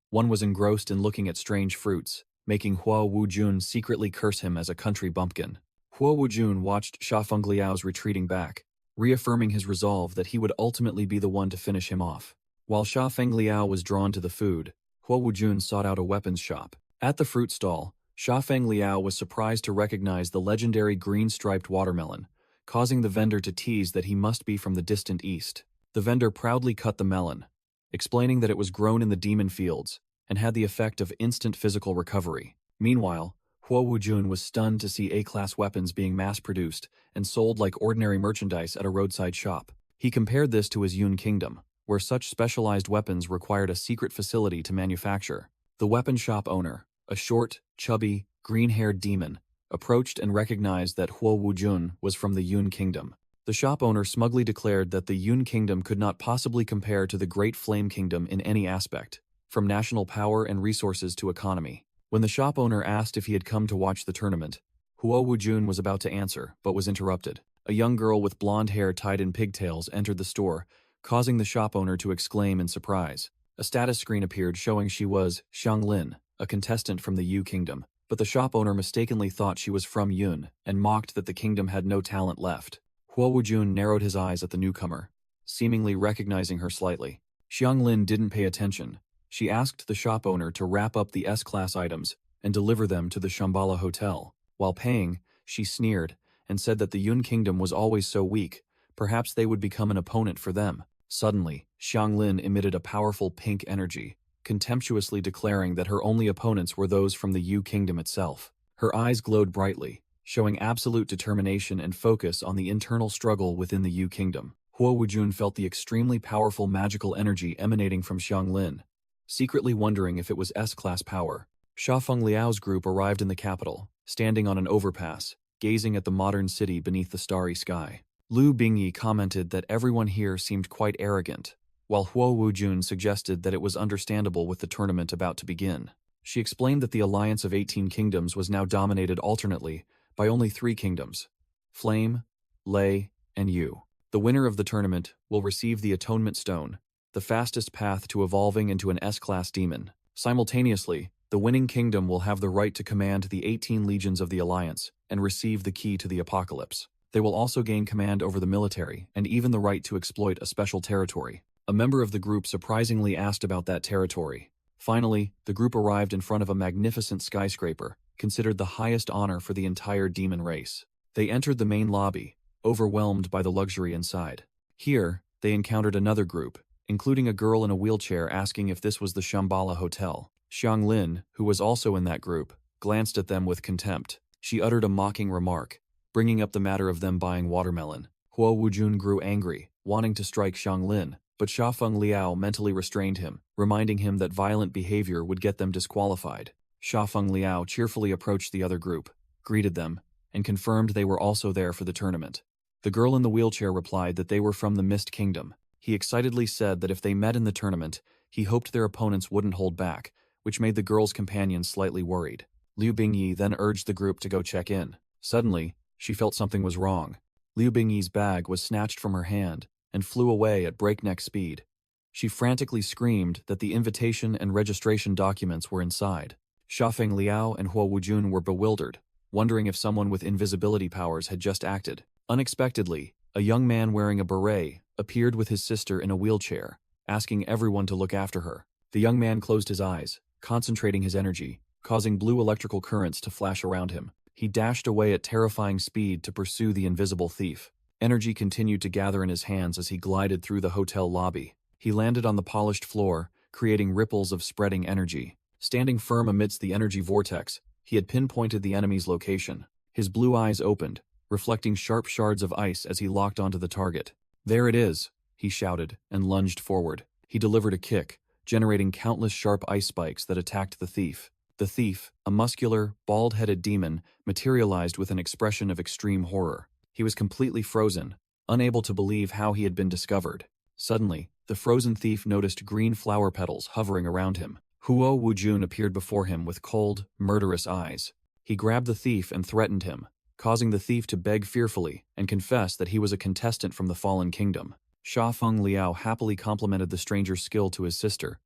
One was engrossed in looking at strange fruits, making Huo Wujun secretly curse him as a country bumpkin. Huo Wujun watched Sha Fengliao's retreating back, reaffirming his resolve that he would ultimately be the one to finish him off. While Sha Fengliao was drawn to the food, Huo Wujun sought out a weapons shop. At the fruit stall, Sha Fengliao was surprised to recognize the legendary green-striped watermelon, causing the vendor to tease that he must be from the distant east. The vendor proudly cut the melon, explaining that it was grown in the demon fields and had the effect of instant physical recovery. Meanwhile, Huo Wujun was stunned to see A-class weapons being mass-produced and sold like ordinary merchandise at a roadside shop. He compared this to his Yun kingdom, where such specialized weapons required a secret facility to manufacture. The weapon shop owner, a short, chubby, green-haired demon, approached and recognized that Huo Wujun was from the Yun kingdom. The shop owner smugly declared that the Yun kingdom could not possibly compare to the Great Flame Kingdom in any aspect, from national power and resources to economy. When the shop owner asked if he had come to watch the tournament, Huo Wujun was about to answer, but was interrupted. A young girl with blonde hair tied in pigtails entered the store, causing the shop owner to exclaim in surprise. A status screen appeared showing she was Xiang Lin, a contestant from the Yu kingdom, but the shop owner mistakenly thought she was from Yun and mocked that the kingdom had no talent left. Huo Wujun narrowed his eyes at the newcomer, seemingly recognizing her slightly. Xiang Lin didn't pay attention. She asked the shop owner to wrap up the S-class items and deliver them to the Shambhala Hotel. While paying, she sneered and said that the Yun kingdom was always so weak, perhaps they would become an opponent for them. Suddenly, Xiang Lin emitted a powerful pink energy, contemptuously declaring that her only opponents were those from the Yu kingdom itself. Her eyes glowed brightly, showing absolute determination and focus on the internal struggle within the Yu kingdom. Huo Wujun felt the extremely powerful magical energy emanating from Xiang Lin, secretly wondering if it was S-class power. Sha Fengliao's group arrived in the capital, standing on an overpass, gazing at the modern city beneath the starry sky. Liu Bingyi commented that everyone here seemed quite arrogant, while Huo Wujun suggested that it was understandable with the tournament about to begin. She explained that the alliance of 18 kingdoms was now dominated alternately by only 3 kingdoms: Flame, Lei, and Yu. The winner of the tournament will receive the Atonement Stone, the fastest path to evolving into an S-class demon. Simultaneously, the winning kingdom will have the right to command the 18 legions of the Alliance and receive the key to the Apocalypse. They will also gain command over the military and even the right to exploit a special territory. A member of the group surprisingly asked about that territory. Finally, the group arrived in front of a magnificent skyscraper, considered the highest honor for the entire demon race. They entered the main lobby, overwhelmed by the luxury inside. Here, they encountered another group, including a girl in a wheelchair asking if this was the Shambhala Hotel. Xiang Lin, who was also in that group, glanced at them with contempt. She uttered a mocking remark, bringing up the matter of them buying watermelon. Huo Wujun grew angry, wanting to strike Xiang Lin, but Sha Feng Liao mentally restrained him, reminding him that violent behavior would get them disqualified. Sha Feng Liao cheerfully approached the other group, greeted them, and confirmed they were also there for the tournament. The girl in the wheelchair replied that they were from the Mist Kingdom. He excitedly said that if they met in the tournament, he hoped their opponents wouldn't hold back, which made the girl's companion slightly worried. Liu Bingyi then urged the group to go check in. Suddenly, she felt something was wrong. Liu Bingyi's bag was snatched from her hand and flew away at breakneck speed. She frantically screamed that the invitation and registration documents were inside. Shafeng Liao and Huo Wujun were bewildered, wondering if someone with invisibility powers had just acted. Unexpectedly, a young man wearing a beret appeared with his sister in a wheelchair, asking everyone to look after her. The young man closed his eyes, concentrating his energy, causing blue electrical currents to flash around him. He dashed away at terrifying speed to pursue the invisible thief. Energy continued to gather in his hands as he glided through the hotel lobby. He landed on the polished floor, creating ripples of spreading energy. Standing firm amidst the energy vortex, he had pinpointed the enemy's location. His blue eyes opened, reflecting sharp shards of ice as he locked onto the target. "There it is," he shouted, and lunged forward. He delivered a kick, generating countless sharp ice spikes that attacked the thief. The thief, a muscular, bald-headed demon, materialized with an expression of extreme horror. He was completely frozen, unable to believe how he had been discovered. Suddenly, the frozen thief noticed green flower petals hovering around him. Huo Wujun appeared before him with cold, murderous eyes. He grabbed the thief and threatened him, causing the thief to beg fearfully and confess that he was a contestant from the Fallen Kingdom. Sha Feng Liao happily complimented the stranger's skill to his sister,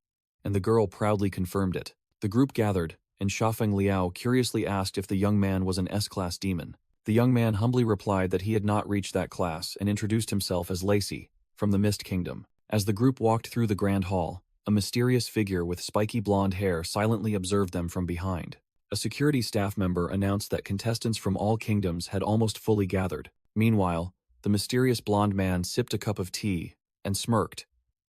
and the girl proudly confirmed it. The group gathered, and Sha Feng Liao curiously asked if the young man was an S-class demon. The young man humbly replied that he had not reached that class and introduced himself as Lacey, from the Mist Kingdom. As the group walked through the grand hall, a mysterious figure with spiky blonde hair silently observed them from behind. A security staff member announced that contestants from all kingdoms had almost fully gathered. Meanwhile, the mysterious blonde man sipped a cup of tea and smirked,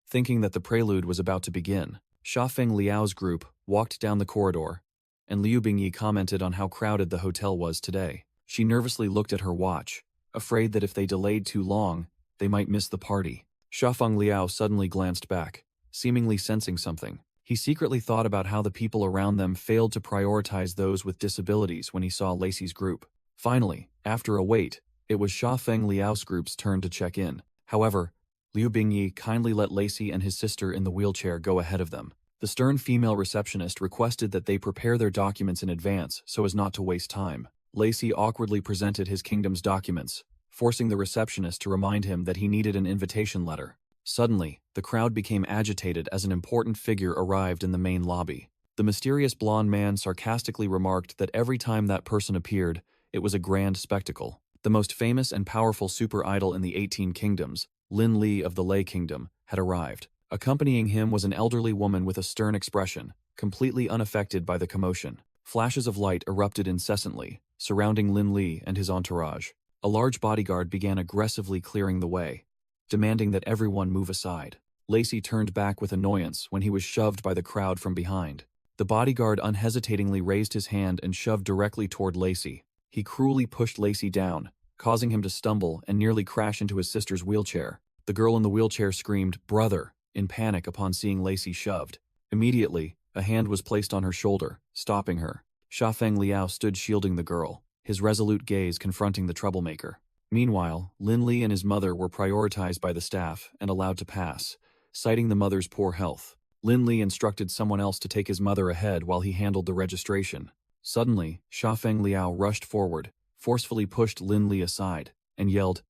thinking that the prelude was about to begin. Sha Feng Liao's group walked down the corridor, and Liu Bingyi commented on how crowded the hotel was today. She nervously looked at her watch, afraid that if they delayed too long, they might miss the party. Sha Feng Liao suddenly glanced back, seemingly sensing something. He secretly thought about how the people around them failed to prioritize those with disabilities when he saw Lacey's group. Finally, after a wait, it was Sha Feng Liao's group's turn to check in. However, Liu Bingyi kindly let Lacey and his sister in the wheelchair go ahead of them. The stern female receptionist requested that they prepare their documents in advance so as not to waste time. Lacey awkwardly presented his kingdom's documents, forcing the receptionist to remind him that he needed an invitation letter. Suddenly, the crowd became agitated as an important figure arrived in the main lobby. The mysterious blonde man sarcastically remarked that every time that person appeared, it was a grand spectacle. The most famous and powerful super idol in the 18 kingdoms, Lin Li of the Lei Kingdom, had arrived. Accompanying him was an elderly woman with a stern expression, completely unaffected by the commotion. Flashes of light erupted incessantly, surrounding Lin Li and his entourage. A large bodyguard began aggressively clearing the way, demanding that everyone move aside. Lacey turned back with annoyance when he was shoved by the crowd from behind. The bodyguard unhesitatingly raised his hand and shoved directly toward Lacey. He cruelly pushed Lacey down, causing him to stumble and nearly crash into his sister's wheelchair. The girl in the wheelchair screamed, "Brother," in panic upon seeing Lacey shoved. Immediately, a hand was placed on her shoulder, stopping her. Sha Feng Liao stood shielding the girl, his resolute gaze confronting the troublemaker. Meanwhile, Lin Li and his mother were prioritized by the staff and allowed to pass, citing the mother's poor health. Lin Li instructed someone else to take his mother ahead while he handled the registration. Suddenly, Xiafeng Liao rushed forward, forcefully pushed Lin Li aside, and yelled,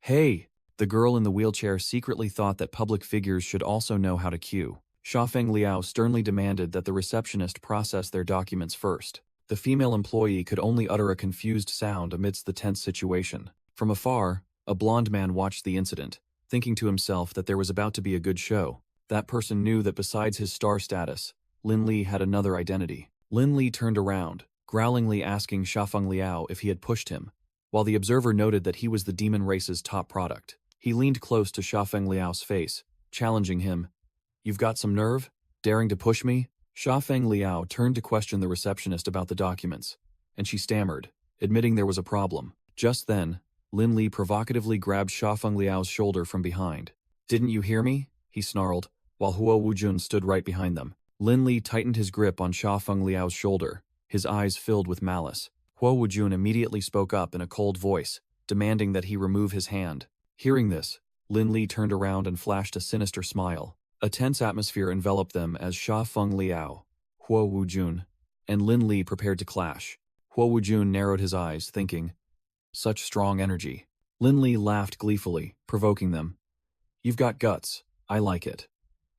"Hey!" The girl in the wheelchair secretly thought that public figures should also know how to queue. Xiafeng Liao sternly demanded that the receptionist process their documents first. The female employee could only utter a confused sound amidst the tense situation. From afar, a blond man watched the incident, thinking to himself that there was about to be a good show. That person knew that besides his star status, Lin Li had another identity. Lin Li turned around, growlingly asking Xiafeng Liao if he had pushed him, while the observer noted that he was the demon race's top product. He leaned close to Xiafeng Liao's face, challenging him. "You've got some nerve? Daring to push me?" Xiafeng Liao turned to question the receptionist about the documents, and she stammered, admitting there was a problem. Just then, Lin Li provocatively grabbed Xiafeng Liao's shoulder from behind. "Didn't you hear me?" he snarled, while Huo Wujun stood right behind them. Lin Li tightened his grip on Xiafeng Liao's shoulder, his eyes filled with malice. Huo Wujun immediately spoke up in a cold voice, demanding that he remove his hand. Hearing this, Lin Li turned around and flashed a sinister smile. A tense atmosphere enveloped them as Xiafeng Liao, Huo Wujun, and Lin Li prepared to clash. Huo Wujun narrowed his eyes, thinking, "Such strong energy." Lin Li laughed gleefully, provoking them. "You've got guts. I like it.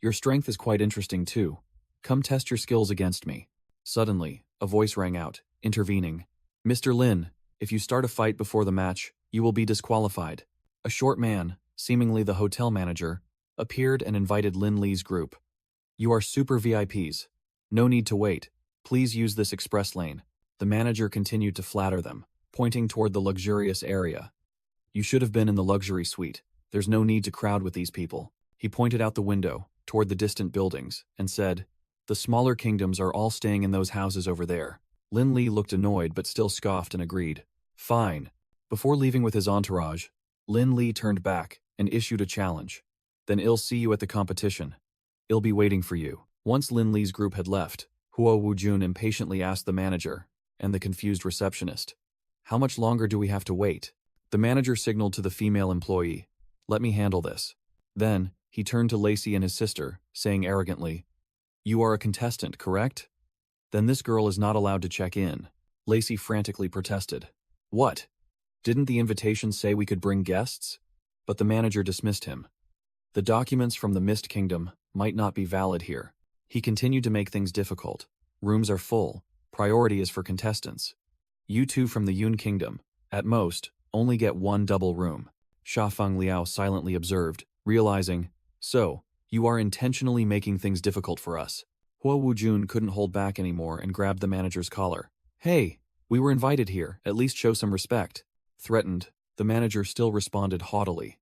Your strength is quite interesting too. Come test your skills against me." Suddenly, a voice rang out, intervening. "Mr. Lin, if you start a fight before the match, you will be disqualified." A short man, seemingly the hotel manager, appeared and invited Lin Li's group. "You are super VIPs. No need to wait. Please use this express lane." The manager continued to flatter them, pointing toward the luxurious area. "You should have been in the luxury suite. There's no need to crowd with these people." He pointed out the window, toward the distant buildings, and said, "The smaller kingdoms are all staying in those houses over there." Lin Li looked annoyed but still scoffed and agreed. "Fine." Before leaving with his entourage, Lin Li turned back and issued a challenge. "Then I'll see you at the competition. I'll be waiting for you." Once Lin Li's group had left, Huo Wujun impatiently asked the manager and the confused receptionist, "How much longer do we have to wait?" The manager signaled to the female employee, "Let me handle this." Then, he turned to Lacey and his sister, saying arrogantly, "You are a contestant, correct? Then this girl is not allowed to check in." Lacey frantically protested. "What? Didn't the invitation say we could bring guests?" But the manager dismissed him. The documents from the Mist Kingdom might not be valid here. He continued to make things difficult. "Rooms are full. Priority is for contestants. You two from the Yun Kingdom, at most, only get one double room." Xiafeng Liao silently observed, realizing, "So, you are intentionally making things difficult for us." Huo Wujun couldn't hold back anymore and grabbed the manager's collar. "Hey, we were invited here, at least show some respect." Threatened, the manager still responded haughtily,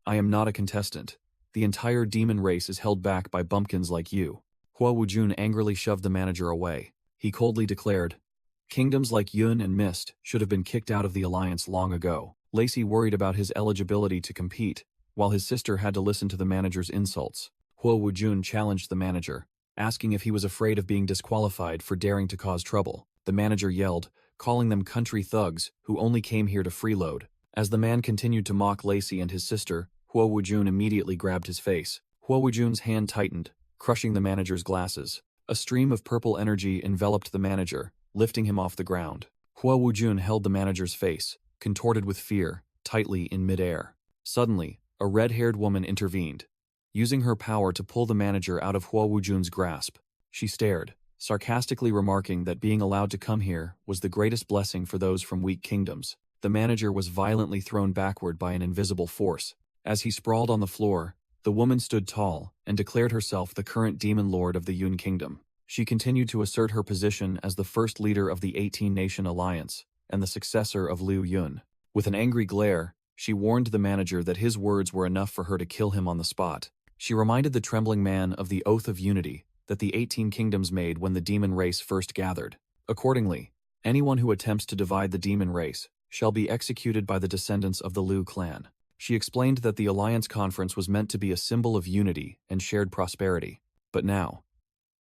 "I am not a contestant. The entire demon race is held back by bumpkins like you." Huo Wujun angrily shoved the manager away. He coldly declared, "Kingdoms like Yun and Mist should have been kicked out of the alliance long ago." Lacey worried about his eligibility to compete, while his sister had to listen to the manager's insults. Huo Wujun challenged the manager, asking if he was afraid of being disqualified for daring to cause trouble. The manager yelled, calling them country thugs who only came here to freeload. As the man continued to mock Lacey and his sister, Huo Wujun immediately grabbed his face. Huo Wujun's hand tightened, crushing the manager's glasses. A stream of purple energy enveloped the manager, lifting him off the ground. Huo Wujun held the manager's face, contorted with fear, tightly in midair. Suddenly, a red-haired woman intervened, using her power to pull the manager out of Huo Wujun's grasp. She stared, sarcastically remarking that being allowed to come here was the greatest blessing for those from weak kingdoms. The manager was violently thrown backward by an invisible force. As he sprawled on the floor, the woman stood tall and declared herself the current demon lord of the Yun Kingdom. She continued to assert her position as the first leader of the 18-nation alliance and the successor of Liu Yun. With an angry glare, she warned the manager that his words were enough for her to kill him on the spot. She reminded the trembling man of the Oath of Unity that the 18 kingdoms made when the demon race first gathered. Accordingly, anyone who attempts to divide the demon race shall be executed by the descendants of the Liu clan. She explained that the Alliance Conference was meant to be a symbol of unity and shared prosperity. But now,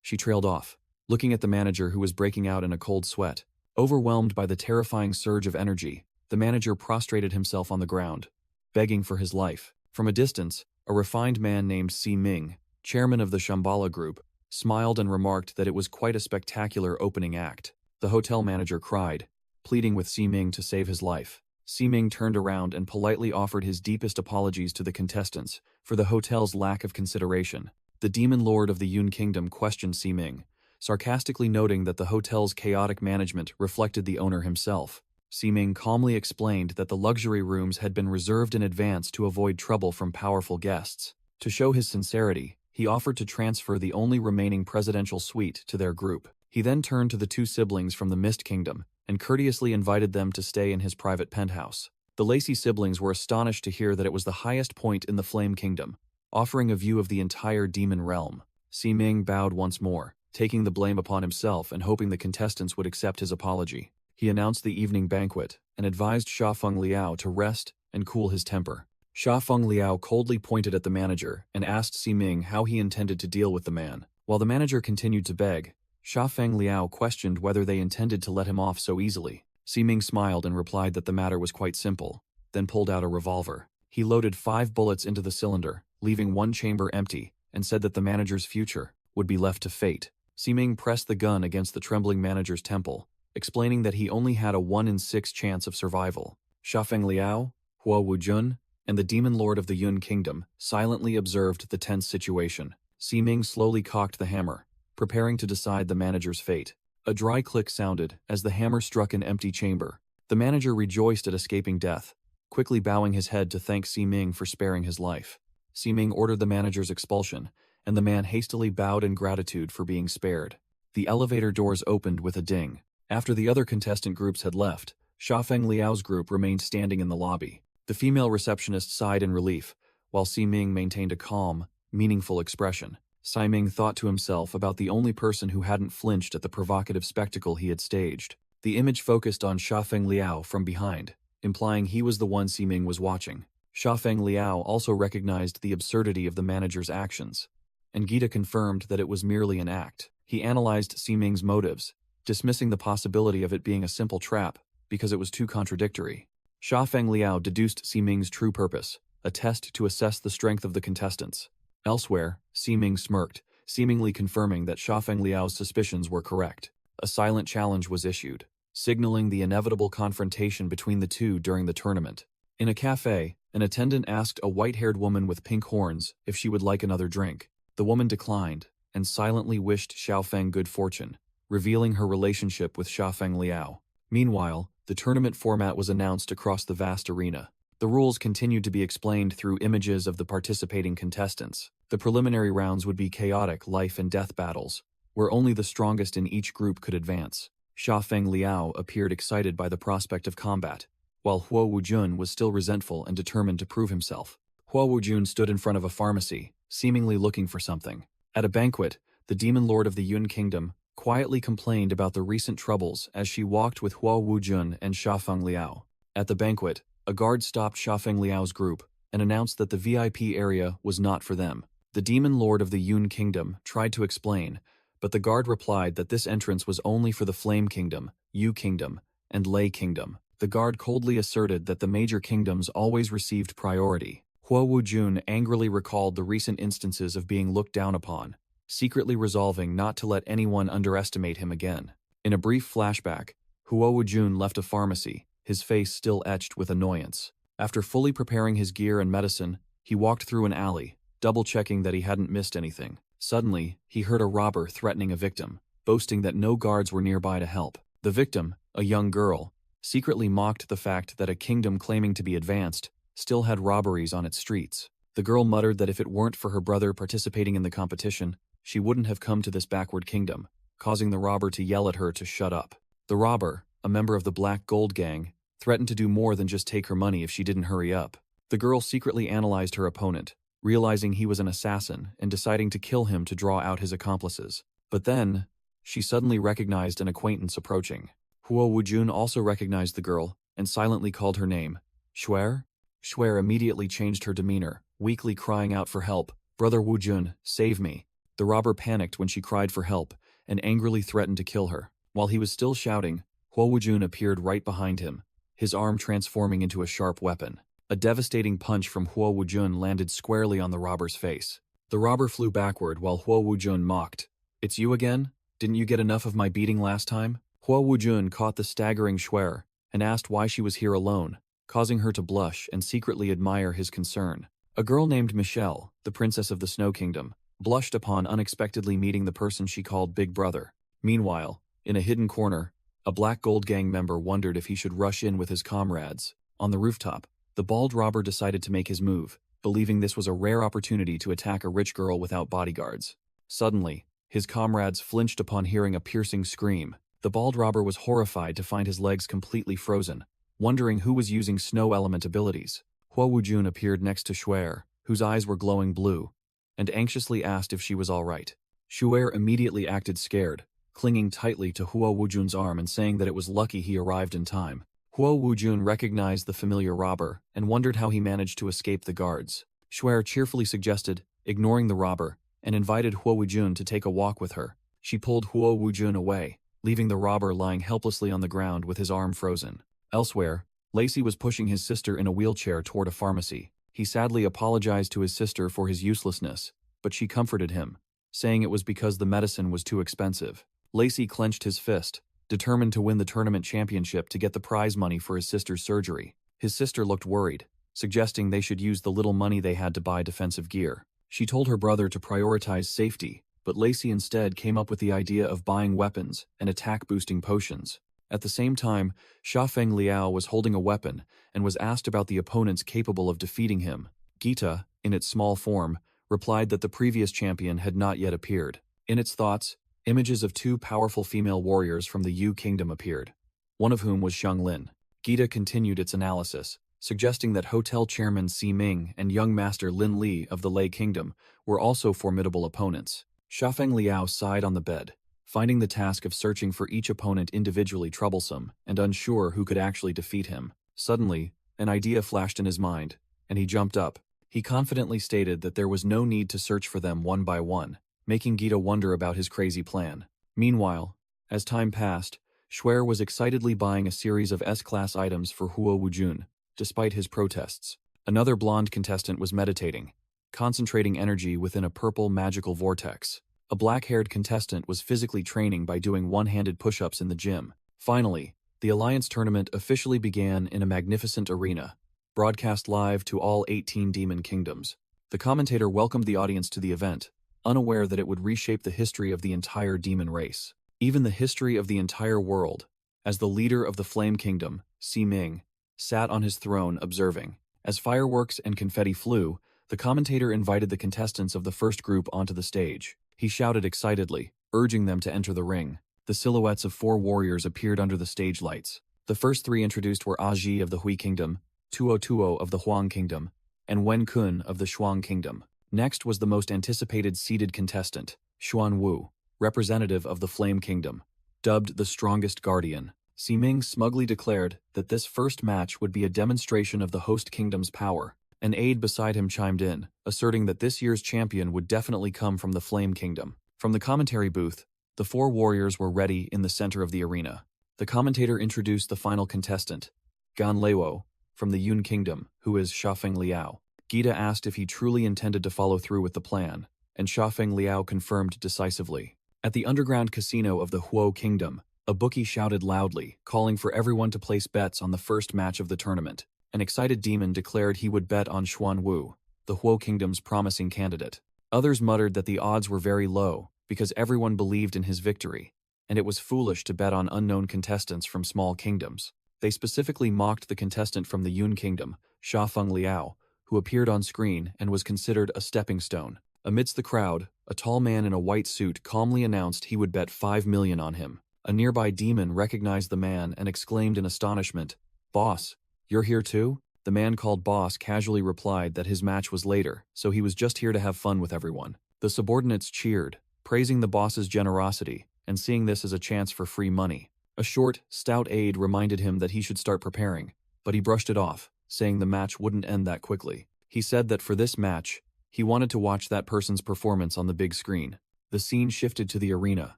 she trailed off, looking at the manager who was breaking out in a cold sweat. Overwhelmed by the terrifying surge of energy, the the manager prostrated himself on the ground, begging for his life. From a distance, a refined man named Si Ming, chairman of the Shambhala group, smiled and remarked that it was quite a spectacular opening act. The hotel manager cried, pleading with Si Ming to save his life. Si Ming turned around and politely offered his deepest apologies to the contestants for the hotel's lack of consideration. The demon lord of the Yun Kingdom questioned Si Ming, sarcastically noting that the hotel's chaotic management reflected the owner himself. Si Ming calmly explained that the luxury rooms had been reserved in advance to avoid trouble from powerful guests. To show his sincerity, he offered to transfer the only remaining presidential suite to their group. He then turned to the two siblings from the Mist Kingdom and courteously invited them to stay in his private penthouse. The Lacey siblings were astonished to hear that it was the highest point in the Flame Kingdom, offering a view of the entire demon realm. Si Ming bowed once more, taking the blame upon himself and hoping the contestants would accept his apology. He announced the evening banquet and advised Sha Feng Liao to rest and cool his temper. Sha Feng Liao coldly pointed at the manager and asked Si Ming how he intended to deal with the man. While the manager continued to beg, Sha Feng Liao questioned whether they intended to let him off so easily. Si Ming smiled and replied that the matter was quite simple, then pulled out a revolver. He loaded 5 bullets into the cylinder, leaving one chamber empty, and said that the manager's future would be left to fate. Si Ming pressed the gun against the trembling manager's temple, explaining that he only had a 1 in 6 chance of survival. Sha Feng Liao, Hua Wujun, and the demon lord of the Yun Kingdom silently observed the tense situation. Si Ming slowly cocked the hammer, preparing to decide the manager's fate. A dry click sounded as the hammer struck an empty chamber. The manager rejoiced at escaping death, quickly bowing his head to thank Si Ming for sparing his life. Si Ming ordered the manager's expulsion, and the man hastily bowed in gratitude for being spared. The elevator doors opened with a ding. After the other contestant groups had left, Sha Feng Liao's group remained standing in the lobby. The female receptionist sighed in relief, while Si Ming maintained a calm, meaningful expression. Si Ming thought to himself about the only person who hadn't flinched at the provocative spectacle he had staged. The image focused on Sha Feng Liao from behind, implying he was the one Si Ming was watching. Sha Feng Liao also recognized the absurdity of the manager's actions, and Gita confirmed that it was merely an act. He analyzed Si Ming's motives, dismissing the possibility of it being a simple trap because it was too contradictory. Sha Feng Liao deduced Si Ming's true purpose, a test to assess the strength of the contestants. Elsewhere, Si Ming smirked, seemingly confirming that Sha Feng Liao's suspicions were correct. A silent challenge was issued, signaling the inevitable confrontation between the two during the tournament. In a cafe, an attendant asked a white-haired woman with pink horns if she would like another drink. The woman declined and silently wished Xiao Feng good fortune, revealing her relationship with Sha Feng Liao. Meanwhile, the tournament format was announced across the vast arena. The rules continued to be explained through images of the participating contestants. The preliminary rounds would be chaotic life and death battles, where only the strongest in each group could advance. Sha Feng Liao appeared excited by the prospect of combat, while Hua Wujun was still resentful and determined to prove himself. Hua Wujun stood in front of a pharmacy, seemingly looking for something. At a banquet, the demon lord of the Yun Kingdom quietly complained about the recent troubles as she walked with Hua Wujun and Sha Feng Liao. At the banquet, a guard stopped Sha Feng Liao's group and announced that the VIP area was not for them. The demon lord of the Yun Kingdom tried to explain, but the guard replied that this entrance was only for the Flame Kingdom, Yu Kingdom, and Lei Kingdom. The guard coldly asserted that the major kingdoms always received priority. Hua Wujun angrily recalled the recent instances of being looked down upon, secretly resolving not to let anyone underestimate him again. In a brief flashback, Hua Wujun left a pharmacy, his face still etched with annoyance. After fully preparing his gear and medicine, he walked through an alley, double-checking that he hadn't missed anything. Suddenly, he heard a robber threatening a victim, boasting that no guards were nearby to help. The victim, a young girl, secretly mocked the fact that a kingdom claiming to be advanced still had robberies on its streets. The girl muttered that if it weren't for her brother participating in the competition, she wouldn't have come to this backward kingdom, causing the robber to yell at her to shut up. The robber, a member of the Black Gold Gang, threatened to do more than just take her money if she didn't hurry up. The girl secretly analyzed her opponent, realizing he was an assassin and deciding to kill him to draw out his accomplices. But then, she suddenly recognized an acquaintance approaching. Hua Wujun also recognized the girl and silently called her name. Shuer? Shuer immediately changed her demeanor, weakly crying out for help. "Brother Wujun, save me." The robber panicked when she cried for help and angrily threatened to kill her. While he was still shouting, Hua Wujun appeared right behind him, his arm transforming into a sharp weapon. A devastating punch from Huo Wujun landed squarely on the robber's face. The robber flew backward while Huo Wujun mocked. "It's you again? Didn't you get enough of my beating last time?" Huo Wujun caught the staggering Shuer and asked why she was here alone, causing her to blush and secretly admire his concern. A girl named Michelle, the princess of the Snow Kingdom, blushed upon unexpectedly meeting the person she called Big Brother. Meanwhile, in a hidden corner, a Black Gold Gang member wondered if he should rush in with his comrades. On the rooftop, the bald robber decided to make his move, believing this was a rare opportunity to attack a rich girl without bodyguards. Suddenly, his comrades flinched upon hearing a piercing scream. The bald robber was horrified to find his legs completely frozen, wondering who was using snow element abilities. Huo Wujun appeared next to Shuer, whose eyes were glowing blue, and anxiously asked if she was all right. Shuer immediately acted scared, clinging tightly to Huo Wujun's arm and saying that it was lucky he arrived in time. Huo Wujun recognized the familiar robber and wondered how he managed to escape the guards. Shuer cheerfully suggested ignoring the robber and invited Huo Wujun to take a walk with her. She pulled Huo Wujun away, leaving the robber lying helplessly on the ground with his arm frozen. Elsewhere, Lacey was pushing his sister in a wheelchair toward a pharmacy. He sadly apologized to his sister for his uselessness, but she comforted him, saying it was because the medicine was too expensive. Lacey clenched his fist, determined to win the tournament championship to get the prize money for his sister's surgery. His sister looked worried, suggesting they should use the little money they had to buy defensive gear. She told her brother to prioritize safety, but Lacey instead came up with the idea of buying weapons and attack-boosting potions. At the same time, Xiafeng Liao was holding a weapon and was asked about the opponents capable of defeating him. Gita, in its small form, replied that the previous champion had not yet appeared. In its thoughts, images of two powerful female warriors from the Yu Kingdom appeared, one of whom was Xiang Lin. Gita continued its analysis, suggesting that Hotel Chairman Si Ming and young master Lin Li of the Lei Kingdom were also formidable opponents. Xiafeng Liao sighed on the bed, finding the task of searching for each opponent individually troublesome and unsure who could actually defeat him. Suddenly, an idea flashed in his mind, and he jumped up. He confidently stated that there was no need to search for them one by one, making Gita wonder about his crazy plan. Meanwhile, as time passed, Shuer was excitedly buying a series of S-class items for Huo Wujun, despite his protests. Another blonde contestant was meditating, concentrating energy within a purple magical vortex. A black-haired contestant was physically training by doing one-handed push-ups in the gym. Finally, the Alliance tournament officially began in a magnificent arena, broadcast live to all 18 demon kingdoms. The commentator welcomed the audience to the event, unaware that it would reshape the history of the entire demon race, even the history of the entire world. As the leader of the Flame Kingdom, Si Ming, sat on his throne observing. As fireworks and confetti flew, the commentator invited the contestants of the first group onto the stage. He shouted excitedly, urging them to enter the ring. The silhouettes of 4 warriors appeared under the stage lights. The first 3 introduced were Aji of the Hui Kingdom, Tuo Tuo of the Huang Kingdom, and Wen Kun of the Shuang Kingdom. Next was the most anticipated seeded contestant, Xuan Wu, representative of the Flame Kingdom. Dubbed the strongest guardian, Si Ming smugly declared that this first match would be a demonstration of the host kingdom's power. An aide beside him chimed in, asserting that this year's champion would definitely come from the Flame Kingdom. From the commentary booth, the 4 warriors were ready in the center of the arena. The commentator introduced the final contestant, Gan Leiwo, from the Yun Kingdom, who is Xiafeng Liao. Gita asked if he truly intended to follow through with the plan, and Xiafeng Liao confirmed decisively. At the underground casino of the Huo Kingdom, a bookie shouted loudly, calling for everyone to place bets on the first match of the tournament. An excited demon declared he would bet on Xuan Wu, the Huo Kingdom's promising candidate. Others muttered that the odds were very low, because everyone believed in his victory, and it was foolish to bet on unknown contestants from small kingdoms. They specifically mocked the contestant from the Yun Kingdom, Xiafeng Liao, who appeared on screen and was considered a stepping stone. Amidst the crowd, a tall man in a white suit calmly announced he would bet 5 million on him. A nearby demon recognized the man and exclaimed in astonishment, "Boss, you're here too?" The man called Boss casually replied that his match was later, so he was just here to have fun with everyone. The subordinates cheered, praising the boss's generosity and seeing this as a chance for free money. A short, stout aide reminded him that he should start preparing, but he brushed it off, saying the match wouldn't end that quickly. He said that for this match, he wanted to watch that person's performance on the big screen. The scene shifted to the arena,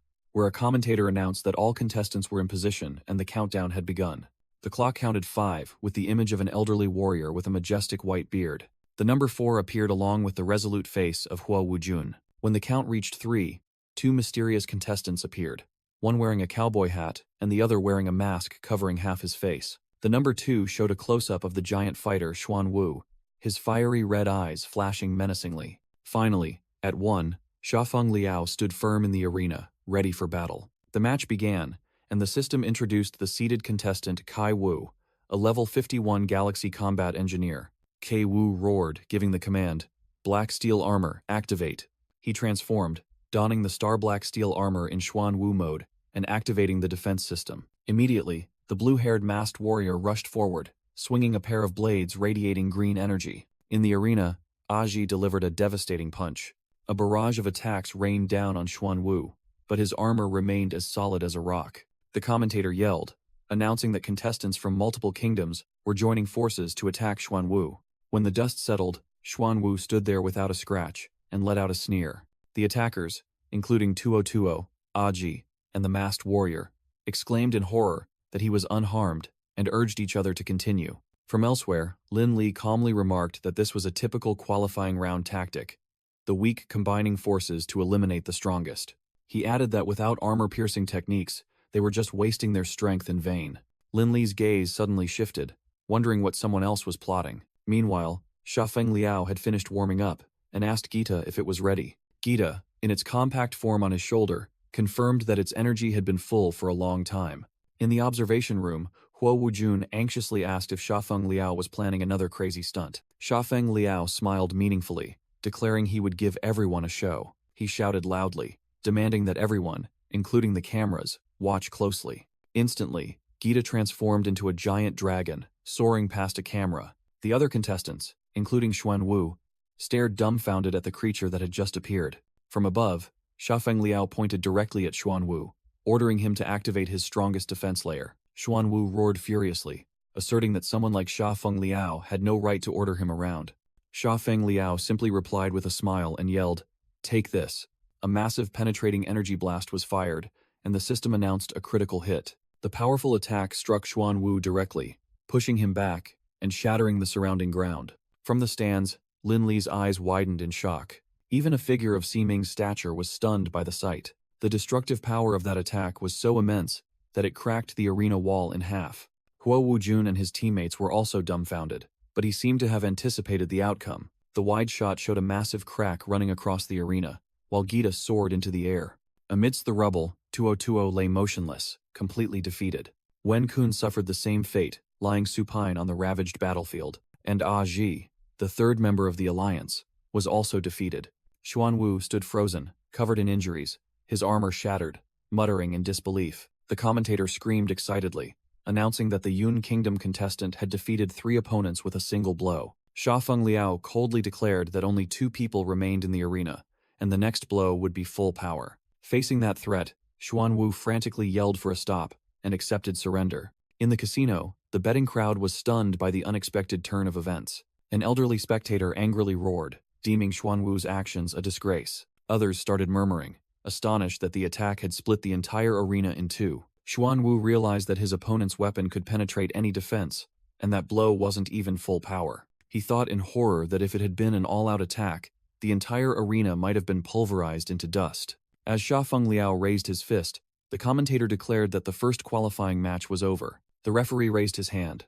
where a commentator announced that all contestants were in position and the countdown had begun. The clock counted 5, with the image of an elderly warrior with a majestic white beard. The number 4 appeared along with the resolute face of Hua Wujun. When the count reached 3, 2 mysterious contestants appeared, one wearing a cowboy hat and the other wearing a mask covering half his face. The number 2 showed a close-up of the giant fighter Xuan Wu, his fiery red eyes flashing menacingly. Finally, at 1, Xiafeng Liao stood firm in the arena, ready for battle. The match began, and the system introduced the seated contestant Kai Wu, a level 51 Galaxy Combat Engineer. Kai Wu roared, giving the command, "Black Steel Armor, activate." He transformed, donning the star black steel armor in Xuan Wu mode and activating the defense system. Immediately, the blue-haired masked warrior rushed forward, swinging a pair of blades radiating green energy. In the arena, Aji delivered a devastating punch. A barrage of attacks rained down on Xuan Wu, but his armor remained as solid as a rock. The commentator yelled, announcing that contestants from multiple kingdoms were joining forces to attack Xuan Wu. When the dust settled, Xuan Wu stood there without a scratch and let out a sneer. The attackers, including Tuo, Aji, and the masked warrior, exclaimed in horror that he was unharmed and urged each other to continue. From elsewhere, Lin Li calmly remarked that this was a typical qualifying round tactic, the weak combining forces to eliminate the strongest. He added that without armor-piercing techniques, they were just wasting their strength in vain. Lin Li's gaze suddenly shifted, wondering what someone else was plotting. Meanwhile, Xiafeng Liao had finished warming up and asked Gita if it was ready. Gita, in its compact form on his shoulder, confirmed that its energy had been full for a long time. In the observation room, Hua Wujun anxiously asked if Xiafeng Liao was planning another crazy stunt. Xiafeng Liao smiled meaningfully, declaring he would give everyone a show. He shouted loudly, demanding that everyone, including the cameras, watch closely. Instantly, Gita transformed into a giant dragon, soaring past a camera. The other contestants, including Xuan Wu, stared dumbfounded at the creature that had just appeared. From above, Xiafeng Liao pointed directly at Xuan Wu, ordering him to activate his strongest defense layer. Xuan Wu roared furiously, asserting that someone like Xiafeng Liao had no right to order him around. Xiafeng Liao simply replied with a smile and yelled, "Take this." A massive penetrating energy blast was fired, and the system announced a critical hit. The powerful attack struck Xuan Wu directly, pushing him back and shattering the surrounding ground. From the stands, Lin Li's eyes widened in shock. Even a figure of Ximing's stature was stunned by the sight. The destructive power of that attack was so immense that it cracked the arena wall in half. Hua Wujun and his teammates were also dumbfounded, but he seemed to have anticipated the outcome. The wide shot showed a massive crack running across the arena, while Gita soared into the air. Amidst the rubble, Tuo lay motionless, completely defeated. Wen Kun suffered the same fate, lying supine on the ravaged battlefield, and Aji, the third member of the alliance, was also defeated. Xuan Wu stood frozen, covered in injuries, his armor shattered, muttering in disbelief. The commentator screamed excitedly, announcing that the Yun Kingdom contestant had defeated 3 opponents with a single blow. Xiafeng Liao coldly declared that only 2 people remained in the arena, and the next blow would be full power. Facing that threat, Xuan Wu frantically yelled for a stop and accepted surrender. In the casino, the betting crowd was stunned by the unexpected turn of events. An elderly spectator angrily roared, deeming Xuan Wu's actions a disgrace. Others started murmuring, astonished that the attack had split the entire arena in 2. Xuan Wu realized that his opponent's weapon could penetrate any defense, and that blow wasn't even full power. He thought in horror that if it had been an all-out attack, the entire arena might have been pulverized into dust. As Xiafeng Liao raised his fist, the commentator declared that the first qualifying match was over. The referee raised his hand,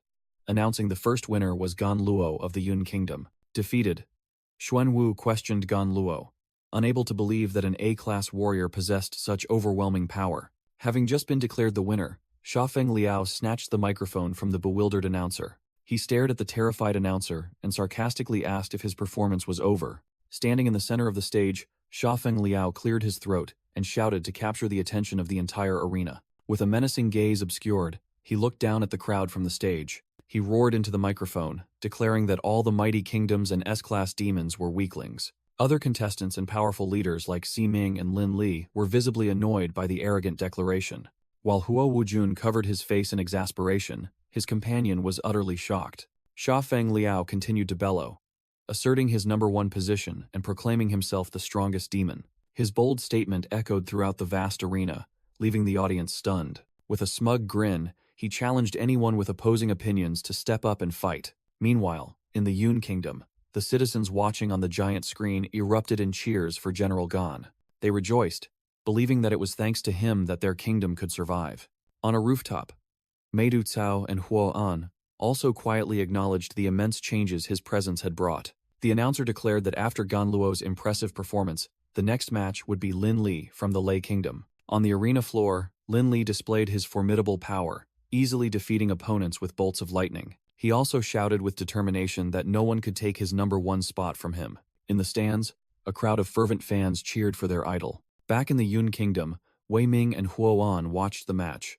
announcing the first winner was Gan Luo of the Yun Kingdom. Defeated, Xuan Wu questioned Gan Luo, unable to believe that an A-class warrior possessed such overwhelming power. Having just been declared the winner, Xiafeng Liao snatched the microphone from the bewildered announcer. He stared at the terrified announcer and sarcastically asked if his performance was over. Standing in the center of the stage, Xiafeng Liao cleared his throat and shouted to capture the attention of the entire arena. With a menacing gaze obscured, he looked down at the crowd from the stage. He roared into the microphone, declaring that all the mighty kingdoms and S-class demons were weaklings. Other contestants and powerful leaders like Ximing and Lin Li were visibly annoyed by the arrogant declaration. While Hua Wujun covered his face in exasperation, his companion was utterly shocked. Xiafeng Liao continued to bellow, asserting his #1 position and proclaiming himself the strongest demon. His bold statement echoed throughout the vast arena, leaving the audience stunned. With a smug grin, He challenged anyone with opposing opinions to step up and fight. Meanwhile, in the Yoon Kingdom, the citizens watching on the giant screen erupted in cheers for General Gon. They rejoiced, believing that it was thanks to him that their kingdom could survive. On a rooftop, Meidu Cao and Huo An also quietly acknowledged the immense changes his presence had brought. The announcer declared that after Gan Luo's impressive performance, the next match would be Lin Li from the Lei Kingdom. On the arena floor, Lin Li displayed his formidable power, easily defeating opponents with bolts of lightning. He also shouted with determination that no one could take his #1 spot from him. In the stands, a crowd of fervent fans cheered for their idol. Back in the Yoon Kingdom, Wei Ming and Huo An watched the match,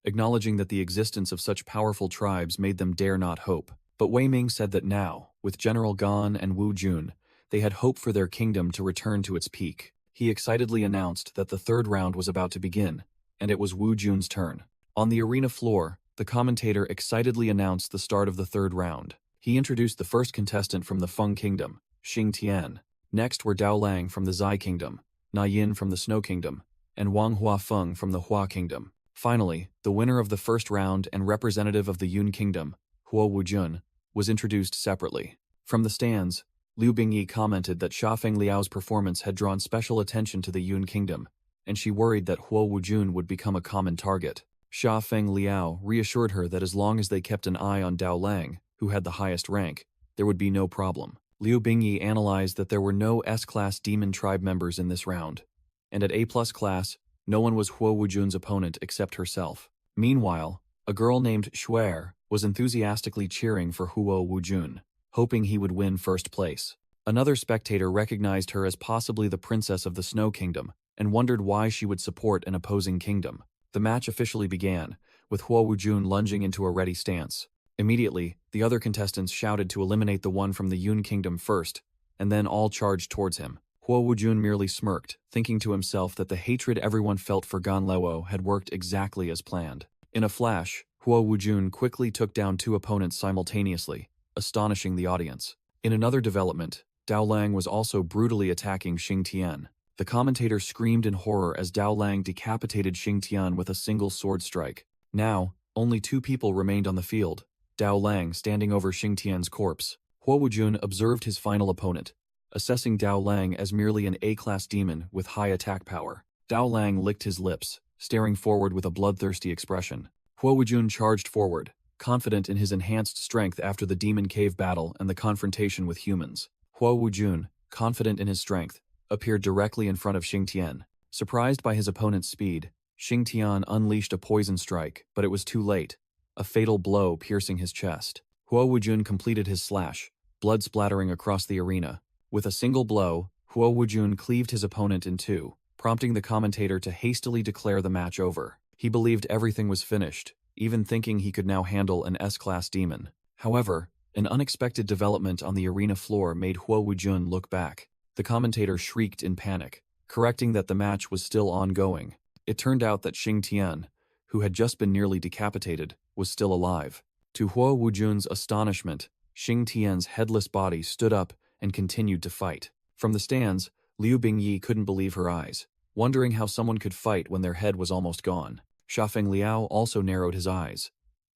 acknowledging that the existence of such powerful tribes made them dare not hope. But Wei Ming said that now, with General Gan and Wu Jun, they had hope for their kingdom to return to its peak. He excitedly announced that the third round was about to begin, and it was Wu Jun's turn. On the arena floor, the commentator excitedly announced the start of the third round. He introduced the first contestant from the Feng Kingdom, Xing Tian. Next were Dao Lang from the Zai Kingdom, Na Yin from the Snow Kingdom, and Wang Huafeng from the Hua Kingdom. Finally, the winner of the first round and representative of the Yoon Kingdom, Huo Wujun, was introduced separately. From the stands, Liu Bingyi commented that Sha Feng Liao's performance had drawn special attention to the Yoon Kingdom, and she worried that Huo Wujun would become a common target. Sha Feng Liao reassured her that as long as they kept an eye on Dao Lang, who had the highest rank, there would be no problem. Liu Bingyi analyzed that there were no S-class demon tribe members in this round, and at A-plus class, no one was Huo Wujun's opponent except herself. Meanwhile, a girl named Xuer was enthusiastically cheering for Huo Wujun, hoping he would win first place. Another spectator recognized her as possibly the princess of the Snow Kingdom and wondered why she would support an opposing kingdom. The match officially began, with Huo Wujun lunging into a ready stance. Immediately, the other contestants shouted to eliminate the one from the Yoon Kingdom first, and then all charged towards him. Huo Wujun merely smirked, thinking to himself that the hatred everyone felt for Gan Luo had worked exactly as planned. In a flash, Huo Wujun quickly took down two opponents simultaneously, astonishing the audience. In another development, Dao Lang was also brutally attacking Xing Tian. The commentator screamed in horror as Dao Lang decapitated Xing Tian with a single sword strike. Now, only two people remained on the field, Dao Lang standing over Xing Tian's corpse. Huo Wujun observed his final opponent, assessing Dao Lang as merely an A-class demon with high attack power. Dao Lang licked his lips, staring forward with a bloodthirsty expression. Huo Wujun charged forward, confident in his enhanced strength after the demon cave battle and the confrontation with humans. Huo Wujun, confident in his strength, appeared directly in front of Xing Tian. Surprised by his opponent's speed, Xing Tian unleashed a poison strike, but it was too late, a fatal blow piercing his chest. Huo Wujun completed his slash, blood splattering across the arena. With a single blow, Huo Wujun cleaved his opponent in two, prompting the commentator to hastily declare the match over. He believed everything was finished, even thinking he could now handle an S-class demon. However, an unexpected development on the arena floor made Huo Wujun look back. The commentator shrieked in panic, correcting that the match was still ongoing. It turned out that Xing Tian, who had just been nearly decapitated, was still alive. To Huo Wujun's astonishment, Xing Tian's headless body stood up and continued to fight. From the stands, Liu Bingyi couldn't believe her eyes, wondering how someone could fight when their head was almost gone. Sha Feng Liao also narrowed his eyes,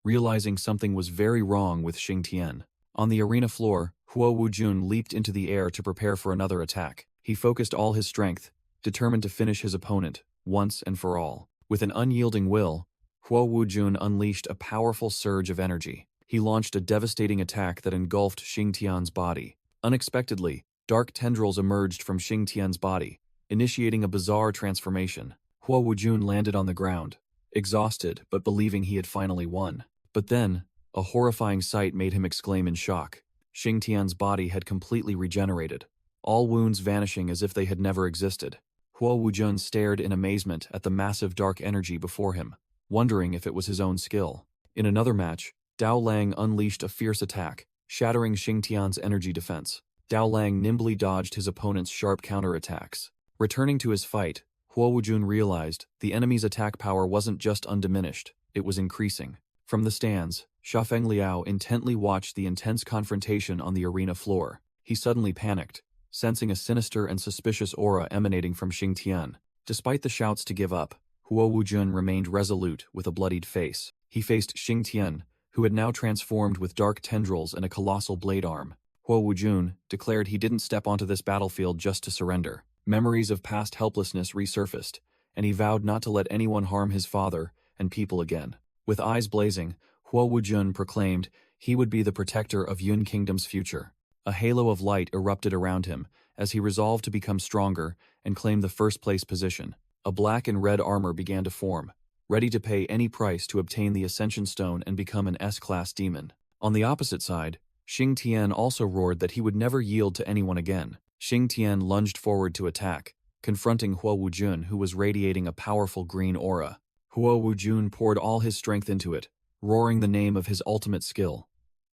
realizing something was very wrong with Xing Tian. On the arena floor, Huo Wujun leaped into the air to prepare for another attack. He focused all his strength, determined to finish his opponent, once and for all. With an unyielding will, Huo Wujun unleashed a powerful surge of energy. He launched a devastating attack that engulfed Xing Tian's body. Unexpectedly, dark tendrils emerged from Xing Tian's body, initiating a bizarre transformation. Huo Wujun landed on the ground, exhausted but believing he had finally won. But then, a horrifying sight made him exclaim in shock. Xing Tian's body had completely regenerated, all wounds vanishing as if they had never existed. Huo Wujun stared in amazement at the massive dark energy before him, wondering if it was his own skill. In another match, Dao Lang unleashed a fierce attack, shattering Xing Tian's energy defense. Dao Lang nimbly dodged his opponent's sharp counterattacks. Returning to his fight, Huo Wujun realized the enemy's attack power wasn't just undiminished, it was increasing. From the stands, Sha Feng Liao intently watched the intense confrontation on the arena floor. He suddenly panicked, sensing a sinister and suspicious aura emanating from Xing Tian. Despite the shouts to give up, Huo Wujun remained resolute with a bloodied face. he faced Xing Tian, who had now transformed with dark tendrils and a colossal blade arm. Huo Wujun declared he didn't step onto this battlefield just to surrender. Memories of past helplessness resurfaced, and he vowed not to let anyone harm his father and people again. With eyes blazing, Huo Wujun proclaimed he would be the protector of Yun Kingdom's future. A halo of light erupted around him as he resolved to become stronger and claim the first-place position. A black and red armor began to form, ready to pay any price to obtain the Ascension Stone and become an S-class demon. On the opposite side, Xing Tian also roared that he would never yield to anyone again. Xing Tian lunged forward to attack, confronting Huo Wujun, who was radiating a powerful green aura. Huo Wujun poured all his strength into it, roaring the name of his ultimate skill,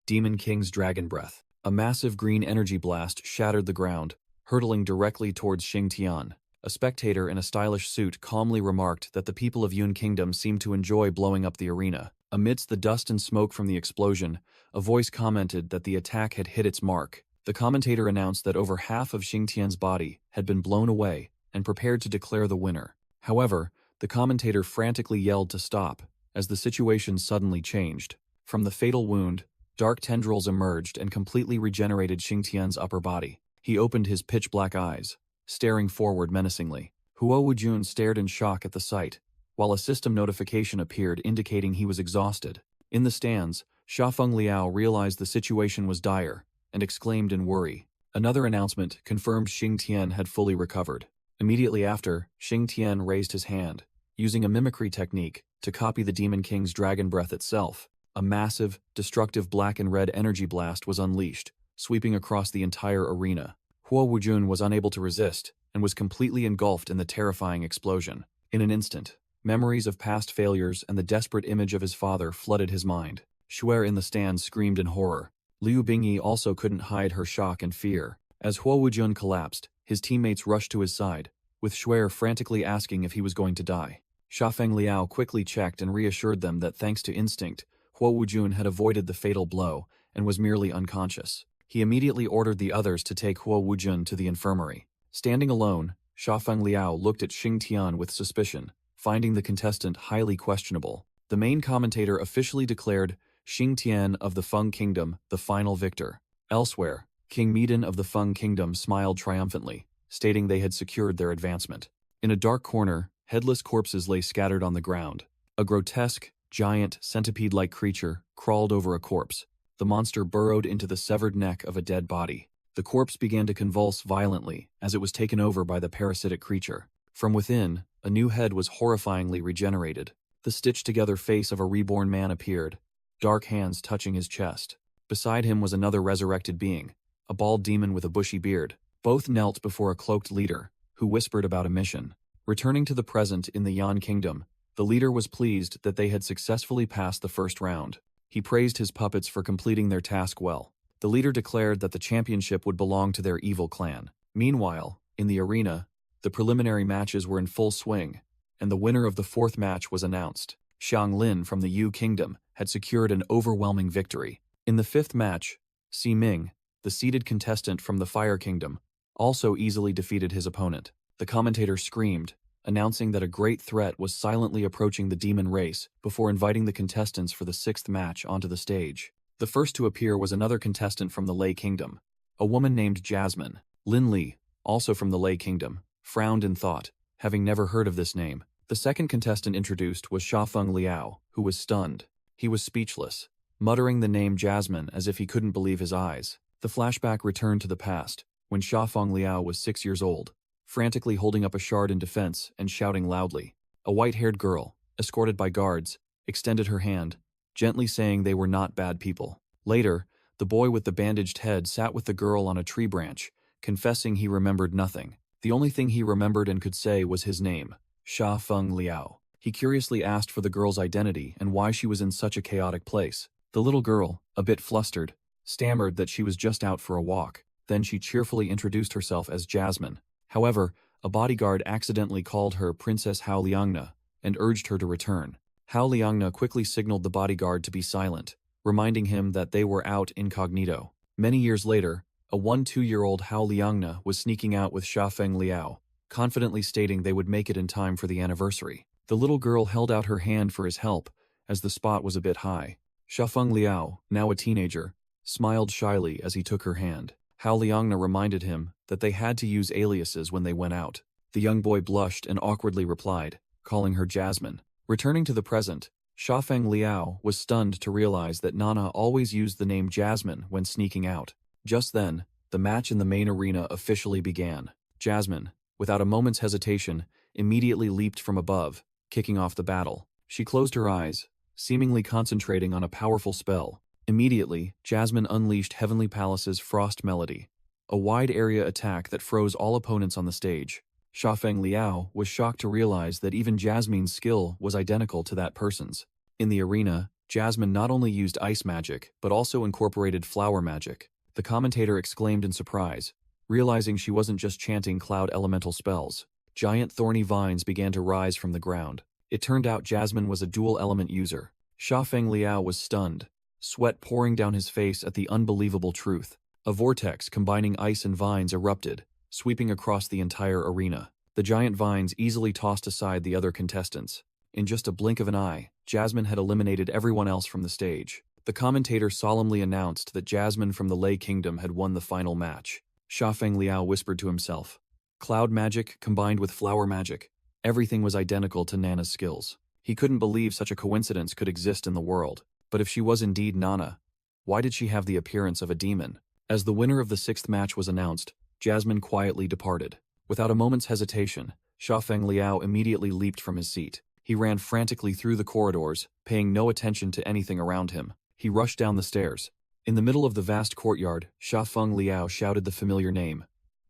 Demon King's Dragon Breath. A massive green energy blast shattered the ground, hurtling directly towards Xing Tian. A spectator in a stylish suit calmly remarked that the people of Yun Kingdom seemed to enjoy blowing up the arena. Amidst the dust and smoke from the explosion, a voice commented that the attack had hit its mark. The commentator announced that over half of Xing Tian's body had been blown away and prepared to declare the winner. However, the commentator frantically yelled to stop, as the situation suddenly changed. From the fatal wound, dark tendrils emerged and completely regenerated Xing Tian's upper body. He opened his pitch-black eyes, staring forward menacingly. Huo Wujun stared in shock at the sight, while a system notification appeared indicating he was exhausted. In the stands, Xiafeng Liao realized the situation was dire and exclaimed in worry. Another announcement confirmed Xing Tian had fully recovered. Immediately after, Xing Tian raised his hand, using a mimicry technique to copy the Demon King's Dragon Breath itself. A massive, destructive black and red energy blast was unleashed, sweeping across the entire arena. Huo Wujun was unable to resist and was completely engulfed in the terrifying explosion. In an instant, memories of past failures and the desperate image of his father flooded his mind. Xuer in the stands screamed in horror. Liu Bingyi also couldn't hide her shock and fear. As Huo Wujun collapsed, his teammates rushed to his side, with Xuer frantically asking if he was going to die. Xiafeng Liao quickly checked and reassured them that thanks to instinct, Huo Wujun had avoided the fatal blow and was merely unconscious. He immediately ordered the others to take Huo Wujun to the infirmary. Standing alone, Xiafeng Liao looked at Xing Tian with suspicion, finding the contestant highly questionable. The main commentator officially declared Xing Tian of the Feng Kingdom the final victor. Elsewhere, King Medan of the Feng Kingdom smiled triumphantly, stating they had secured their advancement. In a dark corner, headless corpses lay scattered on the ground. A grotesque, giant, centipede-like creature crawled over a corpse. The monster burrowed into the severed neck of a dead body. The corpse began to convulse violently as it was taken over by the parasitic creature. From within, a new head was horrifyingly regenerated. The stitched-together face of a reborn man appeared, dark hands touching his chest. Beside him was another resurrected being, a bald demon with a bushy beard. Both knelt before a cloaked leader, who whispered about a mission. Returning to the present in the Yan Kingdom, the leader was pleased that they had successfully passed the first round. He praised his puppets for completing their task well. The leader declared that the championship would belong to their evil clan. Meanwhile, in the arena, the preliminary matches were in full swing, and the winner of the fourth match was announced. Xiang Lin from the Yu Kingdom had secured an overwhelming victory. In the fifth match, Si Ming, the seeded contestant from the Fire Kingdom, also easily defeated his opponent. The commentator screamed, announcing that a great threat was silently approaching the demon race before inviting the contestants for the sixth match onto the stage. The first to appear was another contestant from the Lei Kingdom, a woman named Jasmine. Lin Li, also from the Lei Kingdom, frowned in thought, having never heard of this name. The second contestant introduced was Xiafeng Liao, who was stunned. He was speechless, muttering the name Jasmine as if he couldn't believe his eyes. The flashback returned to the past, when Xiafeng Liao was 6 years old, frantically holding up a shard in defense and shouting loudly. A white-haired girl, escorted by guards, extended her hand, gently saying they were not bad people. Later, the boy with the bandaged head sat with the girl on a tree branch, confessing he remembered nothing. The only thing he remembered and could say was his name, Xiafeng Liao. He curiously asked for the girl's identity and why she was in such a chaotic place. The little girl, a bit flustered, stammered that she was just out for a walk. Then she cheerfully introduced herself as Jasmine. However, a bodyguard accidentally called her Princess Hao Liangna and urged her to return. Hao Liangna quickly signaled the bodyguard to be silent, reminding him that they were out incognito. Many years later, a 1-2-year-old Hao Liangna was sneaking out with Xiafeng Liao, confidently stating they would make it in time for the anniversary. The little girl held out her hand for his help, as the spot was a bit high. Shafeng Liao, now a teenager, smiled shyly as he took her hand. Hao Liangna reminded him that they had to use aliases when they went out. The young boy blushed and awkwardly replied, calling her Jasmine. Returning to the present, Shafeng Liao was stunned to realize that Nana always used the name Jasmine when sneaking out. Just then, the match in the main arena officially began. Jasmine, without a moment's hesitation, immediately leaped from above, kicking off the battle. She closed her eyes, seemingly concentrating on a powerful spell. Immediately, Jasmine unleashed Heavenly Palace's Frost Melody, a wide-area attack that froze all opponents on the stage. Shafeng Liao was shocked to realize that even Jasmine's skill was identical to that person's. In the arena, Jasmine not only used ice magic, but also incorporated flower magic. The commentator exclaimed in surprise, realizing she wasn't just chanting cloud elemental spells. Giant thorny vines began to rise from the ground. It turned out Jasmine was a dual-element user. Shafeng Liao was stunned, sweat pouring down his face at the unbelievable truth. A vortex combining ice and vines erupted, sweeping across the entire arena. The giant vines easily tossed aside the other contestants. In just a blink of an eye, Jasmine had eliminated everyone else from the stage. The commentator solemnly announced that Jasmine from the Lei Kingdom had won the final match. Shafeng Liao whispered to himself. Cloud magic combined with flower magic. Everything was identical to Nana's skills. He couldn't believe such a coincidence could exist in the world. But if she was indeed Nana, why did she have the appearance of a demon? As the winner of the 6th match was announced, Jasmine quietly departed. Without a moment's hesitation, Shafeng Liao immediately leaped from his seat. He ran frantically through the corridors, paying no attention to anything around him. He rushed down the stairs. In the middle of the vast courtyard, Shafeng Liao shouted the familiar name.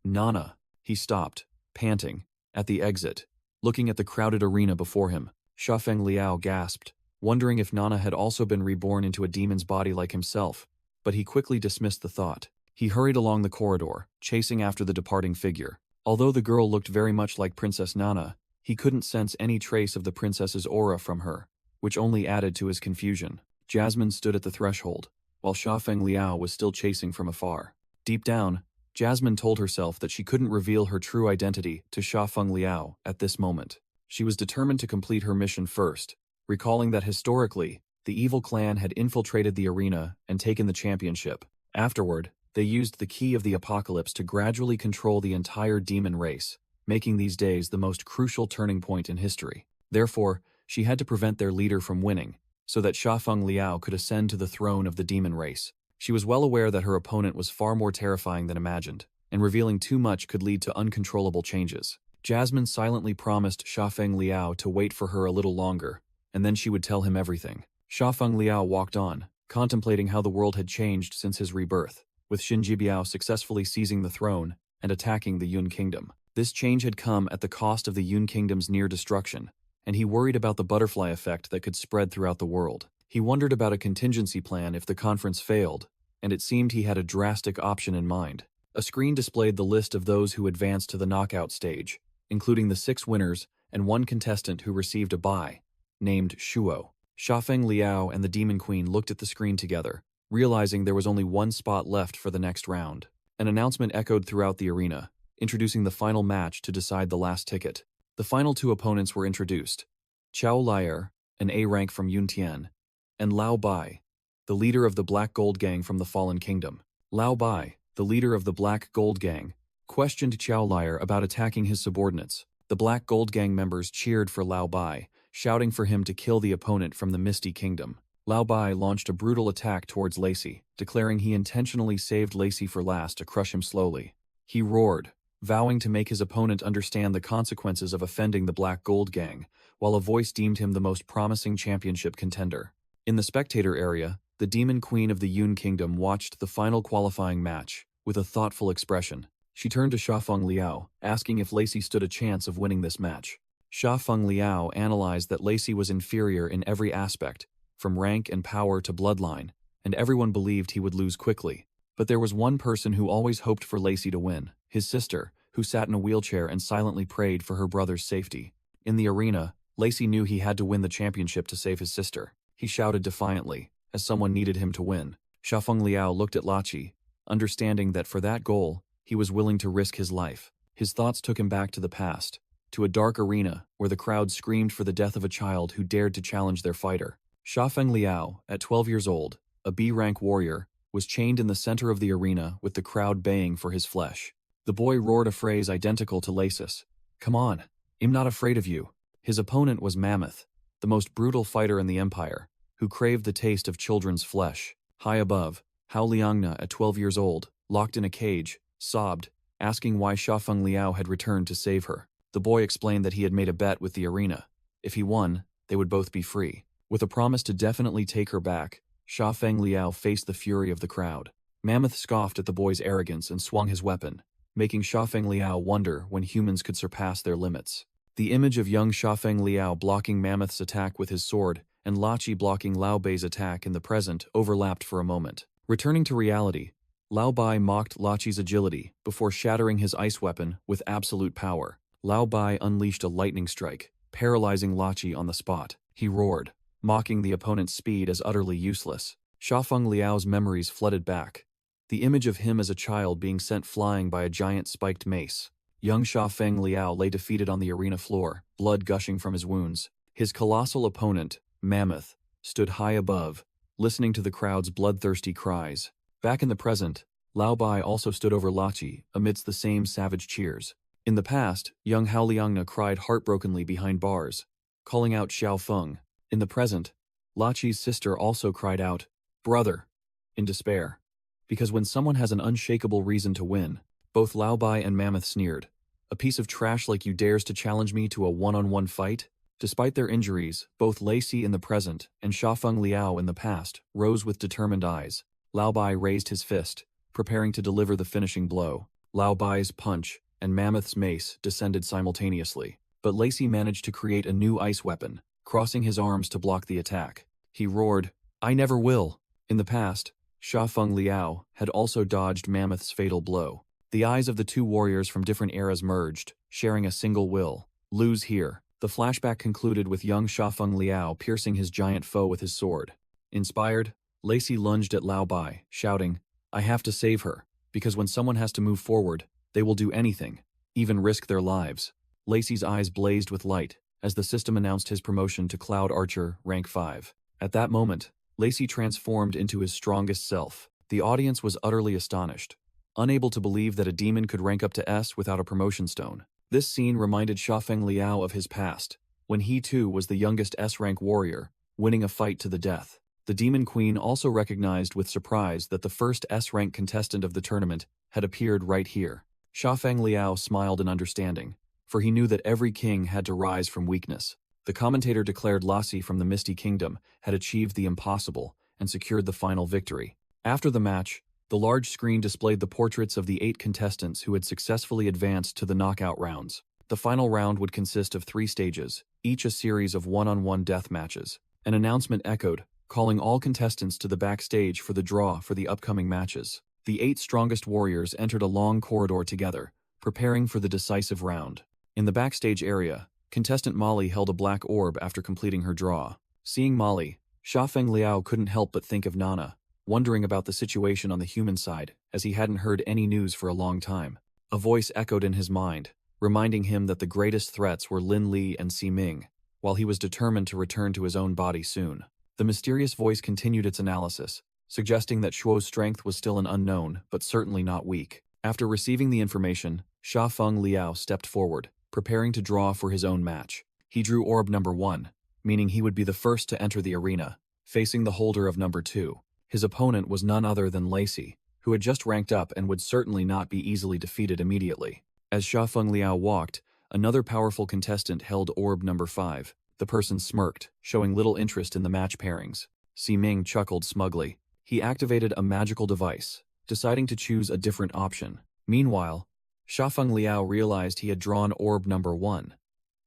Nana. He stopped, panting, at the exit. Looking at the crowded arena before him, Shafeng Liao gasped, wondering if Nana had also been reborn into a demon's body like himself, but he quickly dismissed the thought. He hurried along the corridor, chasing after the departing figure. Although the girl looked very much like Princess Nana, he couldn't sense any trace of the princess's aura from her, which only added to his confusion. Jasmine stood at the threshold, while Shafeng Liao was still chasing from afar. Deep down, Jasmine told herself that she couldn't reveal her true identity to Shafeng Liao at this moment. She was determined to complete her mission first, recalling that historically, the evil clan had infiltrated the arena and taken the championship. Afterward, they used the key of the apocalypse to gradually control the entire demon race, making these days the most crucial turning point in history. Therefore, she had to prevent their leader from winning, so that Shafeng Liao could ascend to the throne of the demon race. She was well aware that her opponent was far more terrifying than imagined, and revealing too much could lead to uncontrollable changes. Jasmine silently promised Shafeng Liao to wait for her a little longer, and then she would tell him everything. Shafeng Liao walked on, contemplating how the world had changed since his rebirth, with Xin Jibiao successfully seizing the throne and attacking the Yun Kingdom. This change had come at the cost of the Yun Kingdom's near destruction, and he worried about the butterfly effect that could spread throughout the world. He wondered about a contingency plan if the conference failed, and it seemed he had a drastic option in mind. A screen displayed the list of those who advanced to the knockout stage, including the 6 winners and 1 contestant who received a bye, named Shuo. Shafeng Liao and the Demon Queen looked at the screen together, realizing there was only 1 spot left for the next round. An announcement echoed throughout the arena, introducing the final match to decide the last ticket. The final 2 opponents were introduced: Chao Lier, an A rank from Yuntian, and Lao Bai, the leader of the Black Gold Gang from the Fallen Kingdom. Lao Bai, the leader of the Black Gold Gang, questioned Chao Lier about attacking his subordinates. The Black Gold Gang members cheered for Lao Bai, shouting for him to kill the opponent from the Misty Kingdom. Lao Bai launched a brutal attack towards Lacey, declaring he intentionally saved Lacey for last to crush him slowly. He roared, vowing to make his opponent understand the consequences of offending the Black Gold Gang, while a voice deemed him the most promising championship contender. In the spectator area, the Demon Queen of the Yun Kingdom watched the final qualifying match with a thoughtful expression. She turned to Shafeng Liao, asking if Lacey stood a chance of winning this match. Shafeng Liao analyzed that Lacey was inferior in every aspect, from rank and power to bloodline, and everyone believed he would lose quickly. But there was one person who always hoped for Lacey to win, his sister, who sat in a wheelchair and silently prayed for her brother's safety. In the arena, Lacey knew he had to win the championship to save his sister. He shouted defiantly, as someone needed him to win. Shafeng Liao looked at Lachi, understanding that for that goal, he was willing to risk his life. His thoughts took him back to the past, to a dark arena where the crowd screamed for the death of a child who dared to challenge their fighter. Xiafeng Liao, at 12 years old, a B-rank warrior, was chained in the center of the arena with the crowd baying for his flesh. The boy roared a phrase identical to Lasis. "Come on, I'm not afraid of you." His opponent was Mammoth, the most brutal fighter in the Empire, who craved the taste of children's flesh. High above, Hao Liangna, at 12 years old, locked in a cage, sobbed, asking why Xiafeng Liao had returned to save her. The boy explained that he had made a bet with the arena. If he won, they would both be free. With a promise to definitely take her back, Xiafeng Liao faced the fury of the crowd. Mammoth scoffed at the boy's arrogance and swung his weapon, making Xiafeng Liao wonder when humans could surpass their limits. The image of young Xiafeng Liao blocking Mammoth's attack with his sword and Lachi blocking Lao Bai's attack in the present overlapped for a moment. Returning to reality, Lao Bai mocked Lachi's agility before shattering his ice weapon with absolute power. Lao Bai unleashed a lightning strike, paralyzing Lachi on the spot. He roared, mocking the opponent's speed as utterly useless. Xiafeng Liao's memories flooded back. The image of him as a child being sent flying by a giant spiked mace. Young Xiafeng Liao lay defeated on the arena floor, blood gushing from his wounds. His colossal opponent, Mammoth, stood high above, listening to the crowd's bloodthirsty cries. Back in the present, Lao Bai also stood over Lachi amidst the same savage cheers. In the past, young Hao Liangna cried heartbrokenly behind bars, calling out Xiao Feng. In the present, Lachi's sister also cried out, "Brother," in despair. Because when someone has an unshakable reason to win, both Lao Bai and Mammoth sneered. "A piece of trash like you dares to challenge me to a one-on-one fight?" Despite their injuries, both Lacey in the present and Xiafeng Liao in the past rose with determined eyes. Lao Bai raised his fist, preparing to deliver the finishing blow. Lao Bai's punch and Mammoth's mace descended simultaneously, but Lacey managed to create a new ice weapon, crossing his arms to block the attack. He roared, "I never will." In the past, Xiafeng Liao had also dodged Mammoth's fatal blow. The eyes of the two warriors from different eras merged, sharing a single will: lose here. The flashback concluded with young Xiafeng Liao piercing his giant foe with his sword. Inspired, Lacey lunged at Lao Bai, shouting, "I have to save her, because when someone has to move forward, they will do anything, even risk their lives." Lacey's eyes blazed with light as the system announced his promotion to Cloud Archer, rank 5. At that moment, Lacey transformed into his strongest self. The audience was utterly astonished, unable to believe that a demon could rank up to S without a promotion stone. This scene reminded Xiafeng Liao of his past, when he too was the youngest S-rank warrior, winning a fight to the death. The Demon Queen also recognized with surprise that the first S-rank contestant of the tournament had appeared right here. Xiafeng Liao smiled in understanding, for he knew that every king had to rise from weakness. The commentator declared Lassie from the Misty Kingdom had achieved the impossible and secured the final victory. After the match, the large screen displayed the portraits of the 8 contestants who had successfully advanced to the knockout rounds. The final round would consist of 3 stages, each a series of one-on-one death matches. An announcement echoed, calling all contestants to the backstage for the draw for the upcoming matches. The 8 strongest warriors entered a long corridor together, preparing for the decisive round. In the backstage area, contestant Molly held a black orb after completing her draw. Seeing Molly, Xiafeng Liao couldn't help but think of Nana, wondering about the situation on the human side, as he hadn't heard any news for a long time. A voice echoed in his mind, reminding him that the greatest threats were Lin Li and Si Ming, while he was determined to return to his own body soon. The mysterious voice continued its analysis, suggesting that Shuo's strength was still an unknown, but certainly not weak. After receiving the information, Xiafeng Liao stepped forward, preparing to draw for his own match. He drew orb number 1, meaning he would be the first to enter the arena, facing the holder of number 2. His opponent was none other than Lacey, who had just ranked up and would certainly not be easily defeated immediately. As Xiafeng Liao walked, another powerful contestant held orb number 5. The person smirked, showing little interest in the match pairings. Si Ming chuckled smugly. He activated a magical device, deciding to choose a different option. Meanwhile, Xiafeng Liao realized he had drawn orb number 1,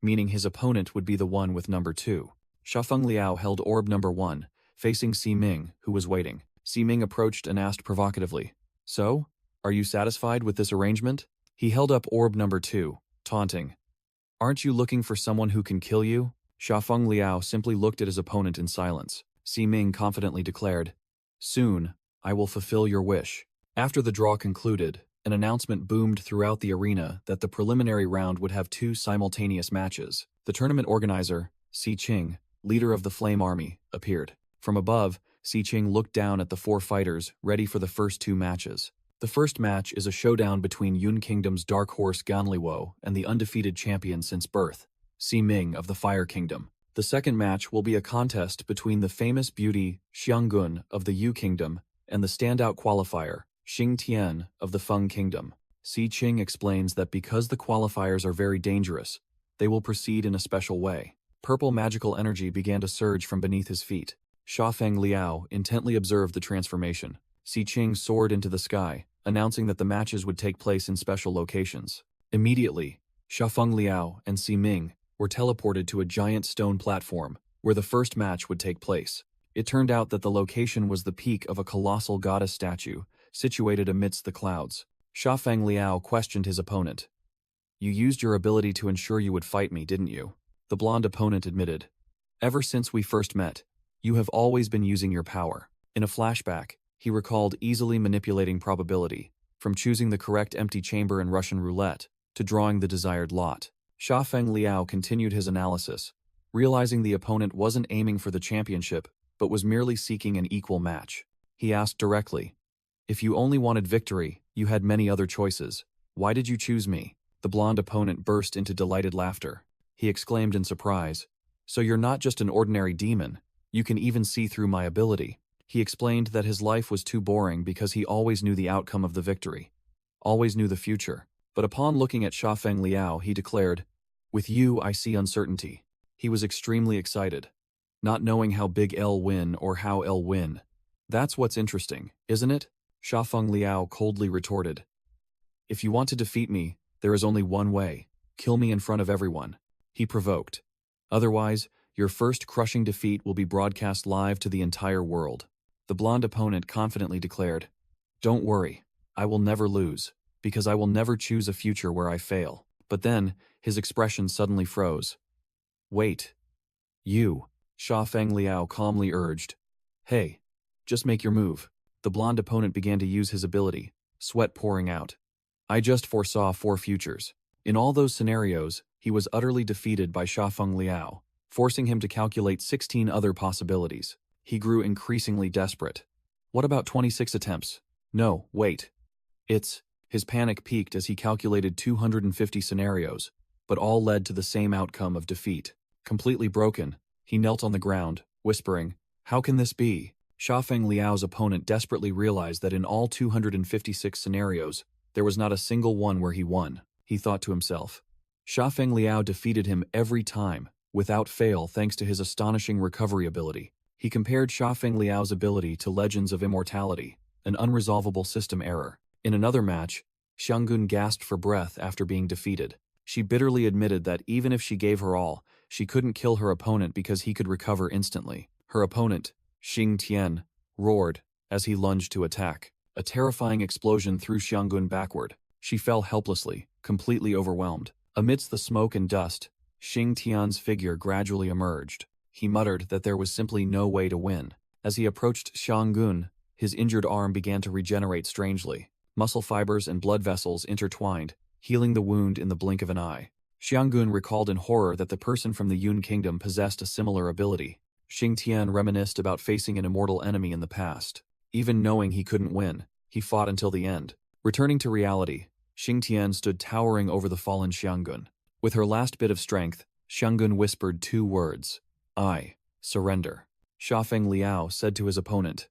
meaning his opponent would be the one with number 2. Xiafeng Liao held orb number 1, facing Si Ming, who was waiting. Si Ming approached and asked provocatively, "So, are you satisfied with this arrangement?" He held up orb number 2, taunting, "Aren't you looking for someone who can kill you?" Xiafeng Liao simply looked at his opponent in silence. Si Ming confidently declared, "Soon, I will fulfill your wish." After the draw concluded, an announcement boomed throughout the arena that the preliminary round would have 2 simultaneous matches. The tournament organizer, Si Qing, leader of the Flame Army, appeared. From above, Si Qing looked down at the 4 fighters, ready for the first 2 matches. The first match is a showdown between Yun Kingdom's dark horse Ganliwo and the undefeated champion since birth, Si Ming of the Fire Kingdom. The second match will be a contest between the famous beauty Xianggun of the Yu Kingdom and the standout qualifier, Xing Tian of the Feng Kingdom. Si Qing explains that because the qualifiers are very dangerous, they will proceed in a special way. Purple magical energy began to surge from beneath his feet. Xiafeng Liao intently observed the transformation. Si Qing soared into the sky, announcing that the matches would take place in special locations. Immediately, Xiafeng Liao and Si Ming were teleported to a giant stone platform, where the first match would take place. It turned out that the location was the peak of a colossal goddess statue, situated amidst the clouds. Xiafeng Liao questioned his opponent. "You used your ability to ensure you would fight me, didn't you?" The blonde opponent admitted. "Ever since we first met, you have always been using your power." In a flashback, he recalled easily manipulating probability, from choosing the correct empty chamber in Russian roulette to drawing the desired lot. Xiafeng Liao continued his analysis, realizing the opponent wasn't aiming for the championship, but was merely seeking an equal match. He asked directly, "If you only wanted victory, you had many other choices. Why did you choose me?" The blonde opponent burst into delighted laughter. He exclaimed in surprise, "So you're not just an ordinary demon, you can even see through my ability." He explained that his life was too boring because he always knew the outcome of the victory, always knew the future. But upon looking at Xiafeng Liao, he declared, "With you, I see uncertainty." He was extremely excited, not knowing how big I'll win or how I'll win. "That's what's interesting, isn't it?" Xiafeng Liao coldly retorted. "If you want to defeat me, there is only one way. Kill me in front of everyone." He provoked. "Otherwise, your first crushing defeat will be broadcast live to the entire world." The blonde opponent confidently declared, "Don't worry, I will never lose, because I will never choose a future where I fail." But then, his expression suddenly froze. "Wait. You," Xiafeng Liao calmly urged. "Hey, just make your move." The blonde opponent began to use his ability, sweat pouring out. "I just foresaw 4 futures. In all those scenarios, he was utterly defeated by Xiafeng Liao, forcing him to calculate 16 other possibilities. He grew increasingly desperate. What about 26 attempts? No, wait. His panic peaked as he calculated 250 scenarios, but all led to the same outcome of defeat. Completely broken, he knelt on the ground, whispering, "How can this be?" Xiafeng Liao's opponent desperately realized that in all 256 scenarios, there was not a single one where he won. He thought to himself. Xiafeng Liao defeated him every time, without fail thanks to his astonishing recovery ability. He compared Xiafeng Liao's ability to Legends of Immortality, an unresolvable system error. In another match, Xianggun gasped for breath after being defeated. She bitterly admitted that even if she gave her all, she couldn't kill her opponent because he could recover instantly. Her opponent, Xing Tian, roared as he lunged to attack. A terrifying explosion threw Xianggun backward. She fell helplessly, completely overwhelmed. Amidst the smoke and dust, Xing Tian's figure gradually emerged. He muttered that there was simply no way to win. As he approached Xianggun, his injured arm began to regenerate strangely. Muscle fibers and blood vessels intertwined, healing the wound in the blink of an eye. Xianggun recalled in horror that the person from the Yun Kingdom possessed a similar ability. Xing Tian reminisced about facing an immortal enemy in the past. Even knowing he couldn't win, he fought until the end. Returning to reality, Xing Tian stood towering over the fallen Xianggun. With her last bit of strength, Xianggun whispered 2 words. "I surrender." Xiafeng Liao said to his opponent,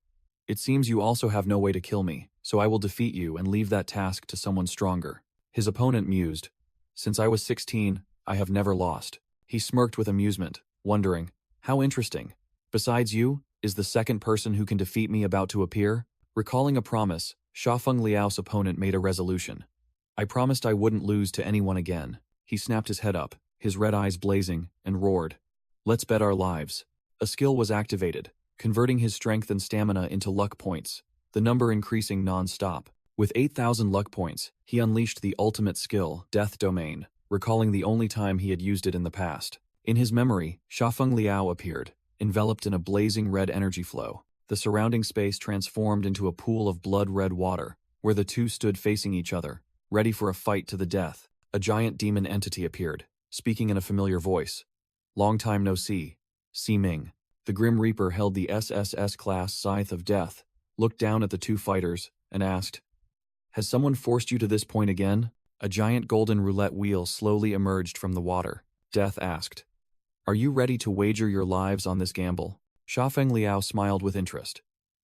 "It seems you also have no way to kill me, so I will defeat you and leave that task to someone stronger." His opponent mused, "Since I was 16, I have never lost." He smirked with amusement, wondering, "How interesting. Besides you, is the second person who can defeat me about to appear?" Recalling a promise, Xiafeng Liao's opponent made a resolution. "I promised I wouldn't lose to anyone again." He snapped his head up, his red eyes blazing, and roared, "Let's bet our lives." A skill was activated, converting his strength and stamina into luck points, the number increasing non-stop. With 8,000 luck points, he unleashed the ultimate skill, Death Domain, recalling the only time he had used it in the past. In his memory, Xiafeng Liao appeared, enveloped in a blazing red energy flow. The surrounding space transformed into a pool of blood-red water, where the two stood facing each other, ready for a fight to the death. A giant demon entity appeared, speaking in a familiar voice. "Long time no see. Ming. The Grim Reaper held the SSS-class Scythe of Death, looked down at the two fighters, and asked, "Has someone forced you to this point again?" A giant golden roulette wheel slowly emerged from the water. Death asked, "Are you ready to wager your lives on this gamble?" Xiaofeng Liao smiled with interest.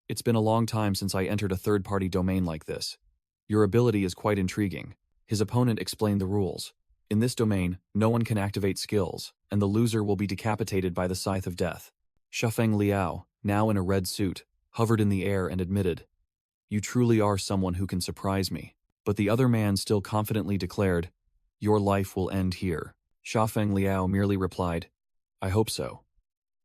"It's been a long time since I entered a third-party domain like this. Your ability is quite intriguing." His opponent explained the rules. In this domain, no one can activate skills, and the loser will be decapitated by the Scythe of Death. Xiaofeng Liao, now in a red suit, hovered in the air and admitted, "You truly are someone who can surprise me." But the other man still confidently declared, "Your life will end here." Xiaofeng Liao merely replied, "I hope so."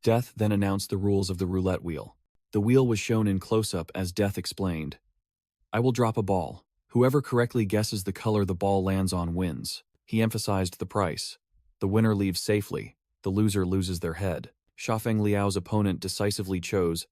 Death then announced the rules of the roulette wheel. The wheel was shown in close-up as Death explained, "I will drop a ball. Whoever correctly guesses the color the ball lands on wins." He emphasized the price. The winner leaves safely, the loser loses their head. Xiaofeng Liao's opponent decisively chose,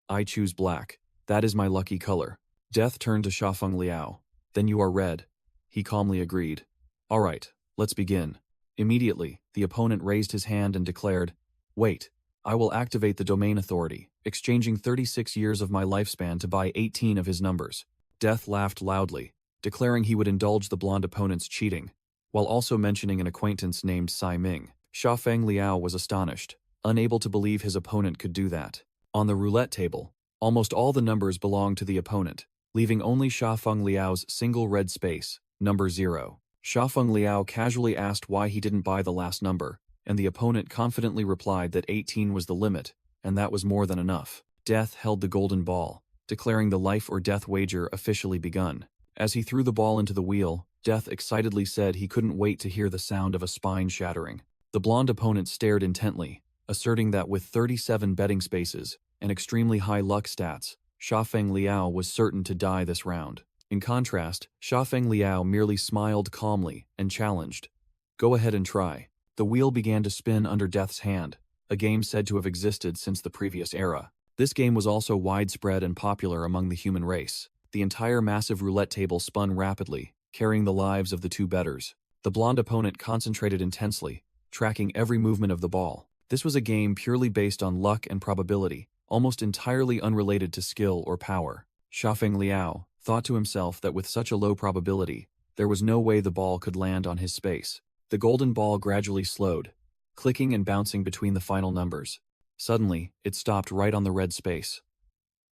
"I choose black. That is my lucky color." Death turned to Xiaofeng Liao. "Then you are red." He calmly agreed. "All right, let's begin." Immediately, the opponent raised his hand and declared, "Wait, I will activate the domain authority, exchanging 36 years of my lifespan to buy 18 of his numbers." Death laughed loudly, declaring he would indulge the blonde opponent's cheating, while also mentioning an acquaintance named Ming. Xiaofeng Liao was astonished, unable to believe his opponent could do that. On the roulette table, almost all the numbers belonged to the opponent, leaving only Xiaofeng Liao's single red space, number 0. Xiaofeng Liao casually asked why he didn't buy the last number, and the opponent confidently replied that 18 was the limit, and that was more than enough. Death held the golden ball, declaring the life or death wager officially begun. As he threw the ball into the wheel, Death excitedly said he couldn't wait to hear the sound of a spine shattering. The blonde opponent stared intently, asserting that with 37 betting spaces and extremely high luck stats, Xiaofeng Liao was certain to die this round. In contrast, Xiaofeng Liao merely smiled calmly and challenged, "Go ahead and try." The wheel began to spin under Death's hand, a game said to have existed since the previous era. This game was also widespread and popular among the human race. The entire massive roulette table spun rapidly, carrying the lives of the two bettors. The blonde opponent concentrated intensely, tracking every movement of the ball. This was a game purely based on luck and probability, almost entirely unrelated to skill or power. Xiaofeng Liao thought to himself that with such a low probability, there was no way the ball could land on his space. The golden ball gradually slowed, clicking and bouncing between the final numbers. Suddenly, it stopped right on the red space.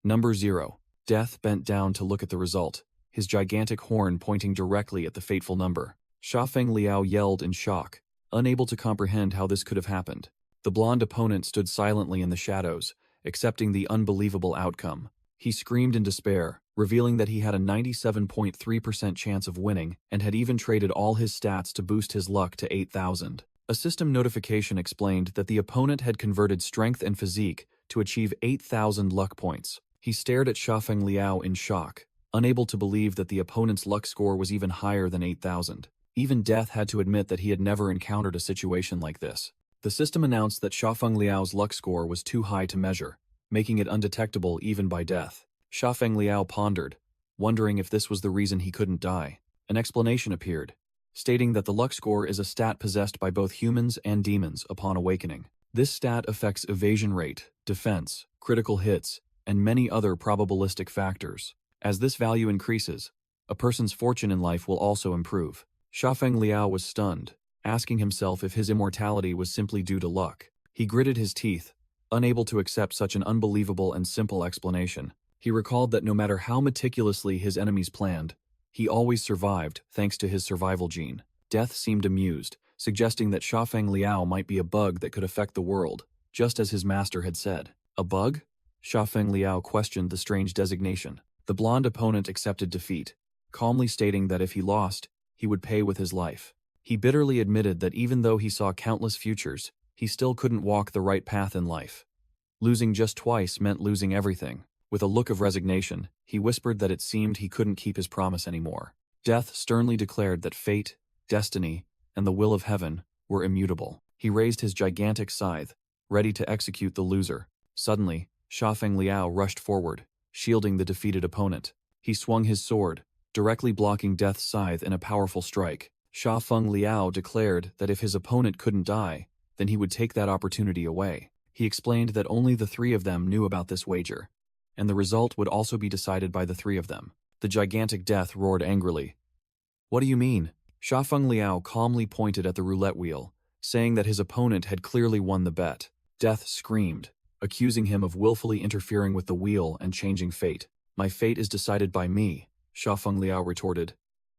Number 0. Death bent down to look at the result, his gigantic horn pointing directly at the fateful number. Xiaofeng Liao yelled in shock, unable to comprehend how this could have happened. The blonde opponent stood silently in the shadows, accepting the unbelievable outcome. He screamed in despair, revealing that he had a 97.3% chance of winning and had even traded all his stats to boost his luck to 8,000. A system notification explained that the opponent had converted strength and physique to achieve 8,000 luck points. He stared at Xiaofeng Liao in shock, unable to believe that the opponent's luck score was even higher than 8,000. Even Death had to admit that he had never encountered a situation like this. The system announced that Xiaofeng Liao's luck score was too high to measure, making it undetectable even by Death. Xiaofeng Liao pondered, wondering if this was the reason he couldn't die. An explanation appeared, stating that the luck score is a stat possessed by both humans and demons upon awakening. This stat affects evasion rate, defense, critical hits, and many other probabilistic factors. As this value increases, a person's fortune in life will also improve. Xiaofeng Liao was stunned, asking himself if his immortality was simply due to luck. He gritted his teeth, unable to accept such an unbelievable and simple explanation. He recalled that no matter how meticulously his enemies planned, he always survived thanks to his survival gene. Death seemed amused, suggesting that Xiaofeng Liao might be a bug that could affect the world, just as his master had said. A bug? Xiaofeng Liao questioned the strange designation. The blonde opponent accepted defeat, calmly stating that if he lost, he would pay with his life. He bitterly admitted that even though he saw countless futures, he still couldn't walk the right path in life. Losing just twice meant losing everything. With a look of resignation, he whispered that it seemed he couldn't keep his promise anymore. Death sternly declared that fate, destiny, and the will of heaven were immutable. He raised his gigantic scythe, ready to execute the loser. Suddenly, Xiaofeng Liao rushed forward, shielding the defeated opponent. He swung his sword, directly blocking Death's scythe in a powerful strike. Xiaofeng Liao declared that if his opponent couldn't die, then he would take that opportunity away. He explained that only the three of them knew about this wager, and the result would also be decided by the three of them. The gigantic Death roared angrily. What do you mean? Shafeng Liao calmly pointed at the roulette wheel, saying that his opponent had clearly won the bet. Death screamed, accusing him of willfully interfering with the wheel and changing fate. My fate is decided by me, Shafeng Liao retorted.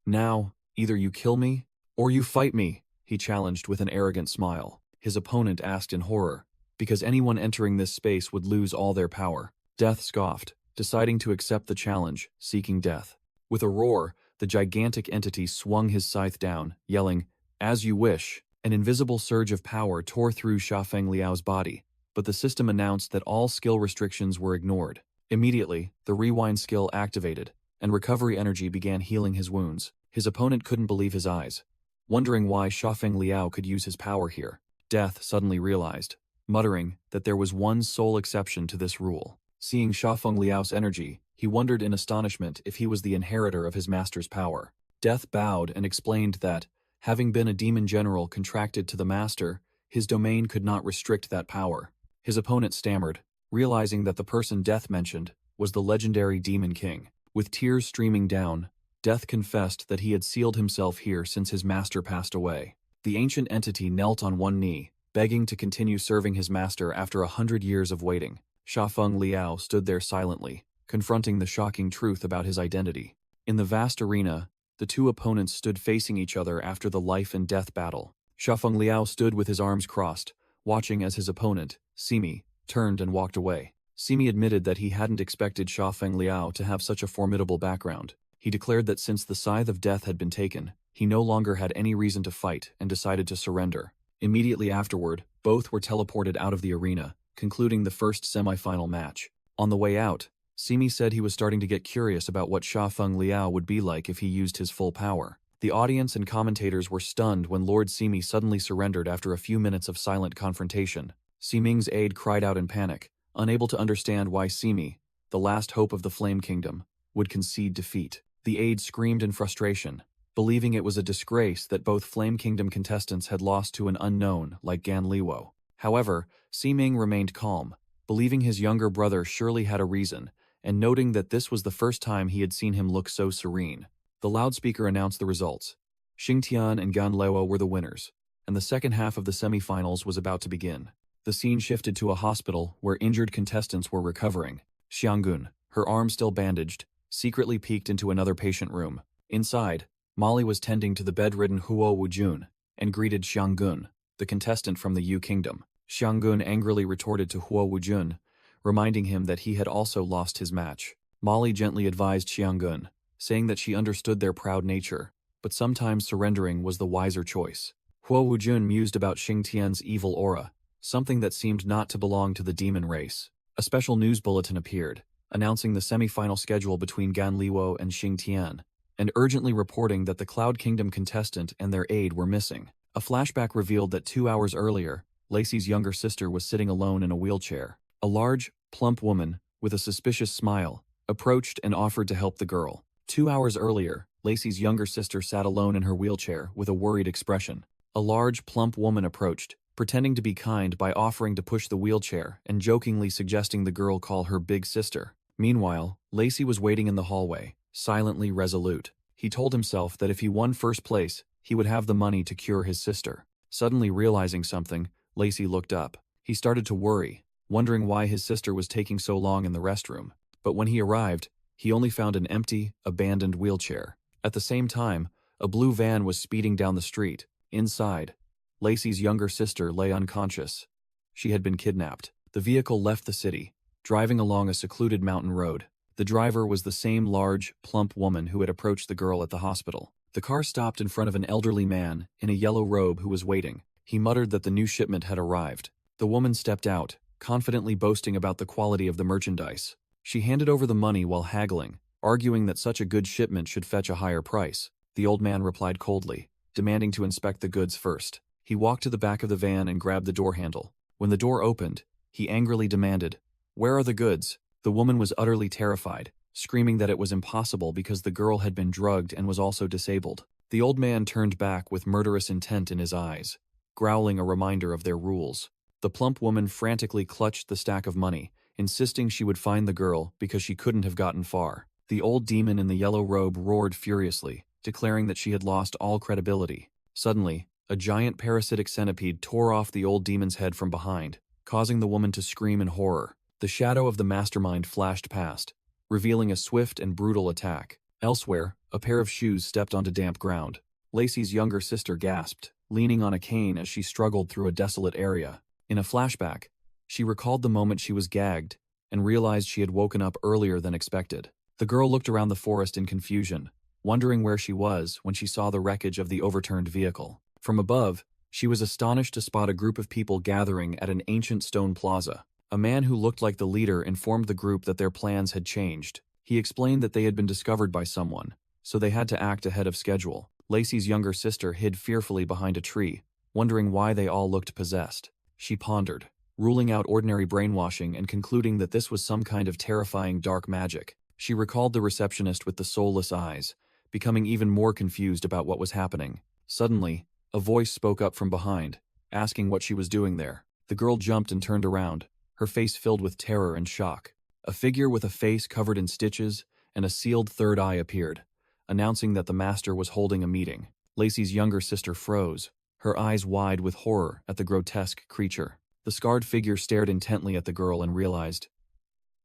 Now, either you kill me, or you fight me, he challenged with an arrogant smile. His opponent asked in horror, because anyone entering this space would lose all their power. Death scoffed, deciding to accept the challenge, seeking death. With a roar, the gigantic entity swung his scythe down, yelling, "As you wish." An invisible surge of power tore through Shafeng Liao's body, but the system announced that all skill restrictions were ignored. Immediately, the rewind skill activated, and recovery energy began healing his wounds. His opponent couldn't believe his eyes, wondering why Shafeng Liao could use his power here. Death suddenly realized, muttering that there was one sole exception to this rule. Seeing Shafeng Liao's energy, he wondered in astonishment if he was the inheritor of his master's power. Death bowed and explained that, having been a demon general contracted to the master, his domain could not restrict that power. His opponent stammered, realizing that the person Death mentioned was the legendary Demon King. With tears streaming down, Death confessed that he had sealed himself here since his master passed away. The ancient entity knelt on one knee, begging to continue serving his master after 100 years of waiting. Shafeng Liao stood there silently, confronting the shocking truth about his identity. In the vast arena, the two opponents stood facing each other after the life and death battle. Shafeng Liao stood with his arms crossed, watching as his opponent, Simi, turned and walked away. Simi admitted that he hadn't expected Shafeng Liao to have such a formidable background. He declared that since the Scythe of Death had been taken, he no longer had any reason to fight and decided to surrender. Immediately afterward, both were teleported out of the arena, concluding the first semi-final match. On the way out, Simi said he was starting to get curious about what Shafeng Liao would be like if he used his full power. The audience and commentators were stunned when Lord Simi suddenly surrendered after a few minutes of silent confrontation. Siming's aide cried out in panic, unable to understand why Simi, the last hope of the Flame Kingdom, would concede defeat. The aide screamed in frustration, believing it was a disgrace that both Flame Kingdom contestants had lost to an unknown like Gan Liwo. However, Siming remained calm, believing his younger brother surely had a reason, and noting that this was the first time he had seen him look so serene. The loudspeaker announced the results. Xingtian and Gan Liwo were the winners, and the second half of the semifinals was about to begin. The scene shifted to a hospital where injured contestants were recovering. Xianggun, her arm still bandaged, secretly peeked into another patient room. Inside, Molly was tending to the bedridden Huo Wujun and greeted Xianggun, the contestant from the Yu Kingdom. Xianggun angrily retorted to Huo Wujun, reminding him that he had also lost his match. Molly gently advised Xianggun, saying that she understood their proud nature, but sometimes surrendering was the wiser choice. Huo Wujun mused about Xingtian's evil aura, something that seemed not to belong to the demon race. A special news bulletin appeared, announcing the semi-final schedule between Gan Liwo and Xingtian, and urgently reporting that the Cloud Kingdom contestant and their aide were missing. A flashback revealed that 2 hours earlier, Lacey's younger sister was sitting alone in a wheelchair. A large, plump woman, with a suspicious smile, approached and offered to help the girl. 2 hours earlier, Lacey's younger sister sat alone in her wheelchair with a worried expression. A large, plump woman approached, pretending to be kind by offering to push the wheelchair and jokingly suggesting the girl call her big sister. Meanwhile, Lacey was waiting in the hallway, silently resolute. He told himself that if he won first place, he would have the money to cure his sister. Suddenly realizing something, Lacey looked up. He started to worry, wondering why his sister was taking so long in the restroom. But when he arrived, he only found an empty, abandoned wheelchair. At the same time, a blue van was speeding down the street. Inside, Lacey's younger sister lay unconscious. She had been kidnapped. The vehicle left the city, driving along a secluded mountain road. The driver was the same large, plump woman who had approached the girl at the hospital. The car stopped in front of an elderly man in a yellow robe who was waiting. He muttered that the new shipment had arrived. The woman stepped out, confidently boasting about the quality of the merchandise. She handed over the money while haggling, arguing that such a good shipment should fetch a higher price. The old man replied coldly, demanding to inspect the goods first. He walked to the back of the van and grabbed the door handle. When the door opened, he angrily demanded, "Where are the goods?" The woman was utterly terrified, screaming that it was impossible because the girl had been drugged and was also disabled. The old man turned back with murderous intent in his eyes, growling a reminder of their rules. The plump woman frantically clutched the stack of money, insisting she would find the girl because she couldn't have gotten far. The old demon in the yellow robe roared furiously, declaring that she had lost all credibility. Suddenly, a giant parasitic centipede tore off the old demon's head from behind, causing the woman to scream in horror. The shadow of the mastermind flashed past, revealing a swift and brutal attack. Elsewhere, a pair of shoes stepped onto damp ground. Lacey's younger sister gasped, leaning on a cane as she struggled through a desolate area. In a flashback, she recalled the moment she was gagged and realized she had woken up earlier than expected. The girl looked around the forest in confusion, wondering where she was when she saw the wreckage of the overturned vehicle. From above, she was astonished to spot a group of people gathering at an ancient stone plaza. A man who looked like the leader informed the group that their plans had changed. He explained that they had been discovered by someone, so they had to act ahead of schedule. Lacey's younger sister hid fearfully behind a tree, wondering why they all looked possessed. She pondered, ruling out ordinary brainwashing and concluding that this was some kind of terrifying dark magic. She recalled the receptionist with the soulless eyes, becoming even more confused about what was happening. Suddenly, a voice spoke up from behind, asking what she was doing there. The girl jumped and turned around, her face filled with terror and shock. A figure with a face covered in stitches and a sealed third eye appeared, announcing that the master was holding a meeting. Lacey's younger sister froze, her eyes wide with horror at the grotesque creature. The scarred figure stared intently at the girl and realized,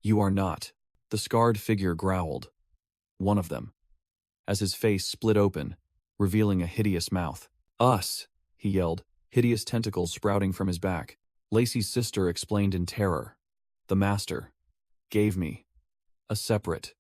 "You are not." The scarred figure growled. One of them. As his face split open, revealing a hideous mouth. "Us!" he yelled, hideous tentacles sprouting from his back. Lacey's sister explained in terror. "The master gave me a separate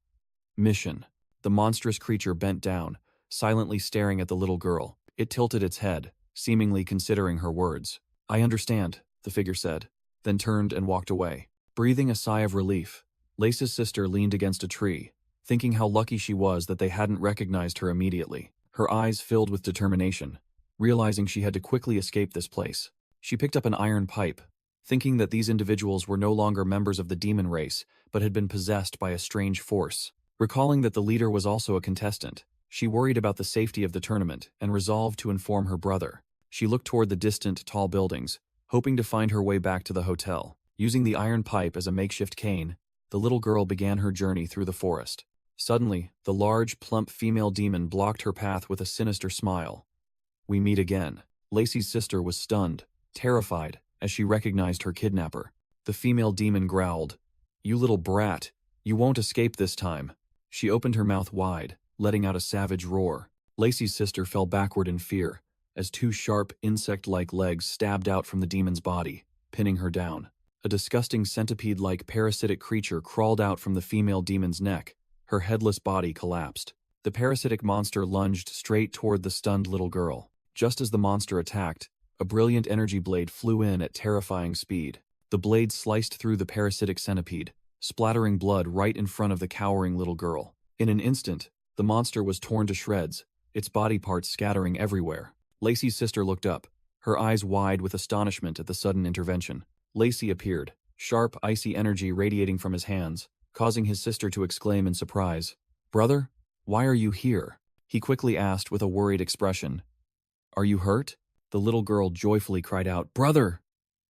mission." The monstrous creature bent down, silently staring at the little girl. It tilted its head, seemingly considering her words. "I understand," the figure said, then turned and walked away. Breathing a sigh of relief, Lacey's sister leaned against a tree, thinking how lucky she was that they hadn't recognized her immediately. Her eyes filled with determination, realizing she had to quickly escape this place. She picked up an iron pipe, thinking that these individuals were no longer members of the demon race, but had been possessed by a strange force. Recalling that the leader was also a contestant, she worried about the safety of the tournament and resolved to inform her brother. She looked toward the distant, tall buildings, hoping to find her way back to the hotel. Using the iron pipe as a makeshift cane, the little girl began her journey through the forest. Suddenly, the large, plump female demon blocked her path with a sinister smile. "We meet again." Lacey's sister was stunned, terrified, as she recognized her kidnapper. The female demon growled, "You little brat, you won't escape this time." She opened her mouth wide, letting out a savage roar. Lacey's sister fell backward in fear, as two sharp, insect-like legs stabbed out from the demon's body, pinning her down. A disgusting centipede-like parasitic creature crawled out from the female demon's neck. Her headless body collapsed. The parasitic monster lunged straight toward the stunned little girl. Just as the monster attacked, a brilliant energy blade flew in at terrifying speed. The blade sliced through the parasitic centipede, splattering blood right in front of the cowering little girl. In an instant, the monster was torn to shreds, its body parts scattering everywhere. Lacey's sister looked up, her eyes wide with astonishment at the sudden intervention. Lacey appeared, sharp, icy energy radiating from his hands, causing his sister to exclaim in surprise. "Brother, why are you here?" he quickly asked with a worried expression. "Are you hurt?" The little girl joyfully cried out, "Brother!"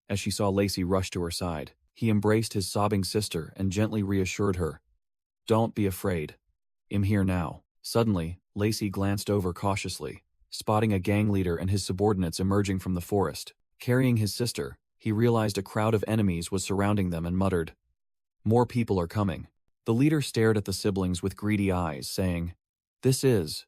as she saw Lacey rush to her side. He embraced his sobbing sister and gently reassured her. "Don't be afraid. I'm here now." Suddenly, Lacey glanced over cautiously, spotting a gang leader and his subordinates emerging from the forest. Carrying his sister, he realized a crowd of enemies was surrounding them and muttered, "More people are coming." The leader stared at the siblings with greedy eyes, saying, "This is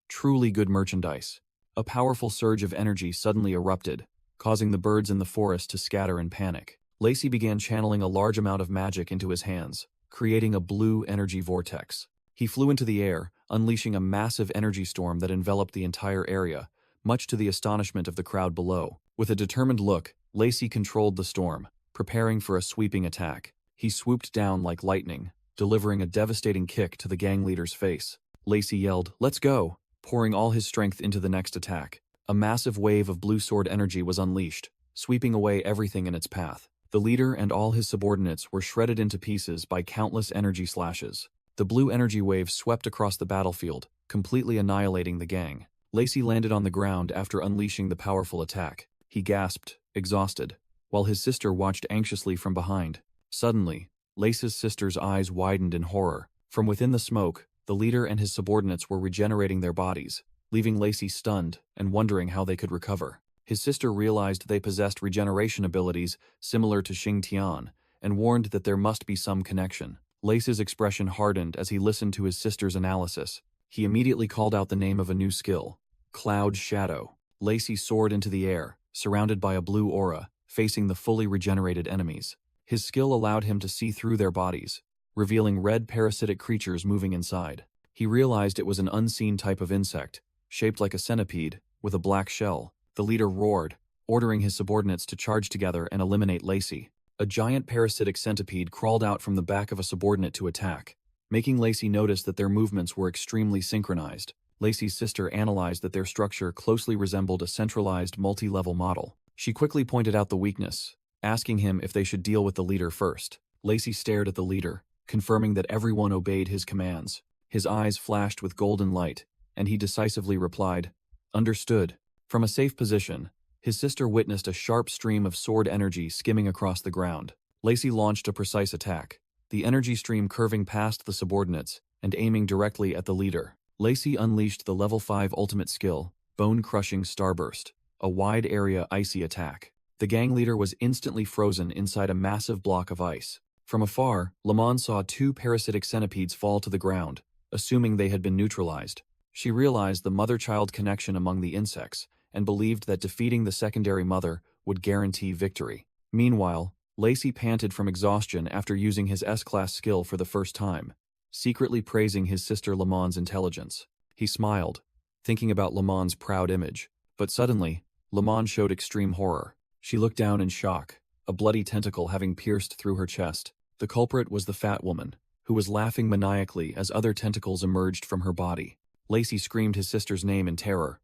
truly good merchandise." A powerful surge of energy suddenly erupted, causing the birds in the forest to scatter in panic. Lacey began channeling a large amount of magic into his hands, creating a blue energy vortex. He flew into the air, unleashing a massive energy storm that enveloped the entire area, much to the astonishment of the crowd below. With a determined look, Lacey controlled the storm, preparing for a sweeping attack. He swooped down like lightning, delivering a devastating kick to the gang leader's face. Lacey yelled, "Let's go!" pouring all his strength into the next attack. A massive wave of blue sword energy was unleashed, sweeping away everything in its path. The leader and all his subordinates were shredded into pieces by countless energy slashes. The blue energy wave swept across the battlefield, completely annihilating the gang. Lacey landed on the ground after unleashing the powerful attack. He gasped, exhausted, while his sister watched anxiously from behind. Suddenly, Lace's sister's eyes widened in horror. From within the smoke, the leader and his subordinates were regenerating their bodies, leaving Lacey stunned and wondering how they could recover. His sister realized they possessed regeneration abilities similar to Xing Tian, and warned that there must be some connection. Lace's expression hardened as he listened to his sister's analysis. He immediately called out the name of a new skill: Cloud Shadow. Lacey soared into the air, surrounded by a blue aura, facing the fully regenerated enemies. His skill allowed him to see through their bodies, revealing red parasitic creatures moving inside. He realized it was an unseen type of insect, shaped like a centipede, with a black shell. The leader roared, ordering his subordinates to charge together and eliminate Lacey. A giant parasitic centipede crawled out from the back of a subordinate to attack, making Lacey notice that their movements were extremely synchronized. Lacey's sister analyzed that their structure closely resembled a centralized multi-level model. She quickly pointed out the weakness, asking him if they should deal with the leader first. Lacey stared at the leader, confirming that everyone obeyed his commands. His eyes flashed with golden light, and he decisively replied, "Understood." From a safe position, his sister witnessed a sharp stream of sword energy skimming across the ground. Lacey launched a precise attack, the energy stream curving past the subordinates and aiming directly at the leader. Lacey unleashed the level 5 ultimate skill, Bone-Crushing Starburst, a wide-area icy attack. The gang leader was instantly frozen inside a massive block of ice. From afar, Lamon saw 2 parasitic centipedes fall to the ground, assuming they had been neutralized. She realized the mother-child connection among the insects and believed that defeating the secondary mother would guarantee victory. Meanwhile, Lacey panted from exhaustion after using his S-class skill for the first time, secretly praising his sister Lamon's intelligence. He smiled, thinking about Lamon's proud image. But suddenly, Lamon showed extreme horror. She looked down in shock, a bloody tentacle having pierced through her chest. The culprit was the fat woman, who was laughing maniacally as other tentacles emerged from her body. Lacey screamed his sister's name in terror.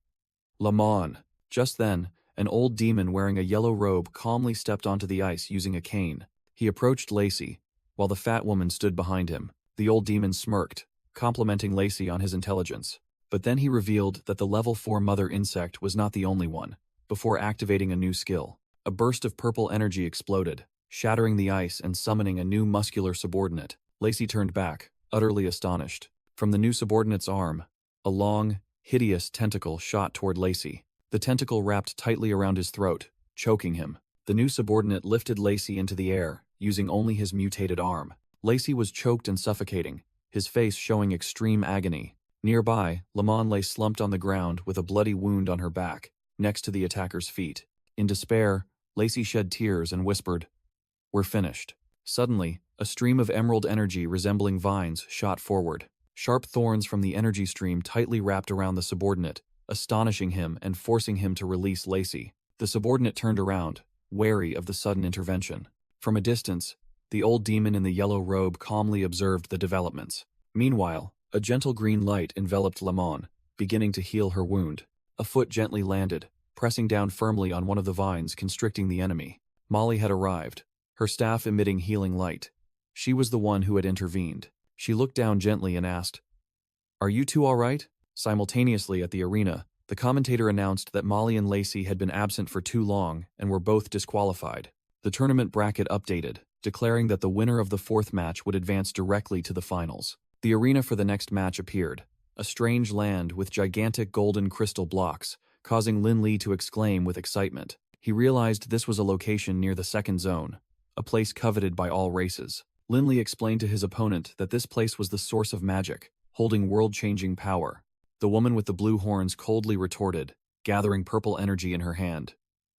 "Lamon!" Just then, an old demon wearing a yellow robe calmly stepped onto the ice using a cane. He approached Lacey, while the fat woman stood behind him. The old demon smirked, complimenting Lacey on his intelligence. But then he revealed that the level 4 mother insect was not the only one. Before activating a new skill, a burst of purple energy exploded, shattering the ice and summoning a new muscular subordinate. Lacey turned back, utterly astonished. From the new subordinate's arm, a long, hideous tentacle shot toward Lacey. The tentacle wrapped tightly around his throat, choking him. The new subordinate lifted Lacey into the air, using only his mutated arm. Lacey was choked and suffocating, his face showing extreme agony. Nearby, Lamon lay slumped on the ground with a bloody wound on her back, next to the attacker's feet. In despair, Lacey shed tears and whispered, "We're finished." Suddenly, a stream of emerald energy resembling vines shot forward. Sharp thorns from the energy stream tightly wrapped around the subordinate, astonishing him and forcing him to release Lacey. The subordinate turned around, wary of the sudden intervention. From a distance, the old demon in the yellow robe calmly observed the developments. Meanwhile, a gentle green light enveloped Lamon, beginning to heal her wound. A foot gently landed, pressing down firmly on one of the vines constricting the enemy. Molly had arrived, her staff emitting healing light. She was the one who had intervened. She looked down gently and asked, "Are you two all right?" Simultaneously at the arena, the commentator announced that Molly and Lacey had been absent for too long and were both disqualified. The tournament bracket updated, declaring that the winner of the 4th match would advance directly to the finals. The arena for the next match appeared, a strange land with gigantic golden crystal blocks, causing Lin Li to exclaim with excitement. He realized this was a location near the second zone, a place coveted by all races. Lin Li explained to his opponent that this place was the source of magic, holding world-changing power. The woman with the blue horns coldly retorted, gathering purple energy in her hand,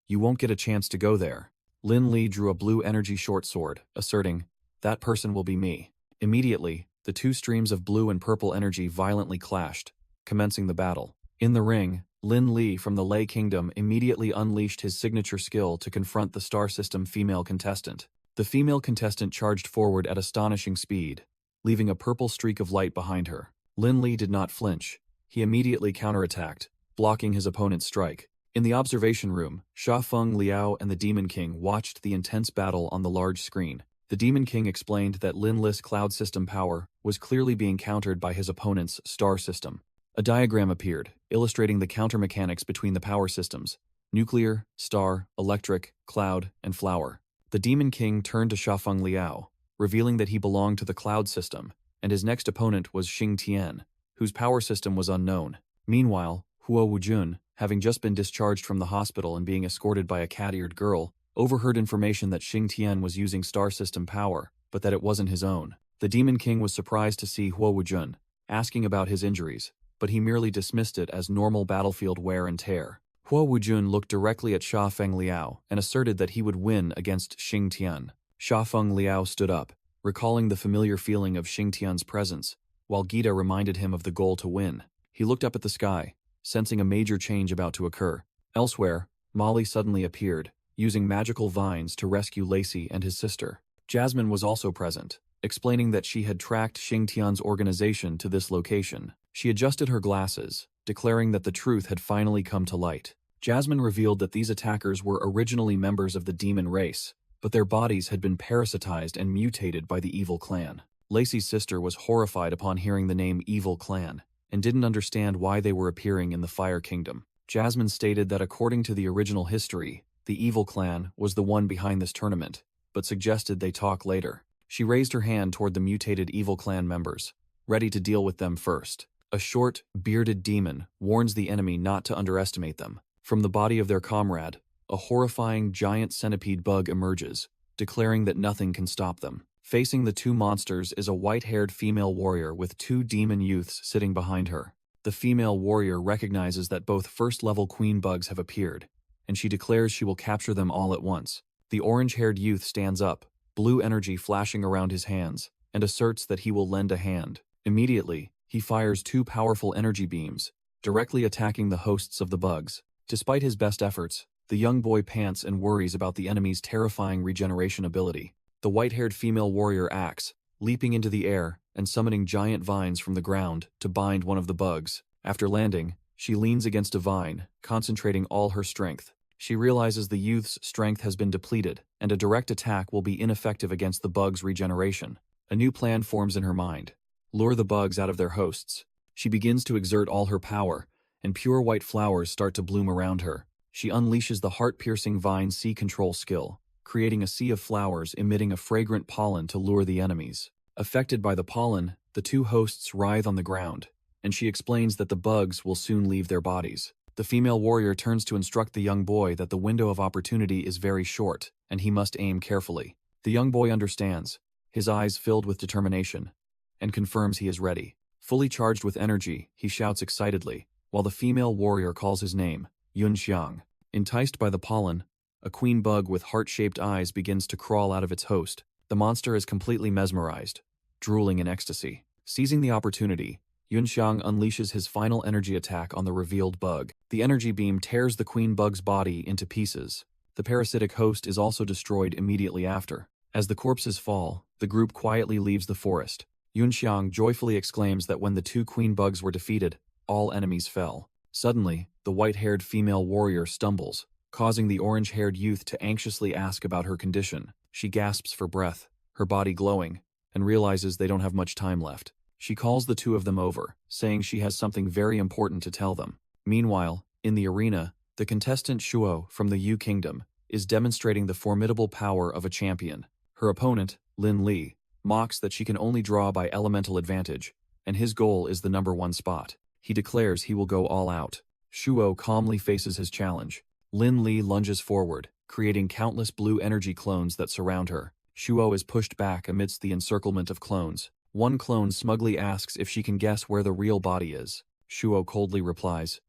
"You won't get a chance to go there." Lin Li drew a blue energy short sword, asserting, "That person will be me." Immediately, the two streams of blue and purple energy violently clashed, commencing the battle. In the ring, Lin Li from the Lei Kingdom immediately unleashed his signature skill to confront the star system female contestant. The female contestant charged forward at astonishing speed, leaving a purple streak of light behind her. Lin Li did not flinch. He immediately counterattacked, blocking his opponent's strike. In the observation room, Sha Feng Liao and the Demon King watched the intense battle on the large screen. The Demon King explained that Lin Li's cloud system power was clearly being countered by his opponent's star system. A diagram appeared, illustrating the counter mechanics between the power systems. nuclear, star, electric, cloud, and flower. The Demon King turned to Shafeng Liao, revealing that he belonged to the cloud system, and his next opponent was Xing Tian, whose power system was unknown. Meanwhile, Huo Wujun, having just been discharged from the hospital and being escorted by a cat-eared girl, overheard information that Xing Tian was using star system power, but that it wasn't his own. The Demon King was surprised to see Huo Wujun, asking about his injuries, but he merely dismissed it as normal battlefield wear and tear. Huo Wujun looked directly at Shafeng Liao and asserted that he would win against Xing Tian. Shafeng Liao stood up, recalling the familiar feeling of Xing Tian's presence, while Gita reminded him of the goal to win. He looked up at the sky, sensing a major change about to occur. Elsewhere, Molly suddenly appeared, using magical vines to rescue Lacey and his sister. Jasmine was also present, explaining that she had tracked Xing Tian's organization to this location. She adjusted her glasses, declaring that the truth had finally come to light. Jasmine revealed that these attackers were originally members of the demon race, but their bodies had been parasitized and mutated by the evil clan. Lacey's sister was horrified upon hearing the name Evil Clan, and didn't understand why they were appearing in the Fire Kingdom. Jasmine stated that according to the original history, the Evil Clan was the one behind this tournament, but suggested they talk later. She raised her hand toward the mutated Evil Clan members, ready to deal with them first. A short, bearded demon warns the enemy not to underestimate them. From the body of their comrade, a horrifying giant centipede bug emerges, declaring that nothing can stop them. Facing the two monsters is a white-haired female warrior with two demon youths sitting behind her. The female warrior recognizes that both first-level queen bugs have appeared, and she declares she will capture them all at once. The orange-haired youth stands up, blue energy flashing around his hands, and asserts that he will lend a hand. Immediately, he fires two powerful energy beams, directly attacking the hosts of the bugs. Despite his best efforts, the young boy pants and worries about the enemy's terrifying regeneration ability. The white-haired female warrior acts, leaping into the air and summoning giant vines from the ground to bind one of the bugs. After landing, she leans against a vine, concentrating all her strength. She realizes the youth's strength has been depleted, and a direct attack will be ineffective against the bug's regeneration. A new plan forms in her mind. Lure the bugs out of their hosts. She begins to exert all her power, and pure white flowers start to bloom around her. She unleashes the heart-piercing vine sea control skill, creating a sea of flowers emitting a fragrant pollen to lure the enemies. Affected by the pollen, the two hosts writhe on the ground, and she explains that the bugs will soon leave their bodies. The female warrior turns to instruct the young boy that the window of opportunity is very short, and he must aim carefully. The young boy understands, his eyes filled with determination, and confirms he is ready. Fully charged with energy, he shouts excitedly, while the female warrior calls his name, Yunxiang. Enticed by the pollen, a queen bug with heart-shaped eyes begins to crawl out of its host. The monster is completely mesmerized, drooling in ecstasy. Seizing the opportunity, Yunxiang unleashes his final energy attack on the revealed bug. The energy beam tears the queen bug's body into pieces. The parasitic host is also destroyed immediately after. As the corpses fall, the group quietly leaves the forest. Yunxiang joyfully exclaims that when the two queen bugs were defeated, all enemies fell. Suddenly, the white-haired female warrior stumbles, causing the orange-haired youth to anxiously ask about her condition. She gasps for breath, her body glowing, and realizes they don't have much time left. She calls the two of them over, saying she has something very important to tell them. Meanwhile, in the arena, the contestant Shuo from the Yu Kingdom is demonstrating the formidable power of a champion. Her opponent, Lin Li, mocks that she can only draw by elemental advantage, and his goal is the #1 spot. He declares he will go all out. Shuo calmly faces his challenge. Lin Li lunges forward, creating countless blue energy clones that surround her. Shuo is pushed back amidst the encirclement of clones. One clone smugly asks if she can guess where the real body is. Shuo coldly replies,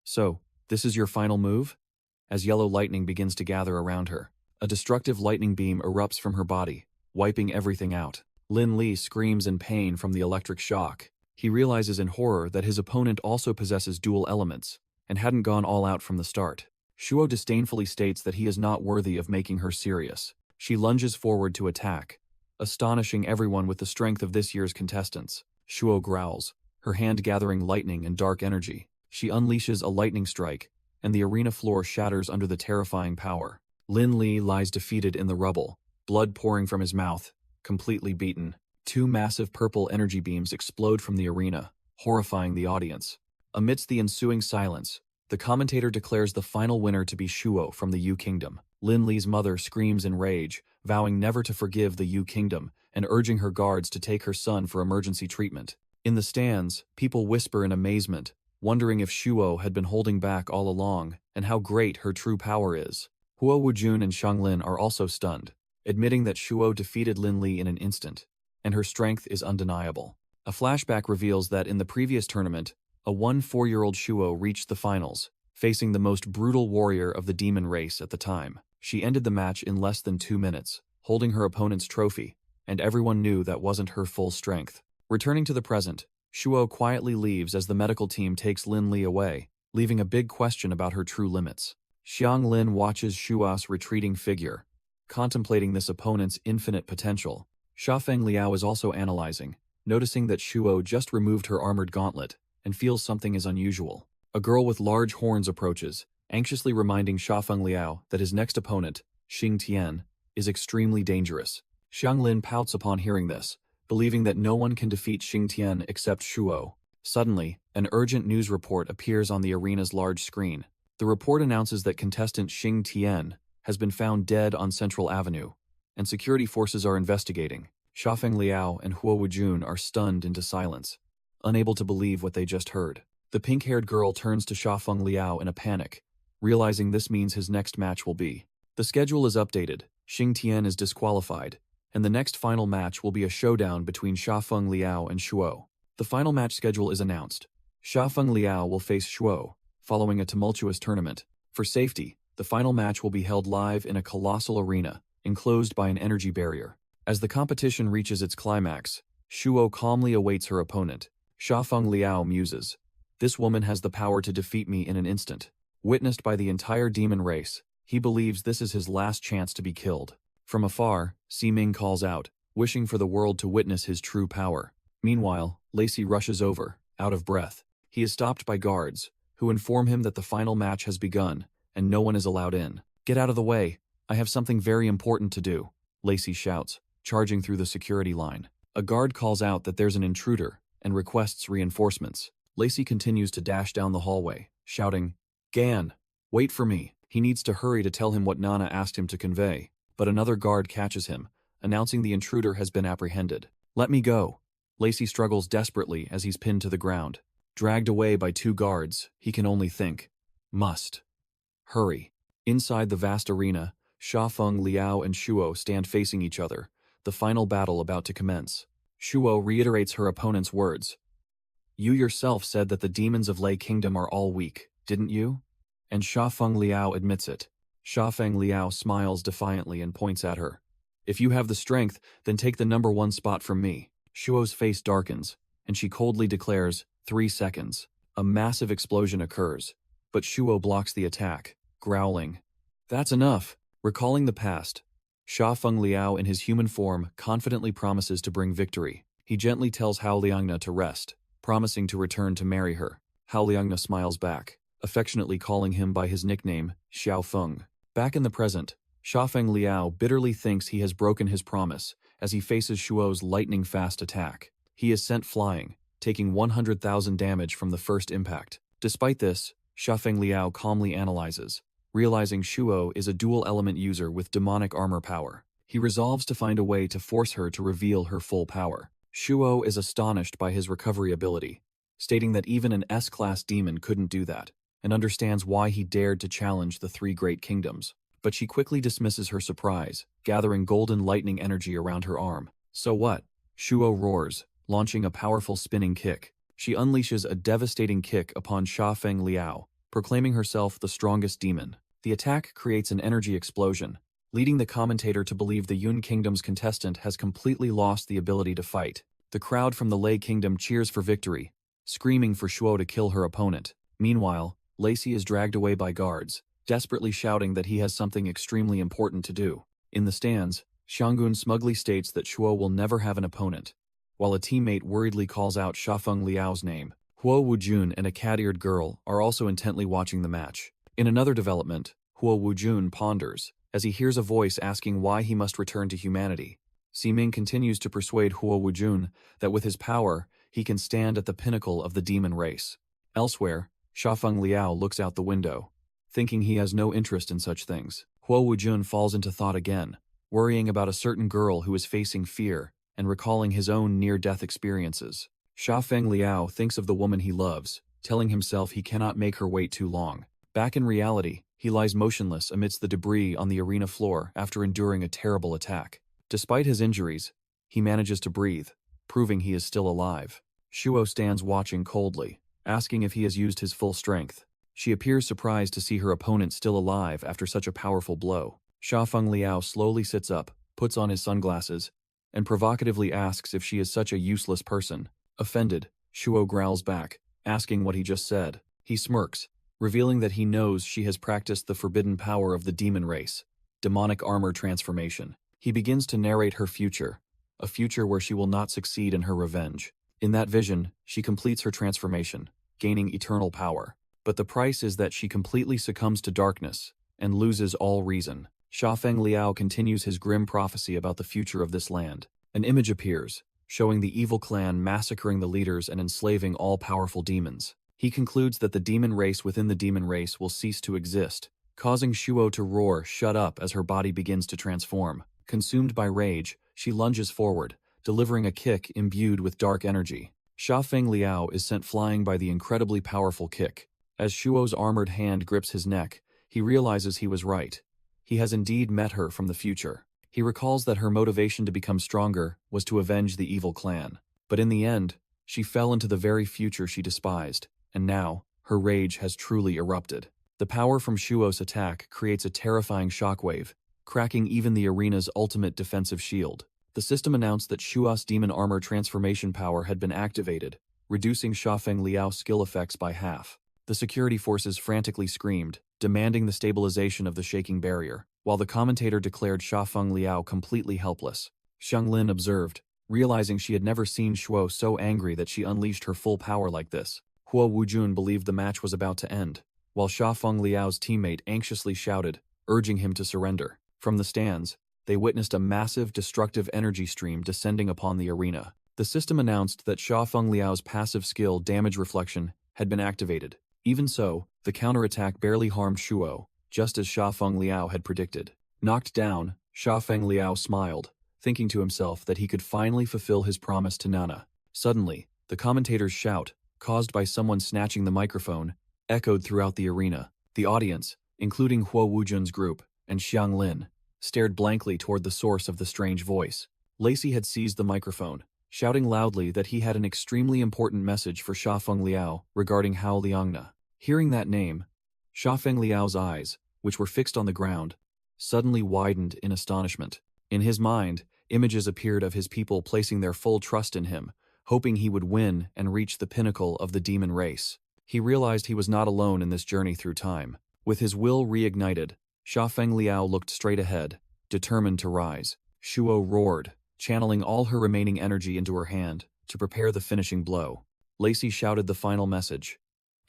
"So, this is your final move?" As yellow lightning begins to gather around her, a destructive lightning beam erupts from her body, wiping everything out. Lin Li screams in pain from the electric shock. He realizes in horror that his opponent also possesses dual elements, and hadn't gone all out from the start. Shuo disdainfully states that he is not worthy of making her serious. She lunges forward to attack, astonishing everyone with the strength of this year's contestants. Shuo growls, her hand gathering lightning and dark energy. She unleashes a lightning strike, and the arena floor shatters under the terrifying power. Lin Li lies defeated in the rubble, blood pouring from his mouth, completely beaten. Two massive purple energy beams explode from the arena, horrifying the audience. Amidst the ensuing silence, The commentator declares the final winner to be Shuo from the Yu Kingdom. Lin Li's mother screams in rage, vowing never to forgive the Yu Kingdom and urging her guards to take her son for emergency treatment. In the stands, people whisper in amazement, wondering if Shuo had been holding back all along and how great her true power is. Huo Wujun and Xianglin are also stunned, admitting that Shuo defeated Lin Li in an instant, and her strength is undeniable. A flashback reveals that in the previous tournament, a 4-year-old Shuo reached the finals, facing the most brutal warrior of the demon race at the time. She ended the match in less than 2 minutes, holding her opponent's trophy, and everyone knew that wasn't her full strength. Returning to the present, Shuo quietly leaves as the medical team takes Lin Li away, leaving a big question about her true limits. Xiang Lin watches Shuo's retreating figure, contemplating this opponent's infinite potential. Xiafeng Liao is also analyzing, noticing that Shuo just removed her armored gauntlet and feels something is unusual. A girl with large horns approaches, anxiously reminding Xiafeng Liao that his next opponent, Xing Tian, is extremely dangerous. Xiang Lin pouts upon hearing this, believing that no one can defeat Xing Tian except Shuo. Suddenly, an urgent news report appears on the arena's large screen. The report announces that contestant Xing Tian has been found dead on Central Avenue, and security forces are investigating. Xiafeng Liao and Huo Wujun are stunned into silence, unable to believe what they just heard. The pink-haired girl turns to Xiafeng Liao in a panic, realizing this means his next match will be. The schedule is updated, Xing Tian is disqualified, and the next final match will be a showdown between Xiafeng Liao and Shuo. The final match schedule is announced. Xiafeng Liao will face Shuo, following a tumultuous tournament. For safety, the final match will be held live in a colossal arena, enclosed by an energy barrier. As the competition reaches its climax, Shuo calmly awaits her opponent. Xiafeng Liao muses, "This woman has the power to defeat me in an instant." Witnessed by the entire demon race, he believes this is his last chance to be killed. From afar, Ximing calls out, wishing for the world to witness his true power. Meanwhile, Lacey rushes over, out of breath. He is stopped by guards, who inform him that the final match has begun, and no one is allowed in. "Get out of the way, I have something very important to do," Lacey shouts, charging through the security line. A guard calls out that there's an intruder, and requests reinforcements. Lacey continues to dash down the hallway, shouting, "Gan, wait for me." He needs to hurry to tell him what Nana asked him to convey, but another guard catches him, announcing the intruder has been apprehended. "Let me go." Lacey struggles desperately as he's pinned to the ground. Dragged away by 2 guards, he can only think, "Must hurry." Inside the vast arena, Xiafeng Liao and Shuo stand facing each other, the final battle about to commence. Shuo reiterates her opponent's words. "You yourself said that the demons of Lei Kingdom are all weak, didn't you?" And Xiafeng Liao admits it. Xiafeng Liao smiles defiantly and points at her. "If you have the strength, then take the number 1 spot from me." Shuo's face darkens, and she coldly declares, 3 seconds. A massive explosion occurs, but Shuo blocks the attack, growling, "That's enough." Recalling the past, Xiafeng Liao in his human form confidently promises to bring victory. He gently tells Hao Liangna to rest, promising to return to marry her. Hao Liangna smiles back, affectionately calling him by his nickname, Xiao Feng. Back in the present, Xiafeng Liao bitterly thinks he has broken his promise as he faces Shuo's lightning-fast attack. He is sent flying, taking 100,000 damage from the first impact. Despite this, Xiafeng Liao calmly analyzes, realizing Shuo is a dual-element user with demonic armor power. He resolves to find a way to force her to reveal her full power. Shuo is astonished by his recovery ability, stating that even an S-class demon couldn't do that, and understands why he dared to challenge the 3 great kingdoms. But she quickly dismisses her surprise, gathering golden lightning energy around her arm. "So what?" Shuo roars, launching a powerful spinning kick. She unleashes a devastating kick upon Xiafeng Liao, proclaiming herself the strongest demon. The attack creates an energy explosion, leading the commentator to believe the Yun Kingdom's contestant has completely lost the ability to fight. The crowd from the Lei Kingdom cheers for victory, screaming for Shuo to kill her opponent. Meanwhile, Lacey is dragged away by guards, desperately shouting that he has something extremely important to do. In the stands, Xianggun smugly states that Shuo will never have an opponent, while a teammate worriedly calls out Xiafeng Liao's name. Huo Wujun and a cat-eared girl are also intently watching the match. In another development, Huo Wujun ponders, as he hears a voice asking why he must return to humanity. Ximing continues to persuade Huo Wujun that with his power, he can stand at the pinnacle of the demon race. Elsewhere, Xiafeng Liao looks out the window, thinking he has no interest in such things. Huo Wujun falls into thought again, worrying about a certain girl who is facing fear and recalling his own near-death experiences. Xiafeng Liao thinks of the woman he loves, telling himself he cannot make her wait too long. Back in reality, he lies motionless amidst the debris on the arena floor after enduring a terrible attack. Despite his injuries, he manages to breathe, proving he is still alive. Shuo stands watching coldly, asking if he has used his full strength. She appears surprised to see her opponent still alive after such a powerful blow. Xiafeng Liao slowly sits up, puts on his sunglasses, and provocatively asks if she is such a useless person. Offended, Shuo growls back, asking what he just said. He smirks, revealing that he knows she has practiced the forbidden power of the demon race, demonic armor transformation. He begins to narrate her future, a future where she will not succeed in her revenge. In that vision, she completes her transformation, gaining eternal power. But the price is that she completely succumbs to darkness and loses all reason. Xiafeng Liao continues his grim prophecy about the future of this land. An image appears, showing the evil clan massacring the leaders and enslaving all powerful demons. He concludes that the demon race within the demon race will cease to exist, causing Shuo to roar "shut up" as her body begins to transform. Consumed by rage, she lunges forward, delivering a kick imbued with dark energy. Xiafeng Liao is sent flying by the incredibly powerful kick. As Shuo's armored hand grips his neck, he realizes he was right. He has indeed met her from the future. He recalls that her motivation to become stronger was to avenge the evil clan. But in the end, she fell into the very future she despised, and now, her rage has truly erupted. The power from Shuo's attack creates a terrifying shockwave, cracking even the arena's ultimate defensive shield. The system announced that Shuo's demon armor transformation power had been activated, reducing Xiafeng Liao's skill effects by half. The security forces frantically screamed, demanding the stabilization of the shaking barrier, while the commentator declared Xiafeng Liao completely helpless. Xiang Lin observed, realizing she had never seen Shuo so angry that she unleashed her full power like this. Huo Wujun believed the match was about to end, while Xiafeng Liao's teammate anxiously shouted, urging him to surrender. From the stands, they witnessed a massive, destructive energy stream descending upon the arena. The system announced that Xiafeng Liao's passive skill damage reflection had been activated. Even so, the counterattack barely harmed Shuo, just as Xiafeng Liao had predicted. Knocked down, Xiafeng Liao smiled, thinking to himself that he could finally fulfill his promise to Nana. Suddenly, the commentator's shout, caused by someone snatching the microphone, echoed throughout the arena. The audience, including Huo Wujun's group and Xiang Lin, stared blankly toward the source of the strange voice. Lacey had seized the microphone, shouting loudly that he had an extremely important message for Xiafeng Liao regarding Hao Liangna. Hearing that name, Xiafeng Liao's eyes, which were fixed on the ground, suddenly widened in astonishment. In his mind, images appeared of his people placing their full trust in him, hoping he would win and reach the pinnacle of the demon race. He realized he was not alone in this journey through time. With his will reignited, Xiafeng Liao looked straight ahead, determined to rise. Shuo roared, channeling all her remaining energy into her hand to prepare the finishing blow. Lacey shouted the final message.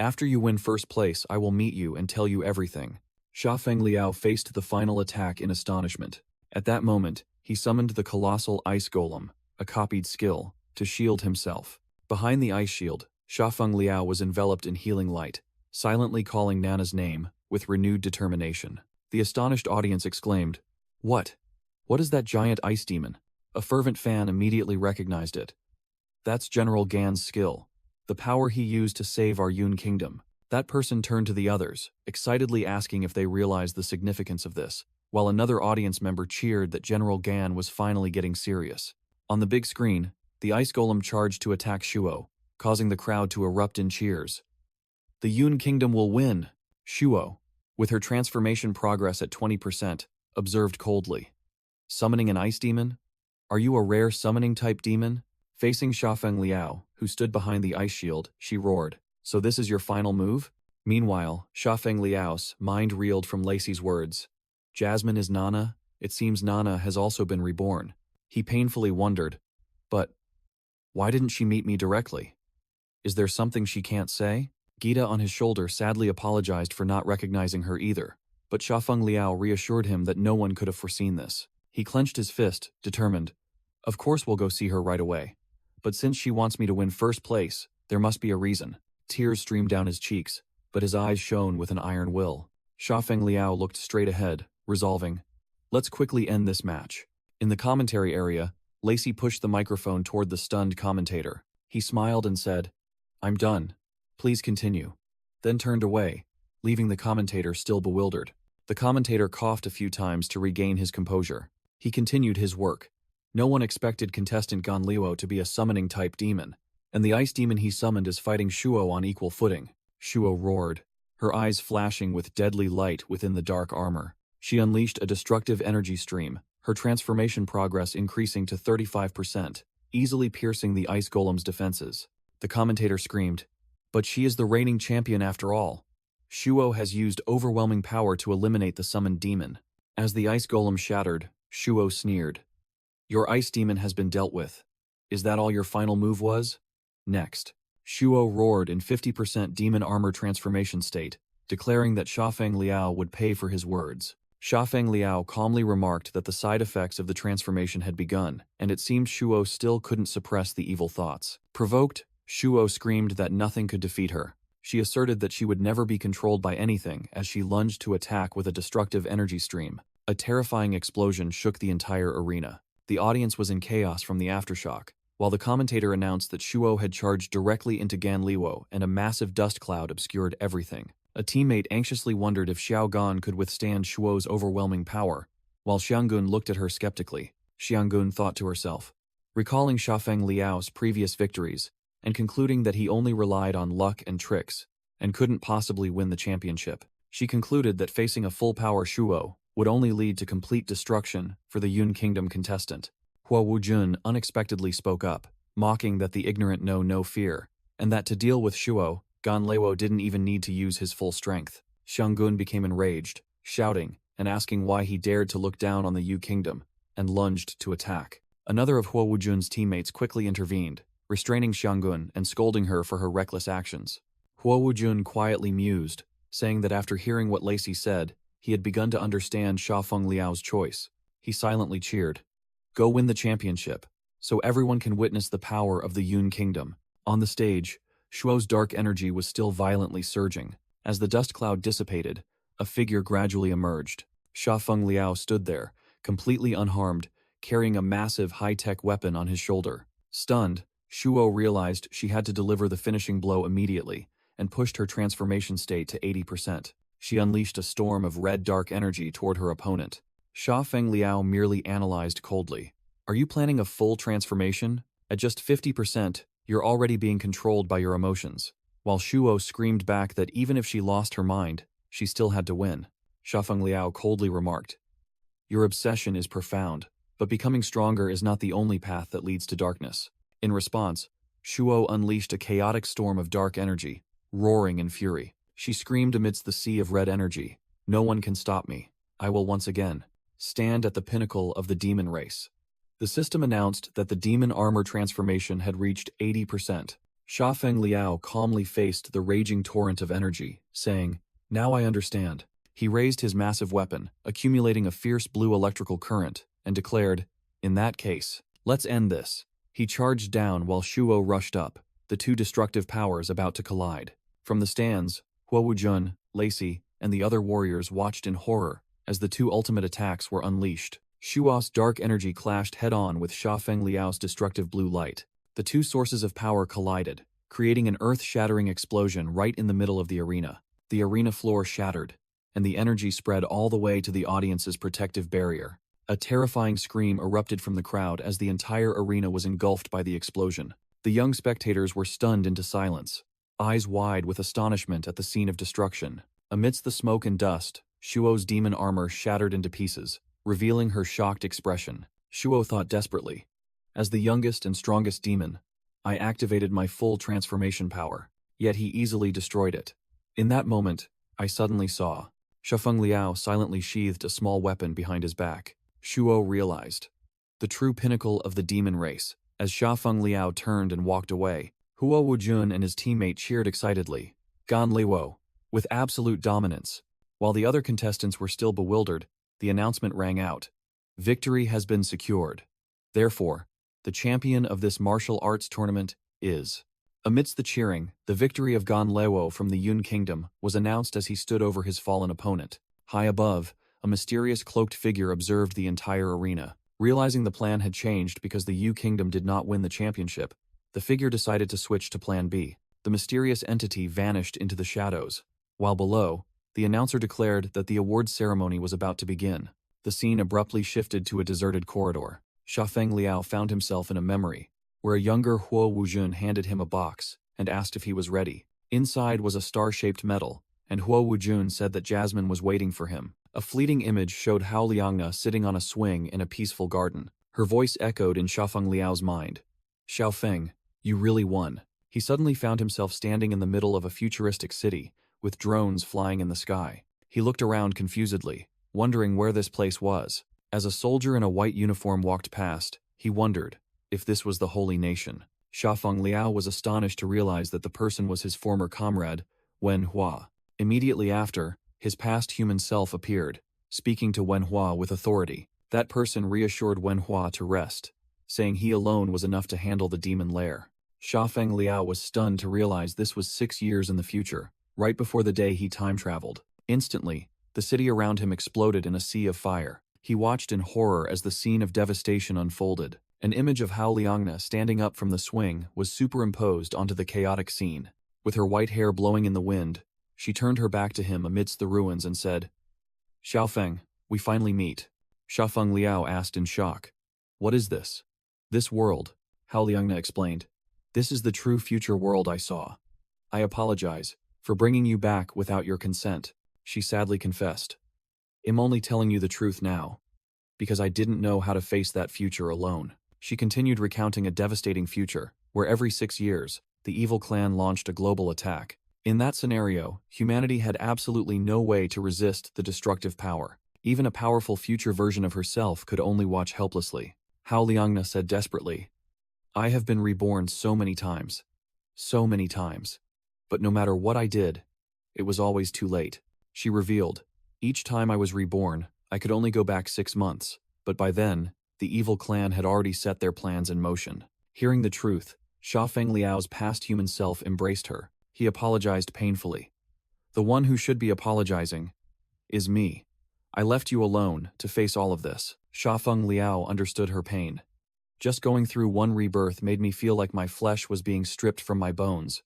After you win first place, I will meet you and tell you everything. Xiafeng Liao faced the final attack in astonishment. At that moment, he summoned the colossal ice golem, a copied skill, to shield himself. Behind the ice shield, Xiafeng Liao was enveloped in healing light, silently calling Nana's name with renewed determination. The astonished audience exclaimed, "What? What is that giant ice demon?" A fervent fan immediately recognized it. "That's General Gan's skill. The power he used to save our Yun kingdom." That person turned to the others, excitedly asking if they realized the significance of this, while another audience member cheered that General Gan was finally getting serious. On the big screen, the ice golem charged to attack Shuo, causing the crowd to erupt in cheers. "The Yun kingdom will win!" Shuo, with her transformation progress at 20%, observed coldly. "Summoning an ice demon? Are you a rare summoning type demon?" Facing Xiafeng Liao, who stood behind the ice shield, she roared, "So this is your final move?" Meanwhile, Xiafeng Liao's mind reeled from Lacey's words. "Jasmine is Nana? It seems Nana has also been reborn." He painfully wondered, "But why didn't she meet me directly? Is there something she can't say?" Gita on his shoulder sadly apologized for not recognizing her either, but Xiafeng Liao reassured him that no one could have foreseen this. He clenched his fist, determined. "Of course we'll go see her right away. But since she wants me to win first place, there must be a reason." Tears streamed down his cheeks, but his eyes shone with an iron will. Sha Feng Liao looked straight ahead, resolving, "Let's quickly end this match." In the commentary area, Lacey pushed the microphone toward the stunned commentator. He smiled and said, "I'm done. Please continue." Then turned away, leaving the commentator still bewildered. The commentator coughed a few times to regain his composure. He continued his work. No one expected contestant Ganliwo to be a summoning-type demon, and the ice demon he summoned is fighting Shuo on equal footing. Shuo roared, her eyes flashing with deadly light within the dark armor. She unleashed a destructive energy stream, her transformation progress increasing to 35%, easily piercing the ice golem's defenses. The commentator screamed, "But she is the reigning champion after all." Shuo has used overwhelming power to eliminate the summoned demon. As the ice golem shattered, Shuo sneered, "Your ice demon has been dealt with. Is that all your final move was?" Next, Shuo roared in 50% demon armor transformation state, declaring that Sha Feng Liao would pay for his words. Sha Feng Liao calmly remarked that the side effects of the transformation had begun, and it seemed Shuo still couldn't suppress the evil thoughts. Provoked, Shuo screamed that nothing could defeat her. She asserted that she would never be controlled by anything as she lunged to attack with a destructive energy stream. A terrifying explosion shook the entire arena. The audience was in chaos from the aftershock, while the commentator announced that Shuo had charged directly into Ganliwo and a massive dust cloud obscured everything. A teammate anxiously wondered if Xiao Gan could withstand Shuo's overwhelming power, while Xianggun looked at her skeptically. Xianggun thought to herself, recalling Sha Feng Liao's previous victories, and concluding that he only relied on luck and tricks, and couldn't possibly win the championship. She concluded that facing a full-power Shuo would only lead to complete destruction for the Yun Kingdom contestant. Hua Wujun unexpectedly spoke up, mocking that the ignorant know no fear, and that to deal with Shuo, Ganlewo didn't even need to use his full strength. Xianggun became enraged, shouting and asking why he dared to look down on the Yu Kingdom, and lunged to attack. Another of Hua Wujun's teammates quickly intervened, restraining Xianggun and scolding her for her reckless actions. Hua Wujun quietly mused, saying that after hearing what Lacey said, he had begun to understand Sha Feng Liao's choice. He silently cheered, "Go win the championship, so everyone can witness the power of the Yun Kingdom." On the stage, Shuo's dark energy was still violently surging. As the dust cloud dissipated, a figure gradually emerged. Sha Feng Liao stood there, completely unharmed, carrying a massive high-tech weapon on his shoulder. Stunned, Shuo realized she had to deliver the finishing blow immediately, and pushed her transformation state to 80%. She unleashed a storm of red dark energy toward her opponent. Sha Feng Liao merely analyzed coldly. "Are you planning a full transformation? At just 50%, you're already being controlled by your emotions." While Shuo screamed back that even if she lost her mind, she still had to win. Sha Feng Liao coldly remarked, "Your obsession is profound, but becoming stronger is not the only path that leads to darkness." In response, Shuo unleashed a chaotic storm of dark energy, roaring in fury. She screamed amidst the sea of red energy, "No one can stop me. I will once again stand at the pinnacle of the demon race." The system announced that the demon armor transformation had reached 80%. Sha Feng Liao calmly faced the raging torrent of energy, saying, "Now I understand." He raised his massive weapon, accumulating a fierce blue electrical current, and declared, "In that case, let's end this." He charged down while Shuo rushed up, the two destructive powers about to collide. From the stands, Hua Wujun, Lacey, and the other warriors watched in horror as the two ultimate attacks were unleashed. Shuo's dark energy clashed head-on with Sha Feng Liao's destructive blue light. The two sources of power collided, creating an earth-shattering explosion right in the middle of the arena. The arena floor shattered, and the energy spread all the way to the audience's protective barrier. A terrifying scream erupted from the crowd as the entire arena was engulfed by the explosion. The young spectators were stunned into silence, eyes wide with astonishment at the scene of destruction. Amidst the smoke and dust, Shuo's demon armor shattered into pieces, revealing her shocked expression. Shuo thought desperately, "As the youngest and strongest demon, I activated my full transformation power, yet he easily destroyed it." In that moment, I suddenly saw. Sha Feng Liao silently sheathed a small weapon behind his back. Shuo realized the true pinnacle of the demon race. As Sha Feng Liao turned and walked away, Hua Wujun and his teammate cheered excitedly. Gan Liwo, with absolute dominance. While the other contestants were still bewildered, the announcement rang out. Victory has been secured. Therefore, the champion of this martial arts tournament is Amidst the cheering, the victory of Gan Lewo from the Yun Kingdom was announced as he stood over his fallen opponent. High above, a mysterious cloaked figure observed the entire arena. Realizing the plan had changed because the Yu Kingdom did not win the championship, the figure decided to switch to Plan B. The mysterious entity vanished into the shadows. While below, the announcer declared that the awards ceremony was about to begin. The scene abruptly shifted to a deserted corridor. Xiafeng Liao found himself in a memory, where a younger Huo Wujun handed him a box and asked if he was ready. Inside was a star-shaped medal, and Huo Wujun said that Jasmine was waiting for him. A fleeting image showed Hao Liangna sitting on a swing in a peaceful garden. Her voice echoed in Xiafeng Liao's mind. Xiaofeng, you really won. He suddenly found himself standing in the middle of a futuristic city, with drones flying in the sky. He looked around confusedly, wondering where this place was. As a soldier in a white uniform walked past, he wondered if this was the Holy Nation. Xiafeng Liao was astonished to realize that the person was his former comrade, Wen Hua. Immediately after, his past human self appeared, speaking to Wen Hua with authority. That person reassured Wen Hua to rest, saying he alone was enough to handle the demon lair. Xiafeng Liao was stunned to realize this was 6 years in the future, right before the day he time-traveled. Instantly, the city around him exploded in a sea of fire. He watched in horror as the scene of devastation unfolded. An image of Hao Liangna standing up from the swing was superimposed onto the chaotic scene. With her white hair blowing in the wind, she turned her back to him amidst the ruins and said, Xiaofeng, we finally meet. Xiafeng Liao asked in shock. What is this? This world, Hao Liangna explained. This is the true future world I saw. I apologize for bringing you back without your consent, she sadly confessed. I'm only telling you the truth now, because I didn't know how to face that future alone. She continued recounting a devastating future, where every 6 years, the evil clan launched a global attack. In that scenario, humanity had absolutely no way to resist the destructive power. Even a powerful future version of herself could only watch helplessly. Hao Liangna said desperately, I have been reborn so many times. So many times. But no matter what I did, it was always too late. She revealed, each time I was reborn, I could only go back 6 months, but by then, the evil clan had already set their plans in motion. Hearing the truth, Xiafeng Liao's past human self embraced her. He apologized painfully. The one who should be apologizing is me. I left you alone to face all of this. Xiafeng Liao understood her pain. Just going through one rebirth made me feel like my flesh was being stripped from my bones.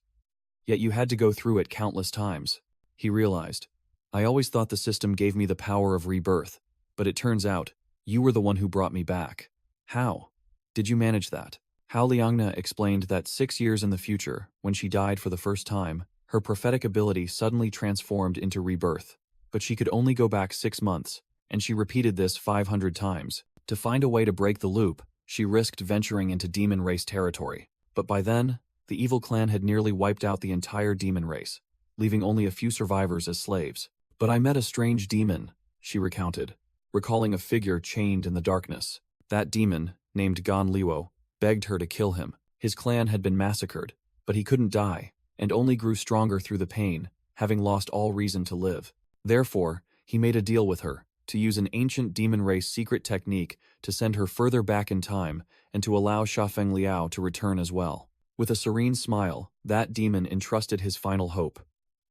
Yet you had to go through it countless times. He realized. I always thought the system gave me the power of rebirth, but it turns out, you were the one who brought me back. How did you manage that? Hao Liangna explained that 6 years in the future, when she died for the first time, her prophetic ability suddenly transformed into rebirth. But she could only go back 6 months, and she repeated this 500 times. To find a way to break the loop, she risked venturing into demon race territory. But by then, the evil clan had nearly wiped out the entire demon race, leaving only a few survivors as slaves. But I met a strange demon, she recounted, recalling a figure chained in the darkness. That demon, named Gan Liwo, begged her to kill him. His clan had been massacred, but he couldn't die, and only grew stronger through the pain, having lost all reason to live. Therefore, he made a deal with her, to use an ancient demon race secret technique to send her further back in time and to allow Xiafeng Liao to return as well. With a serene smile, that demon entrusted his final hope.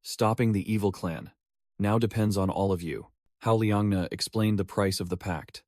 Stopping the evil clan now depends on all of you. Hao Liangna explained the price of the pact.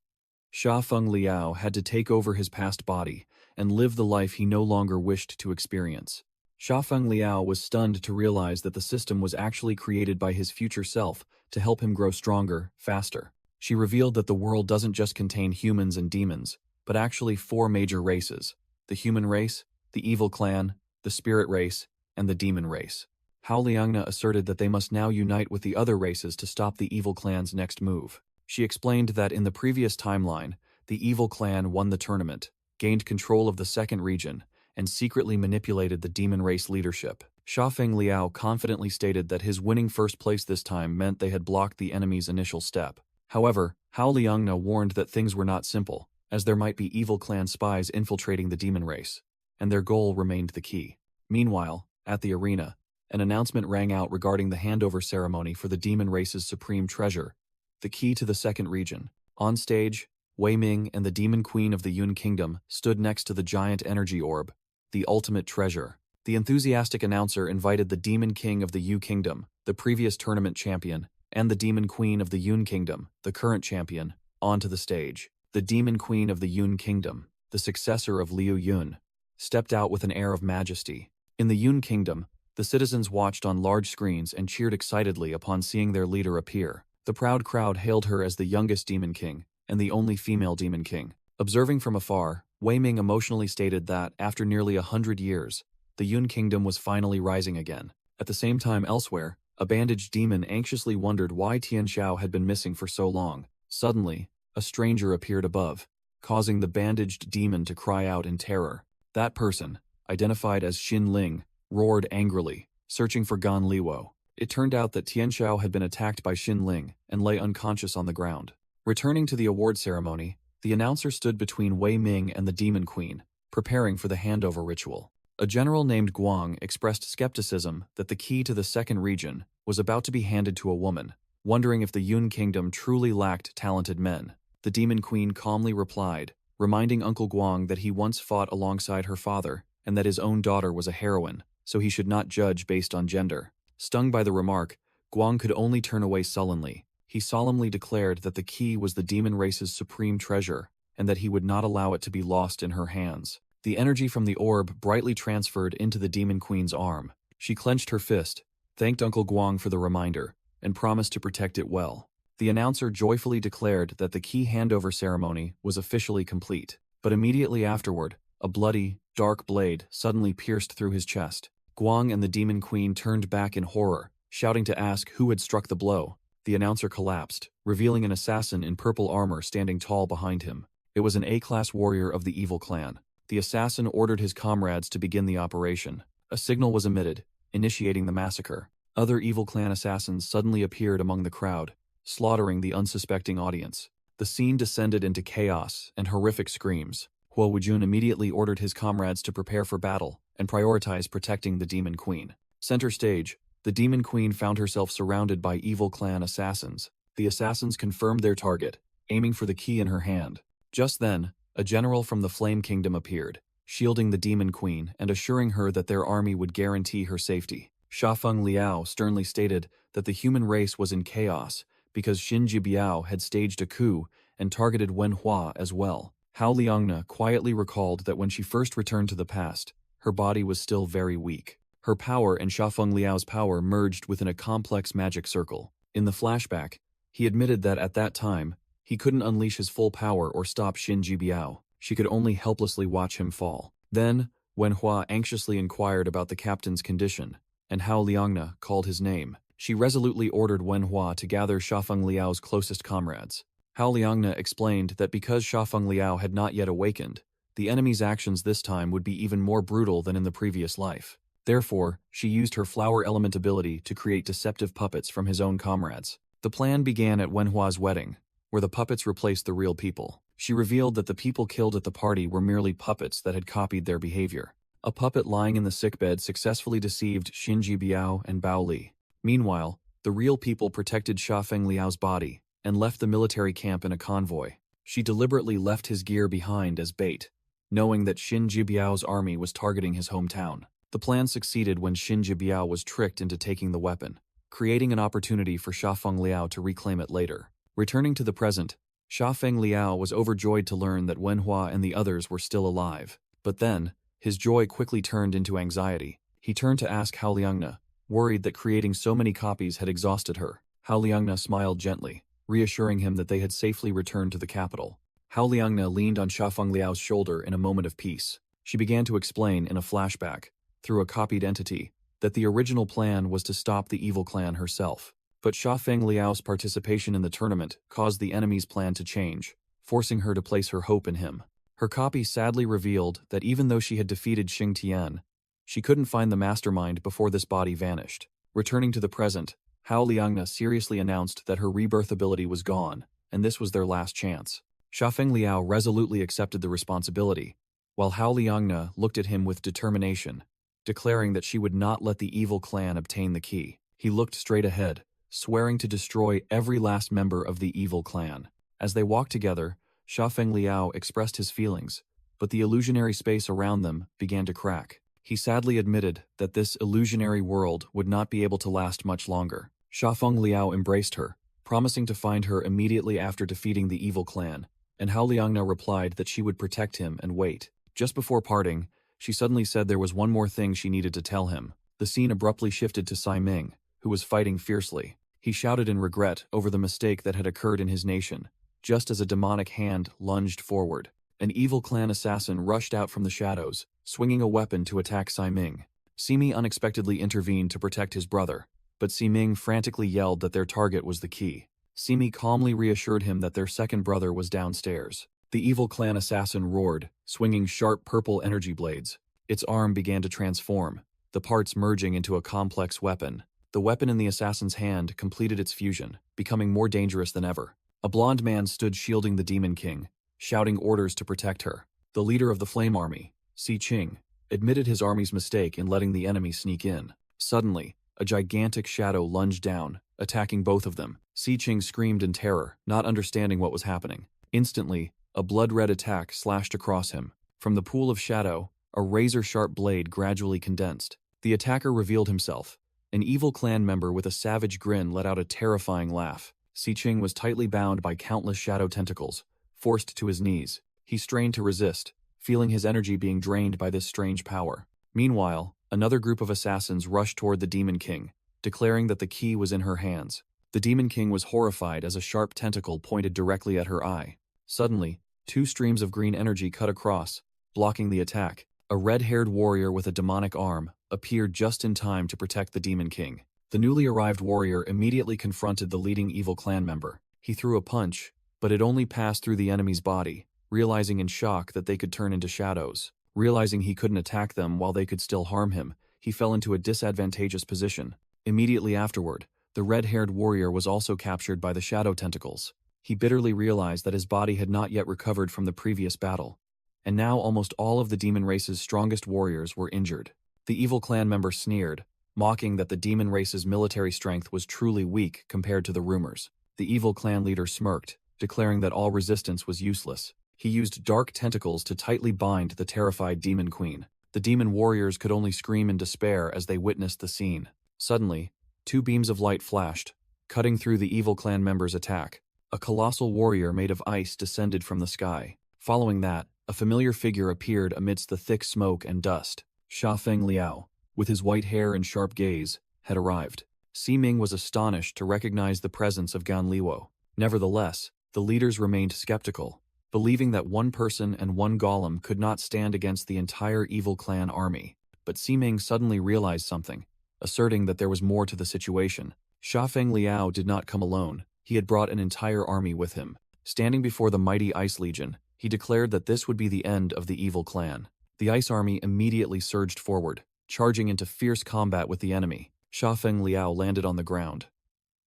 Xiafeng Liao had to take over his past body and live the life he no longer wished to experience. Xiafeng Liao was stunned to realize that the system was actually created by his future self to help him grow stronger, faster. She revealed that the world doesn't just contain humans and demons, but actually 4 major races: the human race, the evil clan, the spirit race, and the demon race. Hao Liangna asserted that they must now unite with the other races to stop the evil clan's next move. She explained that in the previous timeline, the evil clan won the tournament, gained control of the second region, and secretly manipulated the demon race leadership. Xiafeng Liao confidently stated that his winning first place this time meant they had blocked the enemy's initial step. However, Hao Liangna warned that things were not simple, as there might be evil clan spies infiltrating the demon race, and their goal remained the key. Meanwhile, at the arena, an announcement rang out regarding the handover ceremony for the demon race's supreme treasure, the key to the second region. On stage, Wei Ming and the demon queen of the Yun Kingdom stood next to the giant energy orb, the ultimate treasure. The enthusiastic announcer invited the Demon King of the Yu Kingdom, the previous tournament champion, and the Demon Queen of the Yun Kingdom, the current champion, onto the stage. The Demon Queen of the Yun Kingdom, the successor of Liu Yun, stepped out with an air of majesty. In the Yun Kingdom, the citizens watched on large screens and cheered excitedly upon seeing their leader appear. The proud crowd hailed her as the youngest Demon King and the only female Demon King. Observing from afar, Wei Ming emotionally stated that, after nearly 100 years, the Yun Kingdom was finally rising again. At the same time elsewhere, a bandaged demon anxiously wondered why Tian Xiao had been missing for so long. Suddenly, a stranger appeared above, causing the bandaged demon to cry out in terror. That person, identified as Xin Ling, roared angrily, searching for Gan Liwo. It turned out that Tian Xiao had been attacked by Xin Ling and lay unconscious on the ground. Returning to the award ceremony, the announcer stood between Wei Ming and the Demon Queen, preparing for the handover ritual. A general named Guang expressed skepticism that the key to the second region was about to be handed to a woman, wondering if the Yun Kingdom truly lacked talented men. The Demon Queen calmly replied, reminding Uncle Guang that he once fought alongside her father and that his own daughter was a heroine, so he should not judge based on gender. Stung by the remark, Guang could only turn away sullenly. He solemnly declared that the key was the demon race's supreme treasure and that he would not allow it to be lost in her hands. The energy from the orb brightly transferred into the Demon Queen's arm. She clenched her fist, thanked Uncle Guang for the reminder, and promised to protect it well. The announcer joyfully declared that the key handover ceremony was officially complete, but immediately afterward, a bloody, dark blade suddenly pierced through his chest. Guang and the Demon Queen turned back in horror, shouting to ask who had struck the blow. The announcer collapsed, revealing an assassin in purple armor standing tall behind him. It was an A-class warrior of the evil clan. The assassin ordered his comrades to begin the operation. A signal was emitted, initiating the massacre. Other evil clan assassins suddenly appeared among the crowd, slaughtering the unsuspecting audience. The scene descended into chaos and horrific screams. Huo Wujun immediately ordered his comrades to prepare for battle and prioritize protecting the Demon Queen. Center stage, the Demon Queen found herself surrounded by evil clan assassins. The assassins confirmed their target, aiming for the key in her hand. Just then, a general from the Flame Kingdom appeared, shielding the Demon Queen and assuring her that their army would guarantee her safety. Shafeng Liao sternly stated that the human race was in chaos because Xin Jibiao had staged a coup and targeted Wenhua as well. Hao Liangna quietly recalled that when she first returned to the past, her body was still very weak. Her power and Shafeng Liao's power merged within a complex magic circle. In the flashback, he admitted that at that time, he couldn't unleash his full power or stop Xin Jibiao. She could only helplessly watch him fall. Then, Wenhua anxiously inquired about the captain's condition, and Hao Liangna called his name. She resolutely ordered Wenhua to gather Shafeng Liao's closest comrades. Hao Liangna explained that because Shafeng Liao had not yet awakened, the enemy's actions this time would be even more brutal than in the previous life. Therefore, she used her flower element ability to create deceptive puppets from his own comrades. The plan began at Wenhua's wedding, where the puppets replaced the real people. She revealed that the people killed at the party were merely puppets that had copied their behavior. A puppet lying in the sickbed successfully deceived Xin Jibiao and Bao Li. Meanwhile, the real people protected Shafeng Liao's body and left the military camp in a convoy. She deliberately left his gear behind as bait, knowing that Xin Jibiao's army was targeting his hometown. The plan succeeded when Xin Jibiao was tricked into taking the weapon, creating an opportunity for Shafeng Liao to reclaim it later. Returning to the present, Shafeng Liao was overjoyed to learn that Wenhua and the others were still alive. But then, his joy quickly turned into anxiety. He turned to ask Hao Liangna, worried that creating so many copies had exhausted her. Hao Liangna smiled gently, reassuring him that they had safely returned to the capital. Hao Liangna leaned on Shafeng Liao's shoulder in a moment of peace. She began to explain in a flashback, through a copied entity, that the original plan was to stop the evil clan herself. But Shafeng Liao's participation in the tournament caused the enemy's plan to change, forcing her to place her hope in him. Her copy sadly revealed that even though she had defeated Xing Tian, she couldn't find the mastermind before this body vanished. Returning to the present, Hao Liangna seriously announced that her rebirth ability was gone, and this was their last chance. Shafeng Liao resolutely accepted the responsibility, while Hao Liangna looked at him with determination, declaring that she would not let the evil clan obtain the key. He looked straight ahead, swearing to destroy every last member of the evil clan. As they walked together, Shafeng Liao expressed his feelings, but the illusionary space around them began to crack. He sadly admitted that this illusionary world would not be able to last much longer. Shafeng Liao embraced her, promising to find her immediately after defeating the evil clan, and Hao Liangna replied that she would protect him and wait. Just before parting, she suddenly said there was one more thing she needed to tell him. The scene abruptly shifted to Sai Ming, who was fighting fiercely. He shouted in regret over the mistake that had occurred in his nation, just as a demonic hand lunged forward. An evil clan assassin rushed out from the shadows, swinging a weapon to attack Sai Ming. Simi unexpectedly intervened to protect his brother, but Siming frantically yelled that their target was the key. Simi calmly reassured him that their second brother was downstairs. The evil clan assassin roared, swinging sharp purple energy blades. Its arm began to transform, the parts merging into a complex weapon. The weapon in the assassin's hand completed its fusion, becoming more dangerous than ever. A blond man stood shielding the Demon King, shouting orders to protect her. The leader of the Flame Army, Si Qing, admitted his army's mistake in letting the enemy sneak in. Suddenly, a gigantic shadow lunged down, attacking both of them. Si Qing screamed in terror, not understanding what was happening. Instantly, a blood-red attack slashed across him. From the pool of shadow, a razor-sharp blade gradually condensed. The attacker revealed himself. An evil clan member with a savage grin let out a terrifying laugh. Si Qing was tightly bound by countless shadow tentacles, forced to his knees. He strained to resist, feeling his energy being drained by this strange power. Meanwhile, another group of assassins rushed toward the Demon King, declaring that the key was in her hands. The Demon King was horrified as a sharp tentacle pointed directly at her eye. Suddenly, two streams of green energy cut across, blocking the attack. A red-haired warrior with a demonic arm appeared just in time to protect the Demon King. The newly arrived warrior immediately confronted the leading evil clan member. He threw a punch, but it only passed through the enemy's body, realizing in shock that they could turn into shadows. Realizing he couldn't attack them while they could still harm him, he fell into a disadvantageous position. Immediately afterward, the red-haired warrior was also captured by the shadow tentacles. He bitterly realized that his body had not yet recovered from the previous battle, and now almost all of the demon race's strongest warriors were injured. The evil clan member sneered, mocking that the demon race's military strength was truly weak compared to the rumors. The evil clan leader smirked, declaring that all resistance was useless. He used dark tentacles to tightly bind the terrified demon queen. The demon warriors could only scream in despair as they witnessed the scene. Suddenly, two beams of light flashed, cutting through the evil clan member's attack. A colossal warrior made of ice descended from the sky. Following that, a familiar figure appeared amidst the thick smoke and dust. Shafeng Liao, with his white hair and sharp gaze, had arrived. Siming was astonished to recognize the presence of Gan Liwo. Nevertheless, the leaders remained skeptical, believing that one person and one golem could not stand against the entire evil clan army. But Siming suddenly realized something, asserting that there was more to the situation. Shafeng Liao did not come alone. He had brought an entire army with him. Standing before the mighty Ice Legion, he declared that this would be the end of the evil clan. The Ice Army immediately surged forward, charging into fierce combat with the enemy. Shafeng Liao landed on the ground,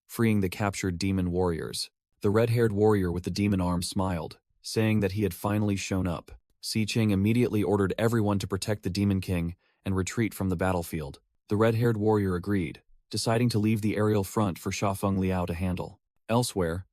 freeing the captured demon warriors. The red-haired warrior with the demon arm smiled, saying that he had finally shown up. Si Qing immediately ordered everyone to protect the Demon King and retreat from the battlefield. The red-haired warrior agreed, deciding to leave the aerial front for Shafeng Liao to handle. Elsewhere,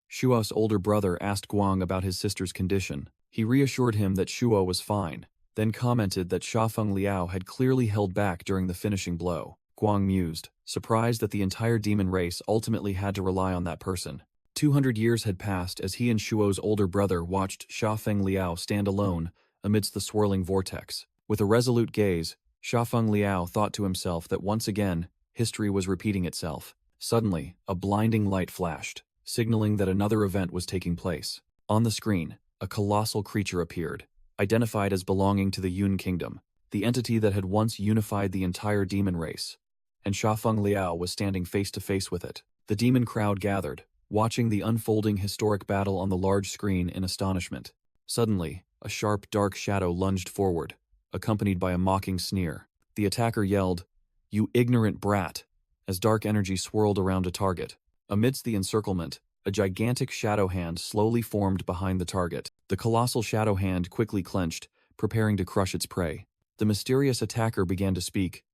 Shuo's older brother asked Guang about his sister's condition. He reassured him that Shuo was fine, then commented that Shafeng Liao had clearly held back during the finishing blow. Guang mused, surprised that the entire demon race ultimately had to rely on that person. 200 years had passed as he and Shuo's older brother watched Shafeng Liao stand alone amidst the swirling vortex. With a resolute gaze, Shafeng Liao thought to himself that once again, history was repeating itself. Suddenly, a blinding light flashed, signaling that another event was taking place. On the screen, a colossal creature appeared, identified as belonging to the Yun Kingdom, the entity that had once unified the entire demon race, and Shafeng Liao was standing face to face with it. The demon crowd gathered, watching the unfolding historic battle on the large screen in astonishment. Suddenly, a sharp, dark shadow lunged forward, accompanied by a mocking sneer. The attacker yelled, "You ignorant brat," as dark energy swirled around a target. Amidst the encirclement, a gigantic shadow hand slowly formed behind the target. The colossal shadow hand quickly clenched, preparing to crush its prey. The mysterious attacker began to speak.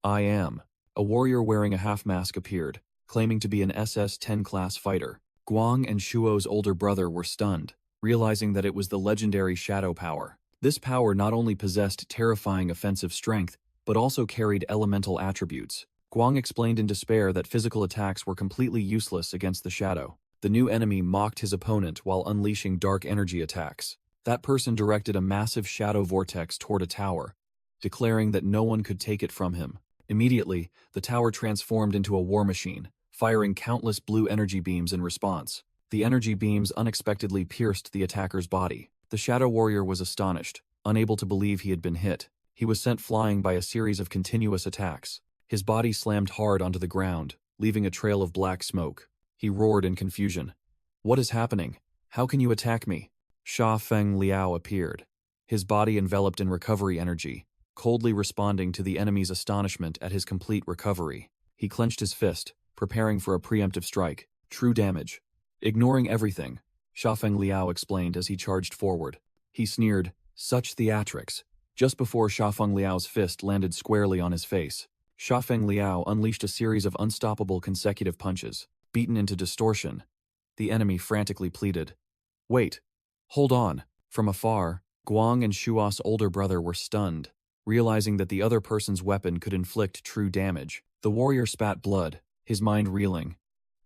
"I am." A warrior wearing a half-mask appeared, claiming to be an SS-10 class fighter. Guang and Shuo's older brother were stunned, realizing that it was the legendary shadow power. This power not only possessed terrifying offensive strength, but also carried elemental attributes. Guang explained in despair that physical attacks were completely useless against the shadow. The new enemy mocked his opponent while unleashing dark energy attacks. That person directed a massive shadow vortex toward a tower, declaring that no one could take it from him. Immediately, the tower transformed into a war machine, firing countless blue energy beams in response. The energy beams unexpectedly pierced the attacker's body. The shadow warrior was astonished, unable to believe he had been hit. He was sent flying by a series of continuous attacks. His body slammed hard onto the ground, leaving a trail of black smoke. He roared in confusion. "What is happening? How can you attack me?" Sha Feng Liao appeared, his body enveloped in recovery energy, coldly responding to the enemy's astonishment at his complete recovery. He clenched his fist, preparing for a preemptive strike. True damage. Ignoring everything, Sha Feng Liao explained as he charged forward. He sneered, "Such theatrics." Just before Sha Feng Liao's fist landed squarely on his face, Sha Feng Liao unleashed a series of unstoppable consecutive punches, beaten into distortion. The enemy frantically pleaded, "Wait. Hold on." From afar, Guang and Shua's older brother were stunned, realizing that the other person's weapon could inflict true damage. The warrior spat blood, his mind reeling.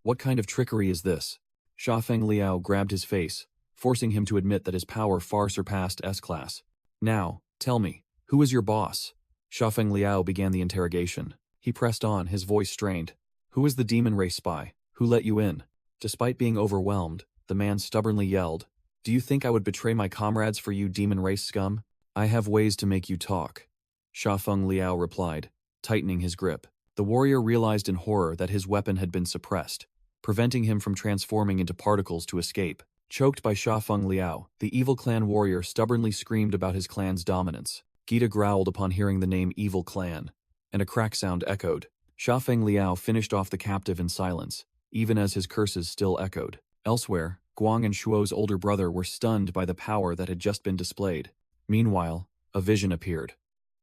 What kind of trickery is this? Sha Feng Liao grabbed his face, forcing him to admit that his power far surpassed S-Class. "Now, tell me, who is your boss?" Sha Feng Liao began the interrogation. He pressed on, his voice strained. "Who is the demon race spy? Who let you in?" Despite being overwhelmed, the man stubbornly yelled, "Do you think I would betray my comrades for you demon race scum? I have ways to make you talk." Sha Feng Liao replied, tightening his grip. The warrior realized in horror that his weapon had been suppressed, preventing him from transforming into particles to escape. Choked by Sha Feng Liao, the evil clan warrior stubbornly screamed about his clan's dominance. Gita growled upon hearing the name Evil Clan, and a crack sound echoed. Sha Feng Liao finished off the captive in silence, even as his curses still echoed. Elsewhere, Guang and Shuo's older brother were stunned by the power that had just been displayed. Meanwhile, a vision appeared.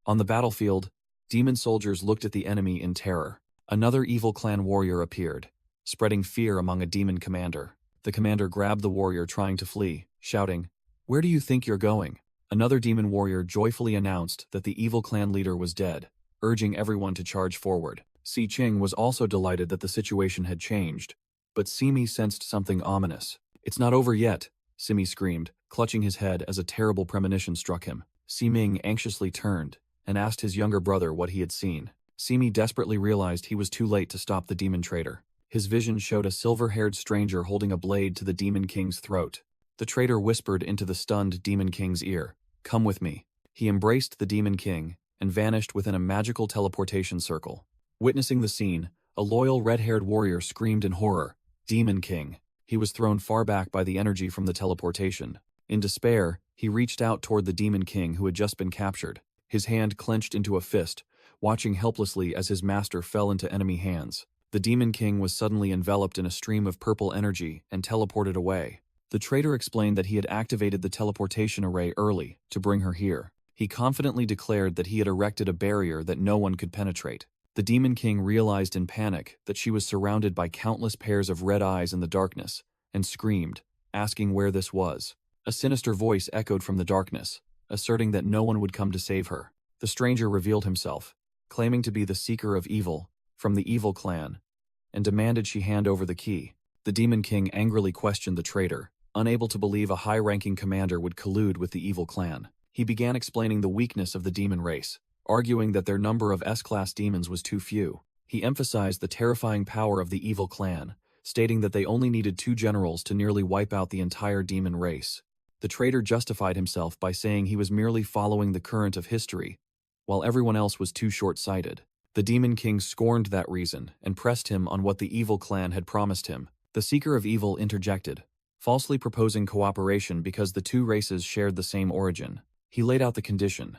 On the battlefield, demon soldiers looked at the enemy in terror. Another evil clan warrior appeared, spreading fear among a demon commander. The commander grabbed the warrior trying to flee, shouting, "Where do you think you're going?" Another demon warrior joyfully announced that the evil clan leader was dead, urging everyone to charge forward. Si Qing was also delighted that the situation had changed, but Simi sensed something ominous. "It's not over yet," Simi screamed, clutching his head as a terrible premonition struck him. Siming anxiously turned and asked his younger brother what he had seen. Simi desperately realized he was too late to stop the demon traitor. His vision showed a silver-haired stranger holding a blade to the demon king's throat. The traitor whispered into the stunned demon king's ear, "Come with me." He embraced the demon king and vanished within a magical teleportation circle. Witnessing the scene, a loyal red-haired warrior screamed in horror, "Demon King!" He was thrown far back by the energy from the teleportation. In despair, he reached out toward the demon king who had just been captured, his hand clenched into a fist, watching helplessly as his master fell into enemy hands. The demon king was suddenly enveloped in a stream of purple energy and teleported away. The traitor explained that he had activated the teleportation array early to bring her here. He confidently declared that he had erected a barrier that no one could penetrate. The demon king realized in panic that she was surrounded by countless pairs of red eyes in the darkness, and screamed, asking where this was. A sinister voice echoed from the darkness, asserting that no one would come to save her. The stranger revealed himself, claiming to be the seeker of evil from the evil clan, and demanded she hand over the key. The demon king angrily questioned the traitor, unable to believe a high-ranking commander would collude with the evil clan. He began explaining the weakness of the demon race, arguing that their number of S-class demons was too few. He emphasized the terrifying power of the evil clan, stating that they only needed 2 generals to nearly wipe out the entire demon race. The traitor justified himself by saying he was merely following the current of history, while everyone else was too short-sighted. The demon king scorned that reason and pressed him on what the evil clan had promised him. The seeker of evil interjected, falsely proposing cooperation because the 2 races shared the same origin. He laid out the condition.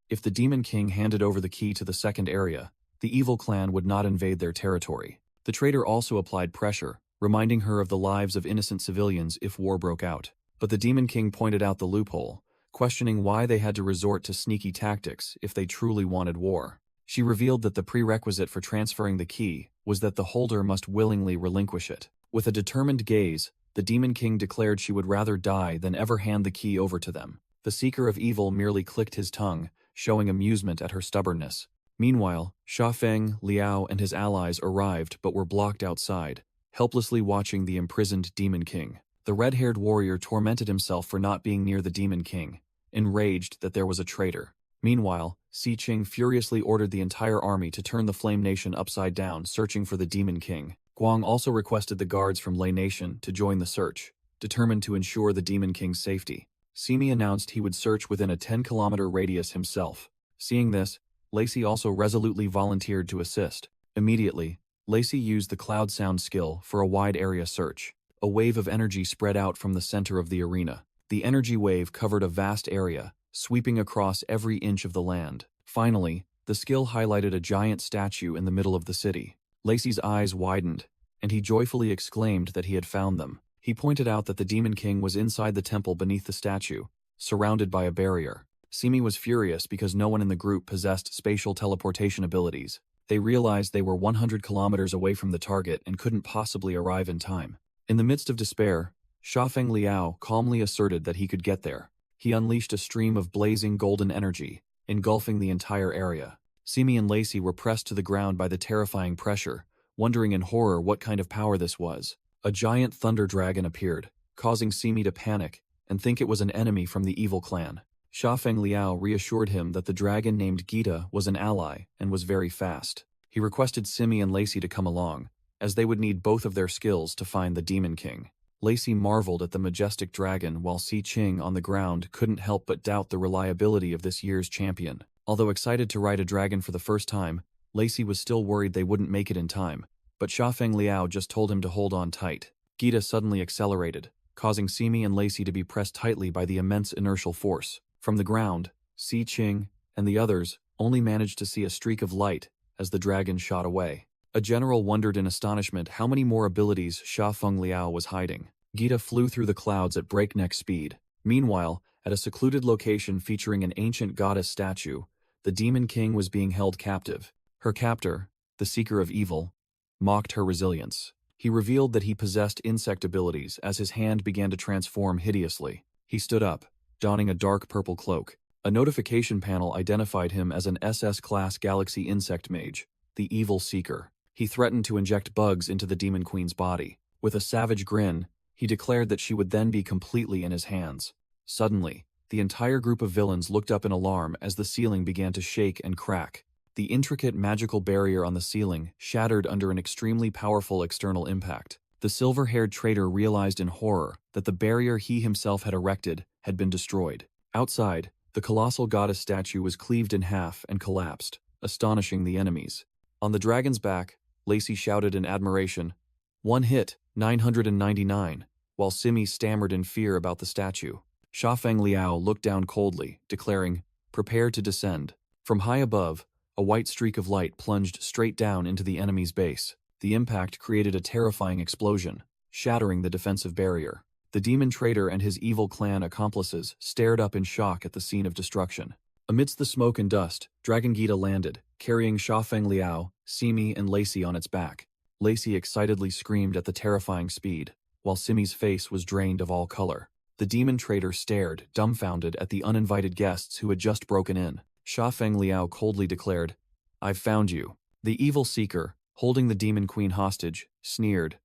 If the demon king handed over the key to the second area, the evil clan would not invade their territory. The traitor also applied pressure, reminding her of the lives of innocent civilians if war broke out. But the demon king pointed out the loophole, questioning why they had to resort to sneaky tactics if they truly wanted war. She revealed that the prerequisite for transferring the key was that the holder must willingly relinquish it. With a determined gaze, the demon king declared she would rather die than ever hand the key over to them. The seeker of evil merely clicked his tongue, showing amusement at her stubbornness. Meanwhile, Xiafeng, Liao, and his allies arrived but were blocked outside, helplessly watching the imprisoned Demon King. The red-haired warrior tormented himself for not being near the Demon King, enraged that there was a traitor. Meanwhile, Si Qing furiously ordered the entire army to turn the Flame Nation upside down, searching for the Demon King. Guang also requested the guards from Lei Nation to join the search, determined to ensure the Demon King's safety. Simi announced he would search within a 10-kilometer radius himself. Seeing this, Lacey also resolutely volunteered to assist. Immediately, Lacey used the Cloud Sound skill for a wide area search. A wave of energy spread out from the center of the arena. The energy wave covered a vast area, sweeping across every inch of the land. Finally, the skill highlighted a giant statue in the middle of the city. Lacey's eyes widened, and he joyfully exclaimed that he had found them. He pointed out that the Demon King was inside the temple beneath the statue, surrounded by a barrier. Simi was furious because no one in the group possessed spatial teleportation abilities. They realized they were 100 kilometers away from the target and couldn't possibly arrive in time. In the midst of despair, Xiafeng Liao calmly asserted that he could get there. He unleashed a stream of blazing golden energy, engulfing the entire area. Simi and Lacey were pressed to the ground by the terrifying pressure, wondering in horror what kind of power this was. A giant thunder dragon appeared, causing Simi to panic and think it was an enemy from the evil clan. Xiafeng Liao reassured him that the dragon named Gita was an ally and was very fast. He requested Simi and Lacey to come along, as they would need both of their skills to find the Demon King. Lacey marveled at the majestic dragon while Si Qing on the ground couldn't help but doubt the reliability of this year's champion. Although excited to ride a dragon for the first time, Lacey was still worried they wouldn't make it in time, but Xiafeng Liao just told him to hold on tight. Gita suddenly accelerated, causing Simi and Lacey to be pressed tightly by the immense inertial force. From the ground, Si Qing and the others only managed to see a streak of light as the dragon shot away. A general wondered in astonishment how many more abilities Xiafeng Liao was hiding. Gita flew through the clouds at breakneck speed. Meanwhile, at a secluded location featuring an ancient goddess statue, the Demon King was being held captive. Her captor, the Seeker of Evil, mocked her resilience. He revealed that he possessed insect abilities as his hand began to transform hideously. He stood up, donning a dark purple cloak. A notification panel identified him as an SS-class Galaxy Insect Mage, the Evil Seeker. He threatened to inject bugs into the Demon Queen's body. With a savage grin, he declared that she would then be completely in his hands. Suddenly, the entire group of villains looked up in alarm as the ceiling began to shake and crack. The intricate magical barrier on the ceiling shattered under an extremely powerful external impact. The silver-haired traitor realized in horror that the barrier he himself had erected had been destroyed. Outside, the colossal goddess statue was cleaved in half and collapsed, astonishing the enemies. On the dragon's back, Lacey shouted in admiration, "One hit, 999, while Simi stammered in fear about the statue. Xiafeng Liao looked down coldly, declaring, "Prepare to descend." From high above, a white streak of light plunged straight down into the enemy's base. The impact created a terrifying explosion, shattering the defensive barrier. The demon traitor and his evil clan accomplices stared up in shock at the scene of destruction. Amidst the smoke and dust, Dragon Gita landed, carrying Xiafeng Liao, Simi, and Lacey on its back. Lacey excitedly screamed at the terrifying speed, while Simi's face was drained of all color. The demon traitor stared, dumbfounded, at the uninvited guests who had just broken in. Xiafeng Liao coldly declared, "I've found you." The evil seeker, holding the demon queen hostage, sneered,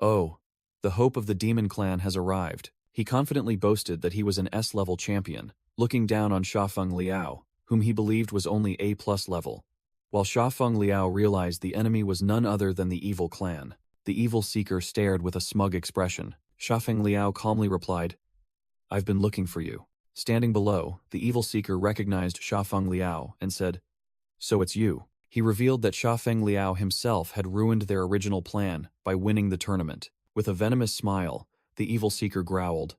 "Oh, the hope of the demon clan has arrived." He confidently boasted that he was an S-level champion, looking down on Xiafeng Liao, whom he believed was only A+ level. While Xiafeng Liao realized the enemy was none other than the evil clan, the evil seeker stared with a smug expression. Xiafeng Liao calmly replied, "I've been looking for you." Standing below, the evil seeker recognized Xiafeng Liao and said, "So it's you." He revealed that Xiafeng Liao himself had ruined their original plan by winning the tournament. With a venomous smile, the evil seeker growled,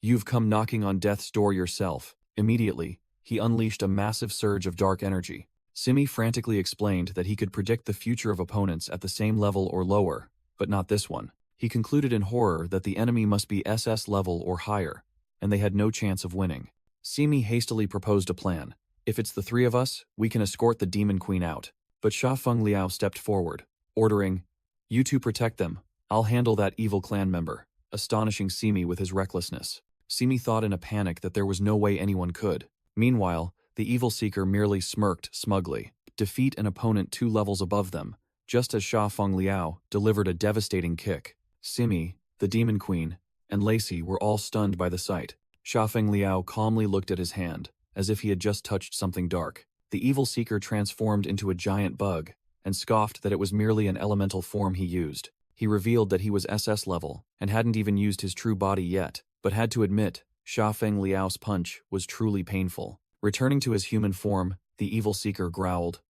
"You've come knocking on death's door yourself." Immediately, he unleashed a massive surge of dark energy. Simi frantically explained that he could predict the future of opponents at the same level or lower, but not this one. He concluded in horror that the enemy must be SS level or higher, and they had no chance of winning. Simi hastily proposed a plan. "If it's the three of us, we can escort the demon queen out." But Xiafeng Liao stepped forward, ordering, "You two protect them. I'll handle that evil clan member," astonishing Simi with his recklessness. Simi thought in a panic that there was no way anyone could. Meanwhile, the evil seeker merely smirked smugly. defeat an opponent 2 levels above them, just as Sha Feng Liao delivered a devastating kick. Simi, the Demon Queen, and Lacey were all stunned by the sight. Sha Feng Liao calmly looked at his hand, as if he had just touched something dark. The evil seeker transformed into a giant bug, and scoffed that it was merely an elemental form he used. He revealed that he was SS level, and hadn't even used his true body yet, but had to admit, Sha Feng Liao's punch was truly painful. Returning to his human form, the evil seeker growled,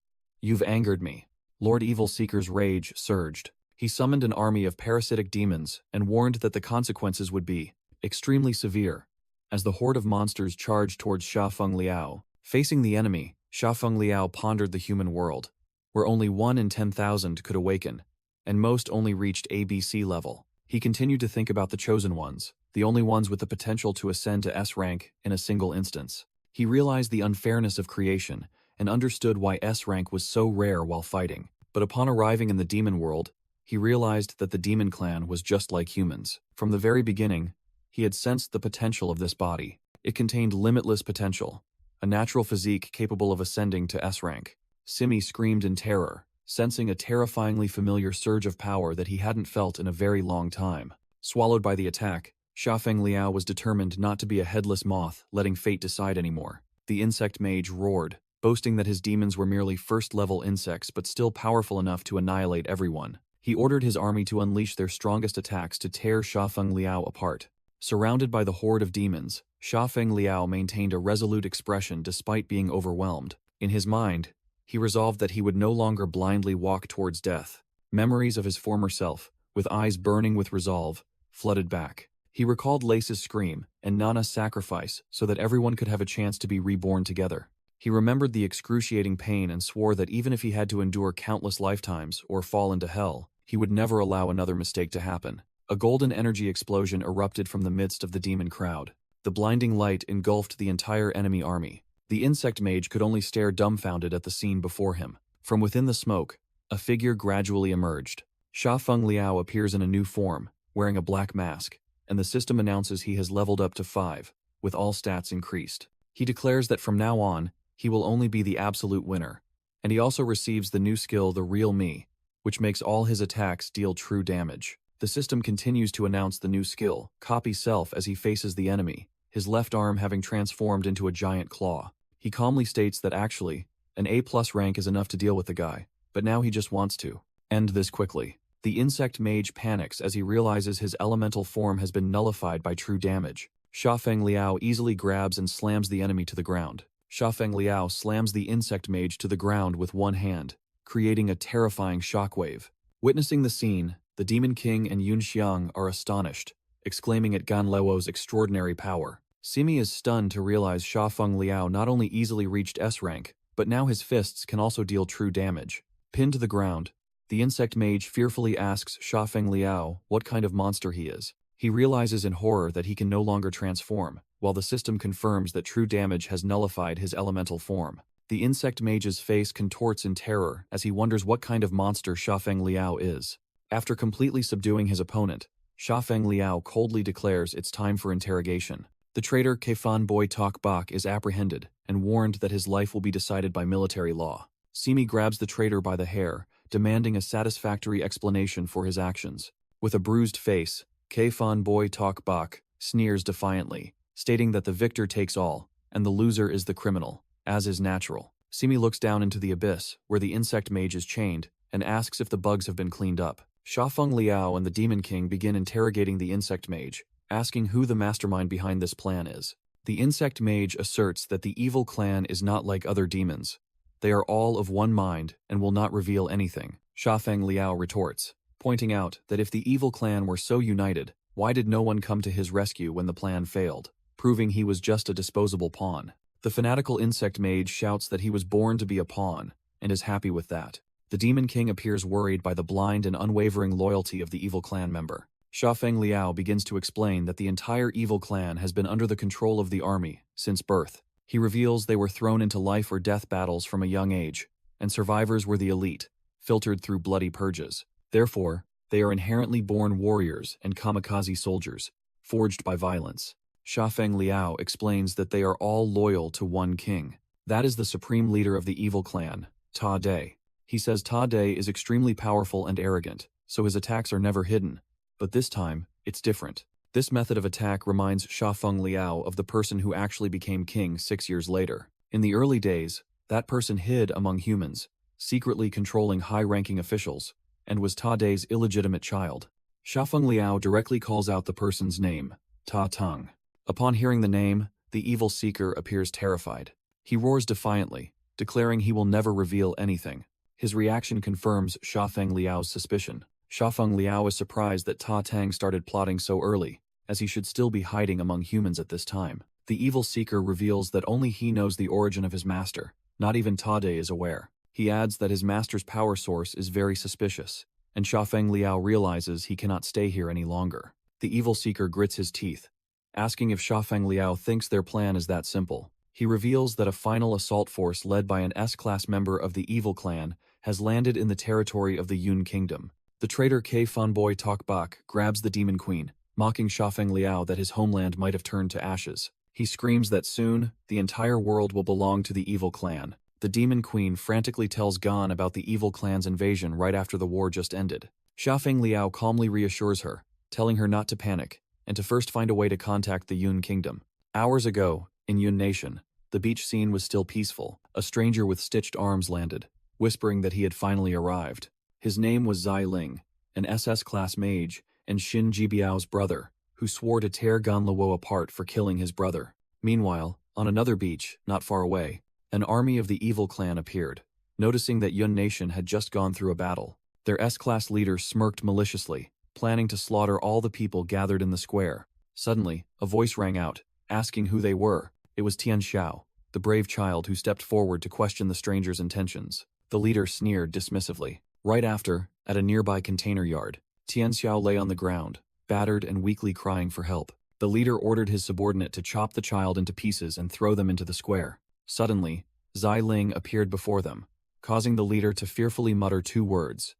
"You've angered me." Lord Evil Seeker's rage surged. He summoned an army of parasitic demons and warned that the consequences would be extremely severe. As the horde of monsters charged towards Sha Feng Liao, facing the enemy, Sha Feng Liao pondered the human world, where only 1 in 10,000 could awaken, and most only reached ABC level. He continued to think about the chosen ones, the only ones with the potential to ascend to S rank in a single instance. He realized the unfairness of creation and understood why S rank was so rare while fighting. But upon arriving in the demon world, he realized that the demon clan was just like humans. From the very beginning, he had sensed the potential of this body. It contained limitless potential, a natural physique capable of ascending to S rank. Simi screamed in terror, sensing a terrifyingly familiar surge of power that he hadn't felt in a very long time. Swallowed by the attack, Sha Feng Liao was determined not to be a headless moth letting fate decide anymore. The insect mage roared, boasting that his demons were merely first-level insects but still powerful enough to annihilate everyone. He ordered his army to unleash their strongest attacks to tear Sha Feng Liao apart. Surrounded by the horde of demons, Sha Feng Liao maintained a resolute expression despite being overwhelmed. In his mind, he resolved that he would no longer blindly walk towards death. Memories of his former self, with eyes burning with resolve, flooded back. He recalled Lace's scream and Nana's sacrifice so that everyone could have a chance to be reborn together. He remembered the excruciating pain and swore that even if he had to endure countless lifetimes or fall into hell, he would never allow another mistake to happen. A golden energy explosion erupted from the midst of the demon crowd. The blinding light engulfed the entire enemy army. The insect mage could only stare dumbfounded at the scene before him. From within the smoke, a figure gradually emerged. Sha Feng Liao appears in a new form, wearing a black mask, and the system announces he has leveled up to 5, with all stats increased. He declares that from now on, he will only be the absolute winner, and he also receives the new skill, the Real Me, which makes all his attacks deal true damage. The system continues to announce the new skill, Copy Self, as he faces the enemy, his left arm having transformed into a giant claw. He calmly states that actually, an A+ rank is enough to deal with the guy, but now he just wants to end this quickly. The insect mage panics as he realizes his elemental form has been nullified by true damage. Sha Feng Liao easily grabs and slams the enemy to the ground. Sha Feng Liao slams the insect mage to the ground with one hand, creating a terrifying shockwave. Witnessing the scene, the Demon King and Yun Xiang are astonished, exclaiming at Gan Lewo's extraordinary power. Simi is stunned to realize Sha Feng Liao not only easily reached S rank, but now his fists can also deal true damage. Pinned to the ground, the insect mage fearfully asks Sha Feng Liao what kind of monster he is. He realizes in horror that he can no longer transform, while the system confirms that true damage has nullified his elemental form. The insect mage's face contorts in terror as he wonders what kind of monster Sha Feng Liao is. After completely subduing his opponent, Sha Feng Liao coldly declares it's time for interrogation. The traitor Kaifan Boy Tok Bak is apprehended and warned that his life will be decided by military law. Simi grabs the traitor by the hair, demanding a satisfactory explanation for his actions. With a bruised face, Kaifan Boy Tok Bak sneers defiantly, stating that the victor takes all, and the loser is the criminal, as is natural. Simi looks down into the abyss, where the insect mage is chained, and asks if the bugs have been cleaned up. Sha Feng Liao and the Demon King begin interrogating the insect mage, asking who the mastermind behind this plan is. The insect mage asserts that the evil clan is not like other demons. They are all of one mind and will not reveal anything. Sha Feng Liao retorts, pointing out that if the evil clan were so united, why did no one come to his rescue when the plan failed, proving he was just a disposable pawn. The fanatical insect mage shouts that he was born to be a pawn, and is happy with that. The Demon King appears worried by the blind and unwavering loyalty of the evil clan member. Sha Feng Liao begins to explain that the entire evil clan has been under the control of the army since birth. He reveals they were thrown into life or death battles from a young age, and survivors were the elite, filtered through bloody purges. Therefore, they are inherently born warriors and kamikaze soldiers, forged by violence. Sha Feng Liao explains that they are all loyal to one king. That is the supreme leader of the evil clan, Ta Day. He says Ta Day is extremely powerful and arrogant, so his attacks are never hidden. But this time, it's different. This method of attack reminds Sha Feng Liao of the person who actually became king 6 years later. In the early days, that person hid among humans, secretly controlling high-ranking officials, and was Ta Day's illegitimate child. Sha Feng Liao directly calls out the person's name, Ta Teng. Upon hearing the name, the evil seeker appears terrified. He roars defiantly, declaring he will never reveal anything. His reaction confirms Sha Feng Liao's suspicion. Sha Feng Liao is surprised that Ta Teng started plotting so early, as he should still be hiding among humans at this time. The evil seeker reveals that only he knows the origin of his master. Not even Ta Day is aware. He adds that his master's power source is very suspicious, and Sha Feng Liao realizes he cannot stay here any longer. The evil seeker grits his teeth, asking if Sha Feng Liao thinks their plan is that simple. He reveals that a final assault force led by an S-class member of the evil clan has landed in the territory of the Yun Kingdom. The traitor K Fanboy Tok Bak grabs the Demon Queen, mocking Sha Feng Liao that his homeland might have turned to ashes. He screams that soon, the entire world will belong to the evil clan. The Demon Queen frantically tells Gan about the evil clan's invasion right after the war just ended. Sha Feng Liao calmly reassures her, telling her not to panic, and to first find a way to contact the Yun Kingdom. Hours ago, in Yun Nation, the beach scene was still peaceful. A stranger with stitched arms landed, whispering that he had finally arrived. His name was Zai Ling, an SS-class mage, and Xin Jibiao's brother, who swore to tear Gan Luo apart for killing his brother. Meanwhile, on another beach, not far away, an army of the evil clan appeared. Noticing that Yun Nation had just gone through a battle, their S-class leader smirked maliciously, planning to slaughter all the people gathered in the square. Suddenly, a voice rang out, asking who they were. It was Tian Xiao, the brave child who stepped forward to question the stranger's intentions. The leader sneered dismissively. Right after, at a nearby container yard, Tian Xiao lay on the ground, battered and weakly crying for help. The leader ordered his subordinate to chop the child into pieces and throw them into the square. Suddenly, Zai Ling appeared before them, causing the leader to fearfully mutter 2 words.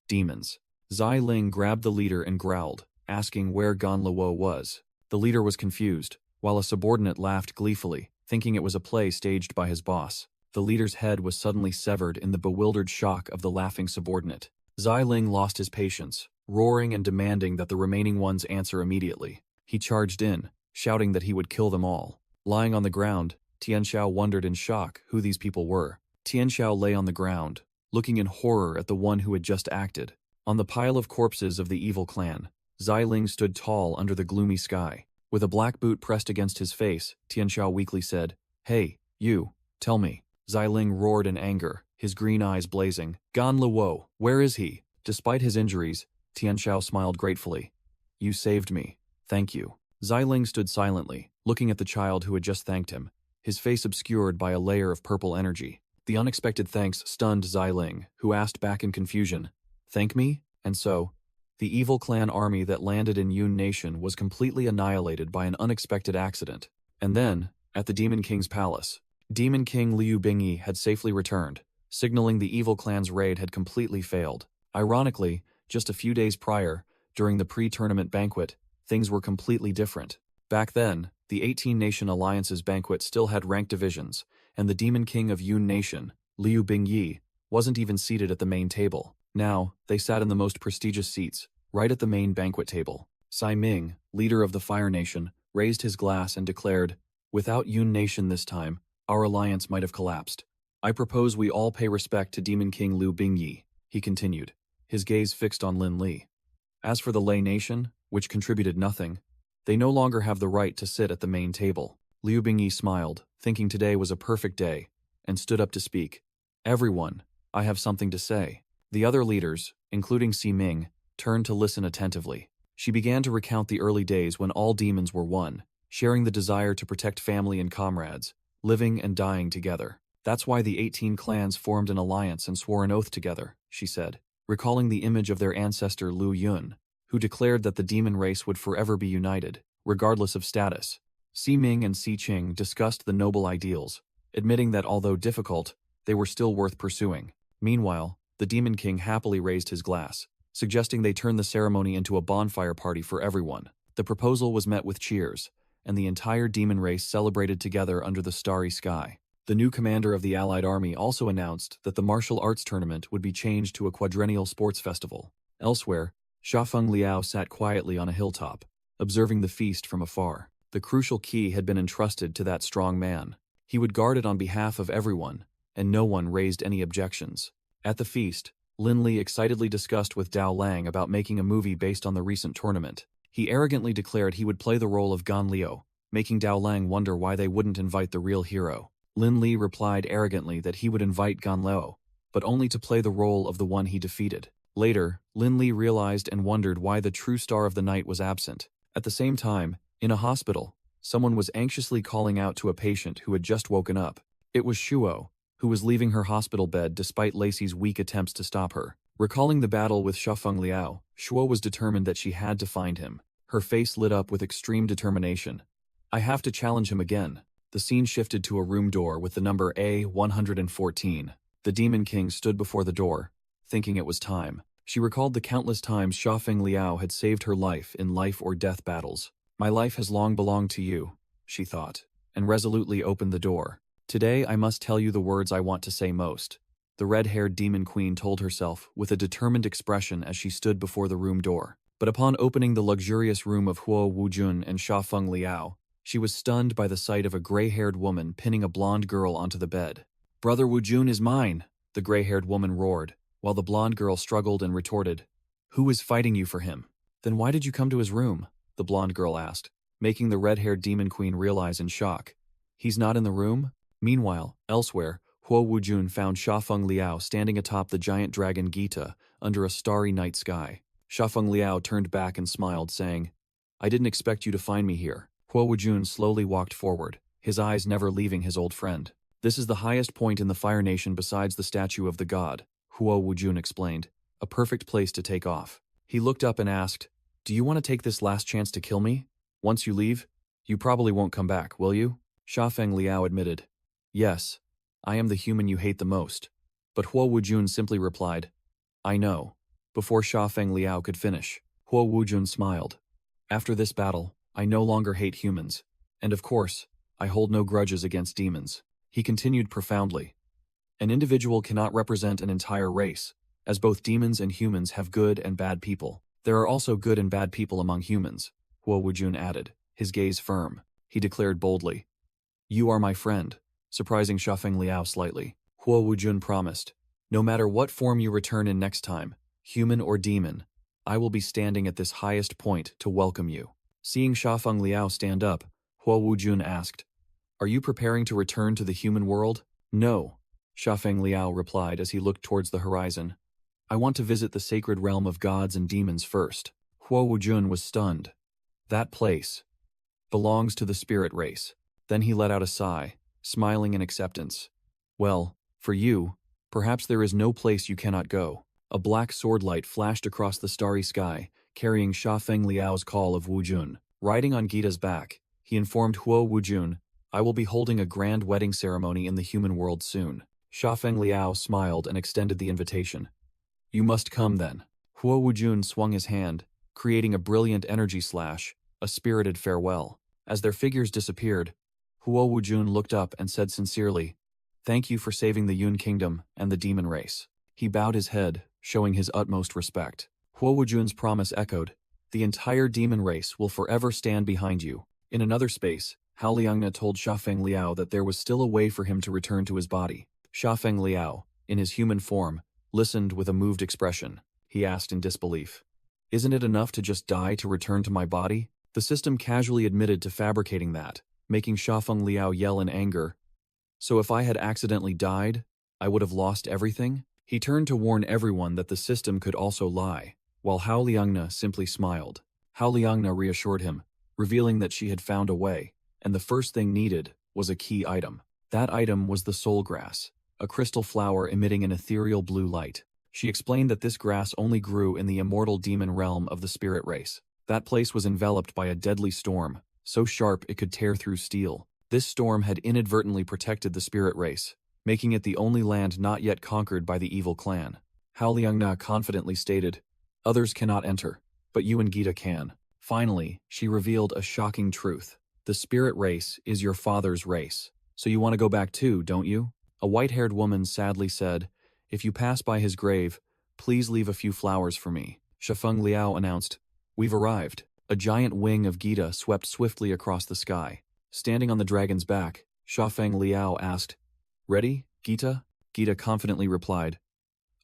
Demons. Zai Ling grabbed the leader and growled, asking where Gan Luo was. The leader was confused, while a subordinate laughed gleefully, thinking it was a play staged by his boss. The leader's head was suddenly severed in the bewildered shock of the laughing subordinate. Zai Ling lost his patience, roaring and demanding that the remaining ones answer immediately. He charged in, shouting that he would kill them all. Lying on the ground, Tian Xiao wondered in shock who these people were. Tian Xiao lay on the ground, looking in horror at the one who had just acted. On the pile of corpses of the evil clan, Zai Ling stood tall under the gloomy sky. With a black boot pressed against his face, Tian Xiao weakly said, "Hey, you, tell me." Zai Ling roared in anger, his green eyes blazing. "Gan Luo, where is he?" Despite his injuries, Tian Xiao smiled gratefully. "You saved me. Thank you." Zai Ling stood silently, looking at the child who had just thanked him, his face obscured by a layer of purple energy. The unexpected thanks stunned Zai Ling, who asked back in confusion, "Thank me?" And so, the evil clan army that landed in Yun Nation was completely annihilated by an unexpected accident. And then, at the Demon King's palace, Demon King Liu Bingyi had safely returned, signaling the evil clan's raid had completely failed. Ironically, just a few days prior, during the pre-tournament banquet, things were completely different. Back then, the 18-nation alliance's banquet still had rank divisions, and the Demon King of Yun Nation, Liu Bingyi, wasn't even seated at the main table. Now, they sat in the most prestigious seats, right at the main banquet table. Sai Ming, leader of the Fire Nation, raised his glass and declared, "Without Yun Nation this time, our alliance might have collapsed. I propose we all pay respect to Demon King Liu Bingyi," he continued, his gaze fixed on Lin Li. As for the Lei Nation, which contributed nothing, they no longer have the right to sit at the main table. Liu Bingyi smiled, thinking today was a perfect day, and stood up to speak. "Everyone, I have something to say." The other leaders, including Si Ming, turned to listen attentively. She began to recount the early days when all demons were one, sharing the desire to protect family and comrades, living and dying together. "That's why the 18 clans formed an alliance and swore an oath together," she said, recalling the image of their ancestor Lu Yun, who declared that the demon race would forever be united, regardless of status. Si Ming and Si Qing discussed the noble ideals, admitting that although difficult, they were still worth pursuing. Meanwhile, the Demon King happily raised his glass, suggesting they turn the ceremony into a bonfire party for everyone. The proposal was met with cheers, and the entire demon race celebrated together under the starry sky. The new commander of the Allied army also announced that the martial arts tournament would be changed to a quadrennial sports festival. Elsewhere, Xiafeng Liao sat quietly on a hilltop, observing the feast from afar. The crucial key had been entrusted to that strong man. He would guard it on behalf of everyone, and no one raised any objections. At the feast, Lin Li excitedly discussed with Dao Lang about making a movie based on the recent tournament. He arrogantly declared he would play the role of Gan Liu, making Dao Lang wonder why they wouldn't invite the real hero. Lin Li replied arrogantly that he would invite Gan Liu, but only to play the role of the one he defeated. Later, Lin Li realized and wondered why the true star of the night was absent. At the same time, in a hospital, someone was anxiously calling out to a patient who had just woken up. It was Shuo, who was leaving her hospital bed despite Lacey's weak attempts to stop her. Recalling the battle with Xiafeng Liao, Shuo was determined that she had to find him. Her face lit up with extreme determination. I have to challenge him again. The scene shifted to a room door with the number A114. The Demon King stood before the door, thinking it was time. She recalled the countless times Xiafeng Liao had saved her life in life-or-death battles. My life has long belonged to you, she thought, and resolutely opened the door. Today I must tell you the words I want to say most, the red-haired demon queen told herself with a determined expression as she stood before the room door. But upon opening the luxurious room of Huo Wujun and Xiafeng Liao, she was stunned by the sight of a gray-haired woman pinning a blonde girl onto the bed. Brother Wujun is mine, the gray-haired woman roared, while the blonde girl struggled and retorted. Who is fighting you for him? Then why did you come to his room? The blonde girl asked, making the red-haired demon queen realize in shock. He's not in the room? Meanwhile, elsewhere, Huo Wujun found Xiafeng Liao standing atop the giant dragon Gita under a starry night sky. Xiafeng Liao turned back and smiled, saying, I didn't expect you to find me here. Huo Wujun slowly walked forward, his eyes never leaving his old friend. This is the highest point in the Fire Nation besides the statue of the god, Huo Wujun explained. A perfect place to take off. He looked up and asked, Do you want to take this last chance to kill me? Once you leave, you probably won't come back, will you? Xiafeng Liao admitted. Yes, I am the human you hate the most. But Huo Wujun simply replied, I know. Before Xiafeng Liao could finish, Huo Wujun smiled. After this battle, I no longer hate humans. And of course, I hold no grudges against demons. He continued profoundly. An individual cannot represent an entire race, as both demons and humans have good and bad people. There are also good and bad people among humans, Huo Wujun added, his gaze firm. He declared boldly, You are my friend, surprising Xiafeng Liao slightly. Huo Wujun promised, No matter what form you return in next time, human or demon, I will be standing at this highest point to welcome you. Seeing Xiafeng Liao stand up, Huo Wujun asked, Are you preparing to return to the human world? No, Xiafeng Liao replied as he looked towards the horizon. I want to visit the sacred realm of gods and demons first. Huo Wujun was stunned. That place belongs to the spirit race. Then he let out a sigh, smiling in acceptance. Well, for you, perhaps there is no place you cannot go. A black sword light flashed across the starry sky, carrying Xiafeng Liao's call of Wujun. Riding on Gita's back, he informed Huo Wujun, I will be holding a grand wedding ceremony in the human world soon. Xiafeng Liao smiled and extended the invitation. You must come then. Huo Wujun swung his hand, creating a brilliant energy slash, a spirited farewell. As their figures disappeared, Huo Wujun looked up and said sincerely, Thank you for saving the Yun Kingdom and the demon race. He bowed his head, showing his utmost respect. Huo Wujun's promise echoed, The entire demon race will forever stand behind you. In another space, Hao Liangna told Xiafeng Liao that there was still a way for him to return to his body. Xiafeng Liao, in his human form, listened with a moved expression. He asked in disbelief, Isn't it enough to just die to return to my body? The system casually admitted to fabricating that, making Xiafeng Liao yell in anger. So if I had accidentally died, I would have lost everything? He turned to warn everyone that the system could also lie, while Hao Liangna simply smiled. Hao Liangna reassured him, revealing that she had found a way, and the first thing needed was a key item. That item was the soul grass, a crystal flower emitting an ethereal blue light. She explained that this grass only grew in the immortal demon realm of the spirit race. That place was enveloped by a deadly storm, so sharp it could tear through steel. This storm had inadvertently protected the spirit race, making it the only land not yet conquered by the evil clan. Hao Liangna confidently stated, Others cannot enter, but you and Gita can. Finally, she revealed a shocking truth. The spirit race is your father's race. So you want to go back too, don't you? A white-haired woman sadly said, "If you pass by his grave, please leave a few flowers for me." Shafeng Liao announced, "We've arrived." A giant wing of Gita swept swiftly across the sky. Standing on the dragon's back, Shafeng Liao asked, "Ready, Gita?" Gita confidently replied,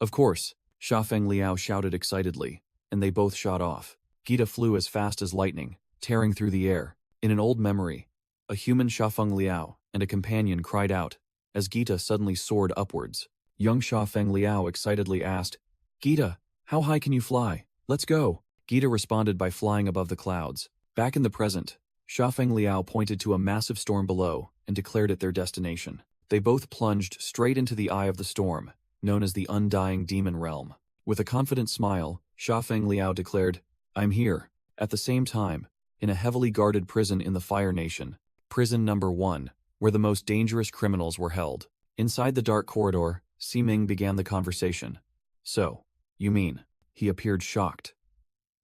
"Of course." Shafeng Liao shouted excitedly, and they both shot off. Gita flew as fast as lightning, tearing through the air. In an old memory, a human Shafeng Liao and a companion cried out, as Gita suddenly soared upwards. Young Shafeng Liao excitedly asked, "Gita, how high can you fly? Let's go." Gita responded by flying above the clouds. Back in the present, Shafeng Liao pointed to a massive storm below and declared it their destination. They both plunged straight into the eye of the storm, known as the Undying Demon Realm. With a confident smile, Shafeng Liao declared, "I'm here." At the same time, in a heavily guarded prison in the Fire Nation, prison number 1, where the most dangerous criminals were held. Inside the dark corridor, Siming began the conversation. "So, you mean?" He appeared shocked.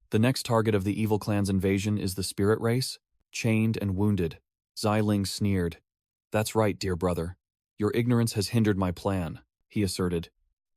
"The next target of the evil clan's invasion is the spirit race?" Chained and wounded, Xiling sneered. "That's right, dear brother. Your ignorance has hindered my plan," he asserted.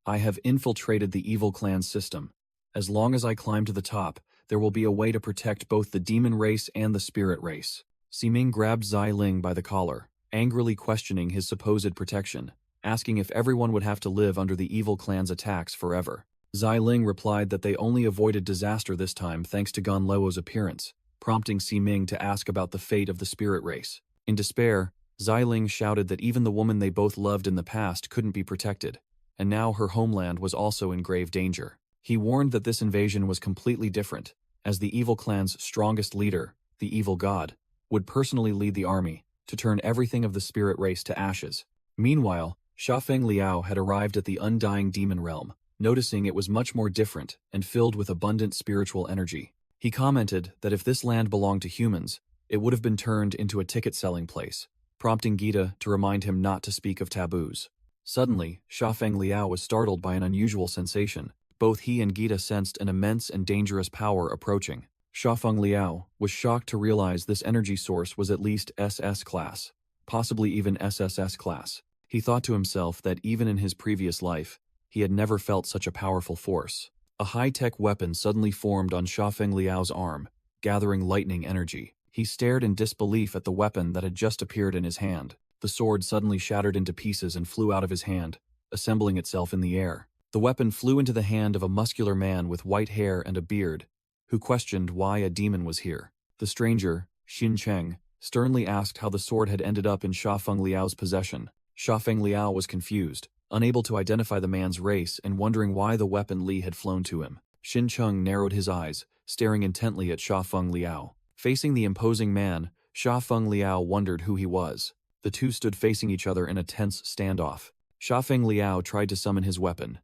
"I have infiltrated the evil clan's system. As long as I climb to the top, there will be a way to protect both the demon race and the spirit race." Siming grabbed Xiling by the collar, angrily questioning his supposed protection, asking if everyone would have to live under the evil clan's attacks forever. Xiling replied that they only avoided disaster this time thanks to Gonluo's appearance, prompting Siming to ask about the fate of the spirit race. In despair, Xiling shouted that even the woman they both loved in the past couldn't be protected, and now her homeland was also in grave danger. He warned that this invasion was completely different, as the evil clan's strongest leader, the evil god, would personally lead the army to turn everything of the spirit race to ashes. Meanwhile, Shafeng Liao had arrived at the Undying Demon Realm, noticing it was much more different and filled with abundant spiritual energy. He commented that if this land belonged to humans, it would have been turned into a ticket-selling place, prompting Gita to remind him not to speak of taboos. Suddenly, Shafeng Liao was startled by an unusual sensation. Both he and Gita sensed an immense and dangerous power approaching. Shafeng Liao was shocked to realize this energy source was at least SS class, possibly even SSS class. He thought to himself that even in his previous life, he had never felt such a powerful force. A high-tech weapon suddenly formed on Shafeng Liao's arm, gathering lightning energy. He stared in disbelief at the weapon that had just appeared in his hand. The sword suddenly shattered into pieces and flew out of his hand, assembling itself in the air. The weapon flew into the hand of a muscular man with white hair and a beard, who questioned why a demon was here. The stranger, Xin Cheng, sternly asked how the sword had ended up in Shafeng Liao's possession. Shafeng Liao was confused, unable to identify the man's race and wondering why the weapon Li had flown to him. Xin Cheng narrowed his eyes, staring intently at Shafeng Liao. Facing the imposing man, Shafeng Liao wondered who he was. The two stood facing each other in a tense standoff. Shafeng Liao tried to summon his weapon,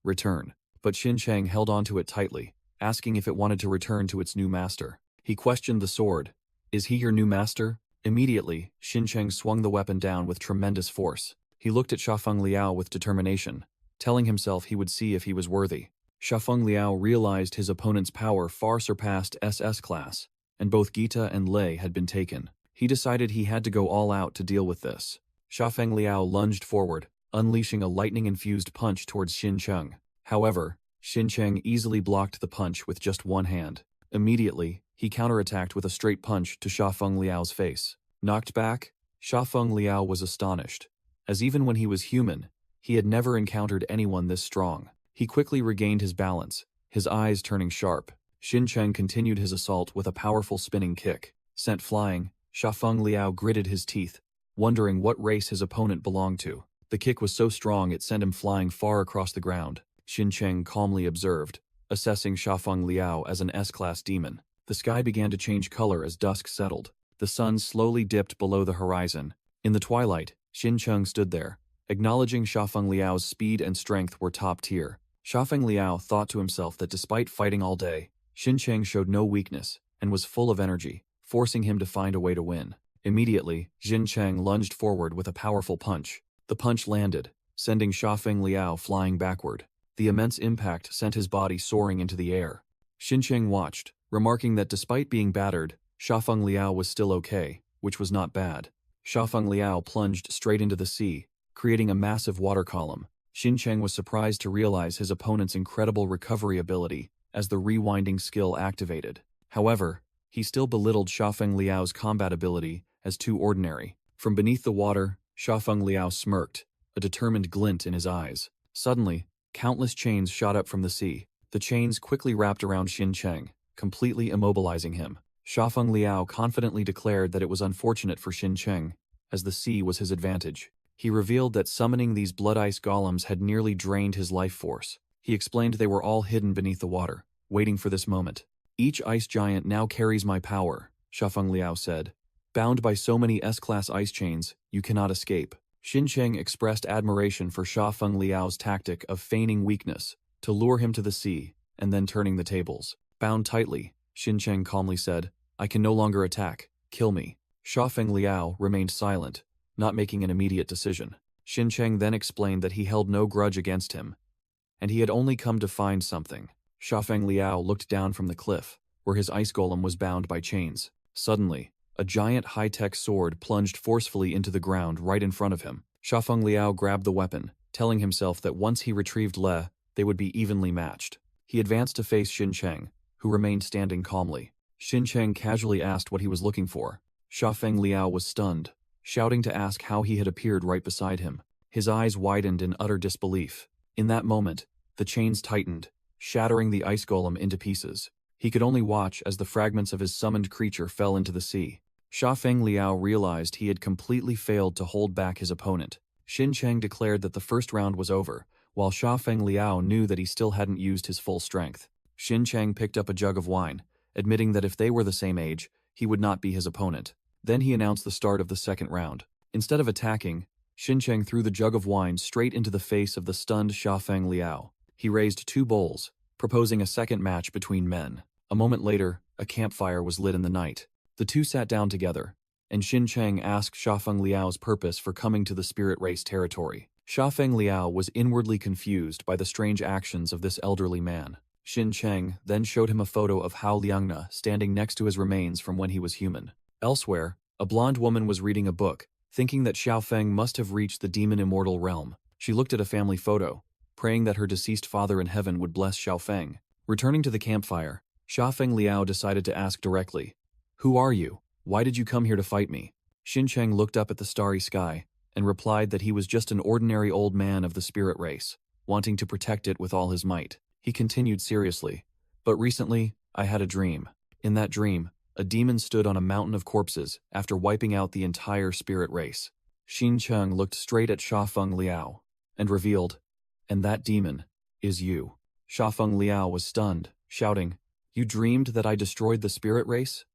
return, but Xin Cheng held onto it tightly, asking if it wanted to return to its new master. He questioned the sword. "Is he your new master?" Immediately, Xin Cheng swung the weapon down with tremendous force. He looked at Shafeng Liao with determination, telling himself he would see if he was worthy. Shafeng Liao realized his opponent's power far surpassed SS class, and both Gita and Lei had been taken. He decided he had to go all out to deal with this. Shafeng Liao lunged forward, unleashing a lightning-infused punch towards Xin Cheng. However, Xin Cheng easily blocked the punch with just one hand. Immediately, he counterattacked with a straight punch to Shafeng Liao's face. Knocked back, Shafeng Liao was astonished, as even when he was human, he had never encountered anyone this strong. He quickly regained his balance, his eyes turning sharp. Xin Cheng continued his assault with a powerful spinning kick. Sent flying, Shafeng Liao gritted his teeth, wondering what race his opponent belonged to. The kick was so strong it sent him flying far across the ground. Xin Cheng calmly observed, assessing Shafeng Liao as an S-class demon. The sky began to change color as dusk settled. The sun slowly dipped below the horizon. In the twilight, Xin Cheng stood there, acknowledging Shafeng Liao's speed and strength were top tier. Shafeng Liao thought to himself that despite fighting all day, Xin Cheng showed no weakness and was full of energy, forcing him to find a way to win. Immediately, Xin Cheng lunged forward with a powerful punch. The punch landed, sending Shafeng Liao flying backward. The immense impact sent his body soaring into the air. Xin Cheng watched, remarking that despite being battered, Shafeng Liao was still okay, which was not bad. Xiaofeng Liao plunged straight into the sea, creating a massive water column. Xin Cheng was surprised to realize his opponent's incredible recovery ability as the rewinding skill activated. However, he still belittled Xiaofeng Liao's combat ability as too ordinary. From beneath the water, Xiaofeng Liao smirked, a determined glint in his eyes. Suddenly, countless chains shot up from the sea. The chains quickly wrapped around Xin Cheng, completely immobilizing him. Xiaofeng Liao confidently declared that it was unfortunate for Xin Cheng, as the sea was his advantage. He revealed that summoning these blood ice golems had nearly drained his life force. He explained they were all hidden beneath the water, waiting for this moment. Each ice giant now carries my power, Xiaofeng Liao said. Bound by so many S-class ice chains, you cannot escape. Xin Cheng expressed admiration for Xiaofeng Liao's tactic of feigning weakness, to lure him to the sea, and then turning the tables. Bound tightly, Xin Cheng calmly said, I can no longer attack, kill me. Xiaofeng Liao remained silent, not making an immediate decision. Xin Cheng then explained that he held no grudge against him, and he had only come to find something. Xiaofeng Liao looked down from the cliff, where his ice golem was bound by chains. Suddenly, a giant high-tech sword plunged forcefully into the ground right in front of him. Xiaofeng Liao grabbed the weapon, telling himself that once he retrieved Le, they would be evenly matched. He advanced to face Xin Cheng, who remained standing calmly. Xin Cheng casually asked what he was looking for. Xiaofeng Liao was stunned, shouting to ask how he had appeared right beside him. His eyes widened in utter disbelief. In that moment, the chains tightened, shattering the ice golem into pieces. He could only watch as the fragments of his summoned creature fell into the sea. Xiaofeng Liao realized he had completely failed to hold back his opponent. Xin Cheng declared that the first round was over, while Xiaofeng Liao knew that he still hadn't used his full strength. Xin Cheng picked up a jug of wine, admitting that if they were the same age, he would not be his opponent. Then he announced the start of the second round. Instead of attacking, Xin Cheng threw the jug of wine straight into the face of the stunned Xiaofeng Liao. He raised 2 bowls, proposing a second match between men. A moment later, a campfire was lit in the night. The two sat down together, and Xin Cheng asked Xiaofeng Liao's purpose for coming to the spirit race territory. Xiaofeng Liao was inwardly confused by the strange actions of this elderly man. Xin Cheng then showed him a photo of Hao Liangna standing next to his remains from when he was human. Elsewhere, a blonde woman was reading a book, thinking that Xiaofeng must have reached the demon immortal realm. She looked at a family photo, praying that her deceased father in heaven would bless Xiaofeng. Returning to the campfire, Xiaofeng Liao decided to ask directly, "Who are you? Why did you come here to fight me?" Xin Cheng looked up at the starry sky and replied that he was just an ordinary old man of the spirit race, wanting to protect it with all his might. He continued seriously, "But recently, I had a dream. In that dream, a demon stood on a mountain of corpses after wiping out the entire spirit race." Xin Cheng looked straight at Xiaofeng Liao and revealed, "And that demon is you." Xiaofeng Liao was stunned, shouting, "You dreamed that I destroyed the spirit race?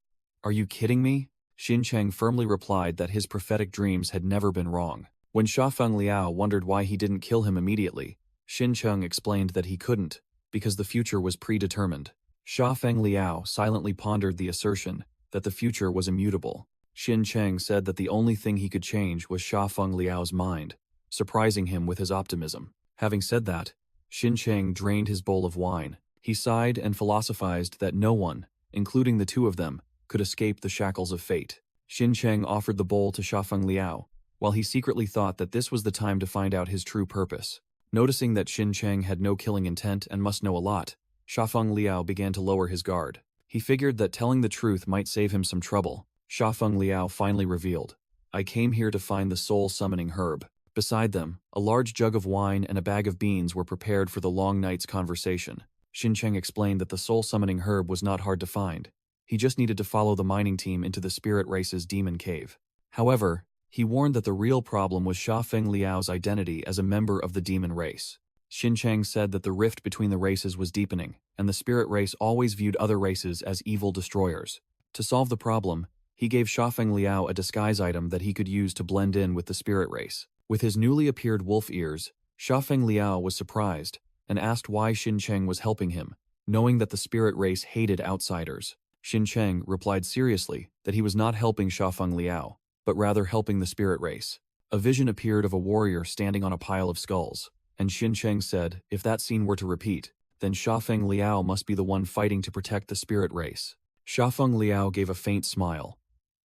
Are you kidding me?" Xin Cheng firmly replied that his prophetic dreams had never been wrong. When Xiaofeng Liao wondered why he didn't kill him immediately, Xin Cheng explained that he couldn't, because the future was predetermined. Xiaofeng Liao silently pondered the assertion that the future was immutable. Xin Cheng said that the only thing he could change was Xiaofeng Liao's mind, surprising him with his optimism. Having said that, Xin Cheng drained his bowl of wine. He sighed and philosophized that no one, including the two of them, could escape the shackles of fate. Xin Cheng offered the bowl to Xiaofeng Liao, while he secretly thought that this was the time to find out his true purpose. Noticing that Xin Cheng had no killing intent and must know a lot, Xiaofeng Liao began to lower his guard. He figured that telling the truth might save him some trouble. Xiaofeng Liao finally revealed, "I came here to find the soul-summoning herb." Beside them, a large jug of wine and a bag of beans were prepared for the long night's conversation. Xin Cheng explained that the soul-summoning herb was not hard to find. He just needed to follow the mining team into the spirit race's demon cave. However, he warned that the real problem was Xiaofeng Liao's identity as a member of the demon race. Xin Cheng said that the rift between the races was deepening, and the spirit race always viewed other races as evil destroyers. To solve the problem, he gave Xiaofeng Liao a disguise item that he could use to blend in with the spirit race. With his newly appeared wolf ears, Xiaofeng Liao was surprised and asked why Xin Cheng was helping him, knowing that the spirit race hated outsiders. Xin Cheng replied seriously that he was not helping Xiaofeng Liao, but rather helping the spirit race. A vision appeared of a warrior standing on a pile of skulls, and Xin Cheng said if that scene were to repeat, then Xiaofeng Liao must be the one fighting to protect the spirit race. Xiaofeng Liao gave a faint smile,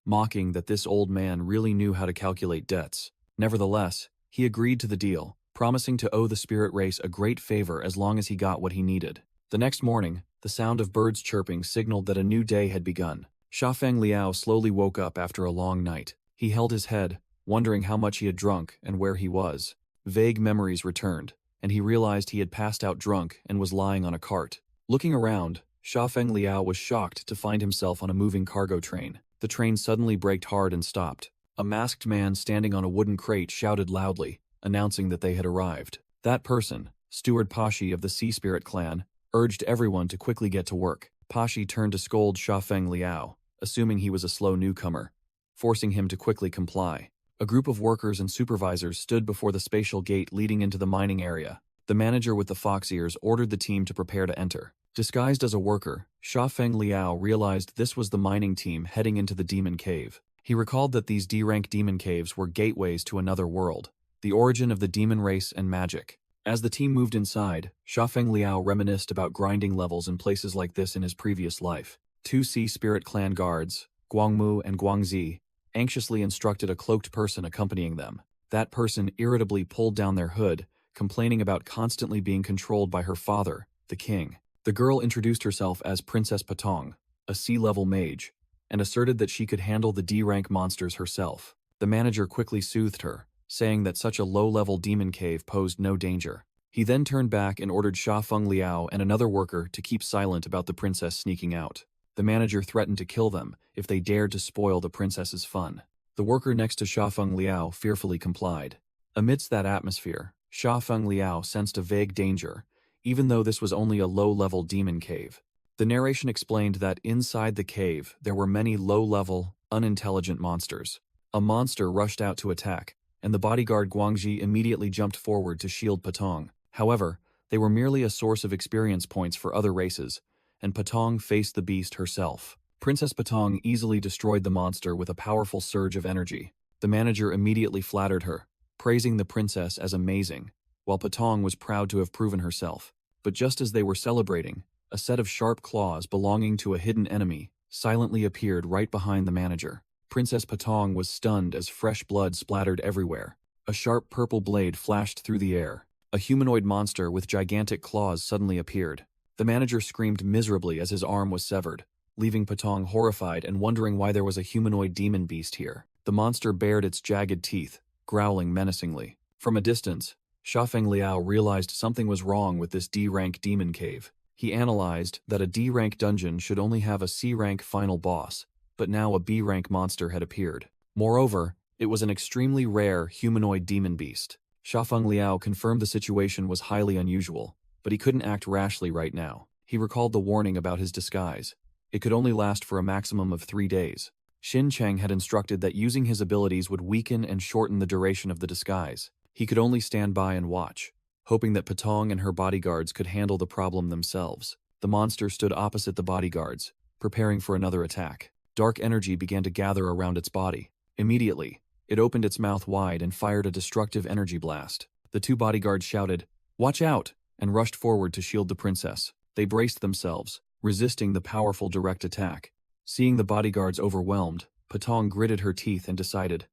mocking that this old man really knew how to calculate debts. Nevertheless, he agreed to the deal, promising to owe the spirit race a great favor as long as he got what he needed. The next morning, the sound of birds chirping signaled that a new day had begun. Shafeng Liao slowly woke up after a long night. He held his head, wondering how much he had drunk and where he was. Vague memories returned, and he realized he had passed out drunk and was lying on a cart. Looking around, Shafeng Liao was shocked to find himself on a moving cargo train. The train suddenly braked hard and stopped. A masked man standing on a wooden crate shouted loudly, announcing that they had arrived. That person, Steward Pashi of the Sea Spirit clan, urged everyone to quickly get to work. Pashi turned to scold Shafeng Liao, assuming he was a slow newcomer, forcing him to quickly comply. A group of workers and supervisors stood before the spatial gate leading into the mining area. The manager with the fox ears ordered the team to prepare to enter. Disguised as a worker, Shafeng Liao realized this was the mining team heading into the demon cave. He recalled that these D-rank demon caves were gateways to another world, the origin of the demon race and magic. As the team moved inside, Shafeng Liao reminisced about grinding levels in places like this in his previous life. 2 Sea Spirit clan guards, Guangmu and Guangzi, anxiously instructed a cloaked person accompanying them. That person irritably pulled down their hood, complaining about constantly being controlled by her father, the king. The girl introduced herself as Princess Patong, a sea-level mage, and asserted that she could handle the D-rank monsters herself. The manager quickly soothed her, saying that such a low-level demon cave posed no danger. He then turned back and ordered Shafeng Liao and another worker to keep silent about the princess sneaking out. The manager threatened to kill them if they dared to spoil the princess's fun. The worker next to Shafeng Liao fearfully complied. Amidst that atmosphere, Shafeng Liao sensed a vague danger, even though this was only a low-level demon cave. The narration explained that inside the cave there were many low-level, unintelligent monsters. A monster rushed out to attack, and the bodyguard Guangji immediately jumped forward to shield Patong. However, they were merely a source of experience points for other races, and Patong faced the beast herself. Princess Patong easily destroyed the monster with a powerful surge of energy. The manager immediately flattered her, praising the princess as amazing, while Patong was proud to have proven herself. But just as they were celebrating, a set of sharp claws belonging to a hidden enemy silently appeared right behind the manager. Princess Patong was stunned as fresh blood splattered everywhere. A sharp purple blade flashed through the air. A humanoid monster with gigantic claws suddenly appeared. The manager screamed miserably as his arm was severed, leaving Patong horrified and wondering why there was a humanoid demon beast here. The monster bared its jagged teeth, growling menacingly. From a distance, Shafeng Liao realized something was wrong with this D-rank demon cave. He analyzed that a D-rank dungeon should only have a C-rank final boss, but now a B-rank monster had appeared. Moreover, it was an extremely rare humanoid demon beast. Shafeng Liao confirmed the situation was highly unusual, but he couldn't act rashly right now. He recalled the warning about his disguise. It could only last for a maximum of 3 days. Xin Cheng had instructed that using his abilities would weaken and shorten the duration of the disguise. He could only stand by and watch, hoping that Patong and her bodyguards could handle the problem themselves. The monster stood opposite the bodyguards, preparing for another attack. Dark energy began to gather around its body. Immediately, it opened its mouth wide and fired a destructive energy blast. The 2 bodyguards shouted, "Watch out!" and rushed forward to shield the princess. They braced themselves, resisting the powerful direct attack. Seeing the bodyguards overwhelmed, Patong gritted her teeth and decided,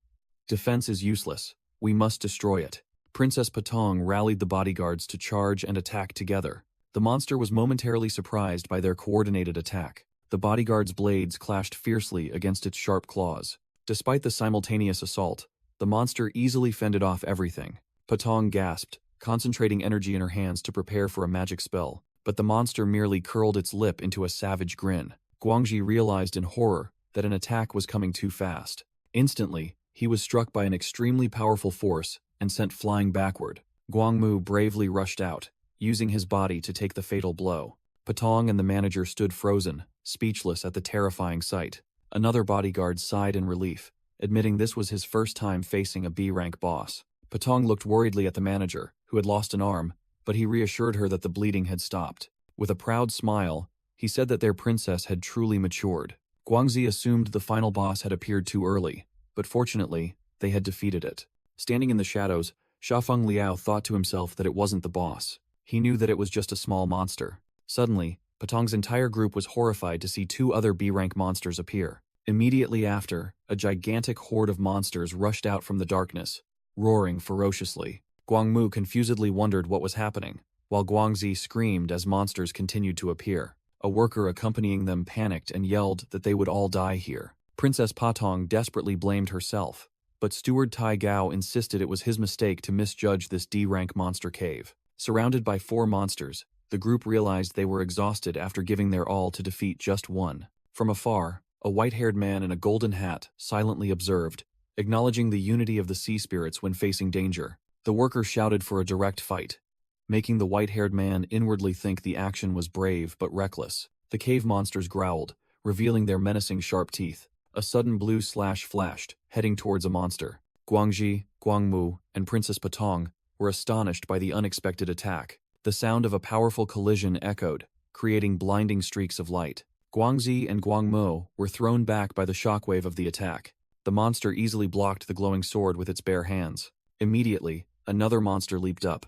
"Defense is useless. We must destroy it." Princess Patong rallied the bodyguards to charge and attack together. The monster was momentarily surprised by their coordinated attack. The bodyguards' blades clashed fiercely against its sharp claws. Despite the simultaneous assault, the monster easily fended off everything. Patong gasped, concentrating energy in her hands to prepare for a magic spell, but the monster merely curled its lip into a savage grin. Guangji realized in horror that an attack was coming too fast. Instantly, he was struck by an extremely powerful force and sent flying backward. Guangmu bravely rushed out, using his body to take the fatal blow. Patong and the manager stood frozen, speechless at the terrifying sight. Another bodyguard sighed in relief, admitting this was his first time facing a B-rank boss. Patong looked worriedly at the manager, who had lost an arm, but he reassured her that the bleeding had stopped. With a proud smile, he said that their princess had truly matured. Guangzi assumed the final boss had appeared too early, but fortunately, they had defeated it. Standing in the shadows, Shafeng Liao thought to himself that it wasn't the boss. He knew that it was just a small monster. Suddenly, Patong's entire group was horrified to see 2 other B-rank monsters appear. Immediately after, a gigantic horde of monsters rushed out from the darkness, roaring ferociously. Guangmu confusedly wondered what was happening, while Guangzi screamed as monsters continued to appear. A worker accompanying them panicked and yelled that they would all die here. Princess Patong desperately blamed herself, but Steward Tai Gao insisted it was his mistake to misjudge this D-rank monster cave. Surrounded by 4 monsters, the group realized they were exhausted after giving their all to defeat just one. From afar, a white-haired man in a golden hat silently observed, acknowledging the unity of the sea spirits when facing danger. The worker shouted for a direct fight, making the white-haired man inwardly think the action was brave but reckless. The cave monsters growled, revealing their menacing sharp teeth. A sudden blue slash flashed, heading towards a monster. Guangji, Guangmu, and Princess Patong were astonished by the unexpected attack. The sound of a powerful collision echoed, creating blinding streaks of light. Guangzi and Guangmu were thrown back by the shockwave of the attack. The monster easily blocked the glowing sword with its bare hands. Immediately, another monster leaped up,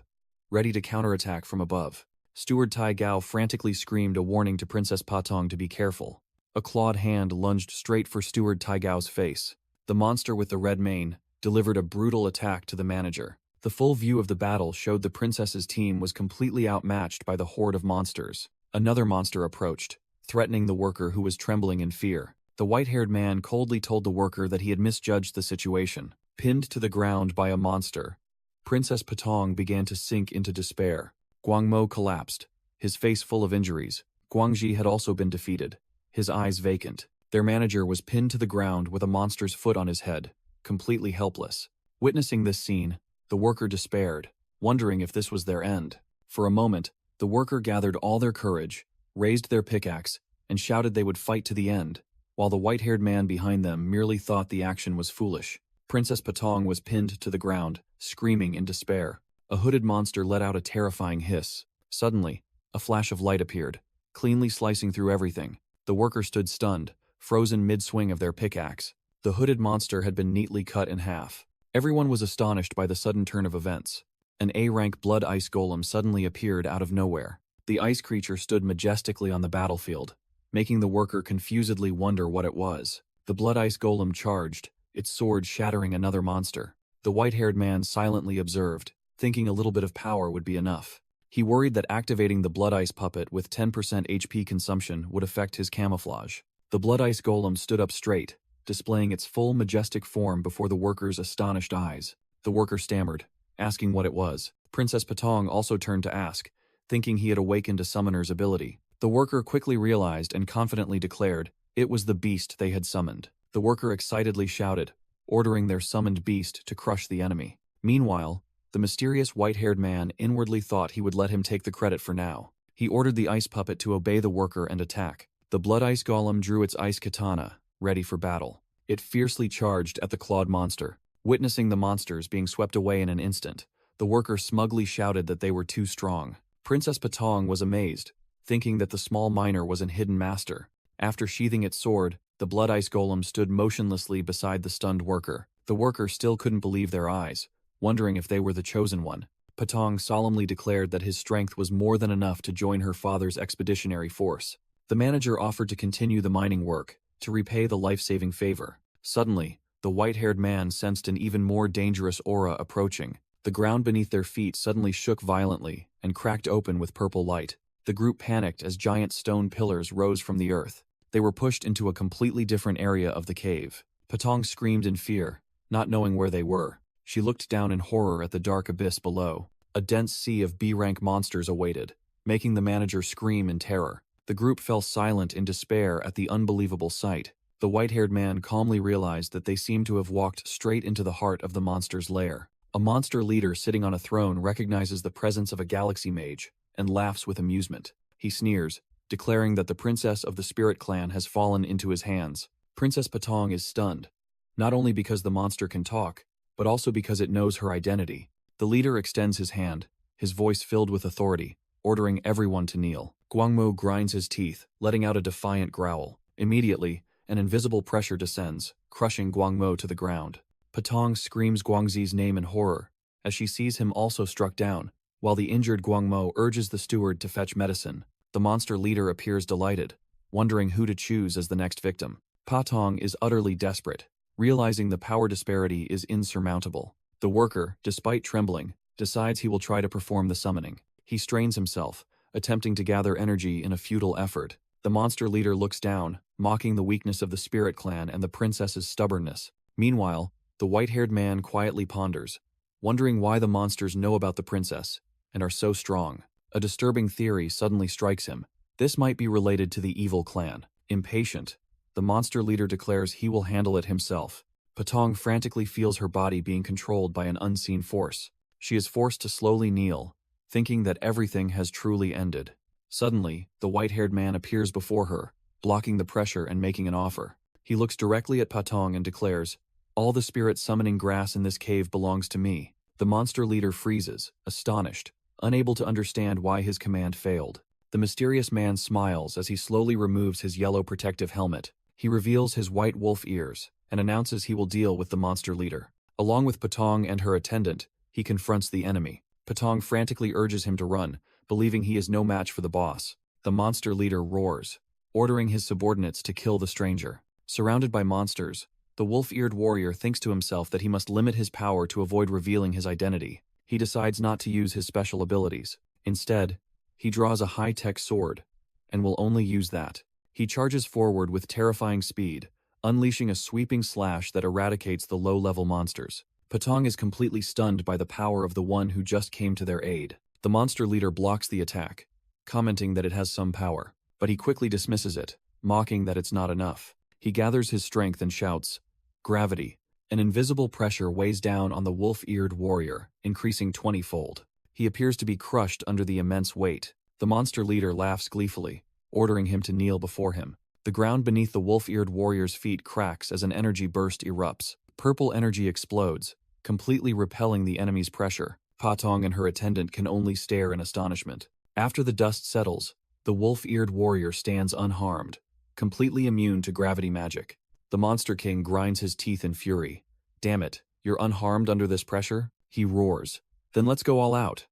ready to counterattack from above. Steward Tai Gao frantically screamed a warning to Princess Patong to be careful. A clawed hand lunged straight for Steward Tai Gao's face. The monster with the red mane delivered a brutal attack to the manager. The full view of the battle showed the princess's team was completely outmatched by the horde of monsters. Another monster approached, threatening the worker who was trembling in fear. The white-haired man coldly told the worker that he had misjudged the situation. Pinned to the ground by a monster, Princess Patong began to sink into despair. Guangmo collapsed, his face full of injuries. Guangji had also been defeated, his eyes vacant. Their manager was pinned to the ground with a monster's foot on his head, completely helpless. Witnessing this scene, the worker despaired, wondering if this was their end. For a moment, the worker gathered all their courage, raised their pickaxe, and shouted they would fight to the end, while the white-haired man behind them merely thought the action was foolish. Princess Patong was pinned to the ground, screaming in despair. A hooded monster let out a terrifying hiss. Suddenly, a flash of light appeared, cleanly slicing through everything. The worker stood stunned, frozen mid-swing of their pickaxe. The hooded monster had been neatly cut in half. Everyone was astonished by the sudden turn of events. An A-rank blood ice golem suddenly appeared out of nowhere. The ice creature stood majestically on the battlefield, making the worker confusedly wonder what it was. The blood ice golem charged, its sword shattering another monster. The white-haired man silently observed, thinking a little bit of power would be enough. He worried that activating the blood ice puppet with 10% HP consumption would affect his camouflage. The blood ice golem stood up straight, displaying its full majestic form before the worker's astonished eyes. The worker stammered, asking what it was. Princess Patong also turned to ask, thinking he had awakened a summoner's ability. The worker quickly realized and confidently declared it was the beast they had summoned. The worker excitedly shouted, ordering their summoned beast to crush the enemy. Meanwhile, the mysterious white-haired man inwardly thought he would let him take the credit for now. He ordered the ice puppet to obey the worker and attack. The blood ice golem drew its ice katana, ready for battle. It fiercely charged at the clawed monster. Witnessing the monsters being swept away in an instant, the worker smugly shouted that they were too strong. Princess Patong was amazed, thinking that the small miner was an hidden master. After sheathing its sword, the blood ice golem stood motionlessly beside the stunned worker. The worker still couldn't believe their eyes, wondering if they were the chosen one. Patong solemnly declared that his strength was more than enough to join her father's expeditionary force. The manager offered to continue the mining work, to repay the life-saving favor. Suddenly, the white-haired man sensed an even more dangerous aura approaching. The ground beneath their feet suddenly shook violently and cracked open with purple light. The group panicked as giant stone pillars rose from the earth. They were pushed into a completely different area of the cave. Patong screamed in fear, not knowing where they were. She looked down in horror at the dark abyss below. A dense sea of B-rank monsters awaited, making the manager scream in terror. The group fell silent in despair at the unbelievable sight. The white-haired man calmly realized that they seemed to have walked straight into the heart of the monster's lair. A monster leader sitting on a throne recognizes the presence of a galaxy mage and laughs with amusement. He sneers, declaring that the princess of the spirit clan has fallen into his hands. Princess Patong is stunned, not only because the monster can talk, but also because it knows her identity. The leader extends his hand, his voice filled with authority, ordering everyone to kneel. Guangmo grinds his teeth, letting out a defiant growl. Immediately, an invisible pressure descends, crushing Guangmo to the ground. Patong screams Guangzi's name in horror, as she sees him also struck down, while the injured Guangmo urges the steward to fetch medicine. The monster leader appears delighted, wondering who to choose as the next victim. Patong is utterly desperate, realizing the power disparity is insurmountable. The worker, despite trembling, decides he will try to perform the summoning. He strains himself, attempting to gather energy in a futile effort. The monster leader looks down, mocking the weakness of the spirit clan and the princess's stubbornness. Meanwhile, the white-haired man quietly ponders, wondering why the monsters know about the princess and are so strong. A disturbing theory suddenly strikes him. This might be related to the evil clan. Impatient, the monster leader declares he will handle it himself. Patong frantically feels her body being controlled by an unseen force. She is forced to slowly kneel, thinking that everything has truly ended. Suddenly, the white-haired man appears before her, blocking the pressure and making an offer. He looks directly at Patong and declares, "All the spirit summoning grass in this cave belongs to me." The monster leader freezes, astonished, unable to understand why his command failed. The mysterious man smiles as he slowly removes his yellow protective helmet. He reveals his white wolf ears and announces he will deal with the monster leader. Along with Patong and her attendant, he confronts the enemy. Patong frantically urges him to run, believing he is no match for the boss. The monster leader roars, ordering his subordinates to kill the stranger. Surrounded by monsters, the wolf-eared warrior thinks to himself that he must limit his power to avoid revealing his identity. He decides not to use his special abilities. Instead, he draws a high-tech sword, and will only use that. He charges forward with terrifying speed, unleashing a sweeping slash that eradicates the low-level monsters. Patong is completely stunned by the power of the one who just came to their aid. The monster leader blocks the attack, commenting that it has some power, but he quickly dismisses it, mocking that it's not enough. He gathers his strength and shouts, "Gravity!" An invisible pressure weighs down on the wolf-eared warrior, increasing 20-fold. He appears to be crushed under the immense weight. The monster leader laughs gleefully, ordering him to kneel before him. The ground beneath the wolf-eared warrior's feet cracks as an energy burst erupts. Purple energy explodes, completely repelling the enemy's pressure. Patong and her attendant can only stare in astonishment. After the dust settles, the wolf-eared warrior stands unharmed, completely immune to gravity magic. The Monster King grinds his teeth in fury. "Damn it, you're unharmed under this pressure?" he roars. "Then let's go all out,"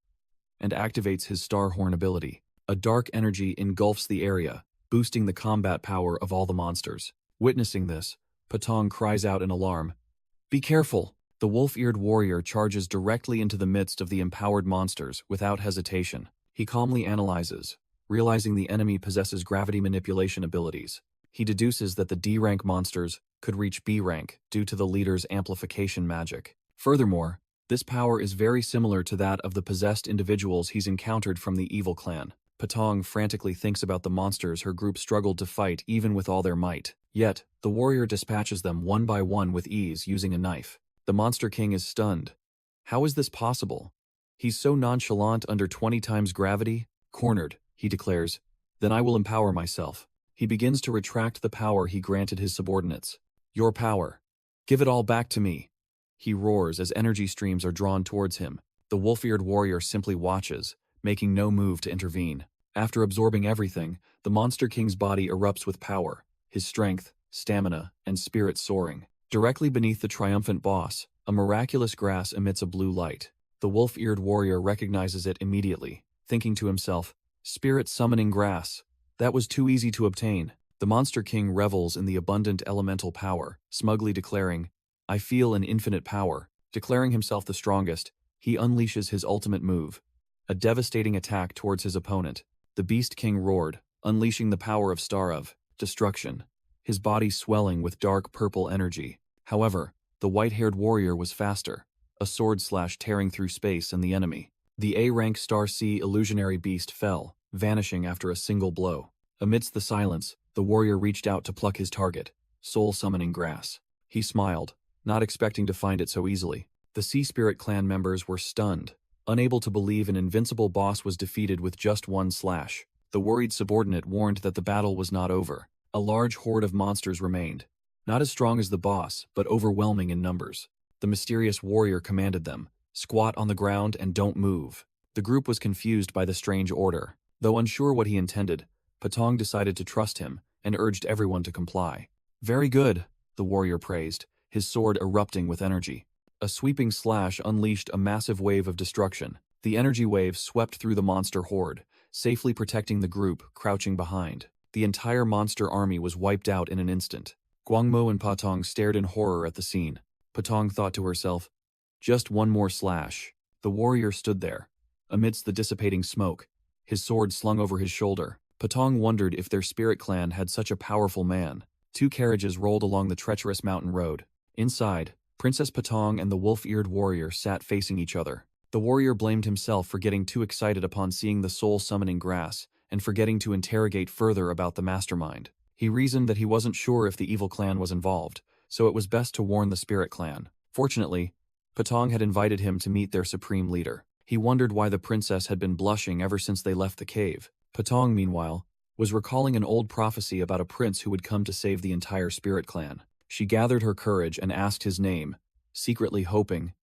and activates his Star Horn ability. A dark energy engulfs the area, boosting the combat power of all the monsters. Witnessing this, Patong cries out in alarm, "Be careful!" The wolf-eared warrior charges directly into the midst of the empowered monsters without hesitation. He calmly analyzes, realizing the enemy possesses gravity manipulation abilities. He deduces that the D-rank monsters could reach B rank due to the leader's amplification magic. Furthermore, this power is very similar to that of the possessed individuals he's encountered from the evil clan. Patong frantically thinks about the monsters her group struggled to fight even with all their might. Yet, the warrior dispatches them one by one with ease using a knife. The Monster King is stunned. How is this possible? He's so nonchalant under 20 times gravity? Cornered, he declares. Then I will empower myself. He begins to retract the power he granted his subordinates. "Your power. Give it all back to me," he roars as energy streams are drawn towards him. The wolf-eared warrior simply watches, making no move to intervene. After absorbing everything, the Monster King's body erupts with power, his strength, stamina, and spirit soaring. Directly beneath the triumphant boss, a miraculous grass emits a blue light. The wolf-eared warrior recognizes it immediately, thinking to himself, "Spirit summoning grass. That was too easy to obtain." The Monster King revels in the abundant elemental power, smugly declaring, "I feel an infinite power." Declaring himself the strongest, he unleashes his ultimate move, a devastating attack towards his opponent. The Beast King roared, unleashing the power of Star of Destruction, his body swelling with dark purple energy. However, the white-haired warrior was faster, a sword slash tearing through space and the enemy. The A-rank Star C illusionary beast fell, vanishing after a single blow. Amidst the silence, the warrior reached out to pluck his target, soul summoning grass. He smiled, not expecting to find it so easily. The Sea Spirit clan members were stunned, unable to believe an invincible boss was defeated with just one slash. The worried subordinate warned that the battle was not over. A large horde of monsters remained, not as strong as the boss, but overwhelming in numbers. The mysterious warrior commanded them, "Squat on the ground and don't move." The group was confused by the strange order. Though unsure what he intended, Patong decided to trust him and urged everyone to comply. "Very good," the warrior praised, his sword erupting with energy. A sweeping slash unleashed a massive wave of destruction. The energy wave swept through the monster horde, safely protecting the group crouching behind. The entire monster army was wiped out in an instant. Guangmo and Patong stared in horror at the scene. Patong thought to herself, just one more slash. The warrior stood there, amidst the dissipating smoke, his sword slung over his shoulder. Patong wondered if their spirit clan had such a powerful man. Two carriages rolled along the treacherous mountain road. Inside, Princess Patong and the wolf-eared warrior sat facing each other. The warrior blamed himself for getting too excited upon seeing the soul-summoning grass, and forgetting to interrogate further about the mastermind. He reasoned that he wasn't sure if the evil clan was involved, so it was best to warn the spirit clan. Fortunately, Patong had invited him to meet their supreme leader. He wondered why the princess had been blushing ever since they left the cave. Patong, meanwhile, was recalling an old prophecy about a prince who would come to save the entire spirit clan. She gathered her courage and asked his name, secretly hoping,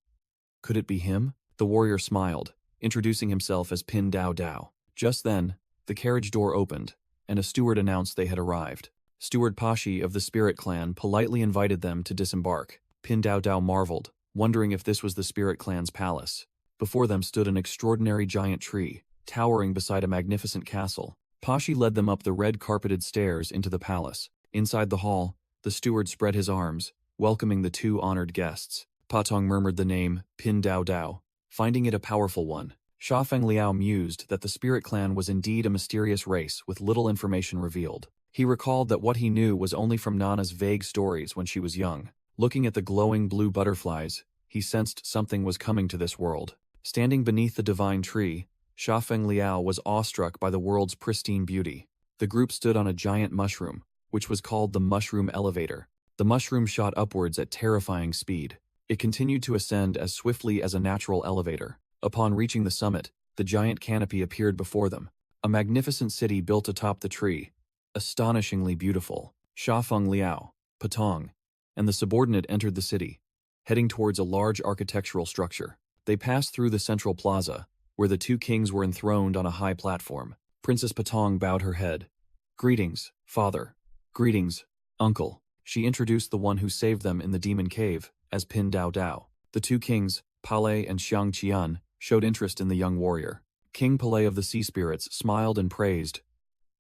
could it be him? The warrior smiled, introducing himself as Pin Dao Dao. Just then, the carriage door opened, and a steward announced they had arrived. Steward Pashi of the spirit clan politely invited them to disembark. Pin Dao Dao marveled, wondering if this was the spirit clan's palace. Before them stood an extraordinary giant tree, towering beside a magnificent castle. Pashi led them up the red-carpeted stairs into the palace. Inside the hall, the steward spread his arms, welcoming the two honored guests. Patong murmured the name, Pin Dao Dao, finding it a powerful one. Sha Feng Liao mused that the spirit clan was indeed a mysterious race with little information revealed. He recalled that what he knew was only from Nana's vague stories when she was young. Looking at the glowing blue butterflies, he sensed something was coming to this world. Standing beneath the divine tree, Sha Feng Liao was awestruck by the world's pristine beauty. The group stood on a giant mushroom, which was called the Mushroom Elevator. The mushroom shot upwards at terrifying speed. It continued to ascend as swiftly as a natural elevator. Upon reaching the summit, the giant canopy appeared before them. A magnificent city built atop the tree, astonishingly beautiful. Sha Feng Liao, Patong, and the subordinate entered the city, heading towards a large architectural structure. They passed through the central plaza, where the two kings were enthroned on a high platform. Princess Patong bowed her head. Greetings, father. Greetings, uncle. She introduced the one who saved them in the demon cave as Pin Dao Dao. The two kings, Palei and Xiang Qian, showed interest in the young warrior. King Palei of the Sea Spirits smiled and praised.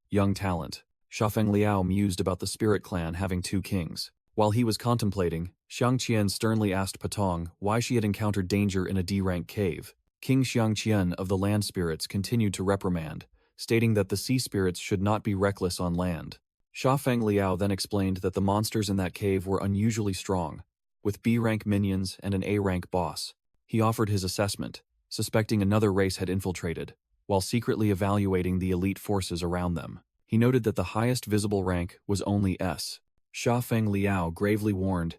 Young talent. Sha Feng Liao mused about the spirit clan having two kings. While he was contemplating, Xiang Qian sternly asked Patong why she had encountered danger in a D-rank cave. King Xiang Qian of the land spirits continued to reprimand, stating that the sea spirits should not be reckless on land. Sha Feng Liao then explained that the monsters in that cave were unusually strong, with B-rank minions and an A-rank boss. He offered his assessment, suspecting another race had infiltrated, while secretly evaluating the elite forces around them. He noted that the highest visible rank was only S. Sha Feng Liao gravely warned,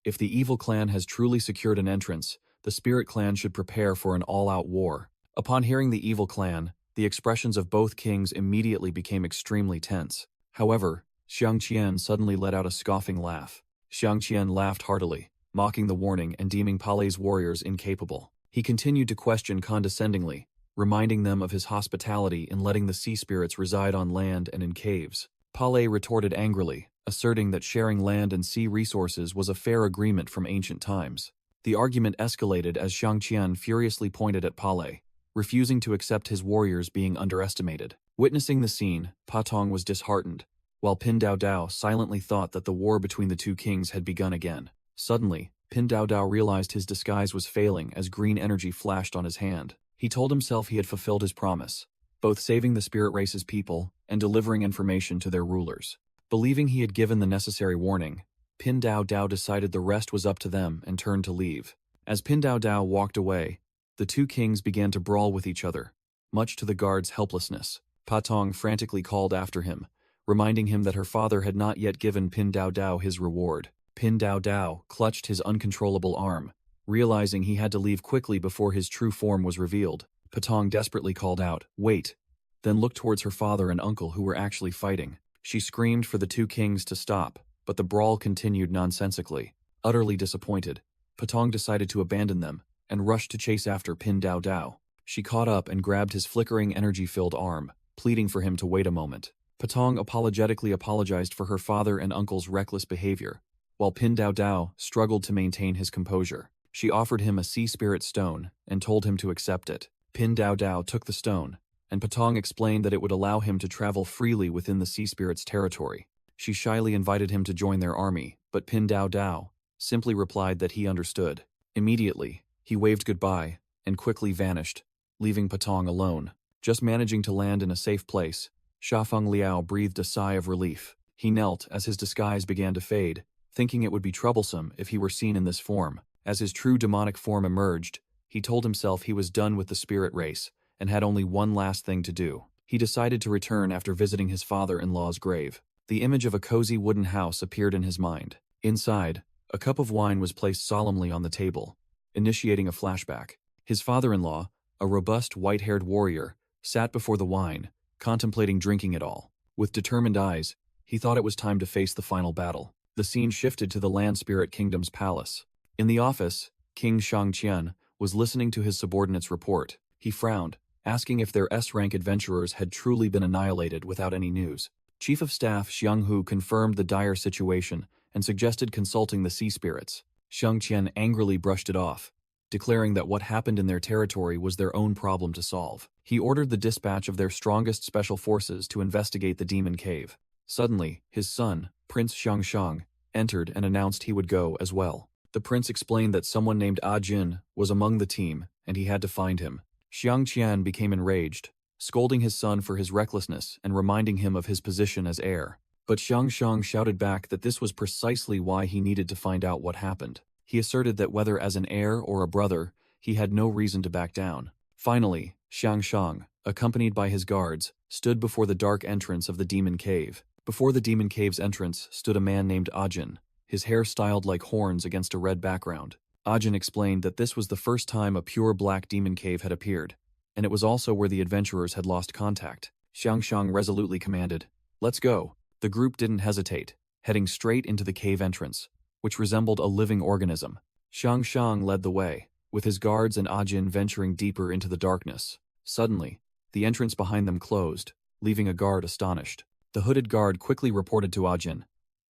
if the evil clan has truly secured an entrance, the spirit clan should prepare for an all-out war. Upon hearing the evil clan, the expressions of both kings immediately became extremely tense. However, Xiang Qian suddenly let out a scoffing laugh. Xiang Qian laughed heartily, mocking the warning and deeming Palei's warriors incapable. He continued to question condescendingly, reminding them of his hospitality in letting the sea spirits reside on land and in caves. Palei retorted angrily, asserting that sharing land and sea resources was a fair agreement from ancient times. The argument escalated as Xiang Qian furiously pointed at Palei, refusing to accept his warriors being underestimated. Witnessing the scene, Patong was disheartened, while Pin Dao Dao silently thought that the war between the two kings had begun again. Suddenly, Pin Dao Dao realized his disguise was failing as green energy flashed on his hand. He told himself he had fulfilled his promise, both saving the spirit race's people and delivering information to their rulers. Believing he had given the necessary warning, Pin Dao Dao decided the rest was up to them and turned to leave. As Pin Dao Dao walked away, the two kings began to brawl with each other, much to the guard's helplessness. Patong frantically called after him, reminding him that her father had not yet given Pin Dao Dao his reward. Pin Dao Dao clutched his uncontrollable arm, realizing he had to leave quickly before his true form was revealed. Patong desperately called out, "Wait," then looked towards her father and uncle who were actually fighting. She screamed for the two kings to stop, but the brawl continued nonsensically. Utterly disappointed, Patong decided to abandon them and rushed to chase after Pin Dao Dao. She caught up and grabbed his flickering energy-filled arm, pleading for him to wait a moment. Patong apologetically apologized for her father and uncle's reckless behavior, while Pin Dao Dao struggled to maintain his composure. She offered him a sea spirit stone and told him to accept it. Pin Dao Dao took the stone, and Patong explained that it would allow him to travel freely within the sea spirit's territory. She shyly invited him to join their army, but Pin Dao Dao simply replied that he understood. Immediately, he waved goodbye and quickly vanished, leaving Patong alone. Just managing to land in a safe place, Shafeng Liao breathed a sigh of relief. He knelt as his disguise began to fade, thinking it would be troublesome if he were seen in this form. As his true demonic form emerged, he told himself he was done with the spirit race and had only one last thing to do. He decided to return after visiting his father-in-law's grave. The image of a cozy wooden house appeared in his mind. Inside, a cup of wine was placed solemnly on the table, initiating a flashback. His father-in-law, a robust white-haired warrior, sat before the wine, contemplating drinking it all. With determined eyes, he thought it was time to face the final battle. The scene shifted to the Land Spirit Kingdom's palace. In the office, King Shangqian was listening to his subordinate's report. He frowned, asking if their S-rank adventurers had truly been annihilated without any news. Chief of Staff Xiang Hu confirmed the dire situation and suggested consulting the sea spirits. Shangqian angrily brushed it off, declaring that what happened in their territory was their own problem to solve. He ordered the dispatch of their strongest special forces to investigate the demon cave. Suddenly, his son, Prince Shangshang, entered and announced he would go as well. The prince explained that someone named Ah Jin was among the team, and he had to find him. Xiangqian became enraged, scolding his son for his recklessness and reminding him of his position as heir. But Shangshang shouted back that this was precisely why he needed to find out what happened. He asserted that whether as an heir or a brother, he had no reason to back down. Finally, Shangshang, accompanied by his guards, stood before the dark entrance of the demon cave. Before the demon cave's entrance stood a man named Ajin, his hair styled like horns against a red background. Ajin explained that this was the first time a pure black demon cave had appeared, and it was also where the adventurers had lost contact. Shangshang resolutely commanded, "Let's go." The group didn't hesitate, heading straight into the cave entrance, which resembled a living organism. Shangshang led the way, with his guards and Ajin venturing deeper into the darkness. Suddenly, the entrance behind them closed, leaving a guard astonished. The hooded guard quickly reported to Ajin,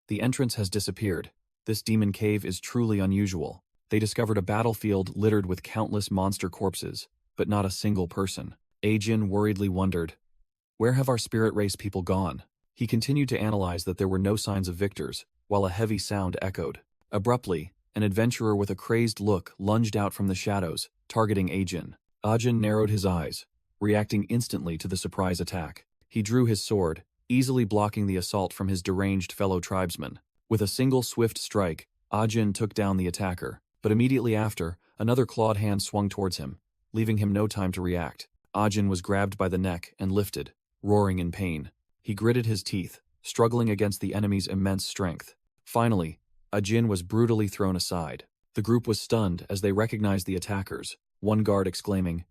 "The entrance has disappeared. This demon cave is truly unusual." They discovered a battlefield littered with countless monster corpses, but not a single person. Ajin worriedly wondered, "Where have our spirit race people gone?" He continued to analyze that there were no signs of victors, while a heavy sound echoed. Abruptly, an adventurer with a crazed look lunged out from the shadows, targeting Ajin. Ajin narrowed his eyes, reacting instantly to the surprise attack. He drew his sword, easily blocking the assault from his deranged fellow tribesman. With a single swift strike, Ajin took down the attacker, but immediately after, another clawed hand swung towards him, leaving him no time to react. Ajin was grabbed by the neck and lifted, roaring in pain. He gritted his teeth, struggling against the enemy's immense strength. Finally, Ajin was brutally thrown aside. The group was stunned as they recognized the attackers, one guard exclaiming,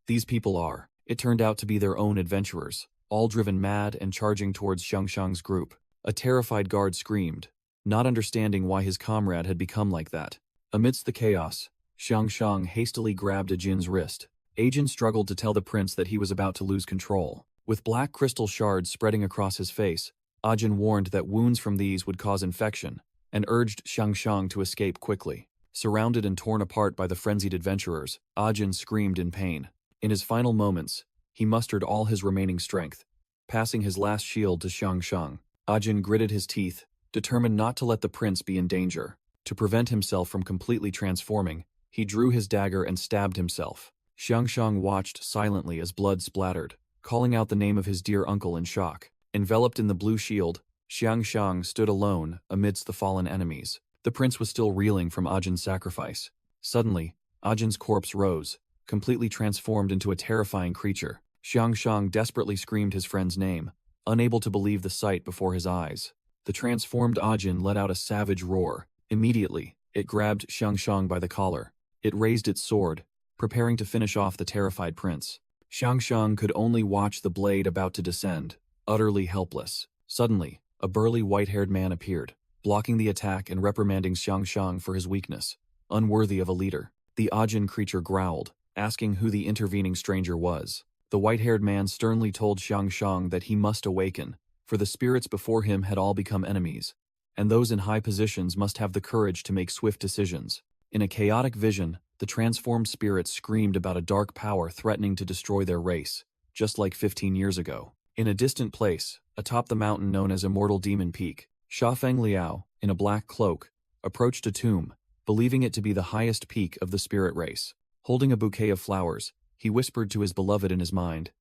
"These people are." It turned out to be their own adventurers, all driven mad and charging towards Shangshang's group. A terrified guard screamed, not understanding why his comrade had become like that. Amidst the chaos, Shangshang hastily grabbed Ajin's wrist. Ajin struggled to tell the prince that he was about to lose control. With black crystal shards spreading across his face, Ajin warned that wounds from these would cause infection, and urged Shangshang to escape quickly. Surrounded and torn apart by the frenzied adventurers, Ajin screamed in pain. In his final moments, he mustered all his remaining strength, passing his last shield to Shangshang. Ajin gritted his teeth, determined not to let the prince be in danger. To prevent himself from completely transforming, he drew his dagger and stabbed himself. Shangshang watched silently as blood splattered, calling out the name of his dear uncle in shock. Enveloped in the blue shield, Shangshang stood alone amidst the fallen enemies. The prince was still reeling from Ajin's sacrifice. Suddenly, Ajin's corpse rose, completely transformed into a terrifying creature. Shangshang desperately screamed his friend's name, unable to believe the sight before his eyes. The transformed Ajin let out a savage roar. Immediately, it grabbed Shangshang by the collar. It raised its sword, preparing to finish off the terrified prince. Shangshang could only watch the blade about to descend, utterly helpless. Suddenly, a burly white-haired man appeared, blocking the attack and reprimanding Shangshang for his weakness, unworthy of a leader. The Ajin creature growled, asking who the intervening stranger was. The white-haired man sternly told Shangshang that he must awaken, for the spirits before him had all become enemies, and those in high positions must have the courage to make swift decisions. In a chaotic vision, the transformed spirits screamed about a dark power threatening to destroy their race, just like 15 years ago. In a distant place, atop the mountain known as Immortal Demon Peak, Shafeng Liao, in a black cloak, approached a tomb, believing it to be the highest peak of the spirit race. Holding a bouquet of flowers, he whispered to his beloved in his mind,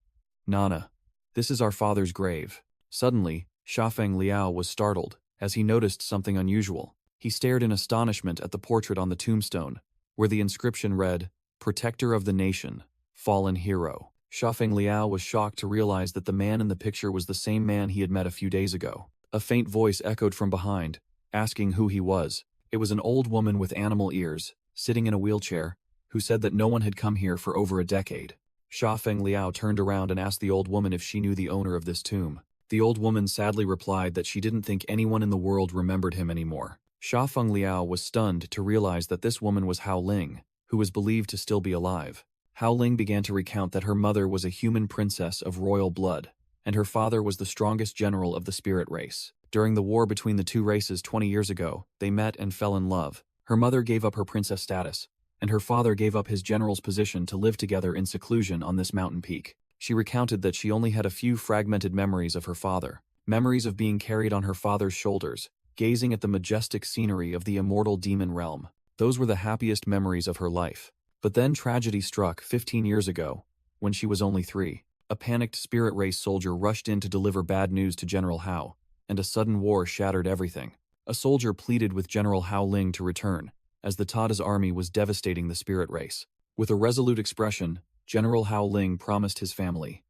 "Nana, this is our father's grave." Suddenly, Shafeng Liao was startled, as he noticed something unusual. He stared in astonishment at the portrait on the tombstone, where the inscription read, "Protector of the Nation, Fallen Hero." Shafeng Liao was shocked to realize that the man in the picture was the same man he had met a few days ago. A faint voice echoed from behind, asking who he was. It was an old woman with animal ears, sitting in a wheelchair, who said that no one had come here for over a decade. Shafeng Liao turned around and asked the old woman if she knew the owner of this tomb. The old woman sadly replied that she didn't think anyone in the world remembered him anymore. Shafeng Liao was stunned to realize that this woman was Hao Ling, who was believed to still be alive. Hao Ling began to recount that her mother was a human princess of royal blood, and her father was the strongest general of the spirit race. During the war between the two races 20 years ago, they met and fell in love. Her mother gave up her princess status, and her father gave up his general's position to live together in seclusion on this mountain peak. She recounted that she only had a few fragmented memories of her father, memories of being carried on her father's shoulders, gazing at the majestic scenery of the immortal demon realm. Those were the happiest memories of her life. But then tragedy struck 15 years ago, when she was only 3. A panicked spirit race soldier rushed in to deliver bad news to General Hao, and a sudden war shattered everything. A soldier pleaded with General Hao Ling to return, as the Tada's army was devastating the spirit race. With a resolute expression, General Hao Ling promised his family,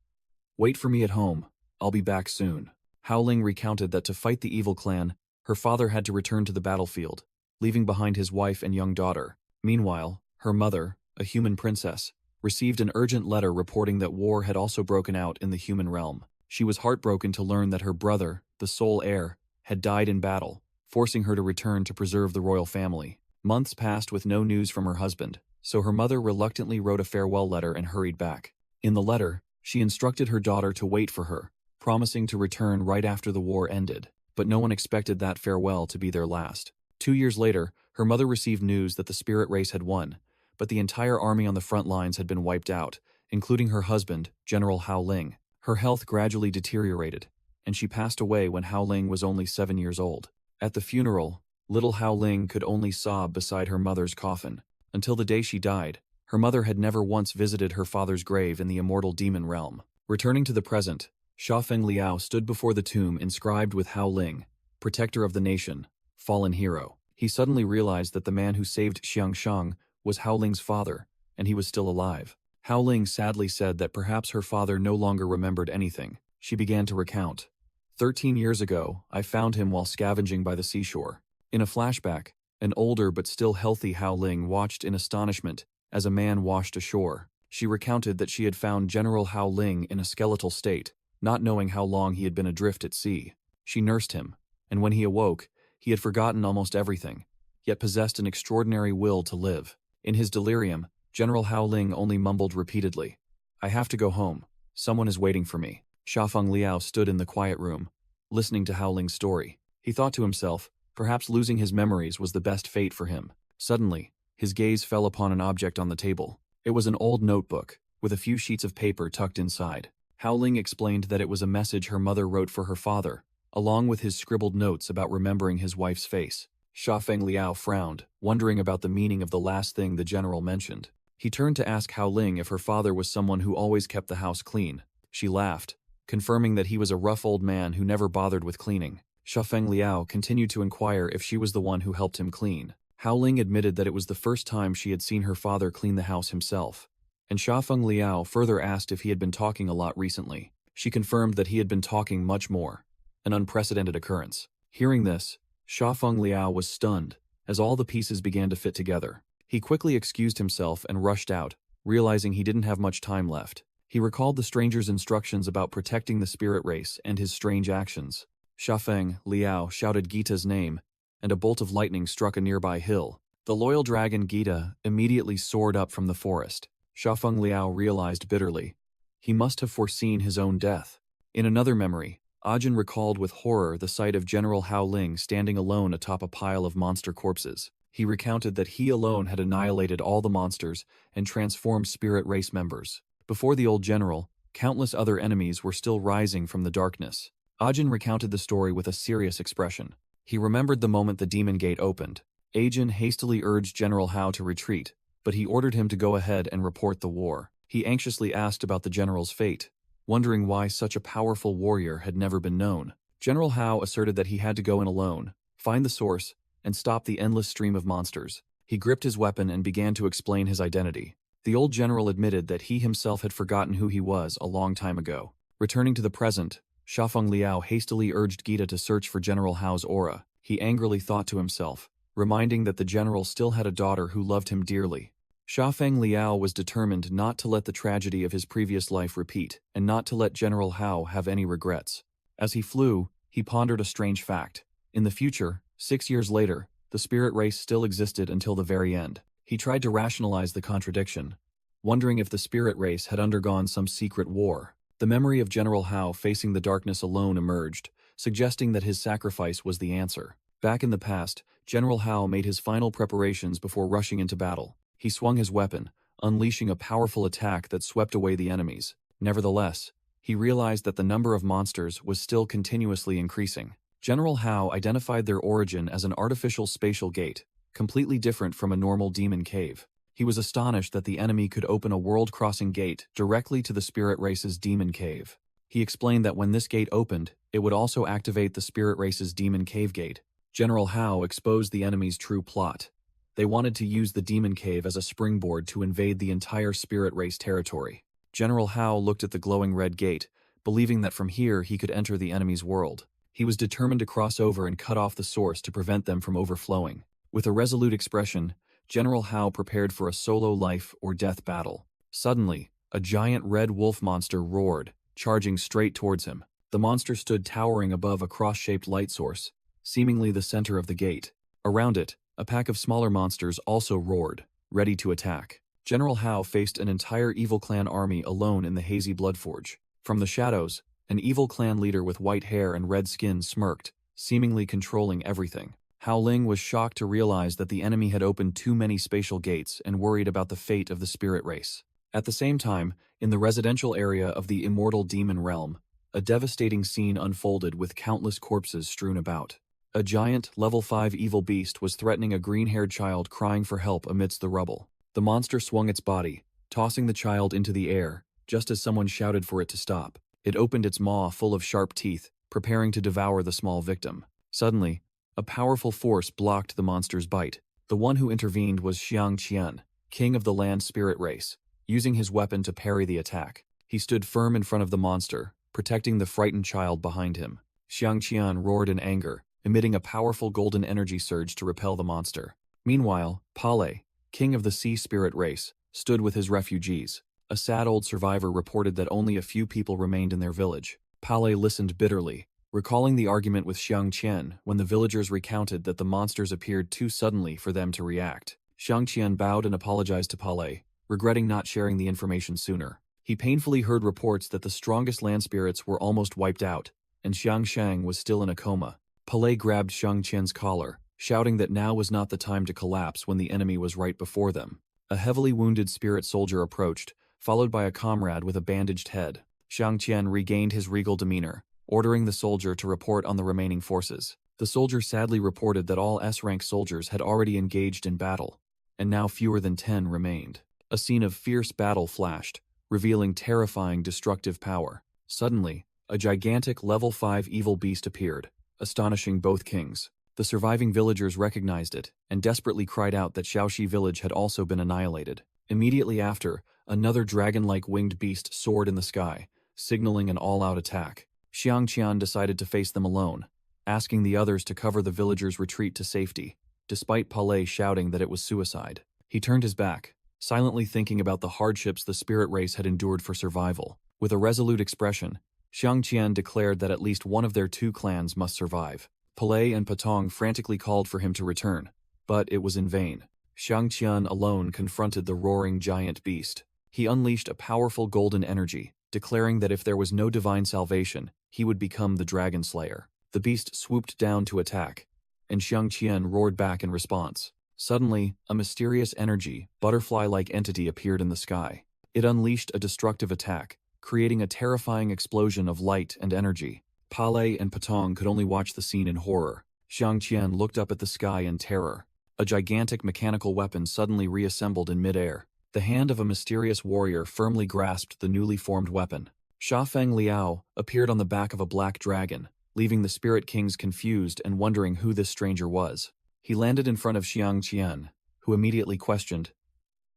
"Wait for me at home, I'll be back soon." Hao Ling recounted that to fight the evil clan, her father had to return to the battlefield, leaving behind his wife and young daughter. Meanwhile, her mother, a human princess, received an urgent letter reporting that war had also broken out in the human realm. She was heartbroken to learn that her brother, the sole heir, had died in battle, forcing her to return to preserve the royal family. Months passed with no news from her husband, so her mother reluctantly wrote a farewell letter and hurried back. In the letter, she instructed her daughter to wait for her, promising to return right after the war ended. But no one expected that farewell to be their last. 2 years later, her mother received news that the spirit race had won, but the entire army on the front lines had been wiped out, including her husband, General Hao Ling. Her health gradually deteriorated, and she passed away when Hao Ling was only 7 years old. At the funeral, little Hao Ling could only sob beside her mother's coffin. Until the day she died, her mother had never once visited her father's grave in the immortal demon realm. Returning to the present, Shafeng Liao stood before the tomb inscribed with Hao Ling, "Protector of the Nation, Fallen Hero." He suddenly realized that the man who saved Xiangshang was Hao Ling's father, and he was still alive. Hao Ling sadly said that perhaps her father no longer remembered anything. She began to recount. 13 years ago, I found him while scavenging by the seashore. In a flashback, an older but still healthy Hao Ling watched in astonishment as a man washed ashore. She recounted that she had found General Hao Ling in a skeletal state, not knowing how long he had been adrift at sea. She nursed him, and when he awoke, he had forgotten almost everything, yet possessed an extraordinary will to live. In his delirium, General Hao Ling only mumbled repeatedly, "I have to go home. Someone is waiting for me." Shafeng Liao stood in the quiet room, listening to Hao Ling's story. He thought to himself, perhaps losing his memories was the best fate for him. Suddenly, his gaze fell upon an object on the table. It was an old notebook, with a few sheets of paper tucked inside. Hao Ling explained that it was a message her mother wrote for her father, along with his scribbled notes about remembering his wife's face. Shafeng Liao frowned, wondering about the meaning of the last thing the general mentioned. He turned to ask Hao Ling if her father was someone who always kept the house clean. She laughed, confirming that he was a rough old man who never bothered with cleaning. Shafeng Liao continued to inquire if she was the one who helped him clean. Hao Ling admitted that it was the first time she had seen her father clean the house himself, and Shafeng Liao further asked if he had been talking a lot recently. She confirmed that he had been talking much more, an unprecedented occurrence. Hearing this, Shafeng Liao was stunned, as all the pieces began to fit together. He quickly excused himself and rushed out, realizing he didn't have much time left. He recalled the stranger's instructions about protecting the spirit race and his strange actions. Shafeng Liao shouted Gita's name, and a bolt of lightning struck a nearby hill. The loyal dragon Gita immediately soared up from the forest. Shafeng Liao realized bitterly, he must have foreseen his own death. In another memory, Ajin recalled with horror the sight of General Hao Ling standing alone atop a pile of monster corpses. He recounted that he alone had annihilated all the monsters and transformed spirit race members. Before the old general, Countless other enemies were still rising from the darkness. Ajin recounted the story with a serious expression. He remembered the moment the demon gate opened. Ajin hastily urged General Hao to retreat, but he ordered him to go ahead and report the war. He anxiously asked about the general's fate, wondering why such a powerful warrior had never been known. General Hao asserted that he had to go in alone, find the source, and stop the endless stream of monsters. He gripped his weapon and began to explain his identity. The old general admitted that he himself had forgotten who he was a long time ago. Returning to the present, Shafeng Liao hastily urged Gita to search for General Hao's aura. He angrily thought to himself, reminding that the general still had a daughter who loved him dearly. Shafeng Liao was determined not to let the tragedy of his previous life repeat, and not to let General Hao have any regrets. As he flew, he pondered a strange fact. In the future, 6 years later, the spirit race still existed until the very end. He tried to rationalize the contradiction, wondering if the spirit race had undergone some secret war. The memory of General Hao facing the darkness alone emerged, suggesting that his sacrifice was the answer. Back in the past, General Hao made his final preparations before rushing into battle. He swung his weapon, unleashing a powerful attack that swept away the enemies. Nevertheless, he realized that the number of monsters was still continuously increasing. General Hao identified their origin as an artificial spatial gate, completely different from a normal demon cave. He was astonished that the enemy could open a world-crossing gate directly to the spirit race's demon cave. He explained that when this gate opened, it would also activate the spirit race's demon cave gate. General Hao exposed the enemy's true plot. They wanted to use the demon cave as a springboard to invade the entire spirit race territory. General Hao looked at the glowing red gate, believing that from here he could enter the enemy's world. He was determined to cross over and cut off the source to prevent them from overflowing. With a resolute expression, General Hao prepared for a solo life or death battle. Suddenly, a giant red wolf monster roared, charging straight towards him. The monster stood towering above a cross-shaped light source, seemingly the center of the gate. Around it, a pack of smaller monsters also roared, ready to attack. General Hao faced an entire evil clan army alone in the hazy Bloodforge. From the shadows, an evil clan leader with white hair and red skin smirked, seemingly controlling everything. Hao Ling was shocked to realize that the enemy had opened too many spatial gates and worried about the fate of the spirit race. At the same time, in the residential area of the immortal demon realm, a devastating scene unfolded with countless corpses strewn about. A giant, level 5 evil beast was threatening a green-haired child crying for help amidst the rubble. The monster swung its body, tossing the child into the air, just as someone shouted for it to stop. It opened its maw full of sharp teeth, preparing to devour the small victim. Suddenly, a powerful force blocked the monster's bite. The one who intervened was Xiang Qian, king of the land spirit race, using his weapon to parry the attack. He stood firm in front of the monster, protecting the frightened child behind him. Xiang Qian roared in anger, emitting a powerful golden energy surge to repel the monster. Meanwhile, Pale, king of the sea spirit race, stood with his refugees. A sad old survivor reported that only a few people remained in their village. Pale listened bitterly, recalling the argument with Xiang Qian when the villagers recounted that the monsters appeared too suddenly for them to react. Xiang Qian bowed and apologized to Pale, regretting not sharing the information sooner. He painfully heard reports that the strongest land spirits were almost wiped out, and Xiang Shang was still in a coma. Pale grabbed Xiang Qian's collar, shouting that now was not the time to collapse when the enemy was right before them. A heavily wounded spirit soldier approached, followed by a comrade with a bandaged head. Xiang Qian regained his regal demeanor, ordering the soldier to report on the remaining forces. The soldier sadly reported that all S-rank soldiers had already engaged in battle, and now fewer than 10 remained. A scene of fierce battle flashed, revealing terrifying destructive power. Suddenly, a gigantic level 5 evil beast appeared, astonishing both kings. The surviving villagers recognized it, and desperately cried out that Shaoxi village had also been annihilated. Immediately after, another dragon-like winged beast soared in the sky, signaling an all-out attack. Xiang Qian decided to face them alone, asking the others to cover the villagers' retreat to safety, despite Pale shouting that it was suicide. He turned his back, silently thinking about the hardships the spirit race had endured for survival. With a resolute expression, Xiang Qian declared that at least one of their 2 clans must survive. Pale and Patong frantically called for him to return, but it was in vain. Xiang Qian alone confronted the roaring giant beast. He unleashed a powerful golden energy, declaring that if there was no divine salvation, he would become the Dragon Slayer. The beast swooped down to attack, and Xiang Qian roared back in response. Suddenly, a mysterious energy, butterfly-like entity appeared in the sky. It unleashed a destructive attack, creating a terrifying explosion of light and energy. Pale and Patong could only watch the scene in horror. Xiang Qian looked up at the sky in terror. A gigantic mechanical weapon suddenly reassembled in midair. The hand of a mysterious warrior firmly grasped the newly formed weapon. Sha Feng Liao appeared on the back of a black dragon, leaving the Spirit Kings confused and wondering who this stranger was. He landed in front of Xiang Qian, who immediately questioned,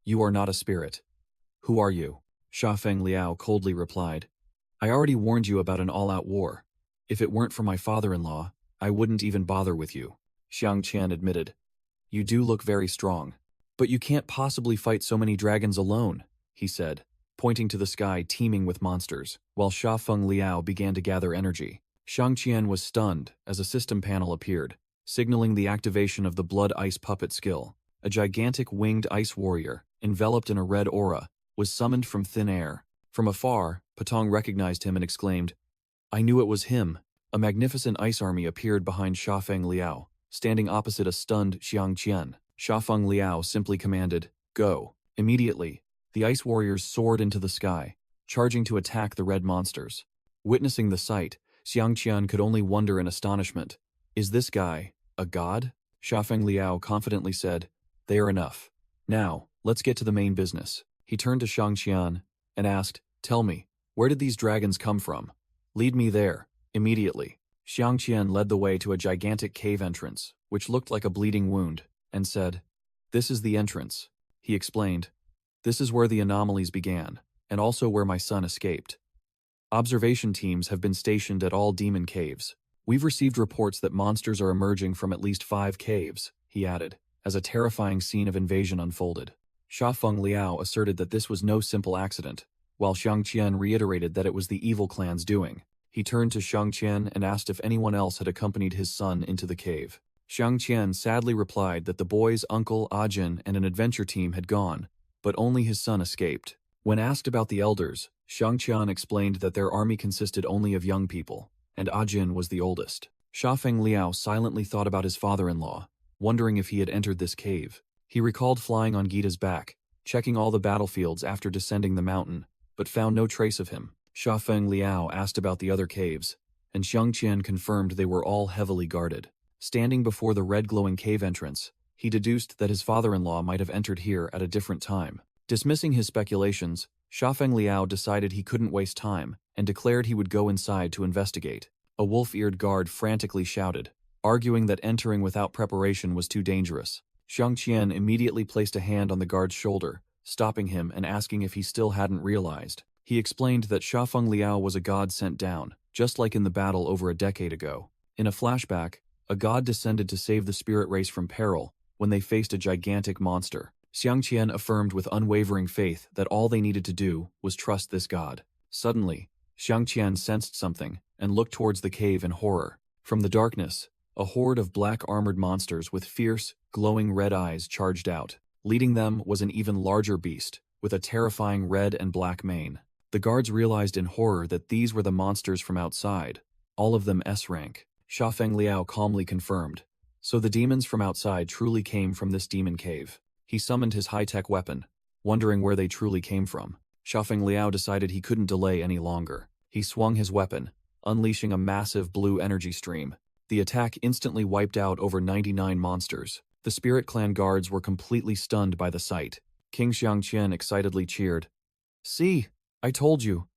"You are not a spirit. Who are you?" Sha Feng Liao coldly replied, "I already warned you about an all-out war. If it weren't for my father-in-law, I wouldn't even bother with you." Xiang Qian admitted, "You do look very strong. But you can't possibly fight so many dragons alone," he said, pointing to the sky teeming with monsters, while Sha Feng Liao began to gather energy. Xiang Qian was stunned as a system panel appeared, signaling the activation of the Blood Ice Puppet skill. A gigantic winged ice warrior, enveloped in a red aura, was summoned from thin air. From afar, Patong recognized him and exclaimed, "I knew it was him." A magnificent ice army appeared behind Sha Feng Liao, standing opposite a stunned Xiang Qian. Sha Feng Liao simply commanded, "Go." Immediately, the ice warriors soared into the sky, charging to attack the red monsters. Witnessing the sight, Xiang Qian could only wonder in astonishment. "Is this guy a god?" Sha Feng Liao confidently said, "They are enough. Now, let's get to the main business." He turned to Xiang Qian and asked, "Tell me, where did these dragons come from? Lead me there, immediately." Xiang Qian led the way to a gigantic cave entrance, which looked like a bleeding wound, and said, "This is the entrance." He explained, "This is where the anomalies began, and also where my son escaped. Observation teams have been stationed at all demon caves. We've received reports that monsters are emerging from at least 5 caves," he added, as a terrifying scene of invasion unfolded. Sha Feng Liao asserted that this was no simple accident, while Xiang Qian reiterated that it was the evil clan's doing. He turned to Xiang Qian and asked if anyone else had accompanied his son into the cave. Xiang Qian sadly replied that the boy's uncle Ajin and an adventure team had gone, but only his son escaped. When asked about the elders, Xiang Qian explained that their army consisted only of young people, and Ajin was the oldest. Sha Feng Liao silently thought about his father-in-law, wondering if he had entered this cave. He recalled flying on Gita's back, checking all the battlefields after descending the mountain, but found no trace of him. Sha Feng Liao asked about the other caves, and Xiang Qian confirmed they were all heavily guarded. Standing before the red glowing cave entrance, he deduced that his father-in-law might have entered here at a different time. Dismissing his speculations, Sha Feng Liao decided he couldn't waste time and declared he would go inside to investigate. A wolf-eared guard frantically shouted, arguing that entering without preparation was too dangerous. Xiang Qian immediately placed a hand on the guard's shoulder, stopping him and asking if he still hadn't realized. He explained that Sha Feng Liao was a god sent down, just like in the battle over a decade ago. In a flashback, a god descended to save the spirit race from peril when they faced a gigantic monster. Xiang Qian affirmed with unwavering faith that all they needed to do was trust this god. Suddenly, Xiang Qian sensed something and looked towards the cave in horror. From the darkness, a horde of black armored monsters with fierce, glowing red eyes charged out. Leading them was an even larger beast, with a terrifying red and black mane. The guards realized in horror that these were the monsters from outside, all of them S rank. Sha Feng Liao calmly confirmed, so the demons from outside truly came from this demon cave. He summoned his high-tech weapon, wondering where they truly came from. Sha Feng Liao decided he couldn't delay any longer. He swung his weapon, unleashing a massive blue energy stream. The attack instantly wiped out over 99 monsters. The Spirit Clan guards were completely stunned by the sight. King Xiang Qian excitedly cheered, "See, I told you.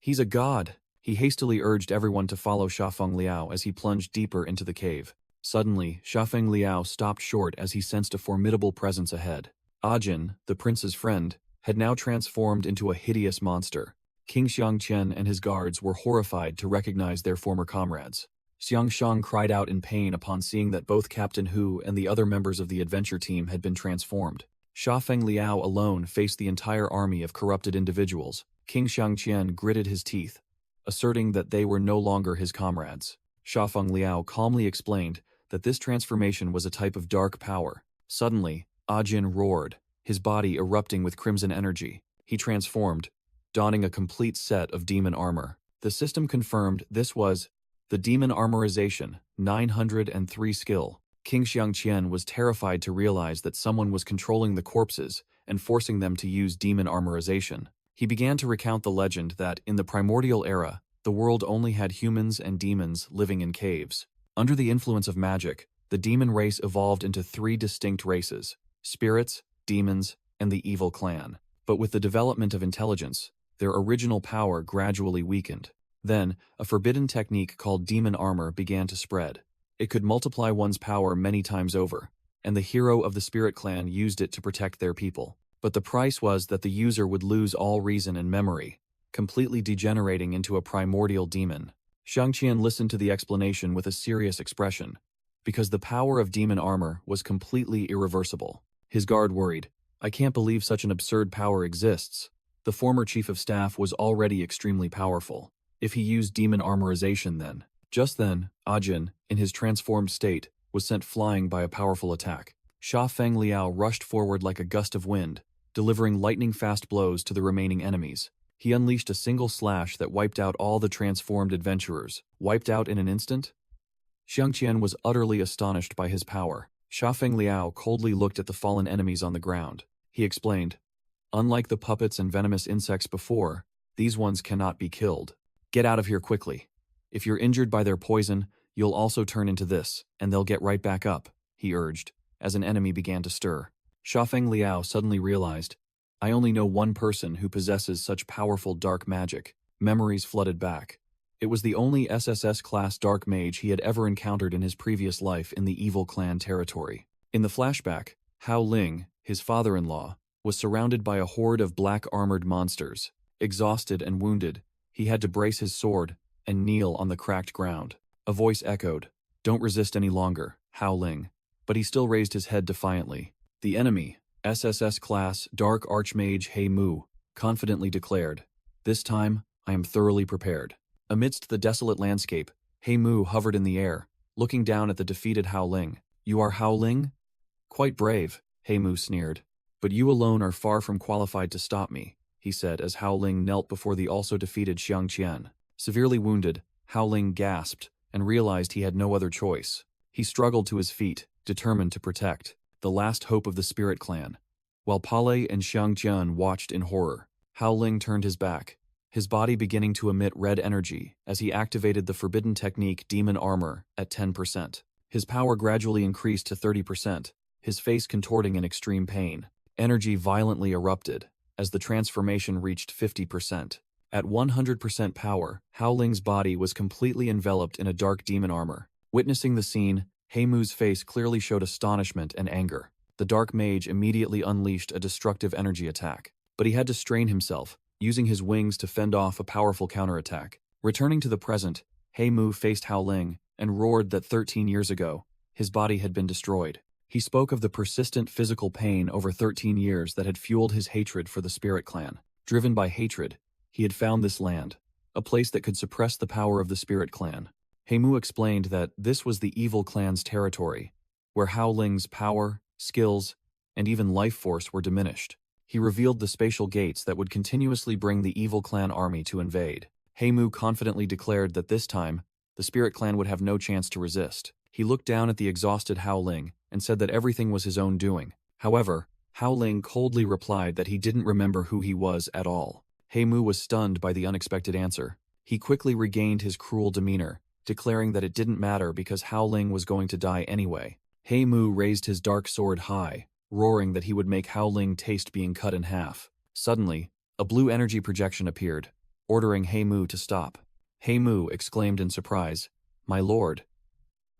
He's a god." He hastily urged everyone to follow Sha Feng Liao as he plunged deeper into the cave. Suddenly, Sha Feng Liao stopped short as he sensed a formidable presence ahead. Ajin, the prince's friend, had now transformed into a hideous monster. King Xiang Qian and his guards were horrified to recognize their former comrades. Xiang Shang cried out in pain upon seeing that both Captain Hu and the other members of the adventure team had been transformed. Sha Feng Liao alone faced the entire army of corrupted individuals. King Xiang Qian gritted his teeth, asserting that they were no longer his comrades. Sha Feng Liao calmly explained that this transformation was a type of dark power. Suddenly, Ajin roared, his body erupting with crimson energy. He transformed, donning a complete set of demon armor. The system confirmed this was the Demon Armorization, 903 skill. King Xiang Qian was terrified to realize that someone was controlling the corpses and forcing them to use Demon Armorization. He began to recount the legend that, in the primordial era, the world only had humans and demons living in caves. Under the influence of magic, the demon race evolved into 3 distinct races: spirits, demons, and the evil clan. But with the development of intelligence, their original power gradually weakened. Then, a forbidden technique called demon armor began to spread. It could multiply one's power many times over, and the hero of the spirit clan used it to protect their people. But the price was that the user would lose all reason and memory, completely degenerating into a primordial demon. Xiangqian listened to the explanation with a serious expression, because the power of demon armor was completely irreversible. His guard worried, "I can't believe such an absurd power exists." The former chief of staff was already extremely powerful. If he used demon armorization then. Just then, Ajin, in his transformed state, was sent flying by a powerful attack. Sha Feng Liao rushed forward like a gust of wind, delivering lightning-fast blows to the remaining enemies. He unleashed a single slash that wiped out all the transformed adventurers. Wiped out in an instant? Xiangqian was utterly astonished by his power. Sha Feng Liao coldly looked at the fallen enemies on the ground. He explained, "Unlike the puppets and venomous insects before, these ones cannot be killed. Get out of here quickly. If you're injured by their poison, you'll also turn into this, and they'll get right back up," he urged, as an enemy began to stir. Sha Feng Liao suddenly realized, "I only know one person who possesses such powerful dark magic." Memories flooded back. It was the only SSS-class dark mage he had ever encountered in his previous life in the evil clan territory. In the flashback, Hao Ling, his father-in-law, was surrounded by a horde of black-armored monsters. Exhausted and wounded, he had to brace his sword and kneel on the cracked ground. A voice echoed, "Don't resist any longer, Hao Ling." But he still raised his head defiantly. The enemy, SSS-class Dark Archmage He Mu, confidently declared, "This time, I am thoroughly prepared." Amidst the desolate landscape, He Mu hovered in the air, looking down at the defeated Hao Ling. "You are Hao Ling?" "Quite brave," He Mu sneered. "But you alone are far from qualified to stop me," he said as Hao Ling knelt before the also defeated Xiangqian. Severely wounded, Hao Ling gasped and realized he had no other choice. He struggled to his feet, determined to protect the last hope of the spirit clan. While Pale and Xiangqian watched in horror, Hao Ling turned his back, his body beginning to emit red energy as he activated the forbidden technique Demon Armor at 10%. His power gradually increased to 30%, his face contorting in extreme pain. Energy violently erupted as the transformation reached 50%. At 100% power, Hao Ling's body was completely enveloped in a dark demon armor. Witnessing the scene, He Mu's face clearly showed astonishment and anger. The dark mage immediately unleashed a destructive energy attack, but he had to strain himself, using his wings to fend off a powerful counterattack. Returning to the present, He Mu faced Hao Ling and roared that 13 years ago, his body had been destroyed. He spoke of the persistent physical pain over 13 years that had fueled his hatred for the spirit clan. Driven by hatred, he had found this land, a place that could suppress the power of the spirit clan. He Mu explained that this was the evil clan's territory, where Hao Ling's power, skills, and even life force were diminished. He revealed the spatial gates that would continuously bring the evil clan army to invade. He Mu confidently declared that this time, the spirit clan would have no chance to resist. He looked down at the exhausted Hao Ling and said that everything was his own doing. However, Hao Ling coldly replied that he didn't remember who he was at all. He Mu was stunned by the unexpected answer. He quickly regained his cruel demeanor, declaring that it didn't matter because Hao Ling was going to die anyway. He Mu raised his dark sword high, roaring that he would make Hao Ling taste being cut in half. Suddenly, a blue energy projection appeared, ordering He Mu to stop. He Mu exclaimed in surprise, "My lord."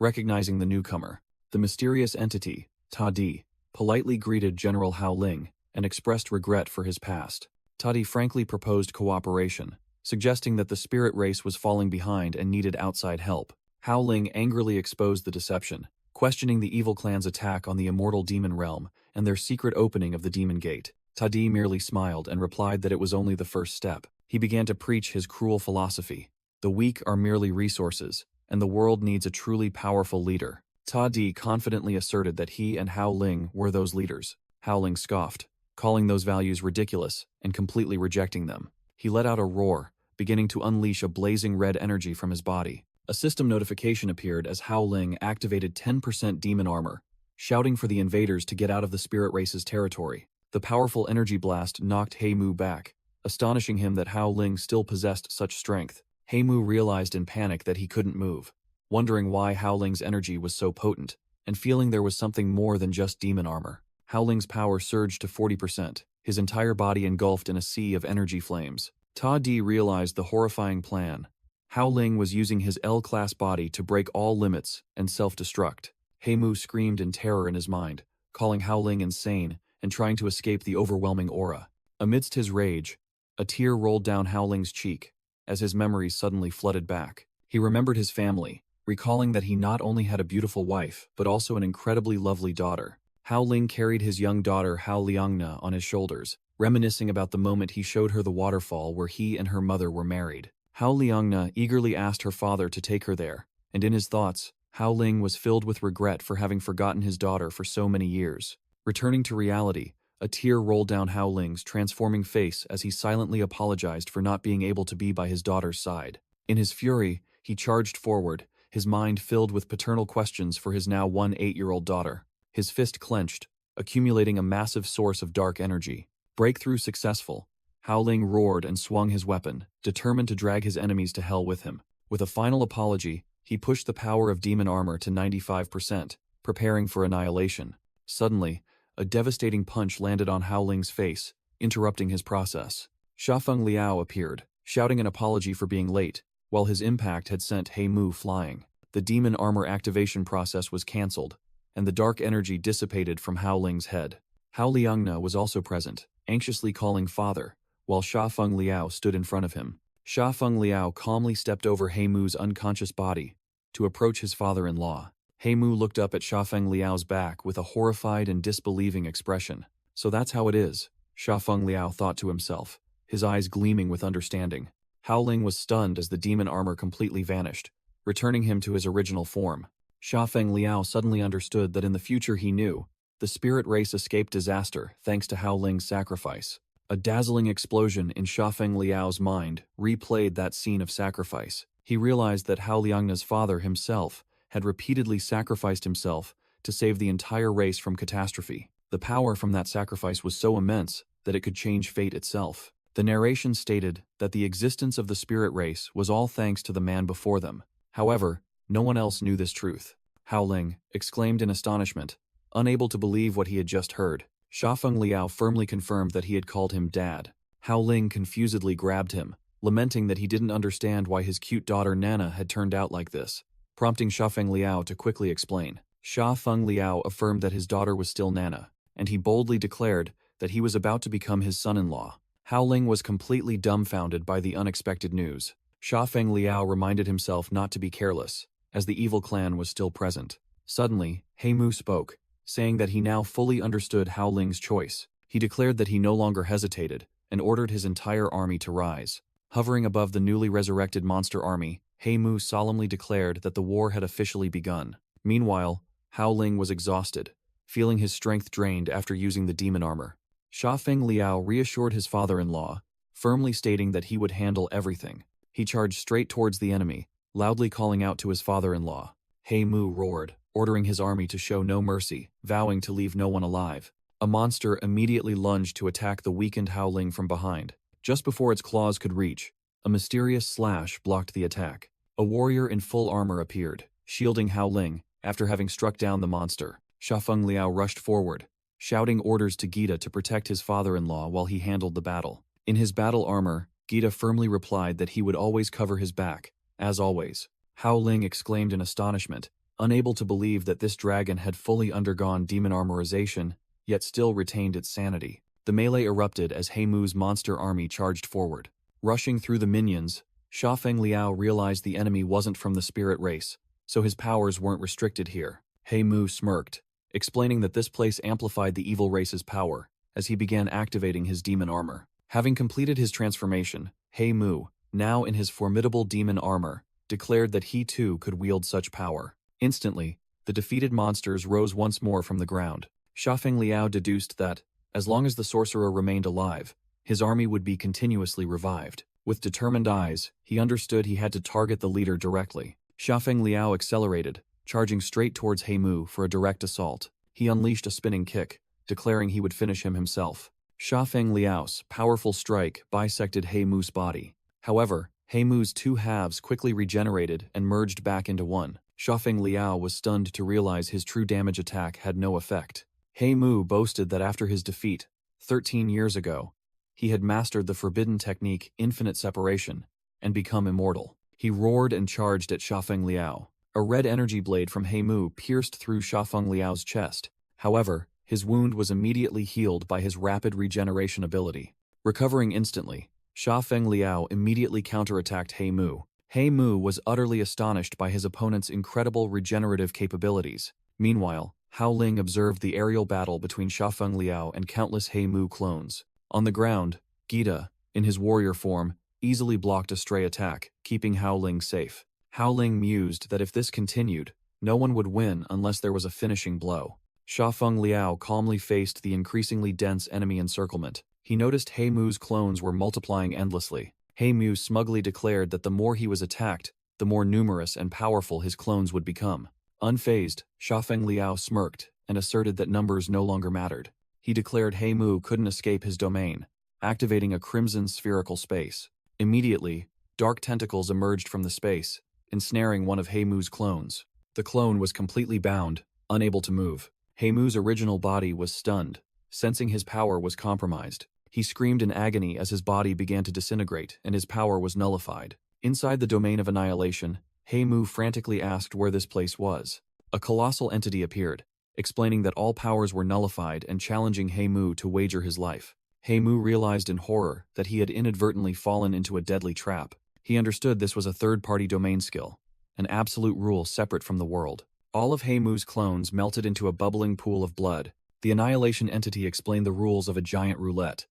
Recognizing the newcomer, the mysterious entity, Ta Di, politely greeted General Hao Ling and expressed regret for his past. Ta Di frankly proposed cooperation, suggesting that the spirit race was falling behind and needed outside help. Hao Ling angrily exposed the deception, questioning the evil clan's attack on the immortal demon realm and their secret opening of the demon gate. Ta Di merely smiled and replied that it was only the first step. He began to preach his cruel philosophy. The weak are merely resources, and the world needs a truly powerful leader. Ta Di confidently asserted that he and Hao Ling were those leaders. Hao Ling scoffed, calling those values ridiculous and completely rejecting them. He let out a roar, beginning to unleash a blazing red energy from his body. A system notification appeared as Hao Ling activated 10% demon armor, shouting for the invaders to get out of the spirit race's territory. The powerful energy blast knocked He Mu back, astonishing him that Hao Ling still possessed such strength. Heimu realized in panic that he couldn't move, wondering why Hao Ling's energy was so potent, and feeling there was something more than just demon armor. Hao Ling's power surged to 40%, his entire body engulfed in a sea of energy flames. Ta Di realized the horrifying plan. Hao Ling was using his L-class body to break all limits and self-destruct. Heimu screamed in terror in his mind, calling Hao Ling insane and trying to escape the overwhelming aura. Amidst his rage, a tear rolled down Hao Ling's cheek as his memories suddenly flooded back. He remembered his family, recalling that he not only had a beautiful wife, but also an incredibly lovely daughter. Hao Ling carried his young daughter Hao Liangna on his shoulders, reminiscing about the moment he showed her the waterfall where he and her mother were married. Hao Liangna eagerly asked her father to take her there, and in his thoughts, Hao Ling was filled with regret for having forgotten his daughter for so many years. Returning to reality, a tear rolled down Hao Ling's transforming face as he silently apologized for not being able to be by his daughter's side. In his fury, he charged forward, his mind filled with paternal questions for his now 8-year-old daughter. His fist clenched, accumulating a massive source of dark energy. Breakthrough successful. Hao Ling roared and swung his weapon, determined to drag his enemies to hell with him. With a final apology, he pushed the power of demon armor to 95%, preparing for annihilation. Suddenly, a devastating punch landed on Hao Ling's face, interrupting his process. Shafeng Liao appeared, shouting an apology for being late, while his impact had sent Heimu flying. The demon armor activation process was cancelled, and the dark energy dissipated from Hao Ling's head. Hao Liangna was also present, anxiously calling father, while Shafeng Liao stood in front of him. Shafeng Liao calmly stepped over Heimu's unconscious body to approach his father-in-law. Heimu looked up at Shafeng Liao's back with a horrified and disbelieving expression. So that's how it is, Shafeng Liao thought to himself, his eyes gleaming with understanding. Hao Ling was stunned as the demon armor completely vanished, returning him to his original form. Shafeng Liao suddenly understood that in the future he knew, the spirit race escaped disaster thanks to Hao Ling's sacrifice. A dazzling explosion in Shafeng Liao's mind replayed that scene of sacrifice. He realized that Hao Liangna's father himself had repeatedly sacrificed himself to save the entire race from catastrophe. The power from that sacrifice was so immense that it could change fate itself. The narration stated that the existence of the spirit race was all thanks to the man before them. However, no one else knew this truth. Hao Ling exclaimed in astonishment, unable to believe what he had just heard. Shafeng Liao firmly confirmed that he had called him dad. Hao Ling confusedly grabbed him, lamenting that he didn't understand why his cute daughter Nana had turned out like this, prompting Shafeng Liao to quickly explain. Shafeng Liao affirmed that his daughter was still Nana, and he boldly declared that he was about to become his son-in-law. Hao Ling was completely dumbfounded by the unexpected news. Shafeng Liao reminded himself not to be careless, as the evil clan was still present. Suddenly, Heimu spoke, saying that he now fully understood Hao Ling's choice. He declared that he no longer hesitated, and ordered his entire army to rise. Hovering above the newly resurrected monster army, Heimu solemnly declared that the war had officially begun. Meanwhile, Hao Ling was exhausted, feeling his strength drained after using the demon armor. Shafeng Liao reassured his father-in-law, firmly stating that he would handle everything. He charged straight towards the enemy, loudly calling out to his father-in-law. Heimu roared, ordering his army to show no mercy, vowing to leave no one alive. A monster immediately lunged to attack the weakened Hao Ling from behind. Just before its claws could reach, a mysterious slash blocked the attack. A warrior in full armor appeared, shielding Hao Ling, after having struck down the monster. Shafeng Liao rushed forward, shouting orders to Gita to protect his father-in-law while he handled the battle. In his battle armor, Gita firmly replied that he would always cover his back, as always. Hao Ling exclaimed in astonishment, unable to believe that this dragon had fully undergone demon armorization, yet still retained its sanity. The melee erupted as Heimu's monster army charged forward. Rushing through the minions, Shafeng Liao realized the enemy wasn't from the spirit race, so his powers weren't restricted here. Heimu smirked, explaining that this place amplified the evil race's power, as he began activating his demon armor. Having completed his transformation, Heimu, now in his formidable demon armor, declared that he too could wield such power. Instantly, the defeated monsters rose once more from the ground. Shafeng Liao deduced that, as long as the sorcerer remained alive, his army would be continuously revived. With determined eyes, he understood he had to target the leader directly. Shafeng Liao accelerated, charging straight towards Heimu for a direct assault. He unleashed a spinning kick, declaring he would finish him himself. Sha Feng Liao's powerful strike bisected He Mu's body. However, He Mu's two halves quickly regenerated and merged back into one. Sha Feng Liao was stunned to realize his true damage attack had no effect. He Mu boasted that after his defeat, 13 years ago, he had mastered the forbidden technique infinite separation and become immortal. He roared and charged at Sha Feng Liao. A red energy blade from He Mu pierced through Sha Feng Liao's chest. However, his wound was immediately healed by his rapid regeneration ability. Recovering instantly, Sha Feng Liao immediately counterattacked He Mu. He Mu was utterly astonished by his opponent's incredible regenerative capabilities. Meanwhile, Hao Ling observed the aerial battle between Sha Feng Liao and countless He Mu clones. On the ground, Gita, in his warrior form, easily blocked a stray attack, keeping Hao Ling safe. Hao Ling mused that if this continued, no one would win unless there was a finishing blow. Sha Feng Liao calmly faced the increasingly dense enemy encirclement. He noticed He Mu's clones were multiplying endlessly. He Mu smugly declared that the more he was attacked, the more numerous and powerful his clones would become. Unfazed, Sha Feng Liao smirked and asserted that numbers no longer mattered. He declared He Mu couldn't escape his domain, activating a crimson spherical space. Immediately, dark tentacles emerged from the space, ensnaring one of He Mu's clones. The clone was completely bound, unable to move. He Mu's original body was stunned, sensing his power was compromised. He screamed in agony as his body began to disintegrate and his power was nullified. Inside the domain of annihilation, He Mu frantically asked where this place was. A colossal entity appeared, explaining that all powers were nullified and challenging He Mu to wager his life. He Mu realized in horror that he had inadvertently fallen into a deadly trap. He understood this was a third-party domain skill, an absolute rule separate from the world. All of He Mu's clones melted into a bubbling pool of blood. The annihilation entity explained the rules of a giant roulette.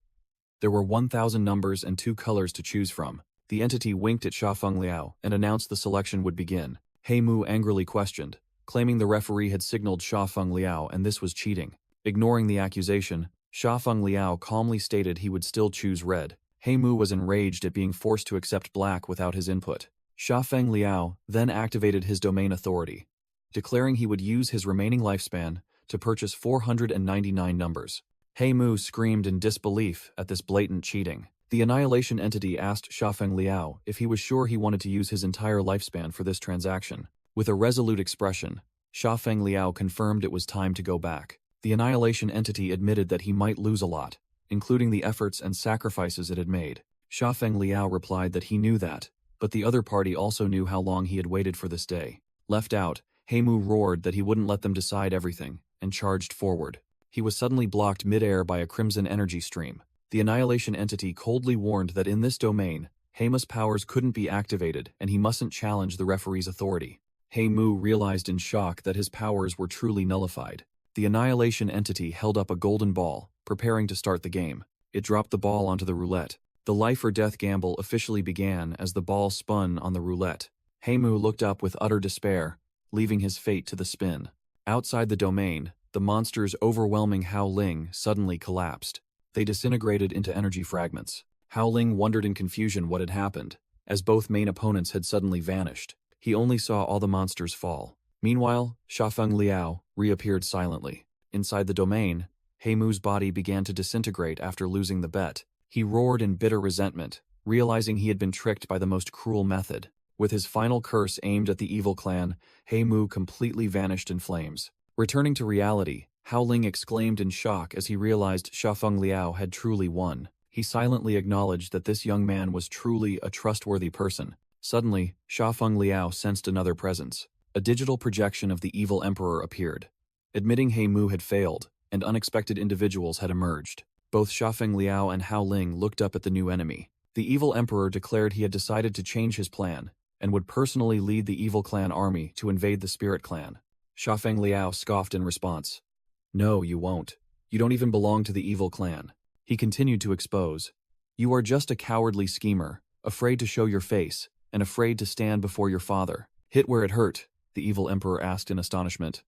There were 1,000 numbers and 2 colors to choose from. The entity winked at Sha Feng Liao and announced the selection would begin. He Mu angrily questioned, claiming the referee had signaled Sha Feng Liao and this was cheating. Ignoring the accusation, Sha Feng Liao calmly stated he would still choose red. He Mu was enraged at being forced to accept black without his input. Sha Feng Liao then activated his domain authority, declaring he would use his remaining lifespan to purchase 499 numbers. He Mu screamed in disbelief at this blatant cheating. The annihilation entity asked Sha Feng Liao if he was sure he wanted to use his entire lifespan for this transaction. With a resolute expression, Sha Feng Liao confirmed it was time to go back. The annihilation entity admitted that he might lose a lot, including the efforts and sacrifices it had made. Sha Feng Liao replied that he knew that, but the other party also knew how long he had waited for this day. Left out, He Mu roared that he wouldn't let them decide everything, and charged forward. He was suddenly blocked mid-air by a crimson energy stream. The annihilation entity coldly warned that in this domain, He Mu's powers couldn't be activated and he mustn't challenge the referee's authority. He Mu realized in shock that his powers were truly nullified. The annihilation entity held up a golden ball, preparing to start the game. It dropped the ball onto the roulette. The life or death gamble officially began as the ball spun on the roulette. He Mu looked up with utter despair, leaving his fate to the spin. Outside the domain, the monster's overwhelming Hao Ling suddenly collapsed. They disintegrated into energy fragments. Hao Ling wondered in confusion what had happened, as both main opponents had suddenly vanished. He only saw all the monsters fall. Meanwhile, Sha Feng Liao reappeared silently. Inside the domain, He Mu's body began to disintegrate after losing the bet. He roared in bitter resentment, realizing he had been tricked by the most cruel method. With his final curse aimed at the evil clan, He Mu completely vanished in flames. Returning to reality, Hao Ling exclaimed in shock as he realized Sha Feng Liao had truly won. He silently acknowledged that this young man was truly a trustworthy person. Suddenly, Sha Feng Liao sensed another presence. A digital projection of the evil emperor appeared. Admitting He Mu had failed, and unexpected individuals had emerged. Both Sha Feng Liao and Hao Ling looked up at the new enemy. The evil emperor declared he had decided to change his plan, and would personally lead the evil clan army to invade the spirit clan. Sha Feng Liao scoffed in response. "No, you won't. You don't even belong to the evil clan." He continued to expose. "You are just a cowardly schemer, afraid to show your face, and afraid to stand before your father." "Hit where it hurt," the evil emperor asked in astonishment.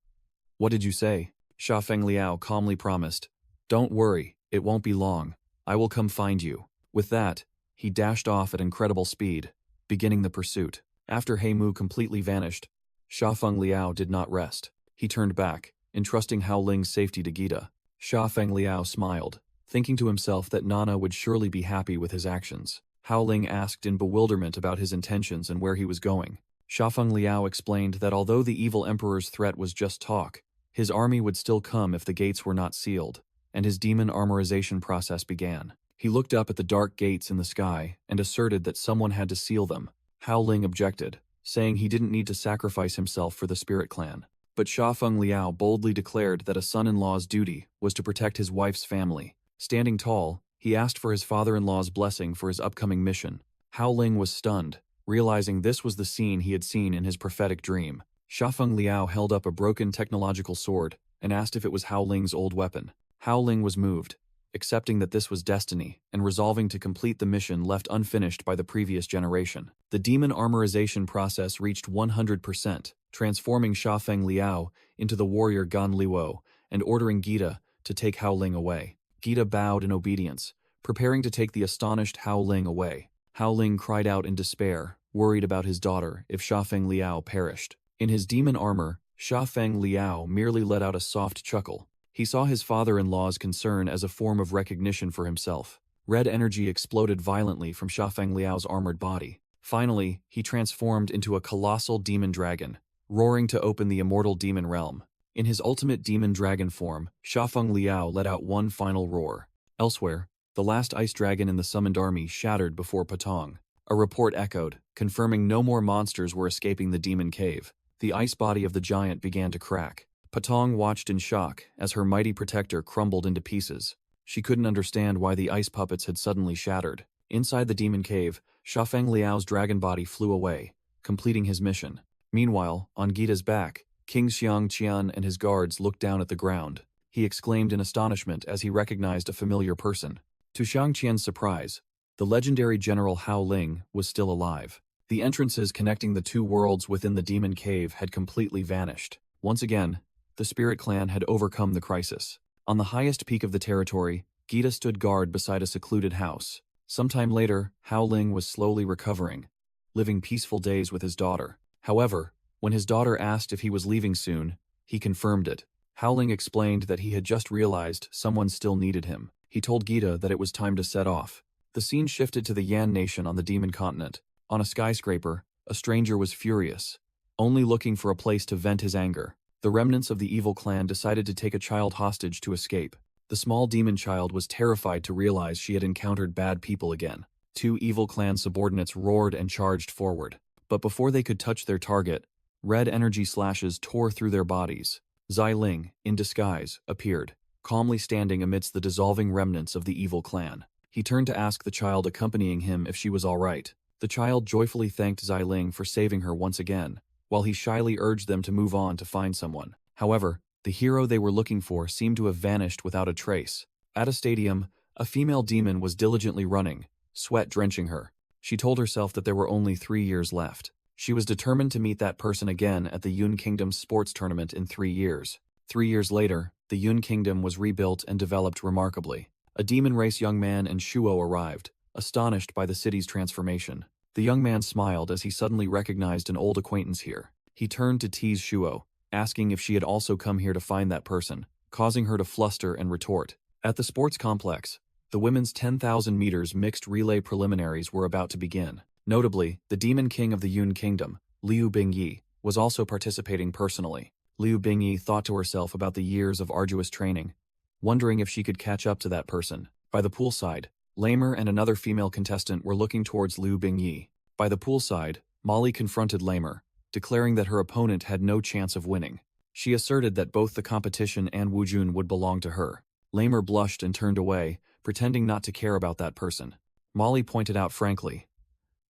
"What did you say?" Sha Feng Liao calmly promised. "Don't worry, it won't be long. I will come find you." With that, he dashed off at incredible speed, beginning the pursuit. After He Mu completely vanished, Sha Feng Liao did not rest. He turned back, entrusting Hao Ling's safety to Gita. Sha Feng Liao smiled, thinking to himself that Nana would surely be happy with his actions. Hao Ling asked in bewilderment about his intentions and where he was going. Shafeng Liao explained that although the evil emperor's threat was just talk, his army would still come if the gates were not sealed, and his demon armorization process began. He looked up at the dark gates in the sky and asserted that someone had to seal them. Hao Ling objected, saying he didn't need to sacrifice himself for the spirit clan. But Shafeng Liao boldly declared that a son-in-law's duty was to protect his wife's family. Standing tall, he asked for his father-in-law's blessing for his upcoming mission. Hao Ling was stunned, realizing this was the scene he had seen in his prophetic dream. Shafeng Liao held up a broken technological sword and asked if it was Hao Ling's old weapon. Hao Ling was moved, accepting that this was destiny and resolving to complete the mission left unfinished by the previous generation. The demon armorization process reached 100%, transforming Shafeng Liao into the warrior Gan Liwo and ordering Gita to take Hao Ling away. Gita bowed in obedience, preparing to take the astonished Hao Ling away. Hao Ling cried out in despair, worried about his daughter if Shafeng Liao perished. In his demon armor, Shafeng Liao merely let out a soft chuckle. He saw his father-in-law's concern as a form of recognition for himself. Red energy exploded violently from Shafeng Liao's armored body. Finally, he transformed into a colossal demon dragon, roaring to open the immortal demon realm. In his ultimate demon dragon form, Shafeng Liao let out one final roar. Elsewhere, the last ice dragon in the summoned army shattered before Patong. A report echoed, confirming no more monsters were escaping the demon cave. The ice body of the giant began to crack. Patong watched in shock as her mighty protector crumbled into pieces. She couldn't understand why the ice puppets had suddenly shattered. Inside the demon cave, Shafeng Liao's dragon body flew away, completing his mission. Meanwhile, on Gita's back, King Xiang Qian and his guards looked down at the ground. He exclaimed in astonishment as he recognized a familiar person. To Xiang Qian's surprise, the legendary General Hao Ling was still alive. The entrances connecting the two worlds within the demon cave had completely vanished. Once again, the spirit clan had overcome the crisis. On the highest peak of the territory, Gita stood guard beside a secluded house. Sometime later, Hao Ling was slowly recovering, living peaceful days with his daughter. However, when his daughter asked if he was leaving soon, he confirmed it. Hao Ling explained that he had just realized someone still needed him. He told Gita that it was time to set off. The scene shifted to the Yan nation on the demon continent. On a skyscraper, a stranger was furious, only looking for a place to vent his anger. The remnants of the evil clan decided to take a child hostage to escape. The small demon child was terrified to realize she had encountered bad people again. Two evil clan subordinates roared and charged forward. But before they could touch their target, red energy slashes tore through their bodies. Zai Ling, in disguise, appeared, calmly standing amidst the dissolving remnants of the evil clan. He turned to ask the child accompanying him if she was all right. The child joyfully thanked Zai Ling for saving her once again, while he shyly urged them to move on to find someone. However, the hero they were looking for seemed to have vanished without a trace. At a stadium, a female demon was diligently running, sweat drenching her. She told herself that there were only 3 years left. She was determined to meet that person again at the Yun Kingdom's sports tournament in 3 years. 3 years later, the Yun Kingdom was rebuilt and developed remarkably. A demon race young man and Shuo arrived, astonished by the city's transformation. The young man smiled as he suddenly recognized an old acquaintance here. He turned to tease Shuo, asking if she had also come here to find that person, causing her to fluster and retort. At the sports complex, the women's 10,000 meters mixed relay preliminaries were about to begin. Notably, the demon king of the Yun Kingdom, Liu Bingyi, was also participating personally. Liu Bingyi thought to herself about the years of arduous training, wondering if she could catch up to that person. By the poolside, Lamer and another female contestant were looking towards Liu Bingyi. By the poolside, Molly confronted Lamer, declaring that her opponent had no chance of winning. She asserted that both the competition and Wujun would belong to her. Lamer blushed and turned away, pretending not to care about that person. Molly pointed out frankly,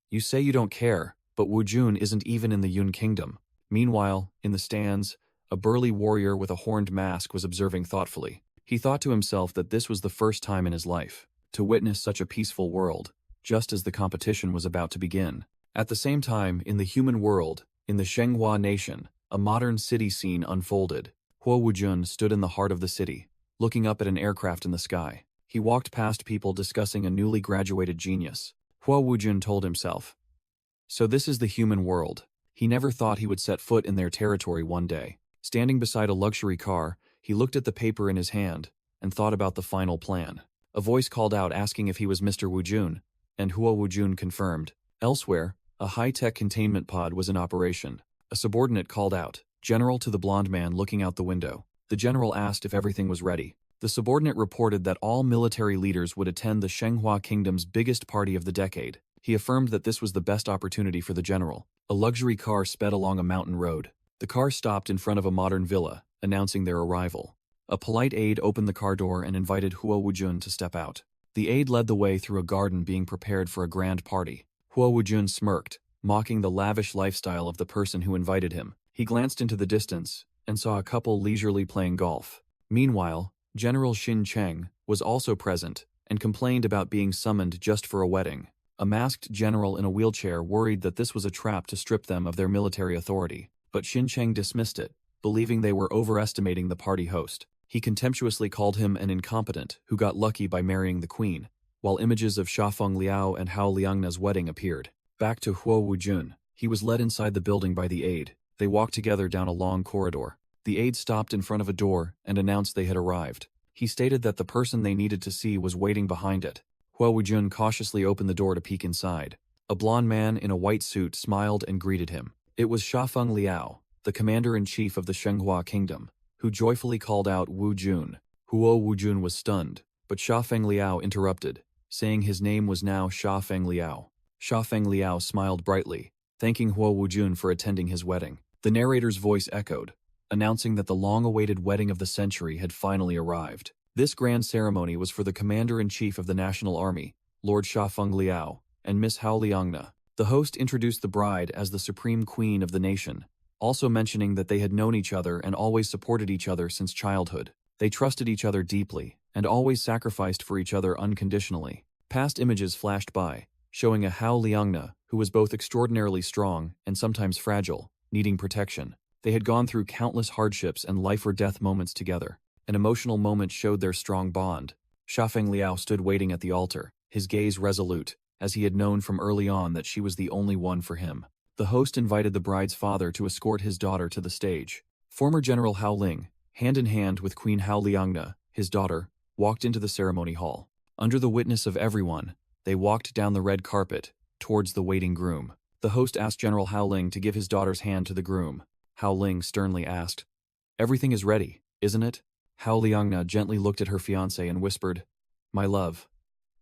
"You say you don't care, but Wujun isn't even in the Yun Kingdom." Meanwhile, in the stands, a burly warrior with a horned mask was observing thoughtfully. He thought to himself that this was the first time in his life to witness such a peaceful world, just as the competition was about to begin. At the same time, in the human world, in the Shenghua nation, a modern city scene unfolded. Huo Wujun stood in the heart of the city, looking up at an aircraft in the sky. He walked past people discussing a newly graduated genius. Huo Wujun told himself, "So this is the human world." He never thought he would set foot in their territory one day. Standing beside a luxury car, he looked at the paper in his hand and thought about the final plan. A voice called out asking if he was Mr. Wujun, and Huo Wujun confirmed. Elsewhere, a high-tech containment pod was in operation. A subordinate called out, "General," to the blond man looking out the window. The general asked if everything was ready. The subordinate reported that all military leaders would attend the Shenghua Kingdom's biggest party of the decade. He affirmed that this was the best opportunity for the general. A luxury car sped along a mountain road. The car stopped in front of a modern villa, announcing their arrival. A polite aide opened the car door and invited Huo Wujun to step out. The aide led the way through a garden being prepared for a grand party. Huo Wujun smirked, mocking the lavish lifestyle of the person who invited him. He glanced into the distance and saw a couple leisurely playing golf. Meanwhile, General Xin Cheng was also present and complained about being summoned just for a wedding. A masked general in a wheelchair worried that this was a trap to strip them of their military authority, but Xin Cheng dismissed it, believing they were overestimating the party host. He contemptuously called him an incompetent who got lucky by marrying the queen, while images of Shafeng Liao and Hao Liangna's wedding appeared. Back to Huo Wujun. He was led inside the building by the aide. They walked together down a long corridor. The aide stopped in front of a door and announced they had arrived. He stated that the person they needed to see was waiting behind it. Huo Wujun cautiously opened the door to peek inside. A blond man in a white suit smiled and greeted him. It was Shafeng Liao, the commander-in-chief of the Shenghua Kingdom, who joyfully called out Wu Jun. Huo Wujun was stunned, but Shafeng Liao interrupted, saying his name was now Shafeng Liao. Shafeng Liao smiled brightly, thanking Huo Wujun for attending his wedding. The narrator's voice echoed, announcing that the long-awaited wedding of the century had finally arrived. This grand ceremony was for the commander-in-chief of the National Army, Lord Shafeng Liao, and Miss Hao Liangna. The host introduced the bride as the supreme queen of the nation, also mentioning that they had known each other and always supported each other since childhood. They trusted each other deeply, and always sacrificed for each other unconditionally. Past images flashed by, showing a Hao Liangna who was both extraordinarily strong and sometimes fragile, needing protection. They had gone through countless hardships and life-or-death moments together. An emotional moment showed their strong bond. Shafeng Liao stood waiting at the altar, his gaze resolute, as he had known from early on that she was the only one for him. The host invited the bride's father to escort his daughter to the stage. Former General Hao Ling, hand in hand with Queen Hao Liangna, his daughter, walked into the ceremony hall. Under the witness of everyone, they walked down the red carpet, towards the waiting groom. The host asked General Hao Ling to give his daughter's hand to the groom. Hao Ling sternly asked, "Everything is ready, isn't it?" Hao Liangna gently looked at her fiancé and whispered, "My love,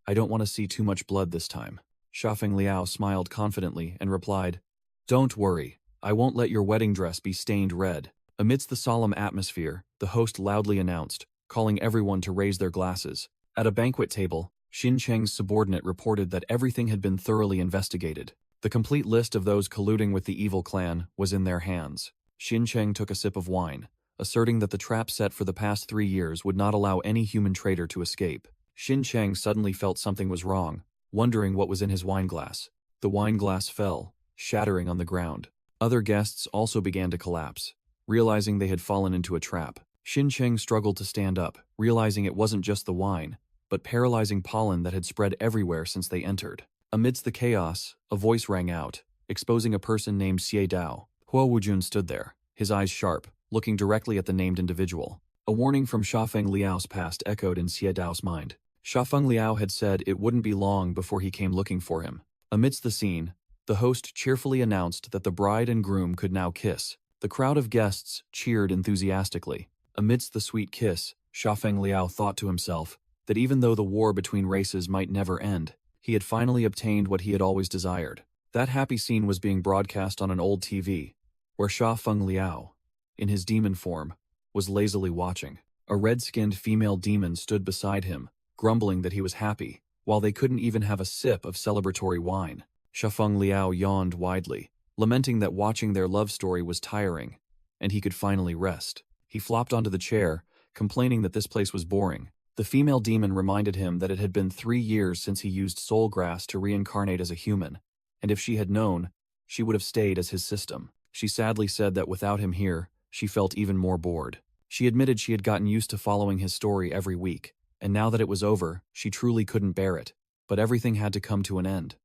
I don't want to see too much blood this time." Shafeng Liao smiled confidently and replied, "Don't worry, I won't let your wedding dress be stained red." Amidst the solemn atmosphere, the host loudly announced, calling everyone to raise their glasses. At a banquet table, Xin Cheng's subordinate reported that everything had been thoroughly investigated. The complete list of those colluding with the evil clan was in their hands. Xin Cheng took a sip of wine, asserting that the trap set for the past 3 years would not allow any human traitor to escape. Xin Cheng suddenly felt something was wrong, wondering what was in his wineglass. The wineglass fell, shattering on the ground. Other guests also began to collapse, realizing they had fallen into a trap. Xin Cheng struggled to stand up, realizing it wasn't just the wine, but paralyzing pollen that had spread everywhere since they entered. Amidst the chaos, a voice rang out, exposing a person named Xie Dao. Huo Wujun stood there, his eyes sharp, looking directly at the named individual. A warning from Shafeng Liao's past echoed in Xie Dao's mind. Shafeng Liao had said it wouldn't be long before he came looking for him. Amidst the scene, the host cheerfully announced that the bride and groom could now kiss. The crowd of guests cheered enthusiastically. Amidst the sweet kiss, Shafeng Liao thought to himself that even though the war between races might never end, he had finally obtained what he had always desired. That happy scene was being broadcast on an old TV, where Shafeng Liao, in his demon form, was lazily watching. A red-skinned female demon stood beside him, grumbling that he was happy, while they couldn't even have a sip of celebratory wine. Shafeng Liao yawned widely, lamenting that watching their love story was tiring, and he could finally rest. He flopped onto the chair, complaining that this place was boring. The female demon reminded him that it had been 3 years since he used soul grass to reincarnate as a human, and if she had known, she would have stayed as his system. She sadly said that without him here, she felt even more bored. She admitted she had gotten used to following his story every week, and now that it was over, she truly couldn't bear it. But everything had to come to an end.